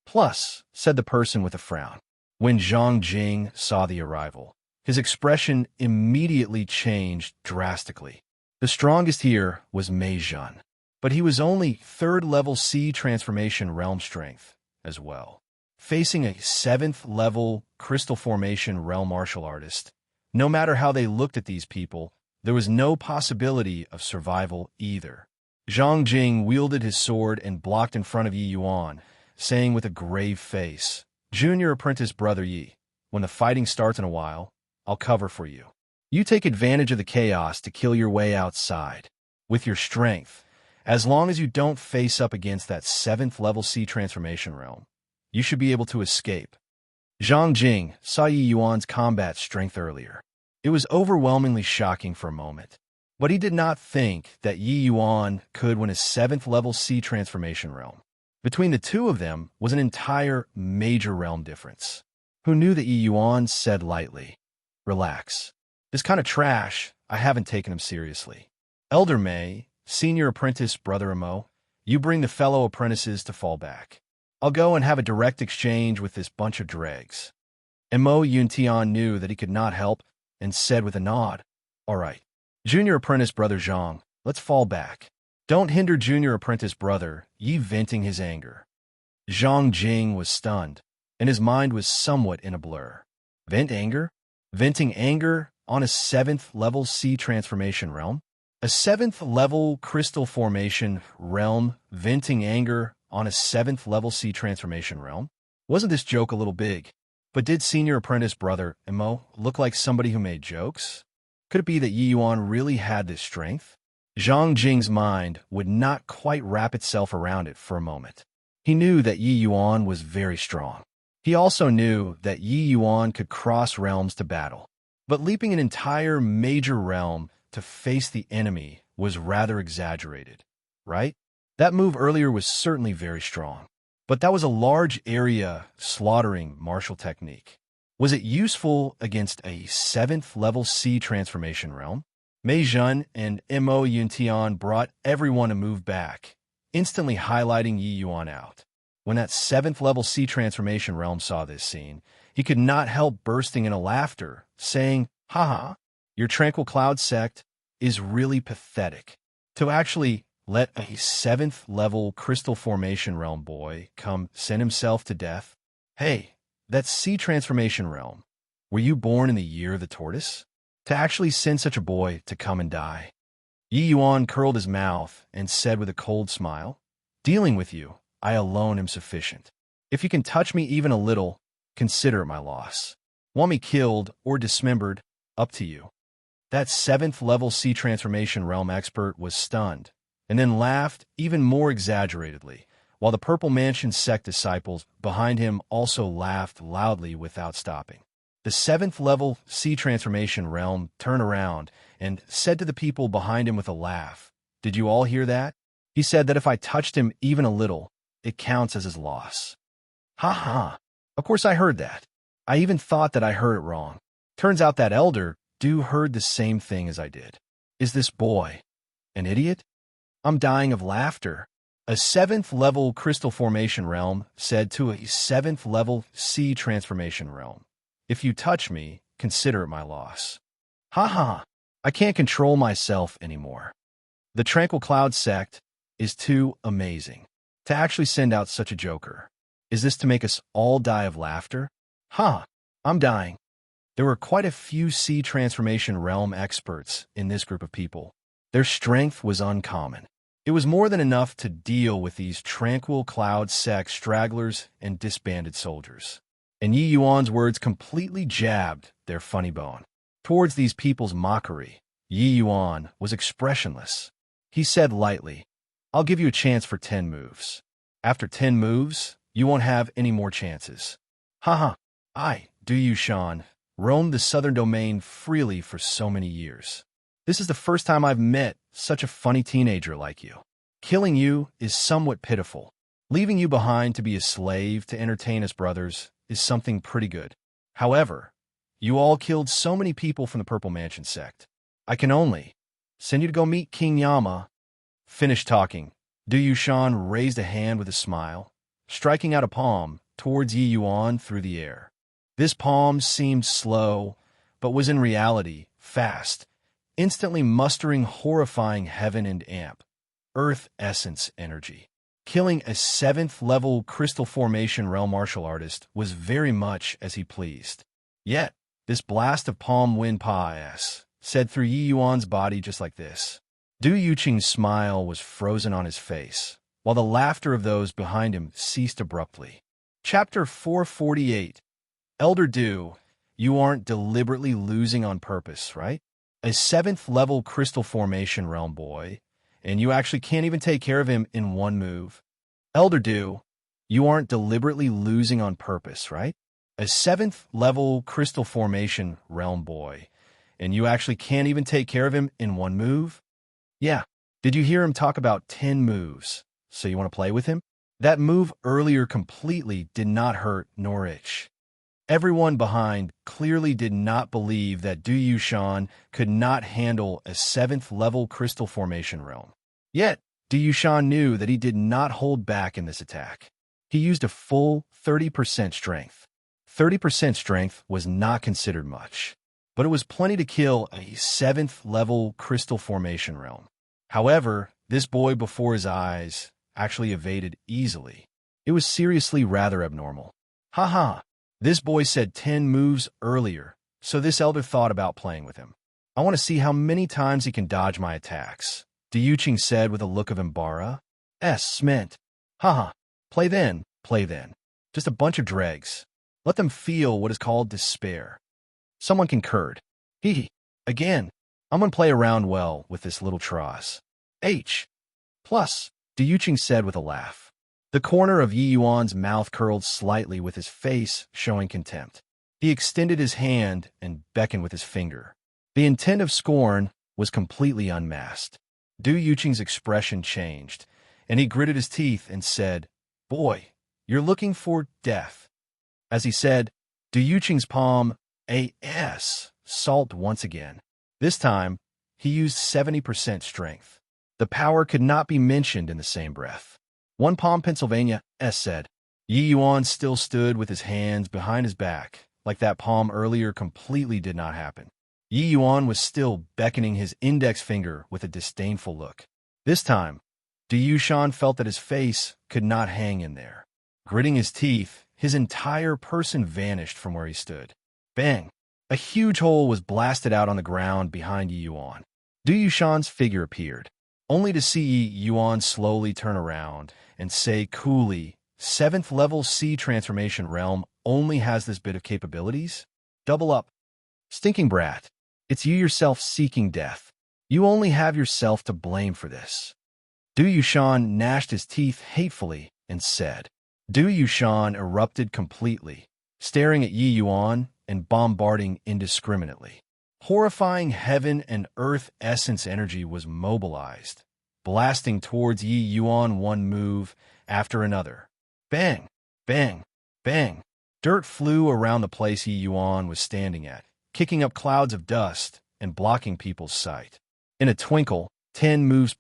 A: Plus, said the person with a frown. When Zhang Jing saw the arrival, his expression immediately changed drastically. The strongest here was Mei Zhan, but he was only 3rd level C transformation realm strength as well. Facing a 7th level crystal formation realm martial artist, no matter how they looked at these people, there was no possibility of survival either. Zhang Jing wielded his sword and blocked in front of Yi Yuan, saying with a grave face, "Junior apprentice brother Yi, when the fighting starts in a while, I'll cover for you. You take advantage of the chaos to kill your way outside. With your strength, as long as you don't face up against that 7th level C transformation realm, you should be able to escape." Zhang Jing saw Yi Yuan's combat strength earlier. It was overwhelmingly shocking for a moment, but he did not think that Yi Yuan could win a 7th level C transformation realm. Between the two of them was an entire major realm difference. Who knew that Yi Yuan said lightly, "Relax. This kind of trash, I haven't taken him seriously. Elder Mei, senior apprentice brother Emo, you bring the fellow apprentices to fall back. I'll go and have a direct exchange with this bunch of dregs." Emo Yuntian knew that he could not help and said with a nod, "All right. Junior apprentice brother Zhang, let's fall back. Don't hinder junior apprentice brother Yi venting his anger." Zhang Jing was stunned, and his mind was somewhat in a blur. Vent anger? Venting anger on a 7th level C transformation realm? A 7th level crystal formation realm venting anger on a 7th level C transformation realm? Wasn't this joke a little big? But did senior apprentice brother Emo look like somebody who made jokes? Could it be that Yi Yuan really had this strength? Zhang Jing's mind would not quite wrap itself around it for a moment. He knew that Yi Yuan was very strong. He also knew that Yi Yuan could cross realms to battle. But leaping an entire major realm to face the enemy was rather exaggerated, right? That move earlier was certainly very strong. But that was a large area slaughtering martial technique. Was it useful against a 7th level C transformation realm? Mei Zhan and Mo Yuntian brought everyone to move back, instantly highlighting Yi Yuan out. When that 7th level C transformation realm saw this scene, he could not help bursting into laughter, saying, "Haha, your tranquil cloud sect is really pathetic. To actually let a 7th level crystal formation realm boy come send himself to death? Hey, that's C transformation realm. Were you born in the year of the tortoise? To actually send such a boy to come and die?" Yi Yuan curled his mouth and said with a cold smile, "Dealing with you, I alone am sufficient. If you can touch me even a little, consider it my loss. Want me killed or dismembered, up to you." That 7th level C transformation realm expert was stunned, and then laughed even more exaggeratedly, while the Purple Mansion sect disciples behind him also laughed loudly without stopping. The 7th level C transformation realm turned around and said to the people behind him with a laugh, "Did you all hear that? He said that if I touched him even a little, it counts as his loss." "Ha ha. Of course I heard that. I even thought that I heard it wrong. Turns out that elder heard the same thing as I did. Is this boy an idiot?" I'm dying of laughter. A 7th level crystal formation realm said to a 7th level C transformation realm, "If you touch me, consider it my loss." Ha ha. I can't control myself anymore. The Tranquil Cloud sect is too amazing to actually send out such a joker. Is this to make us all die of laughter? Huh, I'm dying. There were quite a few C transformation realm experts in this group of people. Their strength was uncommon. It was more than enough to deal with these tranquil cloud sect stragglers and disbanded soldiers. And Yi Yuan's words completely jabbed their funny bone. Towards these people's mockery, Yi Yuan was expressionless. He said lightly, "I'll give you a chance for 10 moves. After 10 moves, you won't have any more chances." Haha, I, Du Yushan, roamed the southern domain freely for so many years. This is the first time I've met such a funny teenager like you. Killing you is somewhat pitiful. Leaving you behind to be a slave to entertain us brothers is something pretty good. However, you all killed so many people from the Purple Mansion sect. I can only send you to go meet King Yama. Finished talking, Du Yushan raised a hand with a smile, striking out a palm towards Yi Yuan through the air. This palm seemed slow, but was in reality fast, instantly mustering horrifying heaven and amp, earth essence energy. Killing a 7th-level crystal formation realm martial artist was very much as he pleased. Yet, this blast of palm wind pa-s said through Yi Yuan's body just like this. Du Yuqing's smile was frozen on his face, while the laughter of those behind him ceased abruptly. Chapter 448. Elder Du, you aren't deliberately losing on purpose, right? A 7th-level crystal formation realm boy, and you actually can't even take care of him in one move. Elder Du, you aren't deliberately losing on purpose, right? A 7th-level crystal formation realm boy, and you actually can't even take care of him in one move? Yeah. Did you hear him talk about 10 moves? So you want to play with him? That move earlier completely did not hurt nor itch. Everyone behind clearly did not believe that Du Yushan could not handle a 7th-level crystal formation realm. Yet, Du Yushan knew that he did not hold back in this attack. He used a full 30% strength. 30% strength was not considered much, but it was plenty to kill a 7th-level crystal formation realm. However, this boy before his eyes actually evaded easily. It was seriously rather abnormal. Haha. This boy said 10 moves earlier, so this elder thought about playing with him. I want to see how many times he can dodge my attacks, Du Yuqing said with a look of embarrass. Meant. Haha, play then. Just a bunch of dregs. Let them feel what is called despair. Someone concurred. Again, I'm gonna play around well with this little tross. Plus, Du Yuqing said with a laugh. The corner of Yi Yuan's mouth curled slightly with his face showing contempt. He extended his hand and beckoned with his finger. The intent of scorn was completely unmasked. Du Yuqing's expression changed, and he gritted his teeth and said, "Boy, you're looking for death." As he said, Du Yuqing's palm, salt once again. This time, he used 70% strength. The power could not be mentioned in the same breath. One Palm, Pennsylvania, said. Yi Yuan still stood with his hands behind his back, like that palm earlier completely did not happen. Yi Yuan was still beckoning his index finger with a disdainful look. This time, Du Yushan felt that his face could not hang in there. Gritting his teeth, his entire person vanished from where he stood. Bang! A huge hole was blasted out on the ground behind Yi Yuan. Du Yushan's figure appeared, only to see Yi Yuan slowly turn around and say coolly, 7th-level C transformation realm only has this bit of capabilities? Double up. Stinking brat. It's you yourself seeking death. You only have yourself to blame for this. Du Yushan gnashed his teeth hatefully and said. Du Yushan erupted completely, staring at Yi Yuan and bombarding indiscriminately. Horrifying heaven and earth essence energy was mobilized, blasting towards Yi Yuan one move after another. Bang! Bang! Bang! Dirt flew around the place Yi Yuan was standing at, kicking up clouds of dust and blocking people's sight. In a twinkle, 10 moves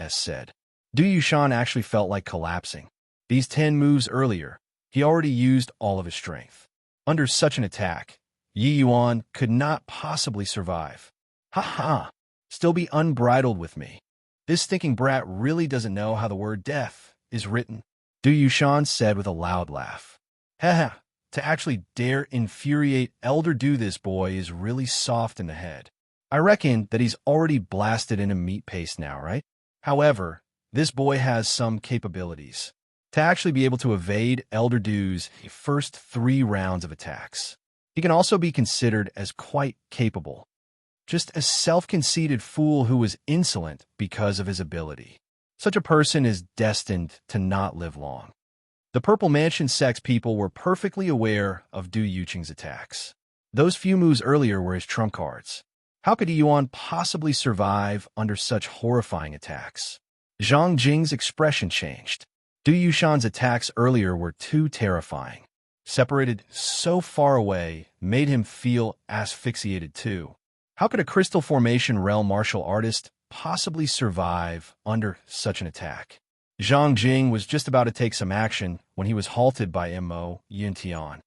A: said. Du Yushan actually felt like collapsing. These 10 moves earlier, he already used all of his strength. Under such an attack, Yi Yuan could not possibly survive. Ha! Still be unbridled with me. This stinking brat really doesn't know how the word death is written, Du Yushan said with a loud laugh. Ha! To actually dare infuriate Elder Du, this boy is really soft in the head. I reckon that he's already blasted into meat paste now, right? However, This boy has some capabilities. To actually be able to evade Elder Du's first 3 rounds of attacks. He can also be considered as quite capable. Just a self-conceited fool who was insolent because of his ability. Such a person is destined to not live long. The Purple Mansion sect's people were perfectly aware of Du Yuqing's attacks. Those few moves earlier were his trump cards. How could Yuan possibly survive under such horrifying attacks? Zhang Jing's expression changed. Du Yushan's attacks earlier were too terrifying. Separated so far away made him feel asphyxiated too. How could a crystal formation realm martial artist possibly survive under such an attack? Zhang Jing was just about to take some action when he was halted by Mo Yuntian.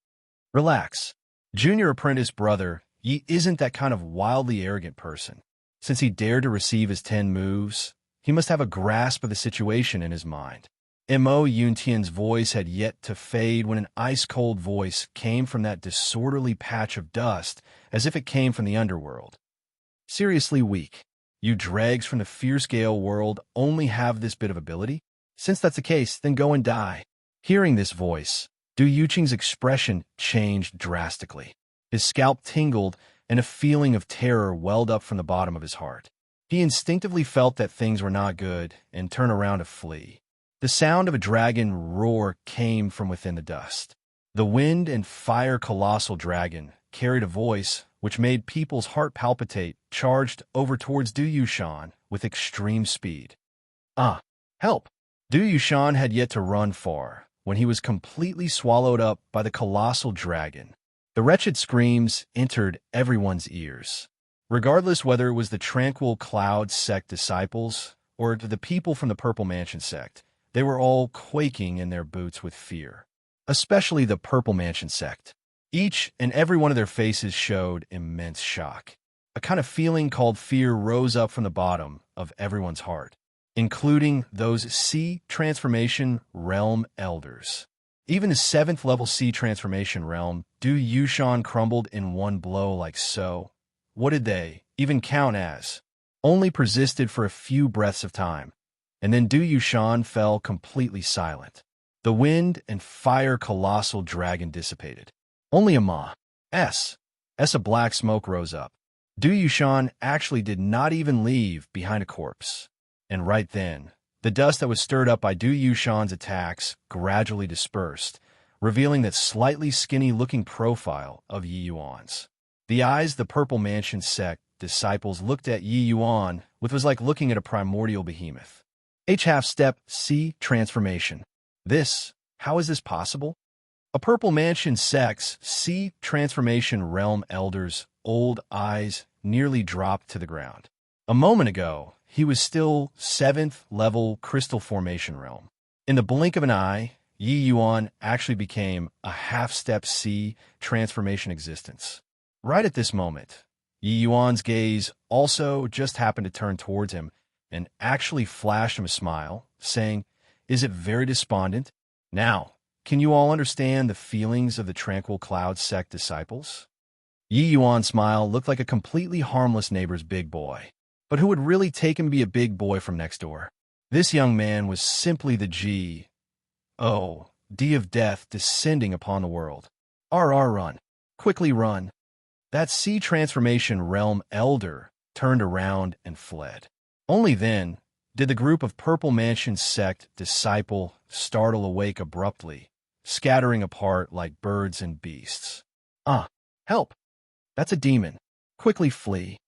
A: Relax. Junior apprentice brother, Yi isn't that kind of wildly arrogant person. Since he dared to receive his 10 moves, he must have a grasp of the situation in his mind. Mo Yuntian's voice had yet to fade when an ice-cold voice came from that disorderly patch of dust, as if it came from the underworld. Seriously weak. You dregs from the fierce gale world only have this bit of ability? Since that's the case, then go and die. Hearing this voice, Du Yuqing's expression changed drastically. His scalp tingled, and a feeling of terror welled up from the bottom of his heart. He instinctively felt that things were not good and turned around to flee. The sound of a dragon roar came from within the dust. The wind and fire colossal dragon carried a voice which made people's heart palpitate, charged over towards Du Yushan with extreme speed. Help! Du Yushan had yet to run far when he was completely swallowed up by the colossal dragon. The wretched screams entered everyone's ears. Regardless whether it was the Tranquil Cloud sect disciples or the people from the Purple Mansion sect, they were all quaking in their boots with fear. Especially the Purple Mansion sect. Each and every one of their faces showed immense shock. A kind of feeling called fear rose up from the bottom of everyone's heart, including those Sea Transformation Realm Elders. Even the 7th level Sea Transformation Realm, Du Yushan crumbled in one blow like so. What did they even count as? Only persisted for a few breaths of time, and then Du Yushan fell completely silent. The wind and fire colossal dragon dissipated. Only a a black smoke rose up. Du Yushan actually did not even leave behind a corpse. And right then, the dust that was stirred up by Du Yushan's attacks gradually dispersed, revealing that slightly skinny-looking profile of Yi Yuan's. The eyes the Purple Mansion sect disciples looked at Yi Yuan with was like looking at a primordial behemoth. Half-step Sea Transformation. How is this possible? A Purple Mansion sect's Sea Transformation Realm Elder's old eyes nearly dropped to the ground. A moment ago, he was still 7th level Crystal Formation Realm. In the blink of an eye, Yi Yuan actually became a half-step Sea Transformation existence. Right at this moment, Yi Yuan's gaze also just happened to turn towards him and actually flashed him a smile, saying, "Is it very despondent? Now, can you all understand the feelings of the Tranquil Cloud sect disciples?" Yi Yuan's smile looked like a completely harmless neighbor's big boy. But who would really take him to be a big boy from next door? This young man was simply the D of death descending upon the world. Run. Quickly run. That Sea Transformation Realm Elder turned around and fled. Only then did the group of Purple Mansion sect disciple startle awake abruptly, scattering apart like birds and beasts. Help! That's a demon. Quickly flee.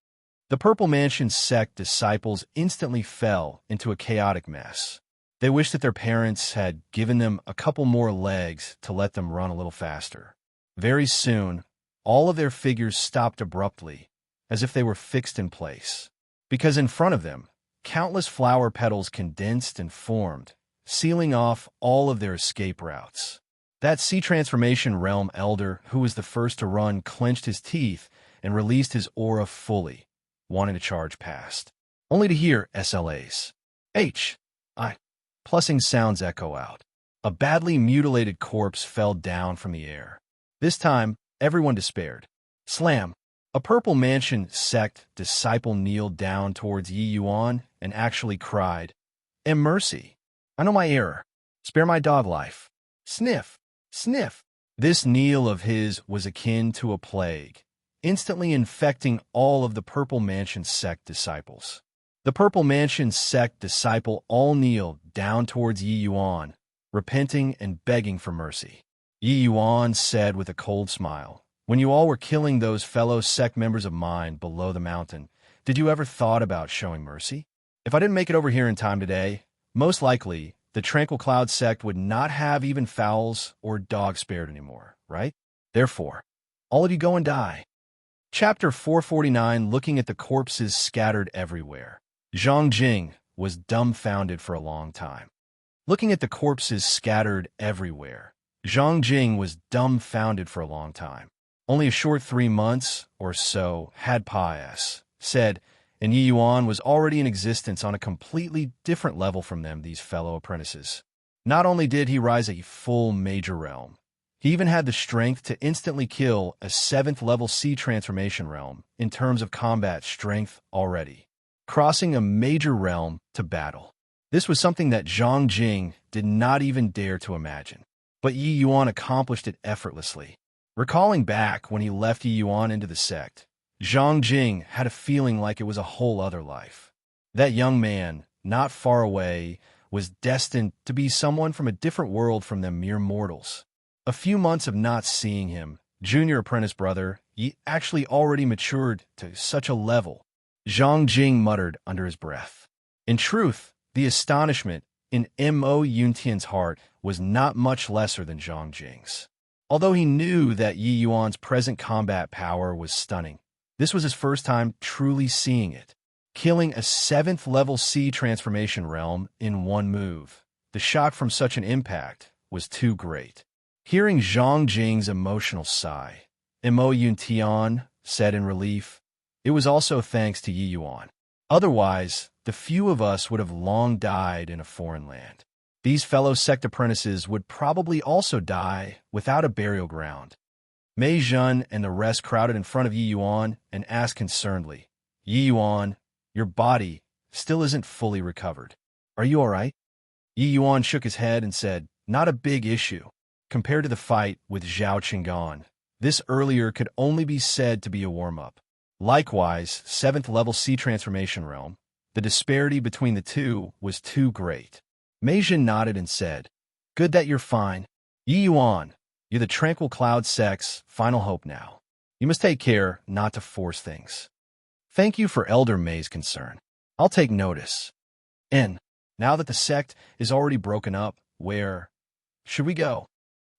A: The Purple Mansion sect disciples instantly fell into a chaotic mess. They wished that their parents had given them a couple more legs to let them run a little faster. Very soon, all of their figures stopped abruptly, as if they were fixed in place. Because in front of them, countless flower petals condensed and formed, sealing off all of their escape routes. That Sea Transformation Realm Elder, who was the first to run, clenched his teeth and released his aura fully, wanting to charge past, only to hear SLA's plussing sounds echo out. A badly mutilated corpse fell down from the air. This time, everyone despaired. Slam! A Purple Mansion sect disciple kneeled down towards Yi Yuan and actually cried, And mercy. I know my error. Spare my dog life. Sniff, sniff. This kneel of his was akin to a plague, instantly infecting all of the Purple Mansion sect disciples. The Purple Mansion sect disciple all kneel down towards Yi Yuan, repenting and begging for mercy. Yi Yuan said with a cold smile, "When you all were killing those fellow sect members of mine below the mountain, did you ever thought about showing mercy? If I didn't make it over here in time today, most likely the Tranquil Cloud sect would not have even fowls or dogs spared anymore, right? Therefore, all of you go and die." Chapter 449, looking at the corpses scattered everywhere. Zhang Jing was dumbfounded for a long time. Looking at the corpses scattered everywhere, Zhang Jing was dumbfounded for a long time. Only a short 3 months or so had passed, said, and Yi Yuan was already in existence on a completely different level from them, these fellow apprentices. Not only did he rise a full major realm, he even had the strength to instantly kill a 7th level C transformation realm in terms of combat strength already, crossing a major realm to battle. This was something that Zhang Jing did not even dare to imagine. But Yi Yuan accomplished it effortlessly. Recalling back when he left Yi Yuan into the sect, Zhang Jing had a feeling like it was a whole other life. That young man, not far away, was destined to be someone from a different world from them mere mortals. A few months of not seeing him, junior apprentice brother, Yi actually already matured to such a level, Zhang Jing muttered under his breath. In truth, the astonishment in Mo Yuntian's heart was not much lesser than Zhang Jing's. Although he knew that Yi Yuan's present combat power was stunning, this was his first time truly seeing it. Killing a 7th level C transformation realm in one move, the shock from such an impact was too great. Hearing Zhang Jing's emotional sigh, Mo Yuntian said in relief, "It was also thanks to Yi Yuan. Otherwise, the few of us would have long died in a foreign land. These fellow sect apprentices would probably also die without a burial ground." Mei Zhen and the rest crowded in front of Yi Yuan and asked concernedly, "Yi Yuan, your body still isn't fully recovered. Are you all right?" Yi Yuan shook his head and said, "Not a big issue. Compared to the fight with Zhao Qinggan, this earlier could only be said to be a warm-up. Likewise, 7th level C transformation realm, the disparity between the two was too great." Mei Zhen nodded and said, "Good that you're fine. Yi Yuan, you're the Tranquil Cloud sect's final hope now. You must take care not to force things." "Thank you for Elder Mei's concern. I'll take notice. And now that the sect is already broken up, where should we go?"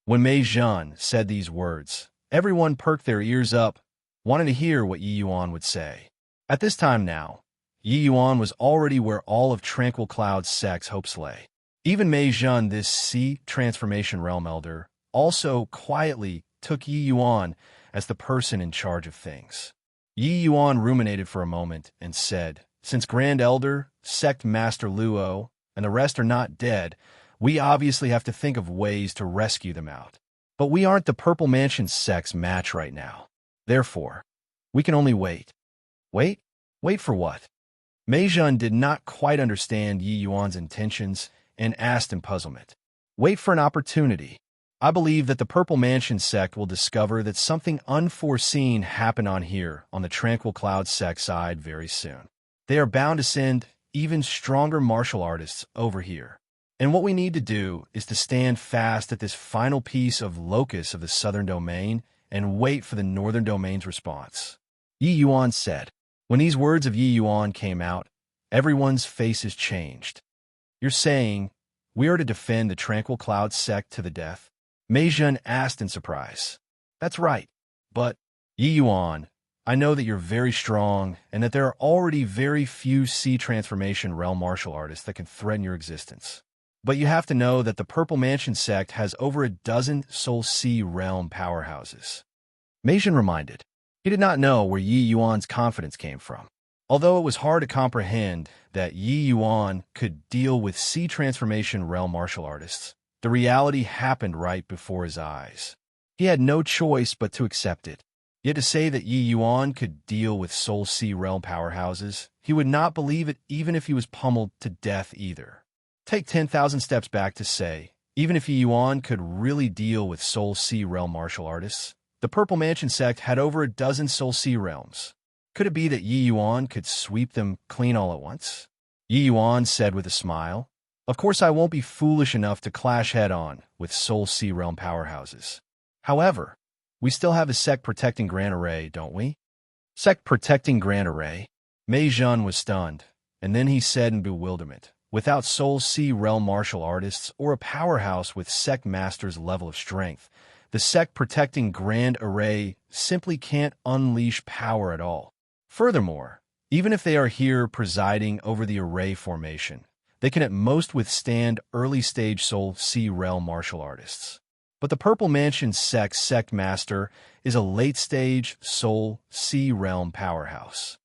A: When Mei Zhen said these words, everyone perked their ears up, wanting to hear what Yi Yuan would say. At this time now, Yi Yuan was already where all of Tranquil Cloud's sect's hopes lay. Even Mei Zhen, this C transformation realm elder, also quietly took Yi Yuan as the person in charge of things. Yi Yuan ruminated for a moment and said, "Since Grand Elder, Sect Master Luo, and the rest are not dead, we obviously have to think of ways to rescue them out. But we aren't the Purple Mansion sect's match right now. Therefore, we can only wait." "Wait? Wait for what?" Mei Zhen did not quite understand Yi Yuan's intentions and asked in puzzlement. "Wait for an opportunity. I believe that the Purple Mansion sect will discover that something unforeseen happened on here on the Tranquil Cloud sect side very soon. They are bound to send even stronger martial artists over here. And what we need to do is to stand fast at this final piece of locus of the southern domain and wait for the northern domain's response." Yi Yuan said. When these words of Yi Yuan came out, everyone's faces changed. "You're saying we are to defend the Tranquil Cloud sect to the death?" Mei Zhen asked in surprise. "That's right. But, Yi Yuan, I know that you're very strong and that there are already very few C transformation realm martial artists that can threaten your existence. But you have to know that the Purple Mansion sect has over a dozen Soul C realm powerhouses." Mei Zhen reminded. He did not know where Yi Yuan's confidence came from. Although it was hard to comprehend that Yi Yuan could deal with C transformation realm martial artists, the reality happened right before his eyes. He had no choice but to accept it. Yet to say that Yi Yuan could deal with Soul C realm powerhouses, he would not believe it even if he was pummeled to death either. Take 10,000 steps back to say, even if Yi Yuan could really deal with Soul Sea Realm martial artists, the Purple Mansion sect had over a dozen Soul Sea realms. Could it be that Yi Yuan could sweep them clean all at once? Yi Yuan said with a smile, "Of course I won't be foolish enough to clash head-on with Soul Sea Realm powerhouses. However, we still have a sect protecting Grand Array, don't we?" Sect protecting Grand Array? Mei Zhen was stunned, and then he said in bewilderment, "Without Soul Sea Realm martial artists or a powerhouse with sect master's level of strength, the sect protecting Grand Array simply can't unleash power at all. Furthermore, even if they are here presiding over the Array formation, they can at most withstand early-stage Soul Sea Realm martial artists. But the Purple Mansion sect master is a late-stage Soul Sea Realm powerhouse."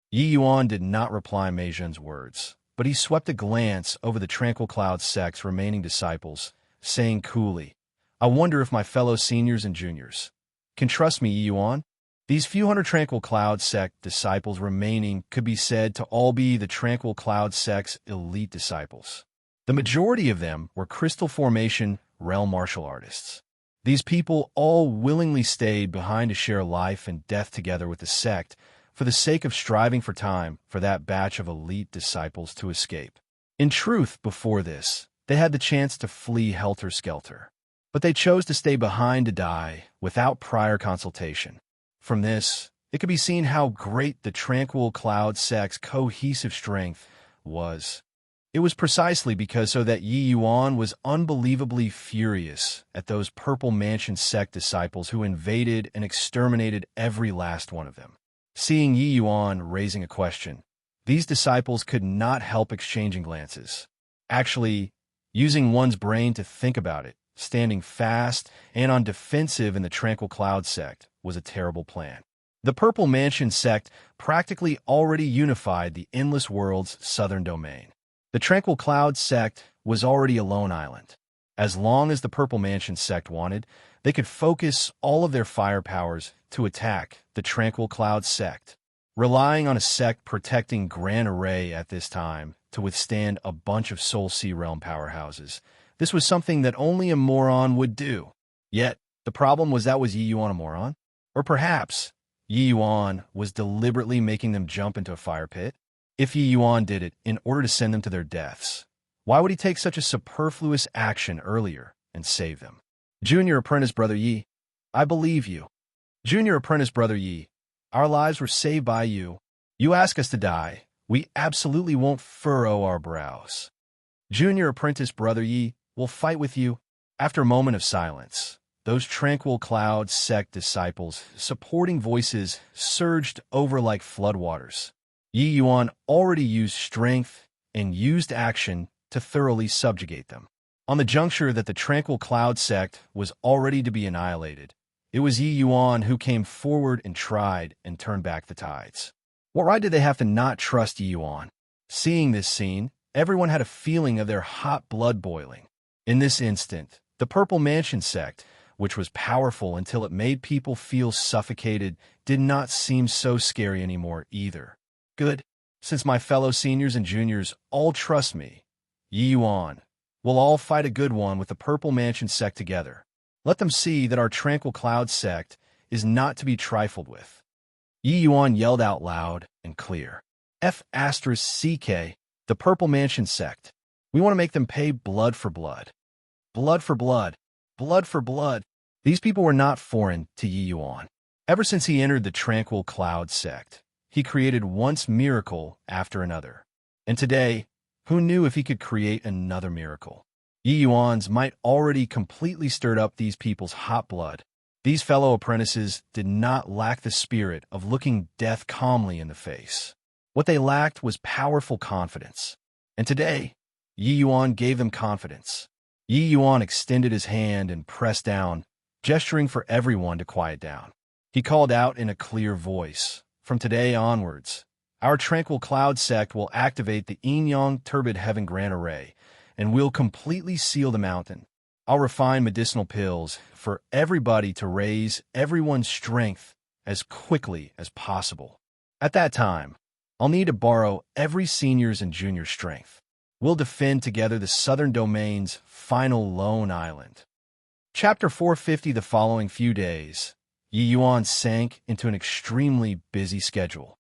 A: Yi Yuan did not reply Mei Zhen's words, but he swept a glance over the Tranquil Cloud sect's remaining disciples, saying coolly, "I wonder if my fellow seniors and juniors can trust me, Yi Yuan?" These few hundred Tranquil Cloud sect disciples remaining could be said to all be the Tranquil Cloud sect's elite disciples. The majority of them were Crystal Formation realm martial artists. These people all willingly stayed behind to share life and death together with the sect for the sake of striving for time for that batch of elite disciples to escape. In truth, before this, they had the chance to flee helter-skelter, but they chose to stay behind to die without prior consultation. From this, it could be seen how great the Tranquil Cloud sect's cohesive strength was. It was precisely because so that Yi Yuan was unbelievably furious at those Purple Mansion sect disciples who invaded and exterminated every last one of them. Seeing Yi Yuan raising a question, these disciples could not help exchanging glances. Actually, using one's brain to think about it, standing fast and on defensive in the Tranquil Cloud sect was a terrible plan. The Purple Mansion sect practically already unified the Endless World's southern domain. The Tranquil Cloud sect was already a lone island. As long as the Purple Mansion sect wanted, they could focus all of their firepowers to attack the Tranquil Cloud sect. Relying on a sect protecting Grand Array at this time to withstand a bunch of Soul Sea Realm powerhouses, this was something that only a moron would do. Yet, the problem was that was Yi Yuan a moron? Or perhaps Yi Yuan was deliberately making them jump into a fire pit? If Yi Yuan did it in order to send them to their deaths, why would he take such a superfluous action earlier and save them? Junior Apprentice Brother Yi, I believe you. Junior Apprentice Brother Yi, our lives were saved by you. You ask us to die, we absolutely won't furrow our brows. Junior Apprentice Brother Yi will fight with you. After a moment of silence, those Tranquil Cloud sect disciples' supporting voices surged over like floodwaters. Yi Yuan already used strength and used action to thoroughly subjugate them. On the juncture that the Tranquil Cloud sect was already to be annihilated, it was Yi Yuan who came forward and tried and turned back the tides. What right did they have to not trust Yi Yuan? Seeing this scene, everyone had a feeling of their hot blood boiling. In this instant, the Purple Mansion sect, which was powerful until it made people feel suffocated, did not seem so scary anymore either. Good. Since my fellow seniors and juniors all trust me, Yi Yuan, we'll all fight a good one with the Purple Mansion sect together. Let them see that our Tranquil Cloud sect is not to be trifled with. Yi Yuan yelled out loud and clear. F***CK, the Purple Mansion sect. We want to make them pay blood for blood. Blood for blood. Blood for blood. These people were not foreign to Yi Yuan. Ever since he entered the Tranquil Cloud sect, he created one miracle after another. And today, who knew if he could create another miracle? Yi Yuan's might already completely stirred up these people's hot blood. These fellow apprentices did not lack the spirit of looking death calmly in the face. What they lacked was powerful confidence. And today, Yi Yuan gave them confidence. Yi Yuan extended his hand and pressed down, gesturing for everyone to quiet down. He called out in a clear voice, "From today onwards, our Tranquil Cloud sect will activate the Yin-Yang Turbid Heaven Grand Array, and we'll completely seal the mountain. I'll refine medicinal pills for everybody to raise everyone's strength as quickly as possible. At that time, I'll need to borrow every senior's and junior's strength. We'll defend together the southern domain's final lone island. Chapter 450. The following few days, Yi Yuan sank into an extremely busy schedule.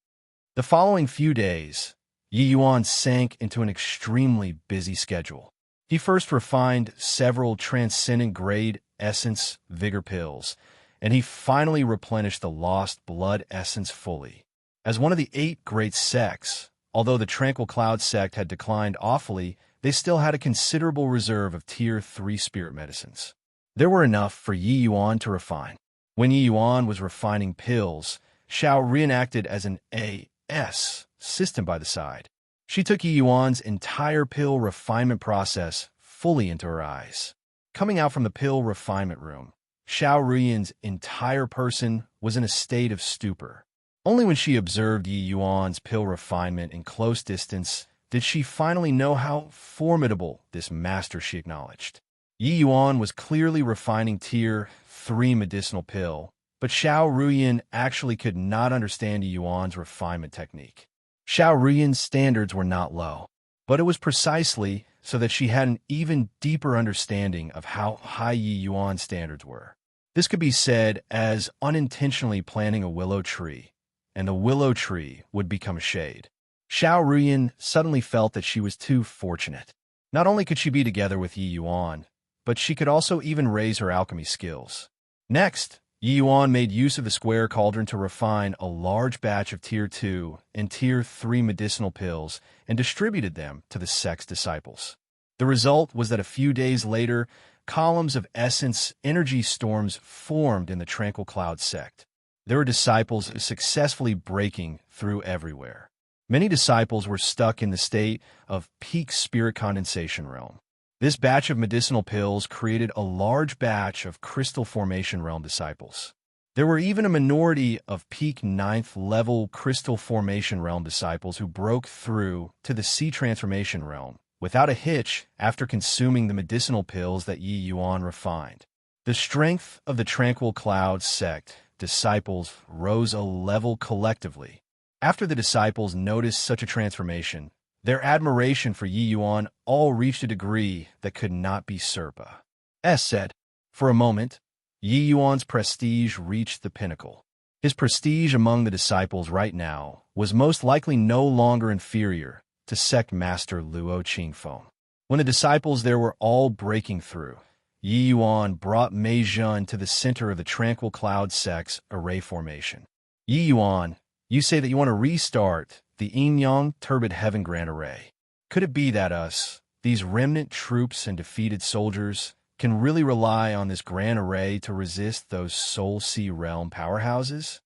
A: The following few days, Yi Yuan sank into an extremely busy schedule. He first refined several transcendent-grade essence vigor pills, and he finally replenished the lost blood essence fully. As one of the 8 great sects, although the Tranquil Cloud sect had declined awfully, they still had a considerable reserve of Tier 3 spirit medicines. There were enough for Yi Yuan to refine. When Yi Yuan was refining pills, Xiao reenacted as an AS system by the side. She took Yi Yuan's entire pill refinement process fully into her eyes. Coming out from the pill refinement room, Xiao Ruyan's entire person was in a state of stupor. Only when she observed Yi Yuan's pill refinement in close distance did she finally know how formidable this master she acknowledged. Yi Yuan was clearly refining Tier 3 medicinal pill, but Xiao Ruyan actually could not understand Yi Yuan's refinement technique. Xiao Ruyan's standards were not low, but it was precisely so that she had an even deeper understanding of how high Yi Yuan's standards were. This could be said as unintentionally planting a willow tree, and the willow tree would become a shade. Xiao Ruyan suddenly felt that she was too fortunate. Not only could she be together with Yi Yuan, but she could also even raise her alchemy skills. Next, Yi Yuan made use of the square cauldron to refine a large batch of Tier 2 and Tier 3 medicinal pills and distributed them to the sect's disciples. The result was that a few days later, columns of essence energy storms formed in the Tranquil Cloud sect. There were disciples successfully breaking through everywhere. Many disciples were stuck in the state of peak spirit condensation realm. This batch of medicinal pills created a large batch of crystal formation realm disciples. There were even a minority of peak 9th level crystal formation realm disciples who broke through to the sea transformation realm without a hitch after consuming the medicinal pills that Yi Yuan refined. The strength of the Tranquil Cloud sect disciples rose a level collectively. After the disciples noticed such a transformation, their admiration for Yi Yuan all reached a degree that could not be surpassed. Said, for a moment, Yi Yuan's prestige reached the pinnacle. His prestige among the disciples right now was most likely no longer inferior to sect master Luo Qingfeng. When the disciples there were all breaking through, Yi Yuan brought Mei Zhen to the center of the Tranquil Cloud sect's array formation. Yi Yuan, you say that you want to restart the Yin-Yang Turbid Heaven Grand Array. Could it be that us, these remnant troops and defeated soldiers, can really rely on this Grand Array to resist those Soul Sea Realm powerhouses?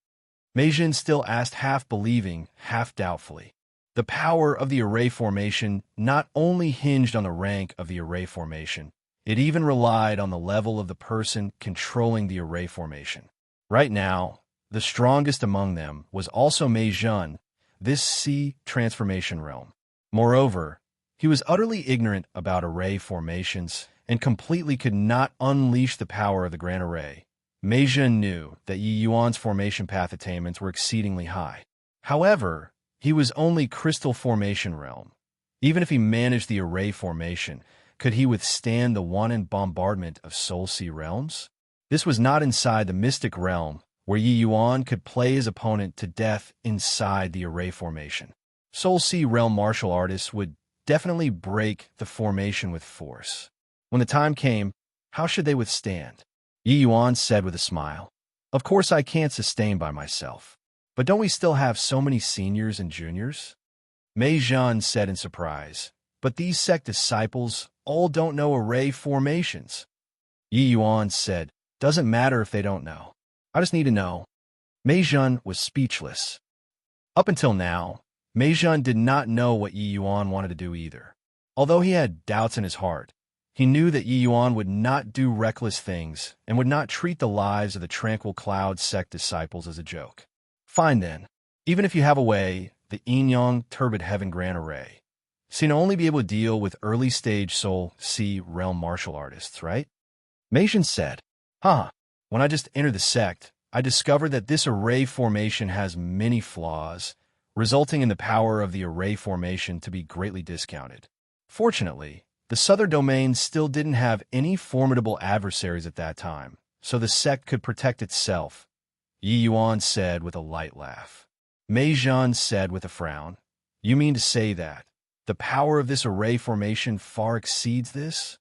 A: Mei Zhen still asked, half believing, half doubtfully. The power of the array formation not only hinged on the rank of the array formation, it even relied on the level of the person controlling the array formation. Right now, the strongest among them was also Mei Zhen, this sea transformation realm. Moreover, he was utterly ignorant about array formations and completely could not unleash the power of the Grand Array. Mei Zhen knew that Yi Yuan's formation path attainments were exceedingly high. However, he was only crystal formation realm. Even if he managed the array formation, could he withstand the wanton bombardment of Soul Sea realms? This was not inside the mystic realm, where Yi Yuan could play his opponent to death inside the array formation. Soul Sea realm martial artists would definitely break the formation with force. When the time came, how should they withstand? Yi Yuan said with a smile, "Of course I can't sustain by myself. But don't we still have so many seniors and juniors?" Mei Zhen said in surprise, "But these sect disciples all don't know array formations." Yi Yuan said, "Doesn't matter if they don't know. I just need to know." Mei Zhen was speechless. Up until now, Mei Zhen did not know what Yi Yuan wanted to do either. Although he had doubts in his heart, he knew that Yi Yuan would not do reckless things and would not treat the lives of the Tranquil Cloud sect disciples as a joke. Fine then, even if you have a way, the Yin-Yang Turbid Heaven Grand Array, so you'll only be able to deal with early-stage Soul Sea realm martial artists, right? Mei Zhen said, When I just entered the sect, I discovered that this array formation has many flaws, resulting in the power of the array formation to be greatly discounted. Fortunately, the southern domain still didn't have any formidable adversaries at that time, so the sect could protect itself, Yi Yuan said with a light laugh. Mei Zhan said with a frown, "You mean to say that the power of this array formation far exceeds this?"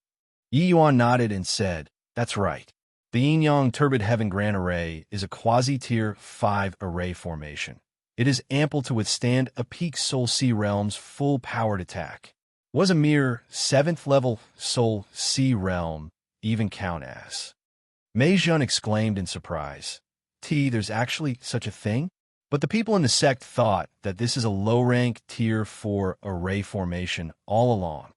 A: Yi Yuan nodded and said, "That's right. The Yin-Yang Turbid Heaven Grand Array is a quasi-tier 5 array formation. It is ample to withstand a peak Soul Sea Realm's full-powered attack. Was a mere 7th level Soul Sea Realm even count as?" Mei Zhan exclaimed in surprise. There's actually such a thing? But the people in the sect thought that this is a low-rank tier 4 array formation all along.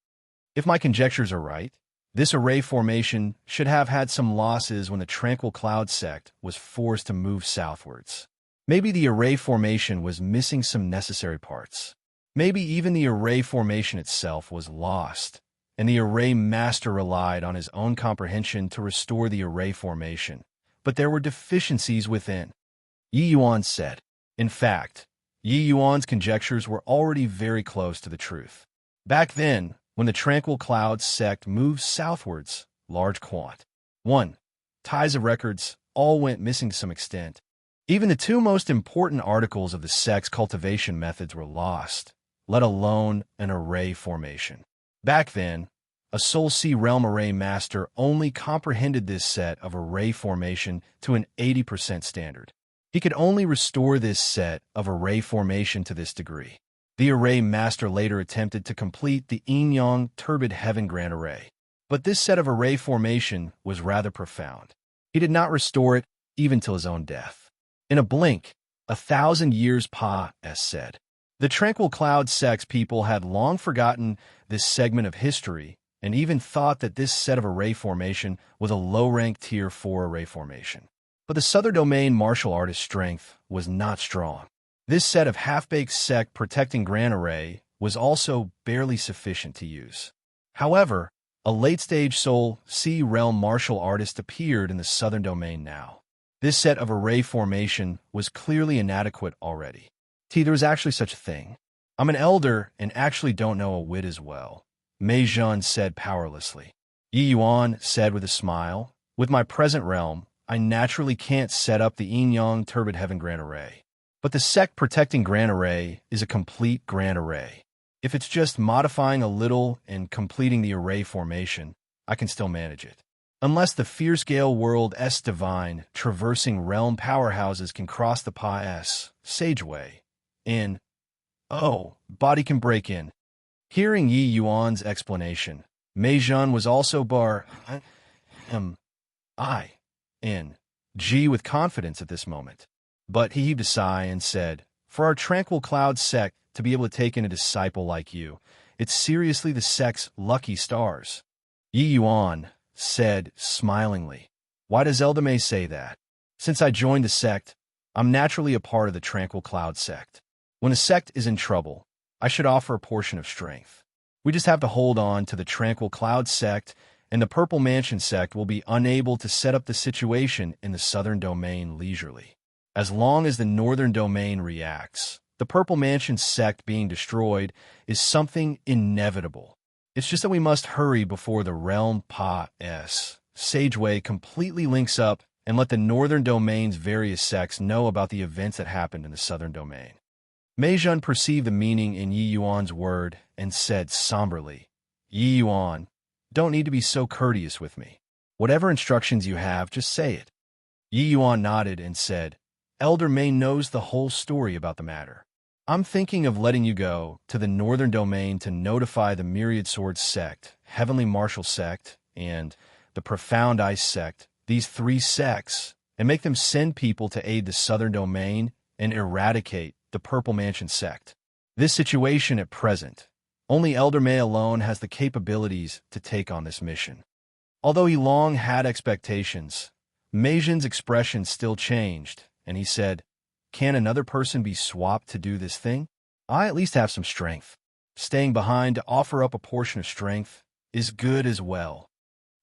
A: If my conjectures are right, this array formation should have had some losses when the Tranquil Cloud sect was forced to move southwards. Maybe the array formation was missing some necessary parts. Maybe even the array formation itself was lost, and the array master relied on his own comprehension to restore the array formation. But there were deficiencies within, Yi Yuan said. In fact, Yi Yuan's conjectures were already very close to the truth. Back then, when the Tranquil Cloud sect moved southwards, large quant. 1. Ties of records all went missing to some extent. Even the 2 most important articles of the sect's cultivation methods were lost, let alone an array formation. Back then, a Soul Sea Realm array master only comprehended this set of array formation to an 80% standard. He could only restore this set of array formation to this degree. The array master later attempted to complete the Yin-Yang Turbid Heaven Grand Array, but this set of array formation was rather profound. He did not restore it even till his own death. In a blink, 1,000 years said. The Tranquil Cloud sect's people had long forgotten this segment of history and even thought that this set of array formation was a low-rank tier 4 array formation. But the southern domain martial artist strength was not strong. This set of half-baked sect protecting Grand Array was also barely sufficient to use. However, a late-stage Soul Sea Realm martial artist appeared in the southern domain now. This set of array formation was clearly inadequate already. There was actually such a thing. I'm an elder and actually don't know a wit as well, Mei Zhan said powerlessly. Yi Yuan said with a smile, "With my present realm, I naturally can't set up the Yin-Yang Turbid Heaven Grand Array. But the sect protecting Grand Array is a complete Grand Array. If it's just modifying a little and completing the array formation, I can still manage it. Unless the fierce gale world S divine traversing realm powerhouses can cross the Sageway in, body can break in." Hearing Yi Yuan's explanation, Mei Zhan was also G with confidence at this moment. But he heaved a sigh and said, "For our Tranquil Cloud sect to be able to take in a disciple like you, it's seriously the sect's lucky stars." Yi Yuan said smilingly, "Why does Elder Mei say that? Since I joined the sect, I'm naturally a part of the Tranquil Cloud sect. When a sect is in trouble, I should offer a portion of strength. We just have to hold on to the Tranquil Cloud sect, and the Purple Mansion sect will be unable to set up the situation in the southern domain leisurely. As long as the northern domain reacts, the Purple Mansion sect being destroyed is something inevitable. It's just that we must hurry before the realm Sageway completely links up and let the northern domain's various sects know about the events that happened in the southern domain." Mei Zhan perceived the meaning in Yi Yuan's word and said somberly, "Yi Yuan, don't need to be so courteous with me. Whatever instructions you have, just say it." Yi Yuan nodded and said, "Elder Mei knows the whole story about the matter. I'm thinking of letting you go to the northern domain to notify the Myriad Sword sect, Heavenly Martial sect, and the Profound Ice sect, these 3 sects, and make them send people to aid the southern domain and eradicate the Purple Mansion sect. This situation at present, only Elder Mei alone has the capabilities to take on this mission." Although he long had expectations, Mei Zhan's expression still changed, and he said, "Can another person be swapped to do this thing? I at least have some strength. Staying behind to offer up a portion of strength is good as well."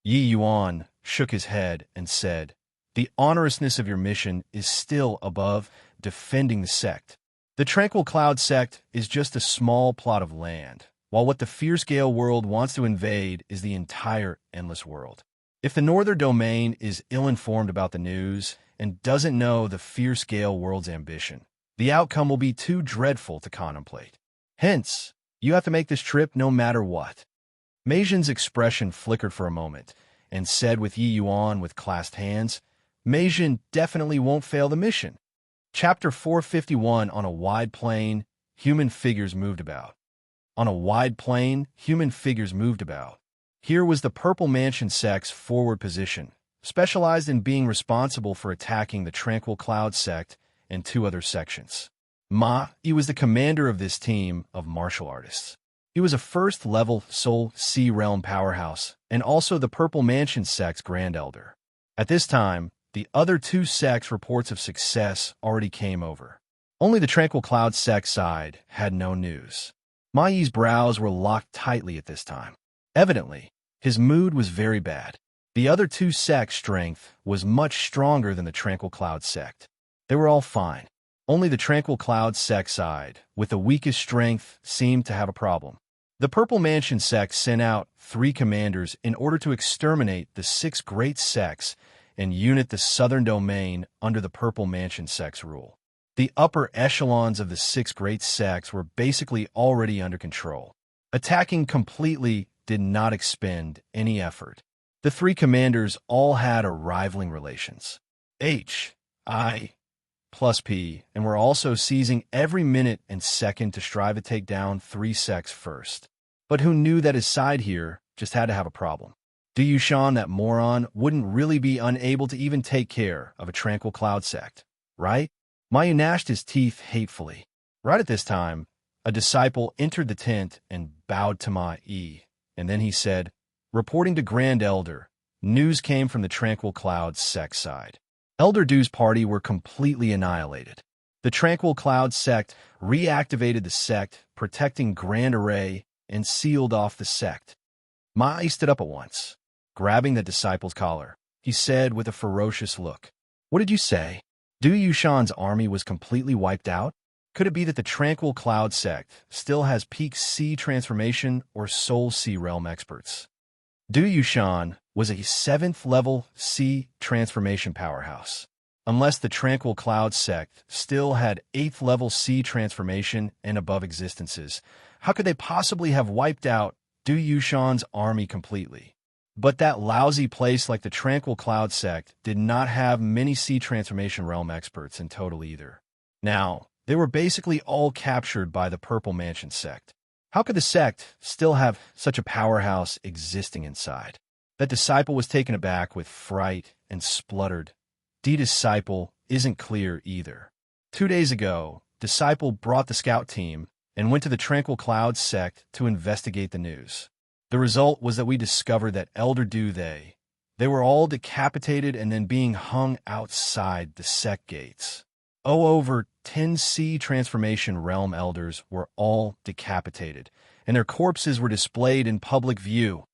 A: Yi Yuan shook his head and said, "The honorousness of your mission is still above defending the sect. The Tranquil Cloud sect is just a small plot of land, while what the fierce gale world wants to invade is the entire endless world. If the northern domain is ill-informed about the news and doesn't know the fierce gale world's ambition, the outcome will be too dreadful to contemplate. Hence, you have to make this trip no matter what. Meijian's expression flickered for a moment, and said with Yi Yuan with clasped hands, Meijian definitely won't fail the mission. Chapter 451. On a wide plain, human figures moved about. On a wide plain, human figures moved about. Here was the Purple Mansion sect's forward position, specialized in being responsible for attacking the Tranquil Cloud sect and 2 other sections. He was the commander of this team of martial artists. He was a first-level Soul Sea Realm powerhouse, and also the Purple Mansion sect's Grand Elder. At this time, the other 2 sects' reports of success already came over. Only the Tranquil Cloud sect side had no news. Ma Yi's brows were locked tightly at this time. Evidently, his mood was very bad. The other 2 sects' strength was much stronger than the Tranquil Cloud sect. They were all fine. Only the Tranquil Cloud sect side, with the weakest strength, seemed to have a problem. The Purple Mansion sect sent out 3 commanders in order to exterminate the 6 great sects and unite the southern domain under the Purple Mansion sect's rule. The upper echelons of the 6 great sects were basically already under control. Attacking completely did not expend any effort. The 3 commanders all had a rivaling relations. I plus P, and were also seizing every minute and second to strive to take down 3 sects first. But who knew that his side here just had to have a problem? Du Yushan, that moron, wouldn't really be unable to even take care of a Tranquil Cloud sect, right? Ma Yi gnashed his teeth hatefully. Right at this time, a disciple entered the tent and bowed to Ma Yi, and then he said, reporting to Grand Elder, news came from the Tranquil Cloud sect side. Elder Du's party were completely annihilated. The Tranquil Cloud sect reactivated the sect, protecting Grand Array, and sealed off the sect. Ma Yi stood up at once. Grabbing the disciple's collar, he said with a ferocious look, what did you say? Du Yushan's army was completely wiped out? Could it be that the Tranquil Cloud sect still has peak sea transformation or Soul Sea Realm experts? Du Yushan was a 7th-level sea transformation powerhouse. Unless the Tranquil Cloud sect still had 8th-level sea transformation and above existences, how could they possibly have wiped out Du Yushan's army completely? But that lousy place like the Tranquil Cloud sect did not have many sea transformation realm experts in total either. Now, they were basically all captured by the Purple Mansion sect. How could the sect still have such a powerhouse existing inside? That disciple was taken aback with fright and spluttered. Disciple isn't clear either. 2 days ago, Disciple brought the scout team and went to the Tranquil Cloud sect to investigate the news. The result was that we discovered that Elder Du they were all decapitated and then being hung outside the sect gates. Over 10 sea transformation realm elders were all decapitated, and their corpses were displayed in public view.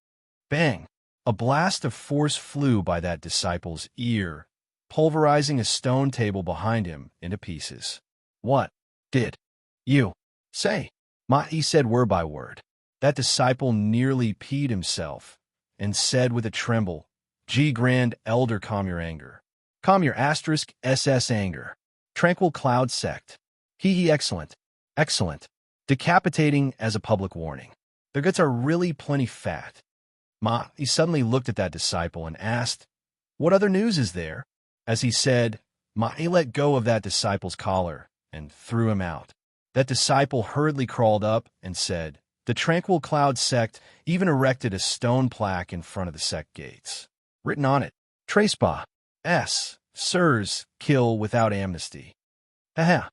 A: Bang! A blast of force flew by that disciple's ear, pulverizing a stone table behind him into pieces. What did you say? Ma Yi said word by word. That disciple nearly peed himself, and said with a tremble, Grand Elder, calm your anger. Calm your *SS anger. Tranquil Cloud sect. Excellent. Excellent. Decapitating as a public warning. Their guts are really plenty fat. He suddenly looked at that disciple and asked, what other news is there? As he said, he let go of that disciple's collar and threw him out. That disciple hurriedly crawled up and said, the Tranquil Cloud sect even erected a stone plaque in front of the sect gates. Written on it, Trespa, S. Sirs, kill without amnesty. Haha,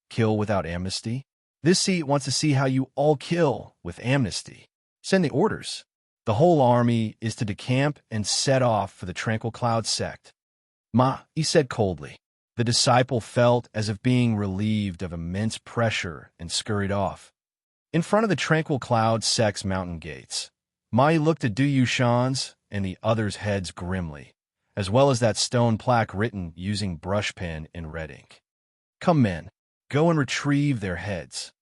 A: kill without amnesty? This seat wants to see how you all kill with amnesty. Send the orders. The whole army is to decamp and set off for the Tranquil Cloud sect. He said coldly. The disciple felt as if being relieved of immense pressure and scurried off. In front of the Tranquil Cloud sect's mountain gates, Yi looked at Du Yushan's and the others' heads grimly, as well as that stone plaque written using brush pen in red ink. Come men, go and retrieve their heads.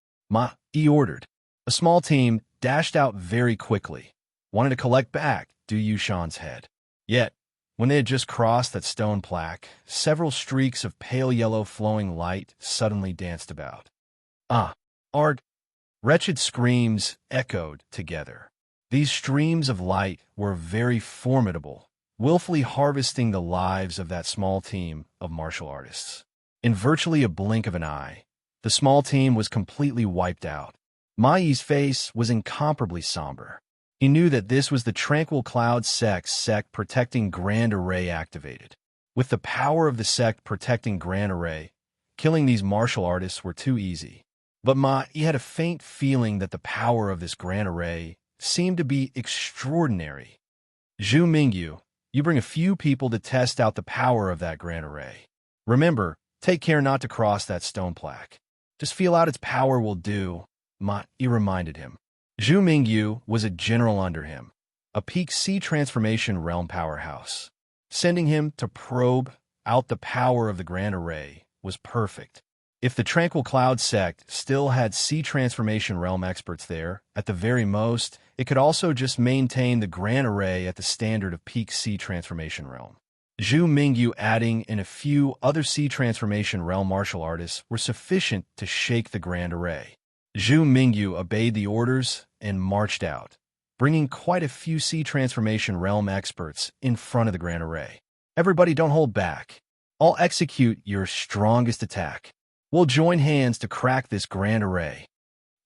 A: Yi ordered. A small team dashed out very quickly, wanting to collect back Du Yushan's head. Yet, when they had just crossed that stone plaque, several streaks of pale yellow flowing light suddenly danced about. Ah! Arg! Wretched screams echoed together. These streams of light were very formidable, willfully harvesting the lives of that small team of martial artists. In virtually a blink of an eye, the small team was completely wiped out. Mai's face was incomparably somber. He knew that this was the Tranquil Cloud sect protecting Grand Array activated. With the power of the sect protecting Grand Array, killing these martial artists were too easy. But Mai had a faint feeling that the power of this Grand Array seemed to be extraordinary. Zhu Mingyu, you bring a few people to test out the power of that Grand Array. Remember, take care not to cross that stone plaque. Just feel out its power will do, Mai reminded him. Zhu Mingyu was a general under him, a peak C transformation realm powerhouse. Sending him to probe out the power of the Grand Array was perfect. If the Tranquil Cloud sect still had C transformation realm experts there, at the very most, it could also just maintain the Grand Array at the standard of peak C transformation realm. Zhu Mingyu adding in a few other C transformation realm martial artists were sufficient to shake the Grand Array. Zhu Mingyu obeyed the orders and marched out, bringing quite a few C transformation realm experts in front of the Grand Array. Everybody don't hold back. I'll execute your strongest attack. We'll join hands to crack this Grand Array.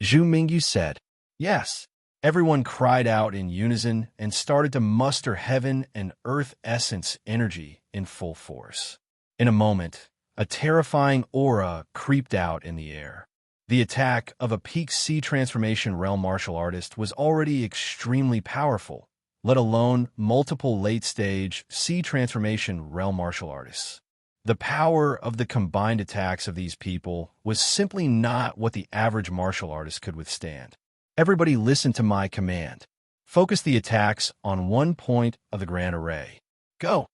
A: Zhu Mingyu said. Yes. Everyone cried out in unison and started to muster heaven and earth essence energy in full force. In a moment, a terrifying aura creeped out in the air. The attack of a peak C transformation realm martial artist was already extremely powerful, let alone multiple late-stage C transformation realm martial artists. The power of the combined attacks of these people was simply not what the average martial artist could withstand. Everybody listen to my command. Focus the attacks on one point of the Grand Array. Go!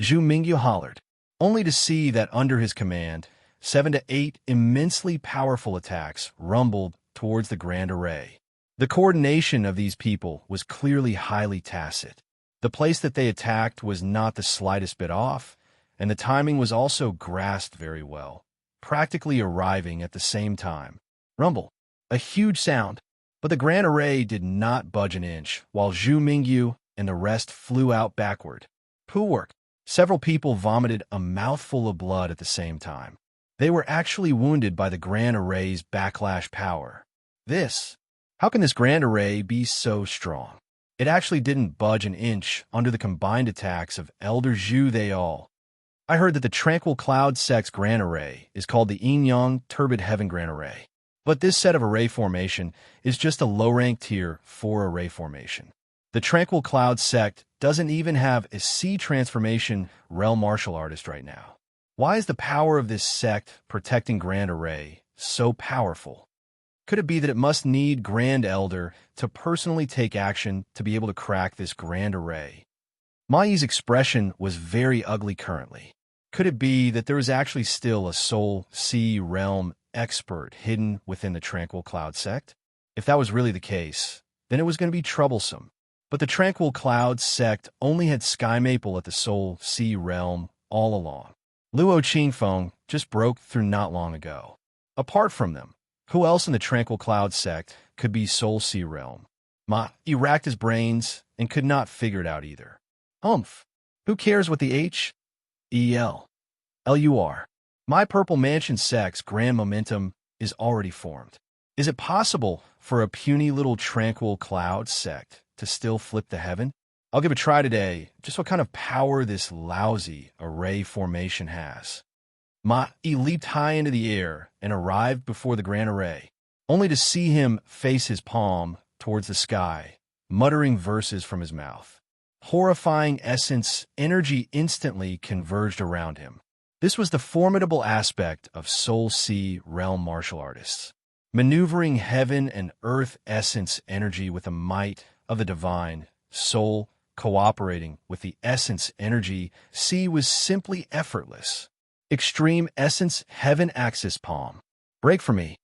A: Zhu Mingyu hollered, only to see that under his command, 7 to 8 immensely powerful attacks rumbled towards the Grand Array. The coordination of these people was clearly highly tacit. The place that they attacked was not the slightest bit off, and the timing was also grasped very well, practically arriving at the same time. Rumble. A huge sound, but the Grand Array did not budge an inch, while Zhu Mingyu and the rest flew out backward. Poo work. Several people vomited a mouthful of blood at the same time. They were actually wounded by the Grand Array's backlash power. How can this Grand Array be so strong? It actually didn't budge an inch under the combined attacks of Elder Zhu they all. I heard that the Tranquil Cloud sect's Grand Array is called the Yin-Yang Turbid Heaven Grand Array. But this set of array formation is just a low-rank tier 4 array formation. The Tranquil Cloud sect doesn't even have a C transformation realm martial artist right now. Why is the power of this sect protecting Grand Array so powerful? Could it be that it must need Grand Elder to personally take action to be able to crack this Grand Array? Mai's expression was very ugly currently. Could it be that there is actually still a Soul C realm expert hidden within the Tranquil Cloud sect? If that was really the case, then it was going to be troublesome. But the Tranquil Cloud sect only had Sky Maple at the Soul C realm all along. Luo Qingfeng just broke through not long ago. Apart from them, who else in the Tranquil Cloud sect could be Soul C realm? He racked his brains and could not figure it out either. Humph. Who cares what the H-E-L-L-U-R? My Purple Mansion sect's grand momentum is already formed. Is it possible for a puny little Tranquil Cloud sect to still flip the heaven? I'll give a try today, just what kind of power this lousy array formation has. He leaped high into the air and arrived before the Grand Array, only to see him face his palm towards the sky, muttering verses from his mouth. Horrifying essence energy instantly converged around him. This was the formidable aspect of Soul C realm martial artists. Maneuvering heaven and earth essence energy with the might of the divine soul, cooperating with the essence energy C was simply effortless. Extreme essence heaven axis palm. Break for me.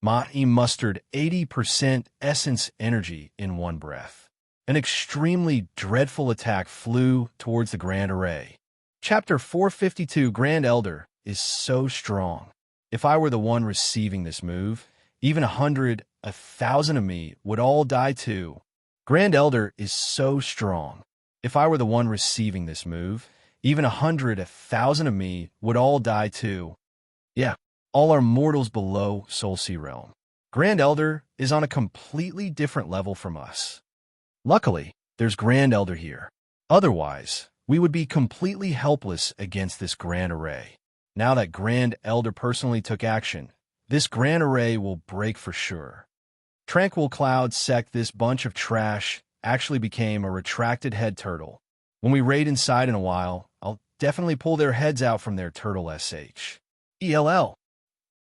A: Ma-E mustered 80% essence energy in one breath. An extremely dreadful attack flew towards the Grand Array. Chapter 452 Grand Elder is so strong. If I were the one receiving this move, even 100, 1,000 of me would all die too. Grand Elder is so strong. If I were the one receiving this move, even 100, 1,000 of me would all die too. Yeah, all are mortals below Soul Sea Realm. Grand Elder is on a completely different level from us. Luckily, there's Grand Elder here. Otherwise, we would be completely helpless against this Grand Array. Now that Grand Elder personally took action, this Grand Array will break for sure. Tranquil Cloud Sect, this bunch of trash, actually became a retracted head turtle. When we raid inside in a while, I'll definitely pull their heads out from their turtle sh. ELL.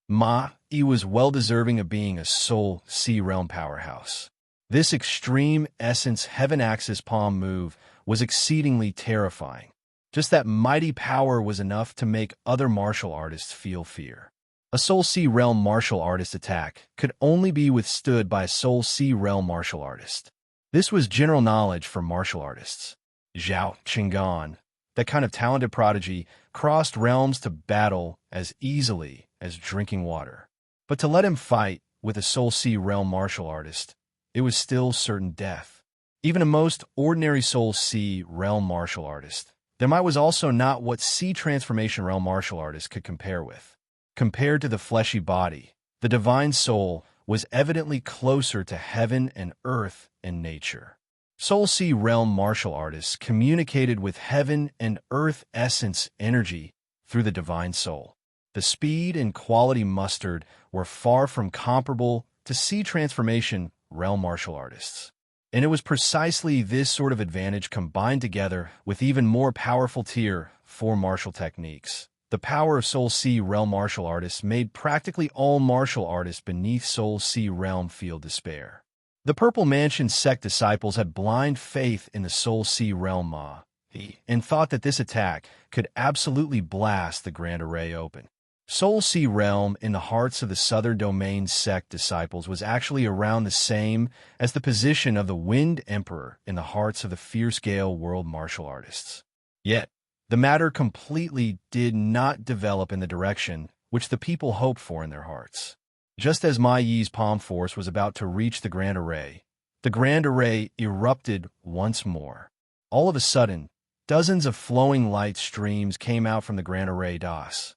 A: Ma-E was well-deserving of being a Soul Sea Realm powerhouse. This extreme essence Heaven Axis palm move was exceedingly terrifying. Just that mighty power was enough to make other martial artists feel fear. A Soul Sea Realm martial artist attack could only be withstood by a Soul Sea Realm martial artist. This was general knowledge for martial artists. Zhao Qinggan, that kind of talented prodigy, crossed realms to battle as easily as drinking water. But to let him fight with a Soul Sea Realm martial artist, it was still certain death. Even a most ordinary Soul Sea Realm martial artist, there was also not what Sea Transformation Realm martial artist could compare with. Compared to the fleshy body, the divine soul was evidently closer to heaven and earth and nature. Soul Sea Realm martial artists communicated with heaven and earth essence energy through the divine soul. The speed and quality mustered were far from comparable to Sea Transformation Realm martial artists. And it was precisely this sort of advantage combined together with even more powerful Tier 4 martial techniques. The power of Soul Sea Realm martial artists made practically all martial artists beneath Soul Sea Realm feel despair. The Purple Mansion sect disciples had blind faith in the Soul Sea Realm Ma-E and thought that this attack could absolutely blast the Grand Array open. Soul Sea Realm in the hearts of the Southern Domain sect disciples was actually around the same as the position of the Wind Emperor in the hearts of the Fierce Gale World martial artists. Yet, the matter completely did not develop in the direction which the people hoped for in their hearts. Just as Ma-Ye's palm force was about to reach the Grand Array erupted once more. All of a sudden, dozens of flowing light streams came out from the Grand Array das.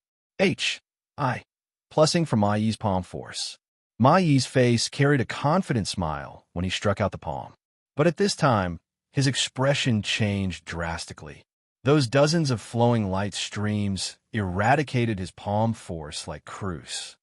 A: Plussing from Ma-Ye's palm force. Ma-Ye's face carried a confident smile when he struck out the palm. But at this time, his expression changed drastically. Those dozens of flowing light streams eradicated his palm force like Cruz.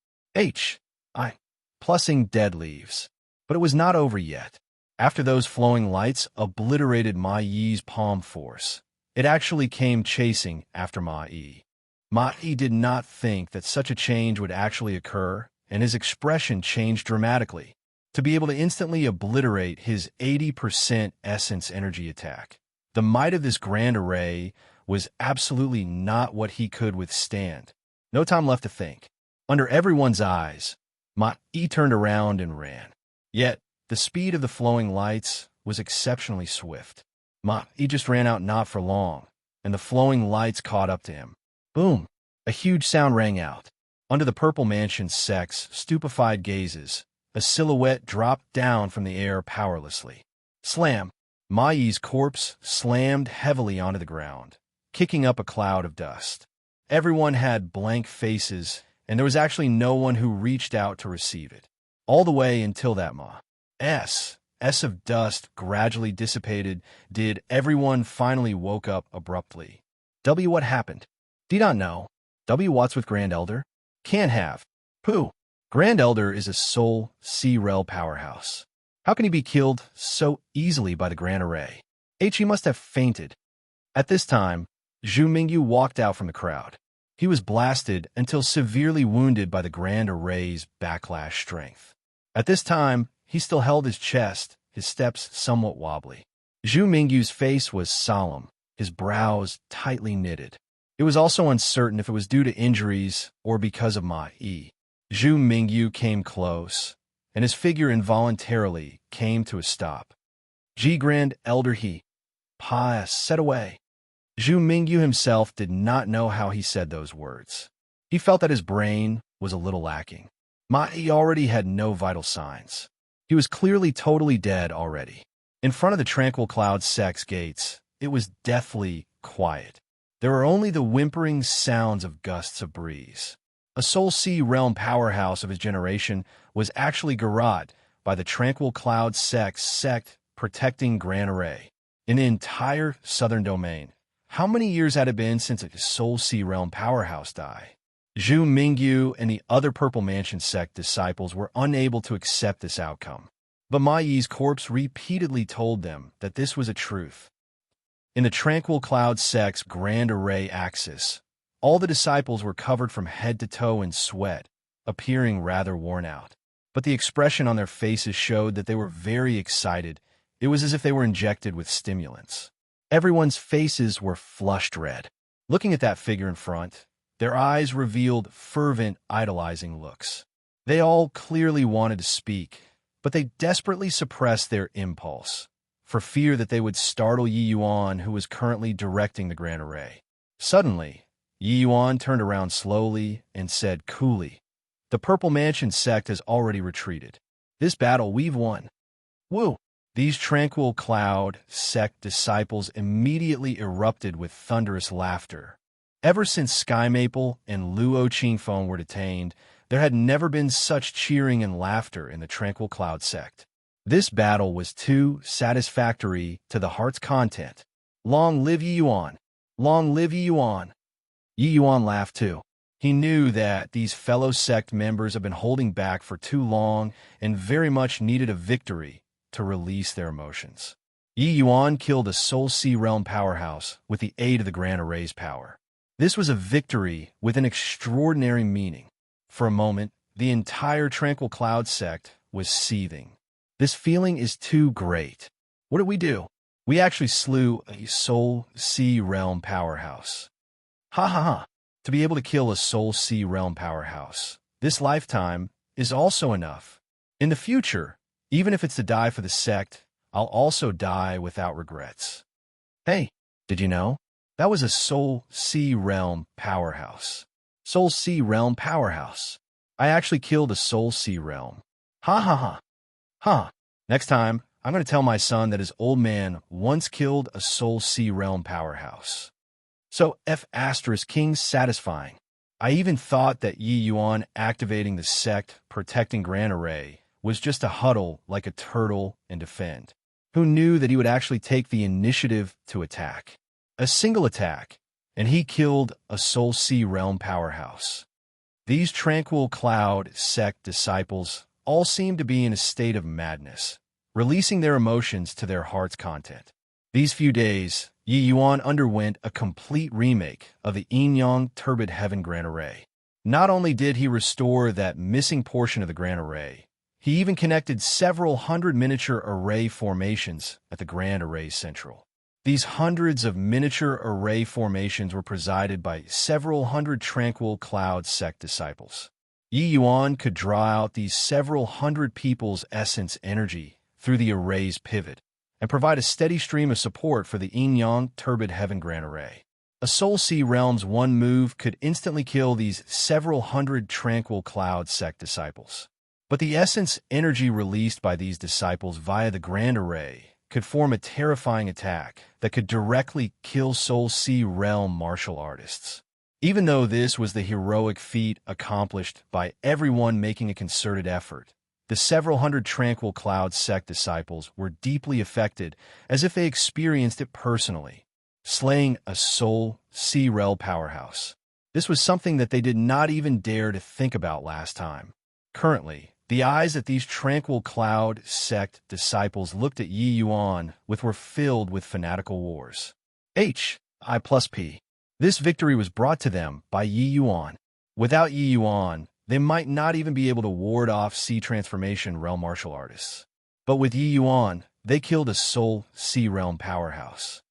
A: Plussing dead leaves. But it was not over yet. After those flowing lights obliterated Ma-Ye's palm force, it actually came chasing after Ma-Ye. Ma-E did not think that such a change would actually occur, and his expression changed dramatically. To be able to instantly obliterate his 80% essence energy attack, the might of this Grand Array was absolutely not what he could withstand. No time left to think. Under everyone's eyes, Ma-E turned around and ran. Yet, the speed of the flowing lights was exceptionally swift. Ma-E just ran out not for long, and the flowing lights caught up to him. Boom! A huge sound rang out. Under the Purple Mansion sect's stupefied gazes, a silhouette dropped down from the air powerlessly. Slam! Ma-Ye's corpse slammed heavily onto the ground, kicking up a cloud of dust. Everyone had blank faces, and there was actually no one who reached out to receive it. All the way until that S of dust gradually dissipated, did everyone finally woke up abruptly. What happened? Did not know. What's with Grand Elder? Can't have. Pooh. Grand Elder is a Soul Sea Realm powerhouse. How can he be killed so easily by the Grand Array? He must have fainted. At this time, Zhu Mingyu walked out from the crowd. He was blasted until severely wounded by the Grand Array's backlash strength. At this time, he still held his chest, his steps somewhat wobbly. Zhu Mingyu's face was solemn, his brows tightly knitted. It was also uncertain if it was due to injuries or because of Ma-E. Zhu Mingyu came close, and his figure involuntarily came to a stop. Ji Grand Elder He, Pa, set away. Zhu Mingyu himself did not know how he said those words. He felt that his brain was a little lacking. Mai already had no vital signs. He was clearly totally dead already. In front of the Tranquil Cloud sect's gates, it was deathly quiet. There were only the whimpering sounds of gusts of breeze. A Soul Sea realm powerhouse of his generation was actually garroted by the Tranquil Cloud sect protecting Grand Array. In the entire southern domain, how many years had it been since a Soul Sea realm powerhouse died? Zhu Mingyu and the other Purple Mansion sect disciples were unable to accept this outcome. But Ma Yi's corpse repeatedly told them that this was a truth. In the Tranquil Cloud sect's Grand Array axis, all the disciples were covered from head to toe in sweat, appearing rather worn out. But the expression on their faces showed that they were very excited. It was as if they were injected with stimulants. Everyone's faces were flushed red. Looking at that figure in front, their eyes revealed fervent, idolizing looks. They all clearly wanted to speak, but they desperately suppressed their impulse, for fear that they would startle Yi Yuan, who was currently directing the Grand Array. Suddenly, Yi Yuan turned around slowly and said coolly, "The Purple Mansion sect has already retreated. This battle we've won." Woo! These Tranquil Cloud sect disciples immediately erupted with thunderous laughter. Ever since Sky Maple and Luo Qingfeng were detained, there had never been such cheering and laughter in the Tranquil Cloud sect. This battle was too satisfactory to the heart's content. Long live Yi Yuan! Long live Yi Yuan! Yi Yuan laughed too. He knew that these fellow sect members had been holding back for too long and very much needed a victory to release their emotions. Yi Yuan killed a Soul Sea realm powerhouse with the aid of the Grand Array's power. This was a victory with an extraordinary meaning. For a moment, the entire Tranquil Cloud sect was seething. This feeling is too great. What did we do? We actually slew a Soul Sea realm powerhouse. Ha ha ha. To be able to kill a Soul Sea realm powerhouse this lifetime is also enough. In the future, even if it's to die for the sect, I'll also die without regrets. Hey, did you know? That was a Soul Sea realm powerhouse. Soul Sea realm powerhouse. I actually killed a Soul Sea realm. Ha ha ha. Ha. Next time, I'm going to tell my son that his old man once killed a Soul Sea realm powerhouse. So F** King's satisfying. I even thought that Yi Yuan activating the sect protecting Grand Array was just a huddle like a turtle and defend. Who knew that he would actually take the initiative to attack? A single attack, and he killed a Soul Sea realm powerhouse. These Tranquil Cloud sect disciples all seemed to be in a state of madness, releasing their emotions to their heart's content. These few days, Yi Yuan underwent a complete remake of the Yin-Yang Turbid Heaven Grand Array. Not only did he restore that missing portion of the Grand Array, he even connected several hundred miniature array formations at the Grand Array Central. These hundreds of miniature array formations were presided by several hundred Tranquil Cloud sect disciples. Yi Yuan could draw out these several hundred people's essence energy through the array's pivot and provide a steady stream of support for the Yin-Yang Turbid Heaven Grand Array. A Soul Sea Realm's one move could instantly kill these several hundred Tranquil Cloud sect disciples. But the essence energy released by these disciples via the Grand Array could form a terrifying attack that could directly kill Soul Sea Realm martial artists. Even though this was the heroic feat accomplished by everyone making a concerted effort, the several hundred Tranquil Cloud sect disciples were deeply affected as if they experienced it personally, slaying a Soul Sea Realm powerhouse. This was something that they did not even dare to think about last time. Currently, the eyes that these Tranquil Cloud sect disciples looked at Yi Yuan with were filled with fanatical wars. H.I+P. This victory was brought to them by Yi Yuan. Without Yi Yuan, they might not even be able to ward off Sea Transformation Realm martial artists. But with Yi Yuan, they killed a Soul Sea Realm powerhouse.